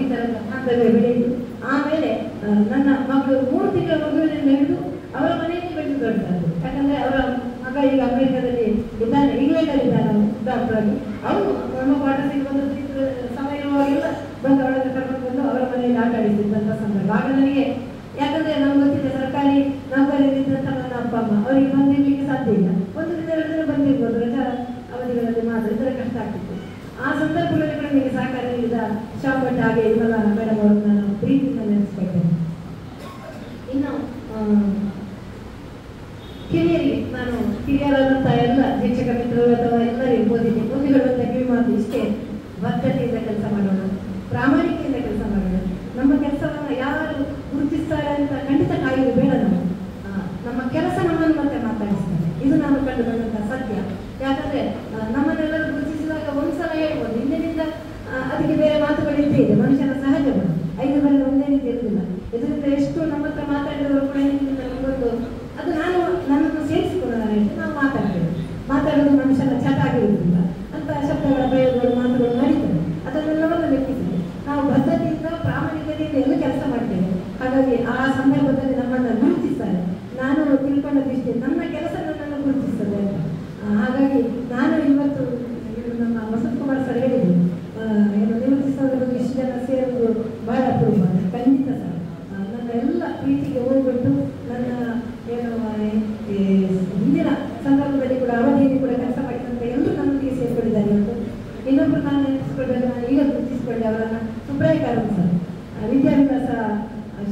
ಈ ಥರದ ಹಂತವೇ ಬೆಳೆಯಿತು. ಆಮೇಲೆ ನನ್ನ ಮಗಳು 3 ತಿಂಗಳ ಮಗುವಿನಿಂದ ಹಿಡಿದು ಅವರ ಮನೆಯಲ್ಲಿ ಬೆಳೆದು ದೊಡ್ಡದು. ಯಾಕಂದರೆ ಅವರ ಮಗ ಈಗ ಅಮೆರಿಕದಲ್ಲಿ ಇದ್ದಾನೆ, ಇಂಗ್ಲೆಂಡಲ್ಲಿದ್ದಾನೆ ಡಾಕ್ಟರ್ ಆಗಿ. ಅವರು ನಮ್ಮ ಕ್ವಾರ್ಟರ್ಸಿಗೆ ಬಂದು ಸಮಯ ಇರುವಾಗೆಲ್ಲ ಬಂದು ಅವಳನ್ನು ಕರ್ಕೊಂಡು ಬಂದು ಅವರ ಮನೆಯಲ್ಲಿ ಆಟ ಆಡಿಸಿದ್ದಂಥ ಸಂದರ್ಭ. ಆಗ ನನಗೆ, ಯಾಕಂದರೆ ನಮ್ಗೆ ಗೊತ್ತಿದೆ ಸರ್ಕಾರಿ ನೌಕರಿಯಲ್ಲಿದ್ದಂಥ ನನ್ನ ಅಪ್ಪ ಅಮ್ಮ ಅವರಿಗೆ ಬಂದಿರಲಿಕ್ಕೆ ಸಾಧ್ಯ ಇಲ್ಲ. 1 ದಿನ 2 ದಿನ ಬಂದಿರ್ಬೋದು, ರಜಾ ಅವಧಿಗಳಲ್ಲಿ ಮಾತ್ರ, ಇದರ ಕಷ್ಟ ಆಗ್ತಿತ್ತು. ಆ ಸಂದರ್ಭಗಳಲ್ಲಿ ಕೂಡ ನನಗೆ ಸಹಕಾರ ನೀಡಿದ ಶ್ಯಾಮ್ ಭಟ್ ಹಾಗೆ ವಿಮಲಾ ಮೇಡಮ್ ಅವರನ್ನು ನಾನು ಪ್ರೀತಿಯಿಂದ ನೆನೆಸ್ಕೊಳ್ತೇನೆ. ಇನ್ನು ಹಿರಿಯರಿಗೆ, ನಾನು ಹಿರಿಯರಾದಂಥ ಎಲ್ಲ ಶಿಕ್ಷಕ ಮಿತ್ರರು ಅಥವಾ ಎಲ್ಲರಿಗೂ ಓದಿದೆ. ಒಂದು ಹೇಳುವಂಥ ಕಿವಿ ಮಾತು ಇಷ್ಟೇ: ಬದ್ಧತೆಯಿಂದ ಕೆಲಸ ಮಾಡೋಣ, ಪ್ರಾಮಾಣಿಕೆಯಿಂದ ಕೆಲಸ ಮಾಡೋಣ. ನಮ್ಮ ಕೆಲಸವನ್ನು ಯಾರು ಗುರುತಿಸ್ತಾರೆ ಅಂತ ಖಂಡಿತ ಕಾಯುವುದು ಬೇಡ. ನಮ್ಮ ಕೆಲಸ ನಮ್ಮನ್ನು ಮತ್ತೆ ಮಾತಾಡಿಸ್ತಾರೆ. ಇದು ನಾನು ಕಂಡು ಬಂದಂಥ ಸತ್ಯ. ಯಾಕಂದರೆ ನಮ್ಮನ್ನೆಲ್ಲರೂ ಗುರುತಿಸಿದಾಗ ಒಂದ್ಸಲ ಹೇಳ್ಬೋದು, ಇಂದಿನಿಂದ ಅದಕ್ಕೆ ಬೇರೆ ಮಾತುಗಳಿದ್ದೇ ಇದೆ, ಮನುಷ್ಯನ ಸಹಜ ಗುಣ. 5 ಬಾರಿ ಒಂದೇ ರೀತಿ ಇರುವುದಿಲ್ಲ. ಇದರಿಂದ ಎಷ್ಟು ನಮ್ಮ ಹತ್ರ ಮಾತಾಡಿದವರು ಕೂಡ ಹಿಂದಿನಿಂದ ನಮಗೊಂದು ಅದು ನನ್ನನ್ನು ಸೇರಿಸಿಕೊಳ್ಳೋಣ ನಾವು ಮಾತಾಡೋದು ಮನುಷ್ಯನ ಚಟ ಆಗಿರುವುದಿಲ್ಲ ಅಂತ ಶಬ್ದಗಳ ಪ್ರಯೋಗಗಳು ಮಾತುಗಳು ನಡೀತದೆ. ಅದನ್ನೆಲ್ಲವನ್ನು ಲೆಕ್ಕಿಸಿದೆ ನಾವು ಬದ್ಧತೆಯಿಂದ ಪ್ರಾಮಾಣಿಕತೆಯಿಂದ ಎಲ್ಲ ಕೆಲಸ ಮಾಡ್ತೇವೆ. ಹಾಗಾಗಿ ಆ ಸಂದರ್ಭದಲ್ಲಿ ನಮ್ಮನ್ನು ಗುರುತಿಸ್ತಾರೆ. ನಾನು ತಿಳ್ಕೊಂಡ ದೃಷ್ಟಿ ನನ್ನ ಕೆಲಸ ನನ್ನನ್ನು ಗುರುತಿಸ್ತದೆ ಅಂತ. ಹಾಗಾಗಿ ನಾನು ಇವತ್ತು ನಮ್ಮ ವಸಂತ್ ಕುಮಾರ್ ಸರ್ ಹೇಳಿದ್ರು, ಏನು ನಿವೃತ್ತಿ ಸಂದರ್ಭದಲ್ಲಿ ಇಷ್ಟು ಜನ ಸೇರುವುದು ಬಹಳ ಅಪರೂಪ. ಖಂಡಿತ ಸರ್, ನನ್ನ ಎಲ್ಲ ಪ್ರೀತಿಗೆ ಹೋಗ್ಬಿಟ್ಟು ನನ್ನ ಏನು ಹಿಂದಿನ ಸಂದರ್ಭದಲ್ಲಿ ಕೂಡ ಅವಧಿಯಲ್ಲಿ ಕೂಡ ಕೆಲಸ ಮಾಡಿದಂಥ ಎಲ್ಲರೂ ನನ್ನೊಂದಿಗೆ ಸೇರಿಕೊಂಡಿದ್ದಾರೆ. ಇವತ್ತು ಇನ್ನೊಬ್ಬರು ನಾನು ನೆನಪಿಸ್ಕೊಳ್ಬೇಕು, ನಾನು ಈಗ ಗುರುತಿಸಿಕೊಂಡೆ ಅವರನ್ನು. ಸುಬ್ರಾಯ ಕಾರಂತ್ ಸರ್, ವಿದ್ಯಾಭ್ಯಾಸ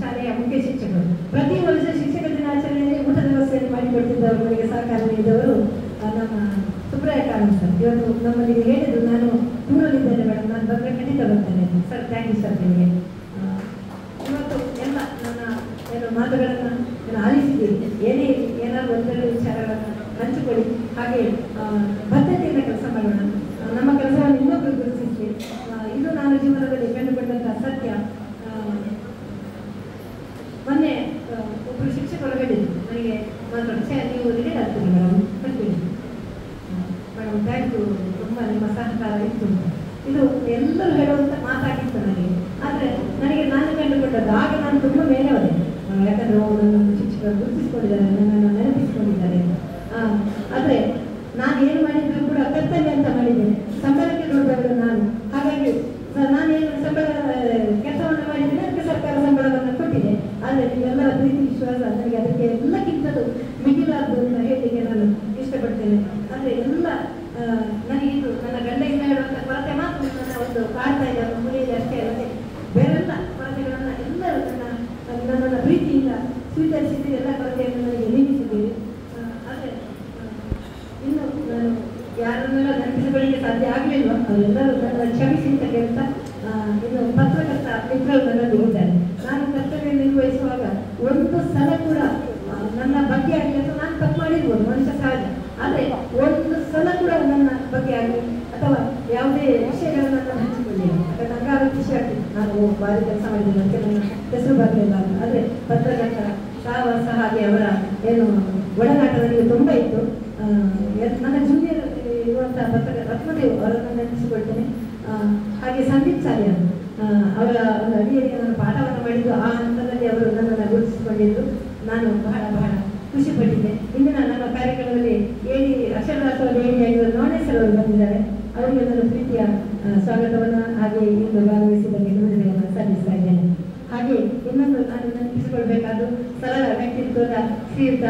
ಶಾಲೆಯ ಮುಖ್ಯ ಶಿಕ್ಷಕರು. ಪ್ರತಿ ವರ್ಷ ಶಿಕ್ಷಕ ದಿನಾಚರಣೆಯಲ್ಲಿ ಊಟದ ವ್ಯವಸ್ಥೆಯನ್ನು ಮಾಡಿಕೊಡ್ತಿದ್ದವರು, ನನಗೆ ಸಹಕಾರ ನೀಡಿದವರು ನಮ್ಮ ಸುಬ್ರಾಯ ಕಾರಂತ್ ಸರ್. ಇವತ್ತು ನಮ್ಮಲ್ಲಿ ಹೇಳಿದ್ರು, ನಾನು ದೂರಲ್ಲಿದ್ದೇನೆ ಮೇಡಮ್, ನಾನು ಬಂದರೆ ಖಂಡಿತ ಬರ್ತೇನೆ ಸರ್. ಥ್ಯಾಂಕ್ ಯು ಸರ್ ನಿಮಗೆ. ಇವತ್ತು ಎಲ್ಲ ನನ್ನ ಏನು ಮಾತುಗಳನ್ನು ಆಲಿಸಿದ್ದೀರಿ. ಏನಾದರೂ 1-2 ವಿಚಾರಗಳನ್ನು ಹಂಚಿಕೊಳ್ಳಿ. ಹಾಗೆ ಬದ್ಧತೆಯಿಂದ ಕೆಲಸ ಮಾಡೋಣ, ನಮ್ಮ ಕೆಲಸವನ್ನು ಇನ್ನೊಬ್ಬರು ಗುರುತಿಸಿ. ಇದು ನಾನು ಜೀವನದಲ್ಲಿ ಕಂಡುಕೊಂಡಂಥ ಸತ್ಯ. ಮೊನ್ನೆ ಒಬ್ಬರು ಶಿಕ್ಷಕರು ಹೇಳಿದ್ರು ನನಗೆ, ನೀವು ರಿಟೈರ್ ಆಗ್ತೀರಿ ಮೇಡಮ್, ಬರ್ತೀನಿ ಮೇಡಮ್, ಥ್ಯಾಂಕ್ ಯು, ತುಂಬ ನಿಮ್ಮ ಸಹಕಾರ ಇತ್ತು. ಇದು ಎಲ್ಲರೂ ಹೇಳುವಂಥ ಮಾತಾಗಿತ್ತು ನನಗೆ. ಆದರೆ ನನಗೆ ನಾನು ಕಂಡುಕೊಂಡದ್ದು ಆಗ ನಾನು ತುಂಬ ಮೇಲೆ ಹೋದೆ. ಯಾಕಂದರೆ ನನ್ನ ಶಿಕ್ಷಕ ಗುರುತಿಸಿಕೊಂಡಿದ್ದಾರೆ, ನನ್ನನ್ನು ನೆನಪಿಸಿಕೊಂಡಿದ್ದಾರೆ. ಆದರೆ ನಾನು ಏನು ಮಾಡಿದ್ರು ಕೂಡ ಕರ್ತವ್ಯ ಅಂತ ಮಾಡಿದ್ದೇನೆ. ಸಂಬಳಕ್ಕೆ ನೋಡಿದವರು ನಾನು. ಹಾಗಾಗಿ ನಾನೇನು ಸಂಬಳ ಕೆಲಸವನ್ನು ಮಾಡಿದ್ದೇನೆ, ಅದಕ್ಕೆ ಸರ್ಕಾರ ಸಂಬಳವನ್ನು ಕೊಟ್ಟಿದೆ. ಆದರೆ ನೀವೆಲ್ಲರ ಪ್ರೀತಿ ವಿಶ್ವಾಸ ನನಗೆ ಅದಕ್ಕೆ ಎಲ್ಲಕ್ಕಿಂತಲೂ ಮಿಗಿಲಾದ್ದು ಅಂತ ಹೇಳಲಿಕ್ಕೆ ನಾನು ಇಷ್ಟಪಡ್ತೇನೆ. ಅಂದರೆ ಎಲ್ಲ ನನಗೆ ಇದು ನನ್ನ ಗಂಡೆಯಿಂದ ಹೇಳುವಂಥ ಕೊರತೆ ಮಾತ್ರ ನನ್ನ ಒಂದು ಕಾಡ್ತಾ ಇದೆ, ಅದು ಮುರಿಯಲ್ಲಿ ಅಷ್ಟೇ ಅಲ್ಲದೆ ಬೇರೆಲ್ಲ ಕೊರತೆಗಳನ್ನು ಎಲ್ಲರೂ ನನ್ನನ್ನು ಪ್ರೀತಿಯಿಂದ ಸ್ವೀಕರಿಸಿದ್ದೀರಿ. ಎಲ್ಲ ಕೊರತೆಯನ್ನು ನನಗೆ ನೀಗಿಸಿದ್ದೀರಿ. ಆದರೆ ಇನ್ನು ನಾನು ಯಾರನ್ನೆಲ್ಲ ನೆನಪಿಸಿಕೊಳ್ಳಿಕ್ಕೆ ಸಾಧ್ಯ ಆಗಲಿಲ್ಲ, ಅವರೆಲ್ಲರೂ ನನ್ನ ಕ್ಷಮಿಸಿ ಅಂತ ಹೇಳ್ತಾ ಇನ್ನು ಪತ್ರಕರ್ತ ಮಿತ್ರರು ನನ್ನೊಂದಿಗೆ ಇದ್ದಾರೆ. ನಾನು ಕರ್ತವ್ಯ ನಿರ್ವಹಿಸುವಾಗ ಒಂದು ಸಲ ಕೂಡ ನನ್ನ ಬಗ್ಗೆ ಆಗಲಿ ಅಥವಾ ನಾನು ತಪ್ಪು ಮಾಡಿರ್ಬೋದು, ಮನುಷ್ಯ ಸಹಜ, ಆದರೆ ಒಂದು ಸಲ ಕೂಡ ನನ್ನ ಬಗ್ಗೆ ಆಗಲಿ ಅಥವಾ ಯಾವುದೇ ವಿಷಯಗಳನ್ನು ನಾನು ಹಂಚಿಕೊಂಡಿಲ್ಲ. ಯಾಕಂದ್ರೆ ನಂಗಾಗ ಖುಷಿ ಆಗ್ತಿತ್ತು, ನಾನು ಭಾರಿ ಕೆಲಸ ಮಾಡಿದ್ದೀನಿ ಅಂತ ನನ್ನ ಹೆಸರು ಬರಲಿಲ್ಲ ಅಂತ. ಆದರೆ ಪತ್ರಕರ್ತರ ಸಹವಾಸ ಹಾಗೆ ಅವರ ಏನು ಒಡನಾಟ ನನಗೆ ತುಂಬ ಇತ್ತು. ನನ್ನ ಜೂನಿಯರ್ ಇರುವಂತಹ ಪತ್ರಕರ್ತ ರತ್ನದೇವ್ ಅವರನ್ನು ನೆನಪಿಸಿಕೊಳ್ತೇನೆ. ಹಾಗೆ ಸಂದೀಪ್ ಸಾಲಿಯರ್ ಅವರ ಒಂದು ಅಡಿಯಲ್ಲಿ ನಾನು ಪಾಠವನ್ನು ಮಾಡಿದ್ದು. ಆ ಹಂತದಲ್ಲಿ ಅವರು ನನ್ನನ್ನು ಗುರುತಿಸಿಕೊಂಡಿದ್ದು ನಾನು ಬಹಳ ಬಹಳ ಖುಷಿ ಪಟ್ಟಿದ್ದೆ. ಇಂದಿನ ನಮ್ಮ ಕಾರ್ಯಕ್ರಮದಲ್ಲಿ ಅಕ್ಷರದಾಸೋಹದ ಏಣಿಯಾಗಿರುವ ನೋಣೇಶ್ವರ ಅವರು ಬಂದಿದ್ದಾರೆ. ಅವರಿಗೆ ನನ್ನ ಪ್ರೀತಿಯ ಸ್ವಾಗತವನ್ನು ಹಾಗೆ ಇಂದು ಭಾಗವಹಿಸಿದ್ದಕ್ಕೆ ಧನ್ಯವಾದಗಳನ್ನು ಸಲ್ಲಿಸ್ತಾ ಇದ್ದೇನೆ. ಹಾಗೆ ಇನ್ನೊಂದು ನಾನು ನೆನಪಿಸಿಕೊಳ್ಬೇಕಾದ್ದು ಸರಳ ವ್ಯಕ್ತಿತ್ವದ ಶ್ರೀಯುತ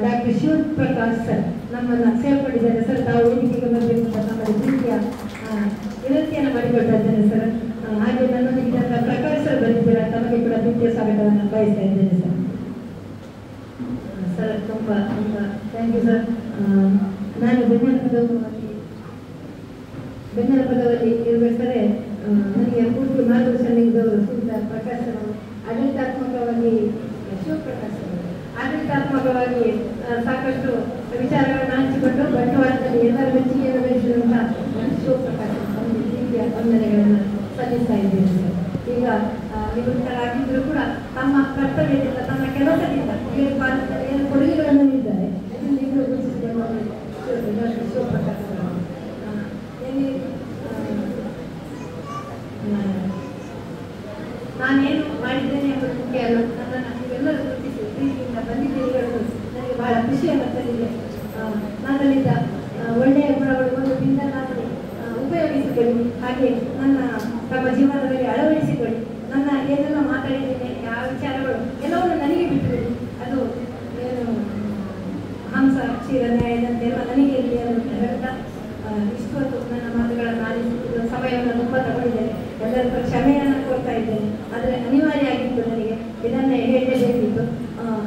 ಡಾಕ್ಟರ್ ಶಿವಪ್ರಕಾಶ್ ಸರ್ ನಮ್ಮನ್ನು ಸೇರ್ಕೊಂಡಿದ್ದಾರೆ. ಸರ್, ತಾವು ವೇದಿಕೆಗೆ ಬರಬೇಕು ಅಂತ ನಮ್ಮಲ್ಲಿ ಪ್ರೀತಿಯ ವಿನಂತಿಯನ್ನು ಮಾಡಿಕೊಳ್ತಾ ಇದ್ದೇನೆ ಸರ್. ಹಾಗೆ ನನ್ನೊಂದಿಗೆ ಪ್ರಕಾಶ್ ಸರ್ ಬಂದಿದ್ದೀರಾ, ತಮಗೆ ಕೂಡ ಪ್ರೀತಿಯ ಸ್ವಾಗತವನ್ನು ಬಯಸ್ತಾ ಇದ್ದೇನೆ ಸರ್. ಸರ್ ತುಂಬ ತುಂಬ ಥ್ಯಾಂಕ್ ಯು ಸರ್. ನಾನು ಬೆನ್ನೆಲ ಪದದಲ್ಲಿ ಇರಬೇಕಾದ್ರೆ ನನಗೆ ಪೂರ್ತಿ ಮಾರ್ಗದರ್ಶನ ನೀಡಿದವರು ಶ್ರೀಯುತ ಪ್ರಕಾಶ್ ಅವರು. ಆಡಳಿತಾತ್ಮಕವಾಗಿ ಶಿವಪ್ರಕಾಶ್ ಅವರು ಆಡಳಿತಾತ್ಮಕವಾಗಿ ಸಾಕಷ್ಟು ವಿಚಾರಗಳನ್ನು ಹಂಚಿಕೊಂಡು ಬಂಡವಾಳದಲ್ಲಿ ಎಲ್ಲರ ಮೆಚ್ಚುಗೆಯನ್ನು ಗಳಿಸಿರುವಂತಹ ಶಿವಪ್ರಕಾಶ್ ಒಂದು ರೀತಿಯ ವಂದನೆಗಳನ್ನು ಸಲ್ಲಿಸ್ತಾ ಇದ್ದೇನೆ ಸರ್. ಈಗ ನಿವೃತ್ತರಾಗಿದ್ದರೂ ಕೂಡ ತಮ್ಮ ಕರ್ತವ್ಯದಿಂದ ತಮ್ಮ ಕೆಲಸದಿಂದ ಏನು ಕೊಡುಗೆಗಳನ್ನು ನೀಡಿದ್ದಾರೆ ಇದನ್ನು ಗುರುತಿಸಿಕೊಂಡು ಶಿವಪ್ರಕಾಶ್ ಅವರು ನಾನೇನು ಮಾಡಿದ್ದೇನೆ ಎಂಬುದು ಮುಖ್ಯ ಅಲ್ಲ, ನನ್ನನ್ನು ನೀವೆಲ್ಲರೂ ಗುರುತಿಸಿ ಪ್ರೀತಿಯಿಂದ ಬಂದಿದ್ದೀರಿ ಹೇಳೋದು ನನಗೆ ಬಹಳ ಖುಷಿಯನ್ನು ತಂದಿದೆ. ನನ್ನಲ್ಲಿದ್ದ ಒಳ್ಳೆಯ ಗುಣಗಳು ಒಂದು ದಿನ ನಾನು ಉಪಯೋಗಿಸಿಕೊಳ್ಳಿ, ಹಾಗೆ ನನ್ನ ತಮ್ಮ ಜೀವನದಲ್ಲಿ ಅಳವಡಿಸಿಕೊಳ್ಳಿ. ನನ್ನ ಏನೆಲ್ಲ ಮಾತಾಡಿದ್ದೇನೆ, ಯಾವ ವಿಚಾರಗಳು ಎಲ್ಲವನ್ನು ನನಗೆ ಬಿಟ್ಟುಬಿಡಿ. ಅದು ಏನು ಹಂಸ ಕ್ಷೀರ ನ್ಯಾಯದಂತೆಲ್ಲ ನನಗೆ ಇರಲಿ ಅಂತ ಹೇಳ್ತಾ ಇಷ್ಟು ಹೊತ್ತು ನನ್ನ ಮಾತುಗಳನ್ನು ಆಲಿಸಿದ ಸಮಯವನ್ನು ತುಂಬ ತಗೊಂಡಿದ್ದೇನೆ. ಎಲ್ಲರಿಗೂ ಕ್ಷಮೆಯನ್ನು ಕೊಡ್ತಾ ಇದ್ದೇನೆ. ಆದರೆ ಅನಿವಾರ್ಯ ಆಗಿತ್ತು ನನಗೆ, ಇದನ್ನೇ ಹೇಳಲೇಬೇಕಿತ್ತು.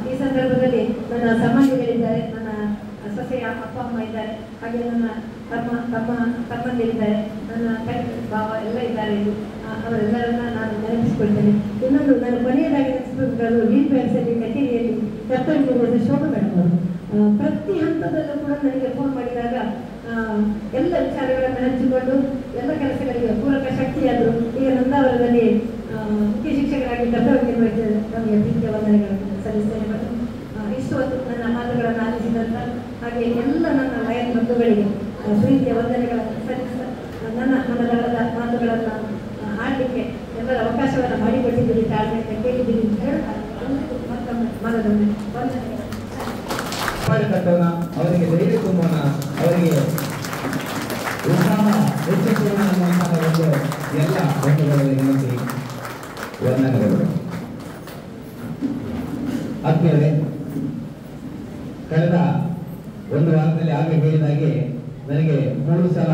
ಈ ಸಂದರ್ಭದಲ್ಲಿ ನನ್ನ ಸಂಬಂಧಿಗಳಿದ್ದಾರೆ, ನನ್ನ ಸೊಸೆಯ ಅಪ್ಪ ಅಮ್ಮ ಇದ್ದಾರೆ, ಹಾಗೆ ನನ್ನ ತಮ್ಮಂದಿರಿದ್ದಾರೆ, ನನ್ನ ತಂಗಿ ಭಾವ ಎಲ್ಲ ಇದ್ದಾರೆ. ಅವರೆಲ್ಲರನ್ನ ನಾನು ನೆನಪಿಸಿಕೊಳ್ತೇನೆ. ಇನ್ನೊಂದು ನಾನು ಕೊನೆಯದಾಗಿ ನೆನಪಿಸಬೇಕಾದ್ರು DPRC ಕಚೇರಿಯಲ್ಲಿ ಕರ್ತವ್ಯ ನಿರ್ವಹಿಸಿದ ಶೋಭಾ ಮೇಡಮ್ ಅವರು ಪ್ರತಿ ಹಂತದಲ್ಲೂ ಕೂಡ ನನಗೆ ಫೋನ್ ಮಾಡಿದಾಗ ಎಲ್ಲ ವಿಚಾರಗಳನ್ನು ಹಂಚಿಕೊಂಡು ಎಲ್ಲ ಕೆಲಸಗಳಿಗೆ ಪೂರಕ ಶಕ್ತಿಯಾದರು. ಈಗ ನಂದಾವರದಲ್ಲಿ ಮುಖ್ಯ ಶಿಕ್ಷಕರಾಗಿ ಕರ್ತವ್ಯ ನಿರ್ವಹಿಸಿದ ನಮಗೆ ಪ್ರೀತಿಯ ವಂದನೆಗಳನ್ನು ಸಲ್ಲಿಸ್ತೇನೆ. ಮತ್ತು ಇಷ್ಟು ಹೊತ್ತು ನನ್ನ ಮಾತುಗಳನ್ನು ಆಲಿಸಿದಂಥ ಹಾಗೆ ಎಲ್ಲ ನನ್ನ ಲಯನ್ ಬಂಧುಗಳಿಗೆ ಪ್ರೀತಿಯ ವಂದನೆಗಳನ್ನು ಸಲ್ಲಿಸ್ತಾ ನನ್ನ ಮನದಾಳದ ಮಾತುಗಳನ್ನು ಆಡಲಿಕ್ಕೆ ಎಲ್ಲರ ಅವಕಾಶವನ್ನು ಮಾಡಿಕೊಟ್ಟಿದ್ದೀರಿ, ತಾಳ್ಮೆಯಿಂದ ಕೇಳಿದ್ದೀರಿ ಅಂತ ಹೇಳ್ತಾ ಮತ್ತೊಮ್ಮೆ ಮನದೊಮ್ಮೆ ವಂದನೆಗಳನ್ನು ಕಟ್ಟೋಣ, ಅವರಿಗೆ ಧೈರ್ಯ ತುಂಬೋಣ, ಅವರಿಗೆ ಉತ್ಸಾಹ ಹೆಚ್ಚಿಸೋಣ ಅನ್ನುವಂತಹ ಒಂದು ಎಲ್ಲ ಬಂಧುಗಳಲ್ಲಿ ನೆನಪಿ ವಂದನೆಗಳು. ಆತ್ಮೀಯರೇ, ಕಳೆದ ಒಂದು ವಾರದಲ್ಲಿ ಆಗಲೇ ಹೇಳಿದಾಗೆ ನನಗೆ 3 ಸಲ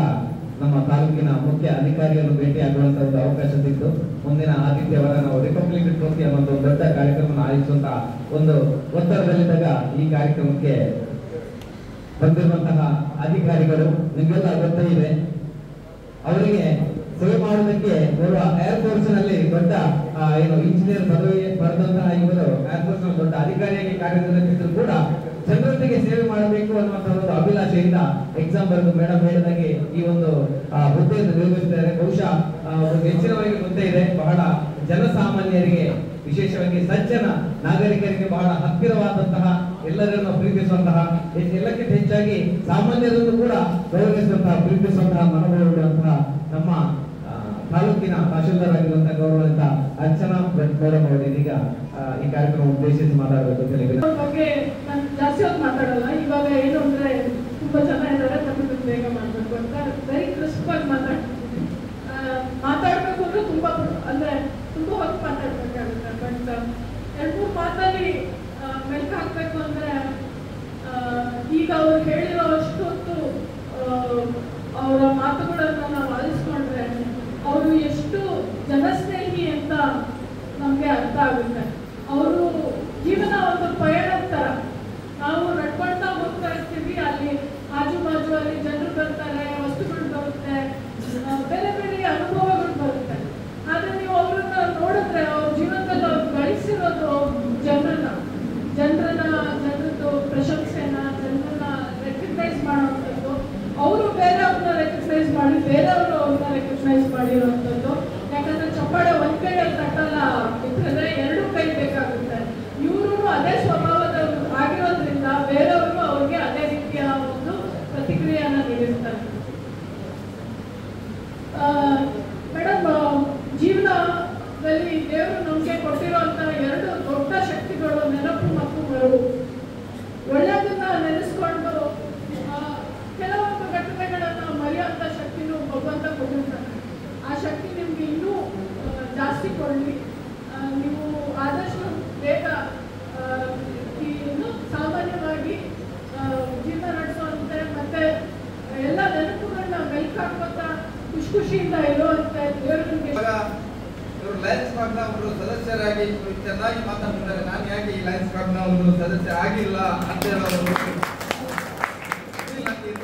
ನಮ್ಮ ತಾಲೂಕಿನ ಮುಖ್ಯ ಅಧಿಕಾರಿಯನ್ನು ಭೇಟಿಯಾಗುವಂತಹ ಒಂದು ಅವಕಾಶ ಸಿಕ್ತು. ಮುಂದಿನ ಆದಿತ್ಯವಾರ ನಾವು ರಿಪಬ್ಲಿಕ್ ಟ್ರೋಫಿ ಅನ್ನೋ ಒಂದು ದೊಡ್ಡ ಕಾರ್ಯಕ್ರಮವನ್ನು ಆಯೋಜಿಸುವಂತಹ ಒಂದು ಒತ್ತಡದಲ್ಲಿದ್ದಾಗ ಈ ಕಾರ್ಯಕ್ರಮಕ್ಕೆ ಬಂದಿರುವಂತಹ ಅಧಿಕಾರಿಗಳು ನಿಮಗೆಲ್ಲ ಗೊತ್ತೇ ಇದೆ. ಅವರಿಗೆ ಸೇವೆ ಮಾಡುವುದಕ್ಕೆ ಬರುವ ಏರ್ಫೋರ್ಸ್ ನಲ್ಲಿ ದೊಡ್ಡ ಏನು ಇಂಜಿನಿಯರ್ ಪದವಿ ಪಡೆದಂತಹ ಇವರು ಏರ್ಫೋರ್ಸ್ ನ ದೊಡ್ಡ ಅಧಿಕಾರಿಯಾಗಿ ಕಾರ್ಯನಿರ್ವಹಿಸಿದ್ರು ಕೂಡ ಜನರೊಂದಿಗೆ ಸೇವೆ ಮಾಡಬೇಕು ಅನ್ನುವಂತಹ ಒಂದು ಅಭಿಲಾಷೆಯಿಂದ ಎಕ್ಸಾಮ್ ಬರೆದು ಮೇಡಮ್ ಹೇಳಿದಾಗೆ ಈ ಒಂದು ಹುದ್ದೆಯನ್ನು ನಿರ್ವಹಿಸಿದ್ದಾರೆ. ಬಹುಶಃ ಹೆಚ್ಚಿನವರಿಗೆ ಗೊತ್ತೇ ಇದೆ, ಬಹಳ ಜನಸಾಮಾನ್ಯರಿಗೆ ವಿಶೇಷವಾಗಿ ಸಜ್ಜನ ನಾಗರಿಕರಿಗೆ ಬಹಳ ಹತ್ತಿರವಾದಂತಹ, ಎಲ್ಲರನ್ನು ಪ್ರೀತಿಸುವಂತಹ, ಎಲ್ಲಕ್ಕಿಂತ ಹೆಚ್ಚಾಗಿ ಸಾಮಾನ್ಯರನ್ನು ಕೂಡ ಗೌರವಿಸುವಂತಹ, ಪ್ರೀತಿಸುವಂತಹ ಮನೋಭಾವವಿರುವಂತಹ ನಮ್ಮ ತಾಲೂಕಿನ ತಹಶೀಲ್ದಾರ್ ಆಗಿರುವಂತಹ ಗೌರವಾನ್ವಿತ ಅರ್ಚನಾ ಮೇಡಮ್ ಅವರು ಇದೀಗ ಈ ಕಾರ್ಯಕ್ರಮ ಉದ್ದೇಶಿಸಿ ಮಾತಾಡಬೇಕು ಅಂತ ಹೇಳಿ ಬಗ್ಗೆ ನಾನು ಜಾಸ್ತಿ ಹೊತ್ತು ಮಾತಾಡಲ್ಲ. ಇವಾಗ ಏನು ಅಂದ್ರೆ ತುಂಬಾ ಜನ ಇದ್ದಾರೆ, ತಮಿಳು ಬೇಗ ಮಾಡ್ಬೇಕು ಅಂತ ವೆರಿ ಕ್ರಿಸ್ಪ್ ಆಗಿ ಮಾತಾಡ್ಬೇಕು ಅಂದ್ರೆ ತುಂಬಾ ಹೊತ್ತು ಮಾತಾಡ್ಬೇಕಾಗುತ್ತೆ. ಬಟ್ 2-3 ಮಾತಲ್ಲಿ ಮೆಲ್ಕು ಹಾಕ್ಬೇಕು ಅಂದ್ರೆ ಈಗ ಅವ್ರು ಹೇಳಿರೋ ಅಷ್ಟು ಹೊತ್ತು ಅವರ ಮಾತುಗಳನ್ನ ನಾವು ಆಲಿಸ್ಕೊಂಡ್ರೆ ಅವರು ಎಷ್ಟು ಜನಸ್ನೇಹಿ ಅಂತ ನಮ್ಗೆ ಅರ್ಥ ಆಗುತ್ತೆ. ಅವರು ಜೀವನ ಒಂದು ಪಯಣದ ತರ. ನಾವು ನಡ್ಕೊಳ್ತಾ ಹೋಗ್ತಾ ಇರ್ತೀವಿ, ಅಲ್ಲಿ ಆಜು ಬಾಜು ಅಲ್ಲಿ ಜನರು ಬರ್ತಾರೆ, ವಸ್ತುಗಳು ಬರುತ್ತೆ, ಬೇರೆ ಬೇರೆ ಅನುಭವಗಳು ಬರುತ್ತೆ. ಆದ್ರೆ ನೀವು ಅವ್ರನ್ನ ನೋಡಿದ್ರೆ ಅವ್ರ ಜೀವನದಲ್ಲಿ ಅವ್ರು ಗಳಿಸಿರೋದು ಜನರದ್ದು ಪ್ರಶಂಸೆನ, ಜನರನ್ನ ರೆಕಗ್ನೈಸ್ ಮಾಡುವಂಥದ್ದು, ಅವರು ಬೇರೆಯವ್ರನ್ನ ರೆಕಗ್ನೈಸ್ ಮಾಡಿ ಬೇರೆಯವರು ಅವ್ರನ್ನ ರೆಕಗ್ನೈಸ್ ಮಾಡಿರುವಂಥದ್ದು. ಯಾಕಂದ್ರೆ ಚಪ್ಪಾಳೆ ಒಂದ್ ಕೈಯಲ್ಲಿ ತಟ್ಟಲ್ಲ, ಇದ್ರೆ 2 ಕೈ ಬೇಕಾಗುತ್ತೆ. ಇವರು ಅದೇ ಸ್ವಭಾವದವರು ಆಗಿರೋದ್ರಿಂದ ಬೇರೆಯವರು ಅವ್ರಿಗೆ ಅದೇ ರೀತಿಯ ಒಂದು ಪ್ರತಿಕ್ರಿಯೆಯನ್ನ ನೀಡಿರ್ತಾರೆ. ಮೇಡಮ್, ಜೀವನದಲ್ಲಿ ದೇವರು ನಮಗೆ ಕೊಟ್ಟಿರುವಂತ 2 ದೊಡ್ಡ ಶಕ್ತಿಗಳು ನೆನಪು ಮತ್ತು ಮರವು. ಒಳ್ಳೆಯದನ್ನ ನೆನೆಸ್ಕೊಂಡು ಕೆಲವೊಂದು ಘಟನೆಗಳನ್ನ ಮರೆಯುವಂತ ಶಕ್ತಿನೂ ಭಗವಂತ ಕೊಟ್ಟಿರ್ತಾನೆ. ಆ ಶಕ್ತಿ ನಿಮ್ಗೆ ಇನ್ನೂ ಜಾಸ್ತಿ ಕೊಡಲಿ. ನೀವು ಆದಷ್ಟು ಬೇಗ ಸಾಮಾನ್ಯವಾಗಿ ಜೀವನ ನಡೆಸುವಂತೆ ಮತ್ತೆ ಎಲ್ಲ ನೆನಪುಗಳನ್ನ ಮೆಲ್ಕಾಡ್ಕೊತಾ ಖುಷಿಯಿಂದ ಇರುವಂತೆ ದೇವರು ನಿಮಗೆ. ಇವರು ಲಯನ್ಸ್ ಕ್ಲಬ್ನ ಒಂದು ಸದಸ್ಯರಾಗಿ ಚೆನ್ನಾಗಿ ಮಾತಾಡ್ತಿದ್ದಾರೆ. ನಾನು ಯಾಕೆ ಈ ಲಯನ್ಸ್ ಕ್ಲಬ್ನ ಒಂದು ಸದಸ್ಯ ಆಗಿಲ್ಲ ಅಂತ ಹೇಳೋದು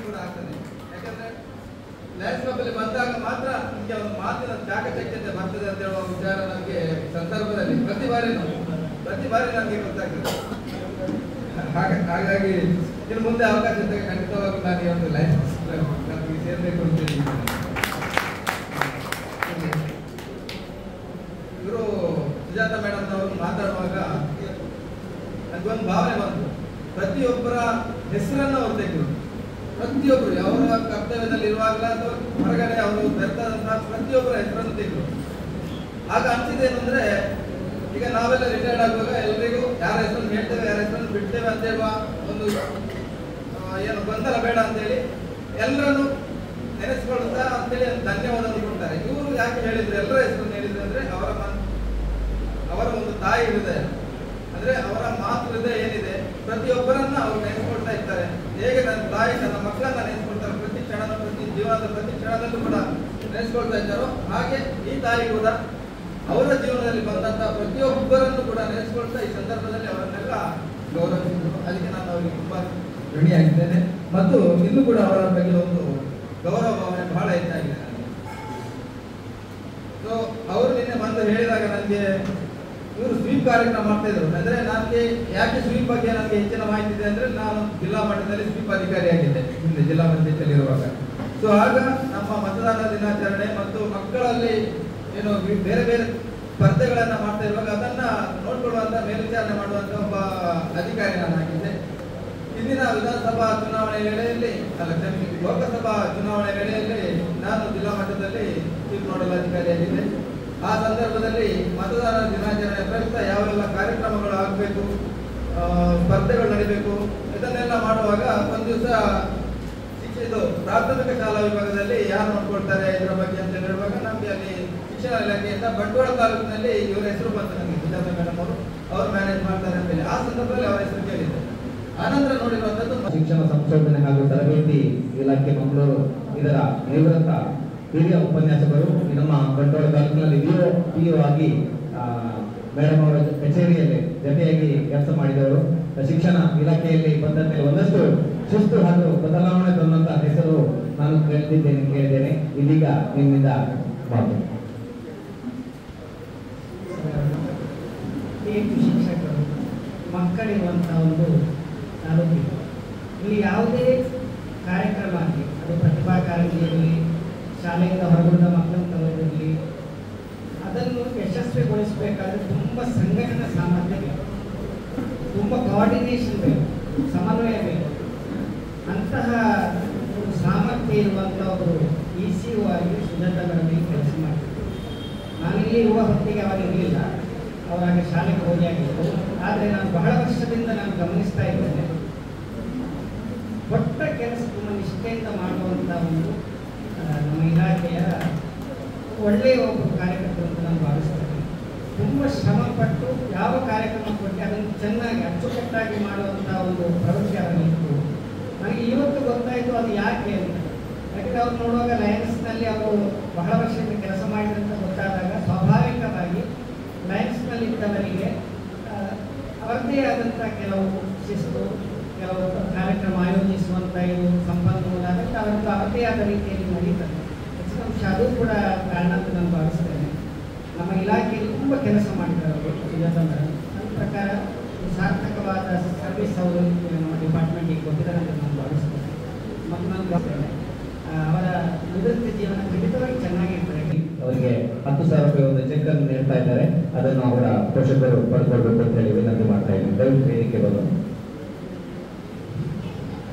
ಕೂಡ ಆಗ್ತದೆ. ಯಾಕಂದ್ರೆ ಲಯನ್ಸ್ ಕ್ಲಬ್ ಅಲ್ಲಿ ಬಂದಾಗ ಮಾತ್ರ ನಿಮಗೆ ಒಂದು ಮಾತಿನ ಚಾಕಚಕ್ಯತೆ ಬರ್ತದೆ ಅಂತ ಹೇಳುವ ವಿಚಾರ ನನಗೆ ಸಂದರ್ಭದಲ್ಲಿ ಪ್ರತಿ ಬಾರಿ ನನಗೆ ಗೊತ್ತಾಗ್ತದೆ. ಹಾಗಾಗಿ ಇನ್ನು ಮುಂದೆ ಅವಕಾಶ ಇದ್ದಾಗ ಖಂಡಿತವಾಗಿ ನಾನು ಈ ಒಂದು ಲಯನ್ಸ್ ಕ್ಲಬ್ ನನಗೆ ಸೇರಬೇಕು ಅಂತ ಇವರು ಸುಜಾತ ಮೇಡಮ್ ಅವರು ಮಾತಾಡುವಾಗ ನನಗೊಂದು ಭಾವನೆ ಬಂತು. ಪ್ರತಿಯೊಬ್ಬರ ಹೆಸರನ್ನ ಅವ್ರು ತೆಗೆದು, ಪ್ರತಿಯೊಬ್ಬರು ಅವರ ಕರ್ತವ್ಯದಲ್ಲಿ ಇರುವಾಗಲ ಅಥವಾ ಹೊರಗಡೆ ಅವರು ಬೆರ್ತಾದಂತಹ ಪ್ರತಿಯೊಬ್ಬರ ಹೆಸರನ್ನು ತೆಗೆದು. ಆಗ ಅನ್ಸಿದ್ದೇನು ಅಂದ್ರೆ, ಈಗ ನಾವೆಲ್ಲ ರಿಟೈರ್ಡ್ ಆಗುವಾಗ ಎಲ್ರಿಗೂ ಯಾರ ಹೆಸರನ್ನು ಹೇಳ್ತೇವೆ ಯಾರ ಹೆಸರನ್ನು ಬಿಡ್ತೇವೆ ಅಂತ ಹೇಳುವ ಒಂದು ಏನು ಗೊಂದಲ ಬೇಡ ಅಂತೇಳಿ ಎಲ್ಲರನ್ನು ನೆನೆಸ್ಕೊಳ್ತಾ ಅಂತೇಳಿ ಧನ್ಯವಾದವನ್ನು ಕೊಡ್ತಾರೆ. ಇವರು ಯಾಕೆ ಹೇಳಿದ್ರು, ಎಲ್ಲರ ಹೆಸರನ್ನು ಹೇಳಿದ್ರು ಅಂದ್ರೆ ಅವರ ಒಂದು ತಾಯಿ ಹೃದಯ, ಅಂದ್ರೆ ಅವರ ಮಾತು ಹೃದಯ ಏನಿದೆ ಪ್ರತಿಯೊಬ್ಬರನ್ನ ಅವ್ರು ನೆನೆಸ್ಕೊಳ್ತಾ ಇರ್ತಾರೆ. ಹೇಗೆ ನನ್ನ ತಾಯಿ ನನ್ನ ಮಕ್ಕಳನ್ನ ನೆನೆಸ್ಕೊಳ್ತಾರೆ, ಪ್ರತಿ ಜೀವನದ ಪ್ರತಿ ಕ್ಷಣದಲ್ಲೂ ಕೂಡ ನೆನೆಸ್ಕೊಳ್ತಾ ಇದ್ದಾರೋ ಹಾಗೆ ಈ ತಾಯಿ ಕೂಡ ಅವರ ಜೀವನದಲ್ಲಿ ಬಂದಂತಹ ಪ್ರತಿಯೊಬ್ಬರನ್ನು ಕೂಡ ನೆನೆಸ್ಕೊಳ್ತಾ ಈ ಸಂದರ್ಭದಲ್ಲಿ ಅವರನ್ನೆಲ್ಲ ಗೌರವಿಸಿದ್ರು. ಅದಕ್ಕೆ ನಾನು ಅವರಿಗೆ ತುಂಬಾ ಋಣಿಯಾಗಿದ್ದೇನೆ ಮತ್ತು ಇನ್ನೂ ಕೂಡ ಅವರ ಬಗ್ಗೆ ಒಂದು ಗೌರವ ಭಾವನೆ ಬಹಳ ಹೆಚ್ಚಾಗಿದೆ ನನಗೆ. ಸೊ ಅವರು ನಿನ್ನೆ ಬಂದು ಹೇಳಿದಾಗ ನನಗೆ ಇವರು ಸ್ವೀಪ್ ಕಾರ್ಯಕ್ರಮ ಮಾಡ್ತಾ ಇದ್ರು. ಅಂದ್ರೆ ನನಗೆ ಯಾಕೆ ಸ್ವೀಪ್ ಬಗ್ಗೆ ನನಗೆ ಹೆಚ್ಚಿನ ಮಾಹಿತಿ ಇದೆ ಅಂದ್ರೆ, ನಾನು ಜಿಲ್ಲಾ ಮಟ್ಟದಲ್ಲಿ ಸ್ವೀಪ್ ಅಧಿಕಾರಿಯಾಗಿದ್ದೆ ಹಿಂದೆ ಜಿಲ್ಲಾ ಪಂಚಾಯತಿಯಲ್ಲಿ ಇರುವಾಗ. ಸೊ ಆಗ ನಮ್ಮ ಮತದಾನ ದಿನಾಚರಣೆ ಮತ್ತು ಮಕ್ಕಳಲ್ಲಿ ಏನು ಬೇರೆ ಬೇರೆ ಸ್ಪರ್ಧೆಗಳನ್ನ ಮಾಡ್ತಾ ಇರುವಾಗ ಅದನ್ನ ನೋಡ್ಕೊಳ್ಳುವಂತ ಮೇಲ್ವಿಚಾರಣೆ ಮಾಡುವಂತ ಒಬ್ಬ ಅಧಿಕಾರಿ ನಾನಾಗಿದ್ದೆ. ಹಿಂದಿನ ವಿಧಾನಸಭಾ ಚುನಾವಣೆ ವೇಳೆಯಲ್ಲಿ ಲೋಕಸಭಾ ಚುನಾವಣೆ ವೇಳೆಯಲ್ಲಿ ನಾನು ಜಿಲ್ಲಾ ಮಟ್ಟದಲ್ಲಿ ಸ್ವೀಪ್ ನೋಡಲ್ ಅಧಿಕಾರಿಯಾಗಿದ್ದೆ. ಆ ಸಂದರ್ಭದಲ್ಲಿ ಮತದಾನ ದಿನಾಚರಣೆ ಪ್ರಯುಕ್ತ ಯಾವೆಲ್ಲ ಕಾರ್ಯಕ್ರಮಗಳು ಆಗಬೇಕು, ಸ್ಪರ್ಧೆಗಳು ನಡೀಬೇಕು, ಇದನ್ನೆಲ್ಲ ಮಾಡುವಾಗ ಒಂದು ದಿವಸ ಇದು ಪ್ರಾಥಮಿಕ ಶಾಲಾ ವಿಭಾಗದಲ್ಲಿ ಯಾರು ನೋಡ್ಕೊಳ್ತಾರೆ ಇದರ ಬಗ್ಗೆ ಅಂತ ಹೇಳುವಾಗ ನಮಗೆ ಅಲ್ಲಿ ಶಿಕ್ಷಣ ಇಲಾಖೆಯಿಂದ ಬಂಟ್ವಾಳ ತಾಲೂಕಿನಲ್ಲಿ ಇವರ ಹೆಸರು ಬಂತು. ನನಗೆ ಸುಜಾತ ಮೇಡಮ್ ಅವರು ಮ್ಯಾನೇಜ್ ಮಾಡ್ತಾರೆ ಅಂತ ಹೇಳಿ ಆ ಸಂದರ್ಭದಲ್ಲಿ ಅವರ ಹೆಸರು ಕೇಳಿದ್ದೆ. ಆನಂತರ ನೋಡಿರುವಂತದ್ದು ಶಿಕ್ಷಣ ಸಂಶೋಧನೆ ಹಾಗೂ ತರಬೇತಿ ಇಲಾಖೆ ಮಂಗಳೂರು ಇದರ ನಿವೃತ್ತ ಹಿರಿಯ ಉಪನ್ಯಾಸಕರು ನಮ್ಮ ಬಂಟ್ವಾಳ ತಾಲೂಕಿನಲ್ಲಿ PO ಆಗಿ ಮೇಡಮ್ ಅವರ ಕಚೇರಿಯಲ್ಲಿ ಜೊತೆಯಾಗಿ ಕೆಲಸ ಮಾಡಿದವರು. ಶಿಕ್ಷಣ ಇಲಾಖೆಯಲ್ಲಿ ಬಂದ ಮೇಲೆ ಒಂದಷ್ಟು ಶಿಸ್ತು ಹಾಗೂ ಬದಲಾವಣೆ ತರುವಂತಹ ಹೆಸರು ನಾನು ಕೇಳಿದ್ದೇನೆ. ಇದೀಗ ನಿಮ್ಮಿಂದ ಮಾತು. ಶಿಕ್ಷಕರು ಮಕ್ಕಳಿರುವಂತಹ ಒಂದು ತಾಲೂಕಿದೆ. ಇಲ್ಲಿ ಯಾವುದೇ ಕಾರ್ಯಕ್ರಮ ಆಗಲಿ, ಅದು ಪ್ರತಿಭಾ ಕಾರಂಜಿ ಇರಲಿ, ಶಾಲೆಯಿಂದ ಹೊರಗೊಂಡ ಮಕ್ಕಳನ್ನು ತಗೊಳ್ಳಿರಲಿ, ಅದನ್ನು ಯಶಸ್ವಿಗೊಳಿಸಬೇಕಾದ್ರೆ ತುಂಬ ಸಂಘಟನಾ ಸಾಮರ್ಥ್ಯ ಬೇಕು, ತುಂಬ ಕೋಆರ್ಡಿನೇಷನ್ ಬೇಕು, ಸಮನ್ವಯ ಬೇಕು. ಅಂತಹ ಒಂದು ಸಾಮರ್ಥ್ಯ ಇರುವಂಥ ಒಬ್ಬರು ECO ಆಗಿ ಸುಜಾತ ಮೇಡಮ್ ಕೆಲಸ ಮಾಡ್ತಿದ್ದರು. ನಾನಿಲ್ಲಿ ಇರುವ ಹೊತ್ತಿಗೆ ಅವಾಗ ಇರಲಿಲ್ಲ. ಅವರಾಗ ಶಾಲೆಗೆ ಹೋಗಿ ಆಗಿತ್ತು. ಆದರೆ ನಾನು ಬಹಳ ವರ್ಷದಿಂದ ನಾನು ಗಮನಿಸ್ತಾ ಇದ್ದೇನೆ, ಕೊಟ್ಟ ಕೆಲಸ ತುಂಬ ನಿಷ್ಠೆಯಿಂದ ಮಾಡುವಂಥ ಒಂದು ನಮ್ಮ ಇಲಾಖೆಯ ಒಳ್ಳೆಯ ಒಬ್ಬ ಕಾರ್ಯಕರ್ತರು ಅಂತ ನಾನು ಭಾವಿಸ್ತೇನೆ. ತುಂಬ ಶ್ರಮಪಟ್ಟು ಯಾವ ಕಾರ್ಯಕ್ರಮ ಕೊಟ್ಟು ಅದನ್ನು ಚೆನ್ನಾಗಿ ಅಚ್ಚುಕಟ್ಟಾಗಿ ಮಾಡುವಂಥ ಒಂದು ಪ್ರವೃತ್ತಿ ಅವರಲ್ಲಿತ್ತು. ನನಗೆ ಇವತ್ತು ಗೊತ್ತಾಯಿತು ಅದು ಯಾಕೆ ಅಂತ. ಯಾಕಂದರೆ ಅವ್ರು ನೋಡುವಾಗ ಲಯನ್ಸ್ನಲ್ಲಿ ಅವರು ಬಹಳ ವರ್ಷದಿಂದ ಕೆಲಸ ಮಾಡಿದಂತ ಗೊತ್ತಾದಾಗ ಸ್ವಾಭಾವಿಕವಾಗಿ ಲಯನ್ಸ್ನಲ್ಲಿದ್ದವರಿಗೆ ಅವರದ್ದೇ ಆದಂಥ ಕೆಲವು ಶಿಸ್ತು, ಕೆಲವು ಕಾರ್ಯಕ್ರಮ ಆಯೋಜಿಸುವಂಥ ಇದು ಸಂಪನ್ಮೂಲ ಅದಕ್ಕೆ ಅವರದ್ದು ಅವರದೇ ಆದ ರೀತಿಯಲ್ಲಿ ನಡೀತದೆ. ಹೆಚ್ಚಿನ ಅದು ಕೂಡ ಕಾರಣ ಅಂತ ನಾನು ಭಾವಿಸ್ತೇನೆ. ನಮ್ಮ ಇಲಾಖೆಯಲ್ಲಿ ತುಂಬ ಕೆಲಸ ಮಾಡಿದ್ದಾರೆ ಅವರು ಸುಜಾತ ಮೇಡಮ್. ನನ್ನ ಪ್ರಕಾರ ಸಾರ್ಥಕವಾದ ಸರ್ವಿಸ್ ಅವರು ನಮ್ಮ ಡಿಪಾರ್ಟ್ಮೆಂಟಿಗೆ ಕೊಟ್ಟಿದ್ದಾರೆ ಅಂತ ನಾನು ಭಾವಿಸ್ತೇನೆ. ಮತ್ತು ನಾನು ಭಾವಿಸ್ತೇನೆ ಅವರ ನಿವೃತ್ತಿ ಜೀವನ ಖಂಡಿತವಾಗಿ ಚೆನ್ನಾಗಿರ್ತಾರೆ. ಅವರಿಗೆ 10,000 ರೂಪಾಯಿ ಒಂದು ಚೆಕ್ ಅನ್ನು ನೀಡ್ತಾ ಇದ್ದಾರೆ. ಅದನ್ನು ಅವರ ಪೋಷಕರು ಪಡ್ಕೊಳ್ಬೇಕು ಅಂತ ಹೇಳಿ ವಿನಂತಿ ಮಾಡ್ತಾ ಇದ್ದೀನಿ. ದಯವಿಟ್ಟು ವೇದಿಕೆ ಬಂದು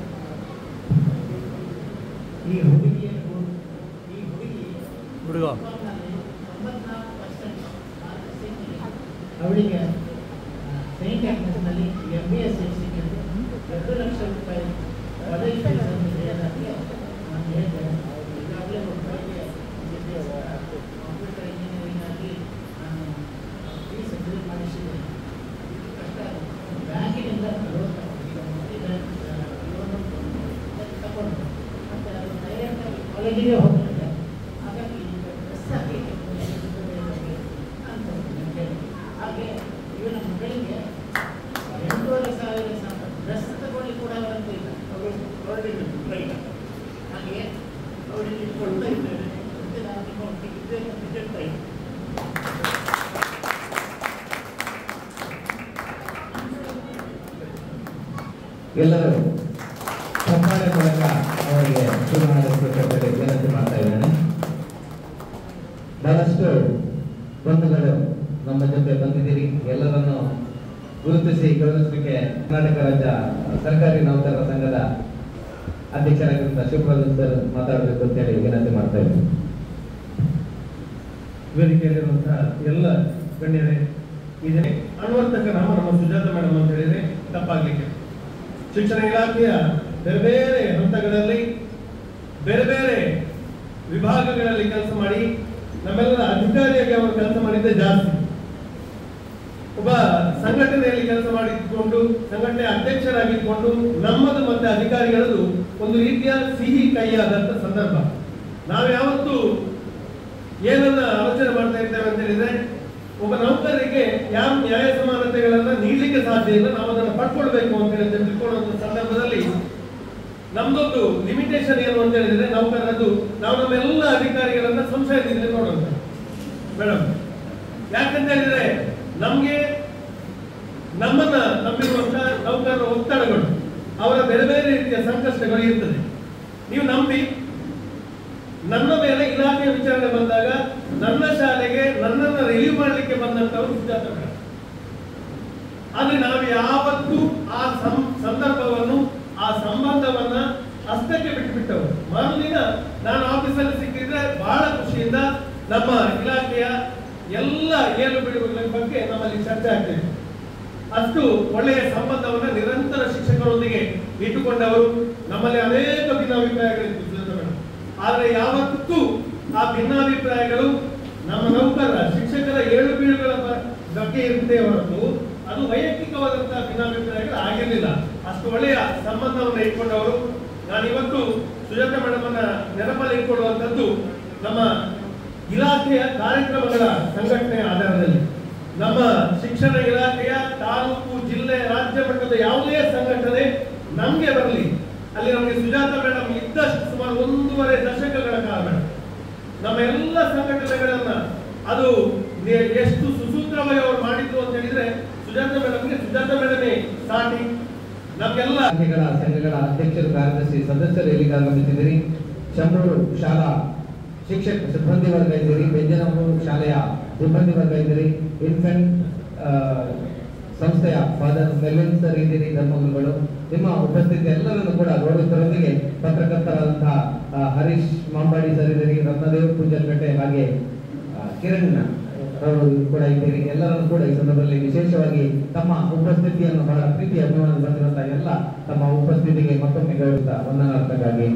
ಈ ಹುಡುಗಿ ಅವಳಿಗೆ ಸೈಂಟ್ ಆ್ಯಕ್ಟ್ನಲ್ಲಿ MBA ಸೀಟ್ ಸಿಕ್ಕಿದ್ದು 2 ಲಕ್ಷ ರೂಪಾಯಿ ಪದವಿ ಫೀಸನ್ನು ನೀಡೋದಾಗಿ ನಾನು ಹೇಳಿದೆ. ಈಗಾಗಲೇ ಒಬ್ಬರಿಗೆ ಕಂಪ್ಯೂಟರ್ ಇಂಜಿನಿಯರಿಂಗ್ ಆಗಿ ನಾನು ಫೀಸ್ ಅಗ್ರಿ ಮಾಡಿಸಿದ್ದೇನೆ. ಕಷ್ಟ ಬ್ಯಾಂಕಿನಿಂದ ಲೋನ್ ತಗೊಂಡು ಮತ್ತು ಅದು ಡೈರೆಕ್ಟಾಗಿ ಕಾಲೇಜಿಗೆ ಹೋಗ್ತದೆ. ಹಾಗಾಗಿ ಡ್ರೆಸ್ ಹಾಕಿ ಹಾಗೆ ಇವನ ಮಗಳಿಗೆ 8,500 ಡ್ರೆಸ್ ತಗೊಳ್ಳಿ ಕೂಡ ಅವರಂತೂ ಇಲ್ಲ. ಅವರು ಹೊರಡಿಲ್ಲ. ಹಾಗೆ ಅವರಿಗೆ ಇಟ್ಕೊಳ್ತಾ ಇದ್ದೇವೆ. ಮತ್ತೆ ನಾನು ನಿಮ್ಮ ಒಟ್ಟಿಗೆ ಇದ್ದೇನೆ ಅಂತ ಹೇಳ್ತಾ ಇದ್ದೇನೆ. ಎಲ್ಲರೂ ಚಪ್ಪಾಳೆ ಮೂಲಕ ಅವರಿಗೆ ಚುನಾವಣೆ ವಿನಂತಿ ಮಾಡ್ತಾ ಇದ್ದೇನೆ. ಬಹಳಷ್ಟು ಬಂಧುಗಳು ನಮ್ಮ ಜೊತೆ ಬಂದಿದ್ದೀರಿ. ಎಲ್ಲರನ್ನು ಗುರುತಿಸಿ ಗೌರವಿಸಲಿಕ್ಕೆ ಕರ್ನಾಟಕ ರಾಜ್ಯ ಸರ್ಕಾರಿ ನೌಕರರ ಸಂಘದ ಅಧ್ಯಕ್ಷರಾಗಿರುವಂತಹ ಶಿವಪ್ರಸಾದ್ ಸರ್ ಮಾತಾಡಬೇಕು ಅಂತ ಹೇಳಿ ವಿನಂತಿ ಮಾಡ್ತಾ ಇದ್ದೀನಿ. ವೇದಿಕೆಯಲ್ಲಿರುವಂತಹ ಎಲ್ಲ ಗಣ್ಯರೇ, ಇದೇ ಅನ್ವರ್ತಕ ನಮ್ಮ ಸುಜಾತ ಮೇಡಮ್ ಅಂತ ಹೇಳಿದ್ರೆ ತಪ್ಪಾಗ್ಲಿಕ್ಕೆ. ಶಿಕ್ಷಣ ಇಲಾಖೆಯ ಬೇರೆ ಬೇರೆ ಹಂತಗಳಲ್ಲಿ ಬೇರೆ ಬೇರೆ ವಿಭಾಗಗಳಲ್ಲಿ ಕೆಲಸ ಮಾಡಿ ನಮ್ಮೆಲ್ಲರ ಅಧಿಕಾರಿಯಾಗಿ ಅವರು ಕೆಲಸ ಮಾಡಿದ್ದೇ ಜಾಸ್ತಿ. ಒಬ್ಬ ಸಂಘಟನೆಯಲ್ಲಿ ಕೆಲಸ ಮಾಡಿಕೊಂಡು ಸಂಘಟನೆ ಅಧ್ಯಕ್ಷರಾಗಿದ್ಕೊಂಡು ನಮ್ಮದು ಮತ್ತೆ ಅಧಿಕಾರಿಗಳದು ಒಂದು ರೀತಿಯ ಸಿಹಿ ಕೈಯಾದಂತ ಸಂದರ್ಭ. ನಾವು ಯಾವತ್ತು ಏನನ್ನ ಆಲೋಚನೆ ಮಾಡ್ತಾ ಇದ್ದೇವೆ ಅಂತ ಹೇಳಿದ್ರೆ, ಒಬ್ಬ ನೌಕರರಿಗೆ ಯಾವ ನ್ಯಾಯ ಸಮಾನತೆಗಳನ್ನ ನೀಡಲಿಕ್ಕೆ ಸಾಧ್ಯ ಇಲ್ಲ, ನಾವು ಅದನ್ನು ಪಡ್ಕೊಳ್ಬೇಕು ಅಂತ ಹೇಳಿ ತಿಳ್ಕೊಳ್ಳುವಂತ ಸಂದರ್ಭದಲ್ಲಿ ನಮ್ದೊಂದು ಲಿಮಿಟೇಷನ್ ಏನು ಅಂತ ಹೇಳಿದ್ರೆ, ನೌಕರರದ್ದು ನಾವು ನಮ್ಮೆಲ್ಲ ಅಧಿಕಾರಿಗಳನ್ನ ಸಂಶಯದಿಂದ ನೋಡುವಂತ ಮೇಡಮ್. ಯಾಕಂತ ಹೇಳಿದ್ರೆ ನಮ್ಗೆ ನಮ್ಮನ್ನ ನಂಬಿರುವಂತ ನೌಕರರ ಒತ್ತಡಗಳು, ಅವರ ಬೇರೆ ಬೇರೆ ರೀತಿಯ ಸಂಕಷ್ಟಗಳು ಇರ್ತದೆ. ನೀವು ನಂಬಿ ನನ್ನ ಮೇಲೆ ಇಲಾಖೆ ವಿಚಾರಣೆ ಬಂದಾಗ ನನ್ನ ಶಾಲೆಗೆ ನನ್ನನ್ನು ರಿಲೀವ್ ಮಾಡಲಿಕ್ಕೆ ಬಂದಂತವರು ಸುಜಾತ ಮೇಡಮ್. ಆದ್ರೆ ನಾವು ಯಾವತ್ತೂ ಆ ಸಂದರ್ಭವನ್ನು ಆ ಸಂಬಂಧವನ್ನ ಅಷ್ಟಕ್ಕೆ ಬಿಟ್ಟುಬಿಟ್ಟವರು. ಮರುದಿನ ನಾನು ಆಫೀಸಲ್ಲಿ ಸಿಕ್ಕಿದ್ರೆ ಬಹಳ ಖುಷಿಯಿಂದ ನಮ್ಮ ಇಲಾಖೆಯ ಎಲ್ಲ ಏಳು ಬೀಳುಗಳ ಬಗ್ಗೆ ನಮ್ಮಲ್ಲಿ ಚರ್ಚೆ ಆಗ್ತದೆ. ಅಷ್ಟು ಒಳ್ಳೆಯ ಸಂಬಂಧವನ್ನ ನಿರಂತರ ಶಿಕ್ಷಕರೊಂದಿಗೆ ಇಟ್ಟುಕೊಂಡವರು. ನಮ್ಮಲ್ಲಿ ಅನೇಕ ಭಿನ್ನಾಭಿಪ್ರಾಯಗಳಿತ್ತು ಸುಜಾತ ಮೇಡಮ್. ಆದ್ರೆ ಯಾವತ್ತೂ ಆ ಭಿನ್ನಾಭಿಪ್ರಾಯಗಳು ನಮ್ಮ ನೌಕರರ ಶಿಕ್ಷಕರ ಏಳು ಬೀಳುಗಳ ಬಗ್ಗೆ ಇರುತ್ತೆ ಹೊರತು ಅದು ವೈಯಕ್ತಿಕವಾದಂತಹ ಭಿನ್ನಾಭಿಪ್ರಾಯಗಳು ಆಗಿರಲಿಲ್ಲ. ಅಷ್ಟು ಒಳ್ಳೆಯ ಸಂಬಂಧವನ್ನು ಇಟ್ಕೊಂಡವರು. ನಾನು ಇವತ್ತು ಸುಜಾತ ಮೇಡಮ್ ಅನ್ನ ನೆನಪಲ್ಲಿ ಇಟ್ಕೊಳ್ಳುವಂಥದ್ದು ನಮ್ಮ ಇಲಾಖೆಯ ಕಾರ್ಯಕ್ರಮಗಳ ಸಂಘಟನೆಯ ಆಧಾರದಲ್ಲಿ. ನಮ್ಮ ಶಿಕ್ಷಣ ಇಲಾಖೆಯ ತಾಲೂಕು, ಜಿಲ್ಲೆ, ರಾಜ್ಯ ಮಟ್ಟದ ಯಾವುದೇ ಸಂಘಟನೆ ನಮ್ಗೆ ಬರಲಿ, ಅಲ್ಲಿ ನಮಗೆ ಸುಜಾತ ಮೇಡಮ್ ಇದ್ದಷ್ಟು ಸುಮಾರು 1.5 ದಶಕಗಳ ಕಾಲ ನಮ್ಮ ಎಲ್ಲ ಸಂಘಟನೆಗಳನ್ನ ಅದು ಎಷ್ಟು ಸುಸೂತ್ರವಾಗಿ ಅವರು ಮಾಡಿದ್ರು ಅಂತ ಹೇಳಿದ್ರೆ ಸುಜಾತ ಮೇಡಮೇ ಸಾಟಿ. ನಮ್ಗೆಲ್ಲ ಸಂಘಗಳ ಅಧ್ಯಕ್ಷರು, ಕಾರ್ಯದರ್ಶಿ, ಸದಸ್ಯರು ಇಲ್ಲಿಗೆ ಆಗಮಿಸಿದ್ದೀರಿ. ಚಂದ್ರೂರು ಶಾಲಾ ಶಿಕ್ಷಕ ಸಿಬ್ಬಂದಿ ವರ್ಗ ಇದ್ದೀರಿ. ಬೆಂಜನೂರು ಶಾಲೆಯ ಸಿಬ್ಬಂದಿ ವರ್ಗ ಇದ್ದೀರಿ. ಇನ್ಫೆಂಟ್ ಸಂಸ್ಥೆಯ ಫಾದರ್ ಮೆಲ್ವಿನ್ ಸರ್ ಇದ್ದೀರಿ. ಧರ್ಮಗುರುಗಳು. ನಿಮ್ಮ ಉಪಸ್ಥಿತಿ ಎಲ್ಲರನ್ನು ಕೂಡ ಗೌರವಿಸುವುದರೊಂದಿಗೆ ಪತ್ರಕರ್ತರಾದಂತಹ ಹರೀಶ್ ಮಾಂಬಾಡಿ ಸರ್ ಇದ್ದೀರಿ. ರತ್ನದೇವ್ ಪೂಜಲ್ಗಟ್ಟೆ, ಹಾಗೆ ಕಿರಣ್ ಅವರು ಕೂಡ ಇದ್ದೀರಿ. ಎಲ್ಲರನ್ನು ಕೂಡ ಈ ಸಂದರ್ಭದಲ್ಲಿ ವಿಶೇಷವಾಗಿ ತಮ್ಮ ಉಪಸ್ಥಿತಿಯನ್ನು ಬಹಳ ಪ್ರೀತಿ ಅಭಿಮಾನ ಬಂದಿರುವಂತಹ ಎಲ್ಲ ತಮ್ಮ ಉಪಸ್ಥಿತಿಗೆ ಮತ್ತೊಮ್ಮೆ ಗೌರವ ವಂದನಾರ್ಥಕ್ಕಾಗಿ.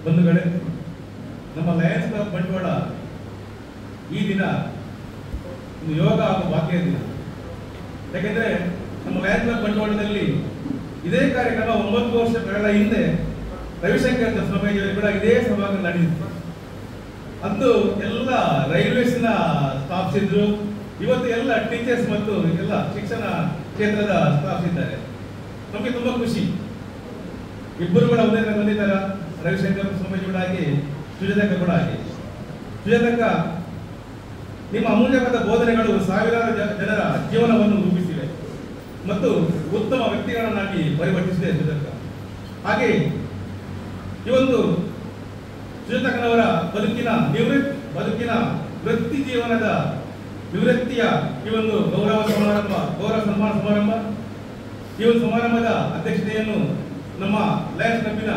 ಬಂಧುಗಳೇ, ನಮ್ಮ ಲಯನ್ಸ್ ಕ್ಲಬ್ ಬಂಟ್ವಾಳ ಈ ದಿನ ಒಂದು ಯೋಗ ಹಾಗೂ ಭಾಗ್ಯ ದಿನ. ಯಾಕೆಂದ್ರೆ ನಮ್ಮ ಲಯನ್ಸ್ ಕ್ಲಬ್ ಬಂಟ್ವಾಳದಲ್ಲಿ ಇದೇ ಕಾರ್ಯಕ್ರಮ 9 ವರ್ಷಗಳ ಹಿಂದೆ ರವಿಶಂಕರ್ ಸ್ವಾಮೀಜಿಯವರು ಕೂಡ ಇದೇ ಸಭಾಂಗಣ ನಡೆದಿತ್ತು. ಅಂದು ಎಲ್ಲ ರೈಲ್ವೇಸ್ನ ಸ್ಟಾಫ್ಸ್ ಇದ್ರು, ಇವತ್ತು ಎಲ್ಲ ಟೀಚರ್ಸ್ ಮತ್ತು ಎಲ್ಲ ಶಿಕ್ಷಣ ಕ್ಷೇತ್ರದ ಸ್ಟಾಫ್ಸ್ ಇದ್ದಾರೆ. ನಮಗೆ ತುಂಬಾ ಖುಷಿ. ಇಬ್ಬರು ಕೂಡ ಒಂದೇ ಬಂದಿದ್ದಾರ, ರವಿಶಂಕರ್ ಸ್ವಾಮೀಜಿ ಕೂಡ ಆಗಿ, ಸುಜಾತಕ್ಕ ಕೂಡ ಆಗಿ. ಸುಜಾತಕ್ಕ, ನಿಮ್ಮ ಅಮೂಲ್ಯವಾದ ಬೋಧನೆಗಳು ಸಾವಿರಾರು ಜನರ ಜೀವನವನ್ನು ರೂಪಿಸಿವೆ ಮತ್ತು ಉತ್ತಮ ವ್ಯಕ್ತಿಗಳನ್ನಾಗಿ ಪರಿವರ್ತಿಸಿದೆ ಸುಜಾತಕ್ಕ. ಹಾಗೆ ಈ ಒಂದು ಸುಜಾತಕ್ಕನವರ ಬದುಕಿನ ವೃತ್ತಿ ಜೀವನದ ನಿವೃತ್ತಿಯ ಈ ಒಂದು ಗೌರವ ಸನ್ಮಾನ ಸಮಾರಂಭ, ಈ ಒಂದು ಸಮಾರಂಭದ ಅಧ್ಯಕ್ಷತೆಯನ್ನು ನಮ್ಮ ಲಯನ್ಸ್ ಕ್ಲಬ್ಬಿನ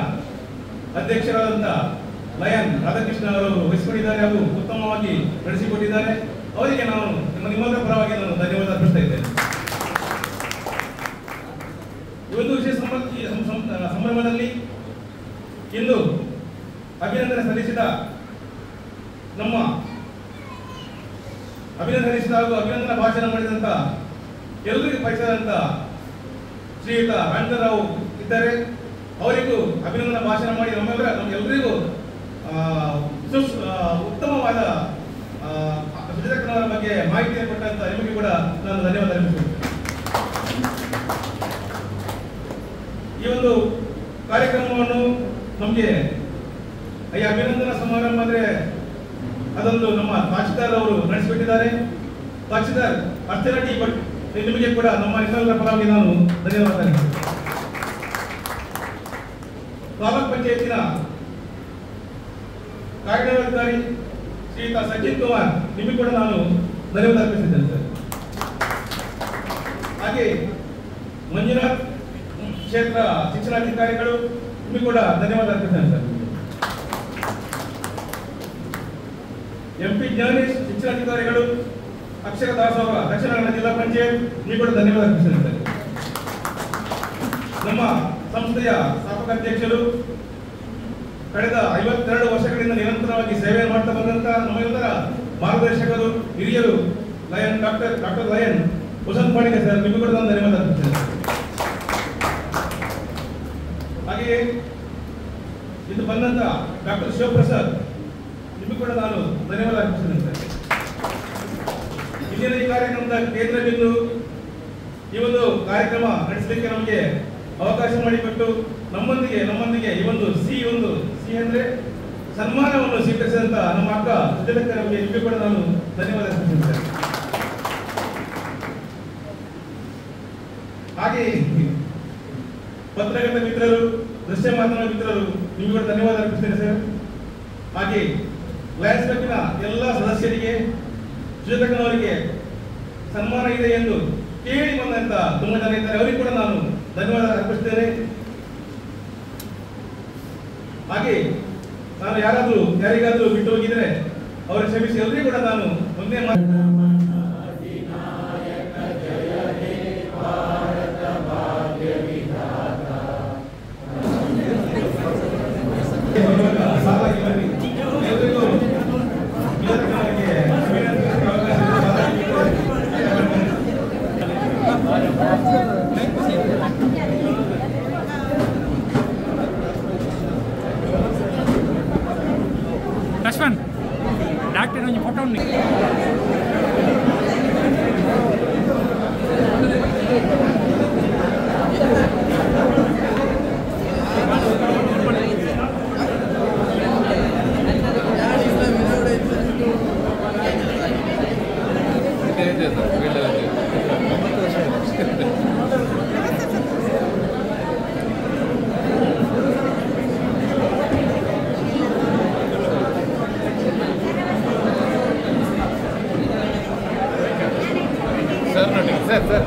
ಅಧ್ಯಕ್ಷರಾದಂಥ ಲಯನ್ ರಾಧಾಕೃಷ್ಣ ಅವರು ವಹಿಸಿಕೊಂಡಿದ್ದಾರೆ ಹಾಗೂ ಉತ್ತಮವಾಗಿ ನಡೆಸಿಕೊಟ್ಟಿದ್ದಾರೆ. ಅವರಿಗೆ ನಾನು ನಿಮ್ಮೆಲ್ಲರ ಪರವಾಗಿ ನಾನು ಧನ್ಯವಾದ ಅರ್ಪಿಸ್ತಾ ಇದ್ದೇನೆ. ಈ ಒಂದು ವಿಶೇಷ ಸಂಭ್ರಮದಲ್ಲಿ ಇಂದು ಅಭಿನಂದನೆ ಸಲ್ಲಿಸಿದ ಹಾಗೂ ಅಭಿನಂದನಾ ಭಾಷಣ ಮಾಡಿದಂತ ಎಲ್ಲರಿಗೂ ಪರಿಚಯದಂತ ಶ್ರೀಯುತ ರಾವ್ ಇದ್ದಾರೆ. ಅವರಿಗೂ ಅಭಿನಂದನಾ ಭಾಷಣ ಮಾಡಿ ನಮ್ಮೆಲ್ಲರಿಗೂ ಉತ್ತಮವಾದ ಸುಜಾತಕ್ಕನವರ ಬಗ್ಗೆ ಮಾಹಿತಿಯನ್ನು ಕೊಟ್ಟಂತ ನಿಮಗೆ ಕೂಡ ನಾನು ಧನ್ಯವಾದ ಅರ್ಪಿಸುತ್ತೇನೆ. ಈ ಒಂದು ಕಾರ್ಯಕ್ರಮವನ್ನು ನಮಗೆ ಈ ಅಭಿನಂದನಾ ಸಮಾರಂಭ ಅಂದ್ರೆ ಅದೊಂದು ನಮ್ಮ ತಹಶೀಲ್ದಾರ್ ಅವರು ನಡೆಸಿಬಿಟ್ಟಿದ್ದಾರೆ. ತಹಶೀಲ್ದಾರ್ ಅರ್ಚನಾ ಟಿ ಭಟ್, ನಿಮಗೆ ಕೂಡ ನಮ್ಮ ಎಲ್ಲರ ಪರವಾಗಿ ನಾನು ಧನ್ಯವಾದ ಅರ್ಪಿಸುತ್ತೇನೆ. ತಾಲೂಕ್ ಪಂಚಾಯತಿನ ಕಾರ್ಯನಿರ್ವಹಣಾಧಿಕಾರಿ ಶ್ರೀಯುತ ಸಚಿನ್ ಕುಮಾರ್, ನಿಮಗೆ ಕೂಡ ನಾನು ಧನ್ಯವಾದ ಅರ್ಪಿಸಿದ್ದೇನೆ ಸರ್. ಹಾಗೆ ಮಂಜುನಾಥ್ ಕ್ಷೇತ್ರ ಶಿಕ್ಷಣಾಧಿಕಾರಿಗಳು, ನಿಮಗೆ ಕೂಡ ಧನ್ಯವಾದ ಅರ್ಪಿಸ್ತೇನೆ ಸರ್. MP ಜ್ಞಾನೇಶ್ ಶಿಕ್ಷಣಾಧಿಕಾರಿಗಳು, ಅಕ್ಷರ ದಾಸೋಹ ದಕ್ಷಿಣ ಕನ್ನಡ ಜಿಲ್ಲಾ ಪಂಚಾಯತ್, ನಿಮಗೆ ಕೂಡ ಧನ್ಯವಾದ ಅರ್ಪಿಸ್ತೇನೆ ಸರ್. ನಮ್ಮ ಸಂಸ್ಥೆಯ ಸ್ಥಾಪಕ ಅಧ್ಯಕ್ಷರು, ಕಳೆದ 52 ವರ್ಷಗಳಿಂದ ನಿರಂತರವಾಗಿ ಸೇವೆ ಮಾಡ್ತಾ ಬಂದಂತ ನಮ್ಮೆಲ್ಲರ ಮಾರ್ಗದರ್ಶಕರು, ಹಿರಿಯರು ಡಾಕ್ಟರ್ ಲಯನ್ ವಸಂತ್ ಪಾಡಿಗೆ ಸರ್, ನಿಮಗೂ ಕೂಡ ನಾನು ಧನ್ಯವಾದ ಅರ್ಪಿಸ್ತೇನೆ. ಹಾಗೆಯೇ ಇದು ಬಂದಂತ ಡಾಕ್ಟರ್ ಶಿವಪ್ರಸಾದ್, ನಿಮಗೂ ಕೂಡ ನಾನು ಧನ್ಯವಾದ ಅರ್ಪಿಸ್ತೇನೆ ಸರ್. ಇಂದಿನ ಈ ಕಾರ್ಯಕ್ರಮದ ಕೇಂದ್ರ ಬಿಂದು, ಈ ಒಂದು ಕಾರ್ಯಕ್ರಮ ನಡೆಸಲಿಕ್ಕೆ ನಮಗೆ ಅವಕಾಶ ಮಾಡಿಕೊಟ್ಟು ನಮ್ಮೊಂದಿಗೆ ಈ ಒಂದು ಸಿ ಅಂದ್ರೆ ಸನ್ಮಾನವನ್ನು ಸ್ವೀಕರಿಸಿದಂತ ನಮ್ಮ ಅಕ್ಕ ಸುಜಾತಕ್ಕನವರಿಗೆ ನಿಮಗೆ ಕೂಡ ನಾನು ಧನ್ಯವಾದ ಅರ್ಪಿಸುತ್ತೇನೆ. ಹಾಗೆ ಪತ್ರಕರ್ತ ಮಿತ್ರರು, ದೃಶ್ಯ ಮಾಧ್ಯಮ ಮಿತ್ರರು, ನಿಮಗೆ ಕೂಡ ಧನ್ಯವಾದ ಅರ್ಪಿಸ್ತೇನೆ ಸರ್. ಹಾಗೆ ಲಯನ್ಸ್ ಕ್ಲಬ್ಬಿನ ಎಲ್ಲ ಸದಸ್ಯರಿಗೆ, ಸುಜಾತಕ್ಕನವರಿಗೆ ಸನ್ಮಾನ ಇದೆ ಎಂದು ಕೇಳಿ ಬಂದಂತ ತುಂಬಾ ಜನ ಇದ್ದಾರೆ, ಅವರಿಗೆ ಕೂಡ ನಾನು ಧನ್ಯವಾದ ಅರ್ಪಿಸ್ತೇನೆ. ಹಾಗೆ ನಾನು ಯಾರಿಗಾದ್ರೂ ಬಿಟ್ಟು ಹೋಗಿದ್ರೆ ಅವರಿಗೆ ಕ್ಷಮಿಸಿ, ಅವರಿಗೆ ಕೂಡ ನಾನು ಒಂದೇ ಲಕ್ಷ್ಮಣ್ ಡಾಕ್ಟರ್ ಒಂದು ಫೋಟೋ ಉಂಟು. ಸರ್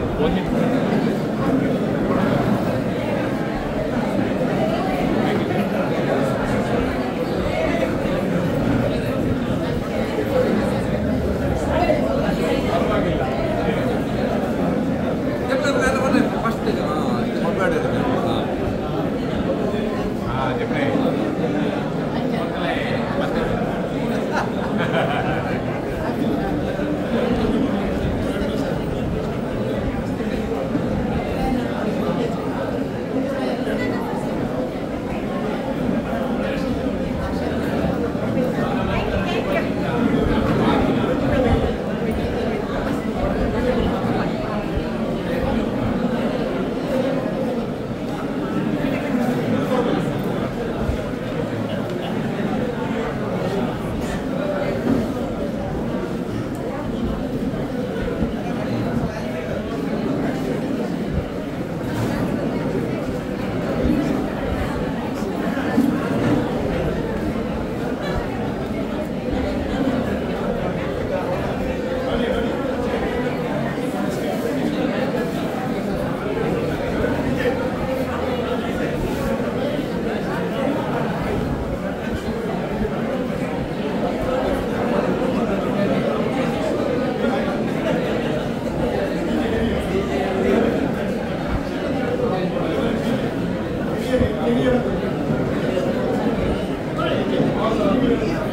ಧನ್ಯವಾದಗಳು.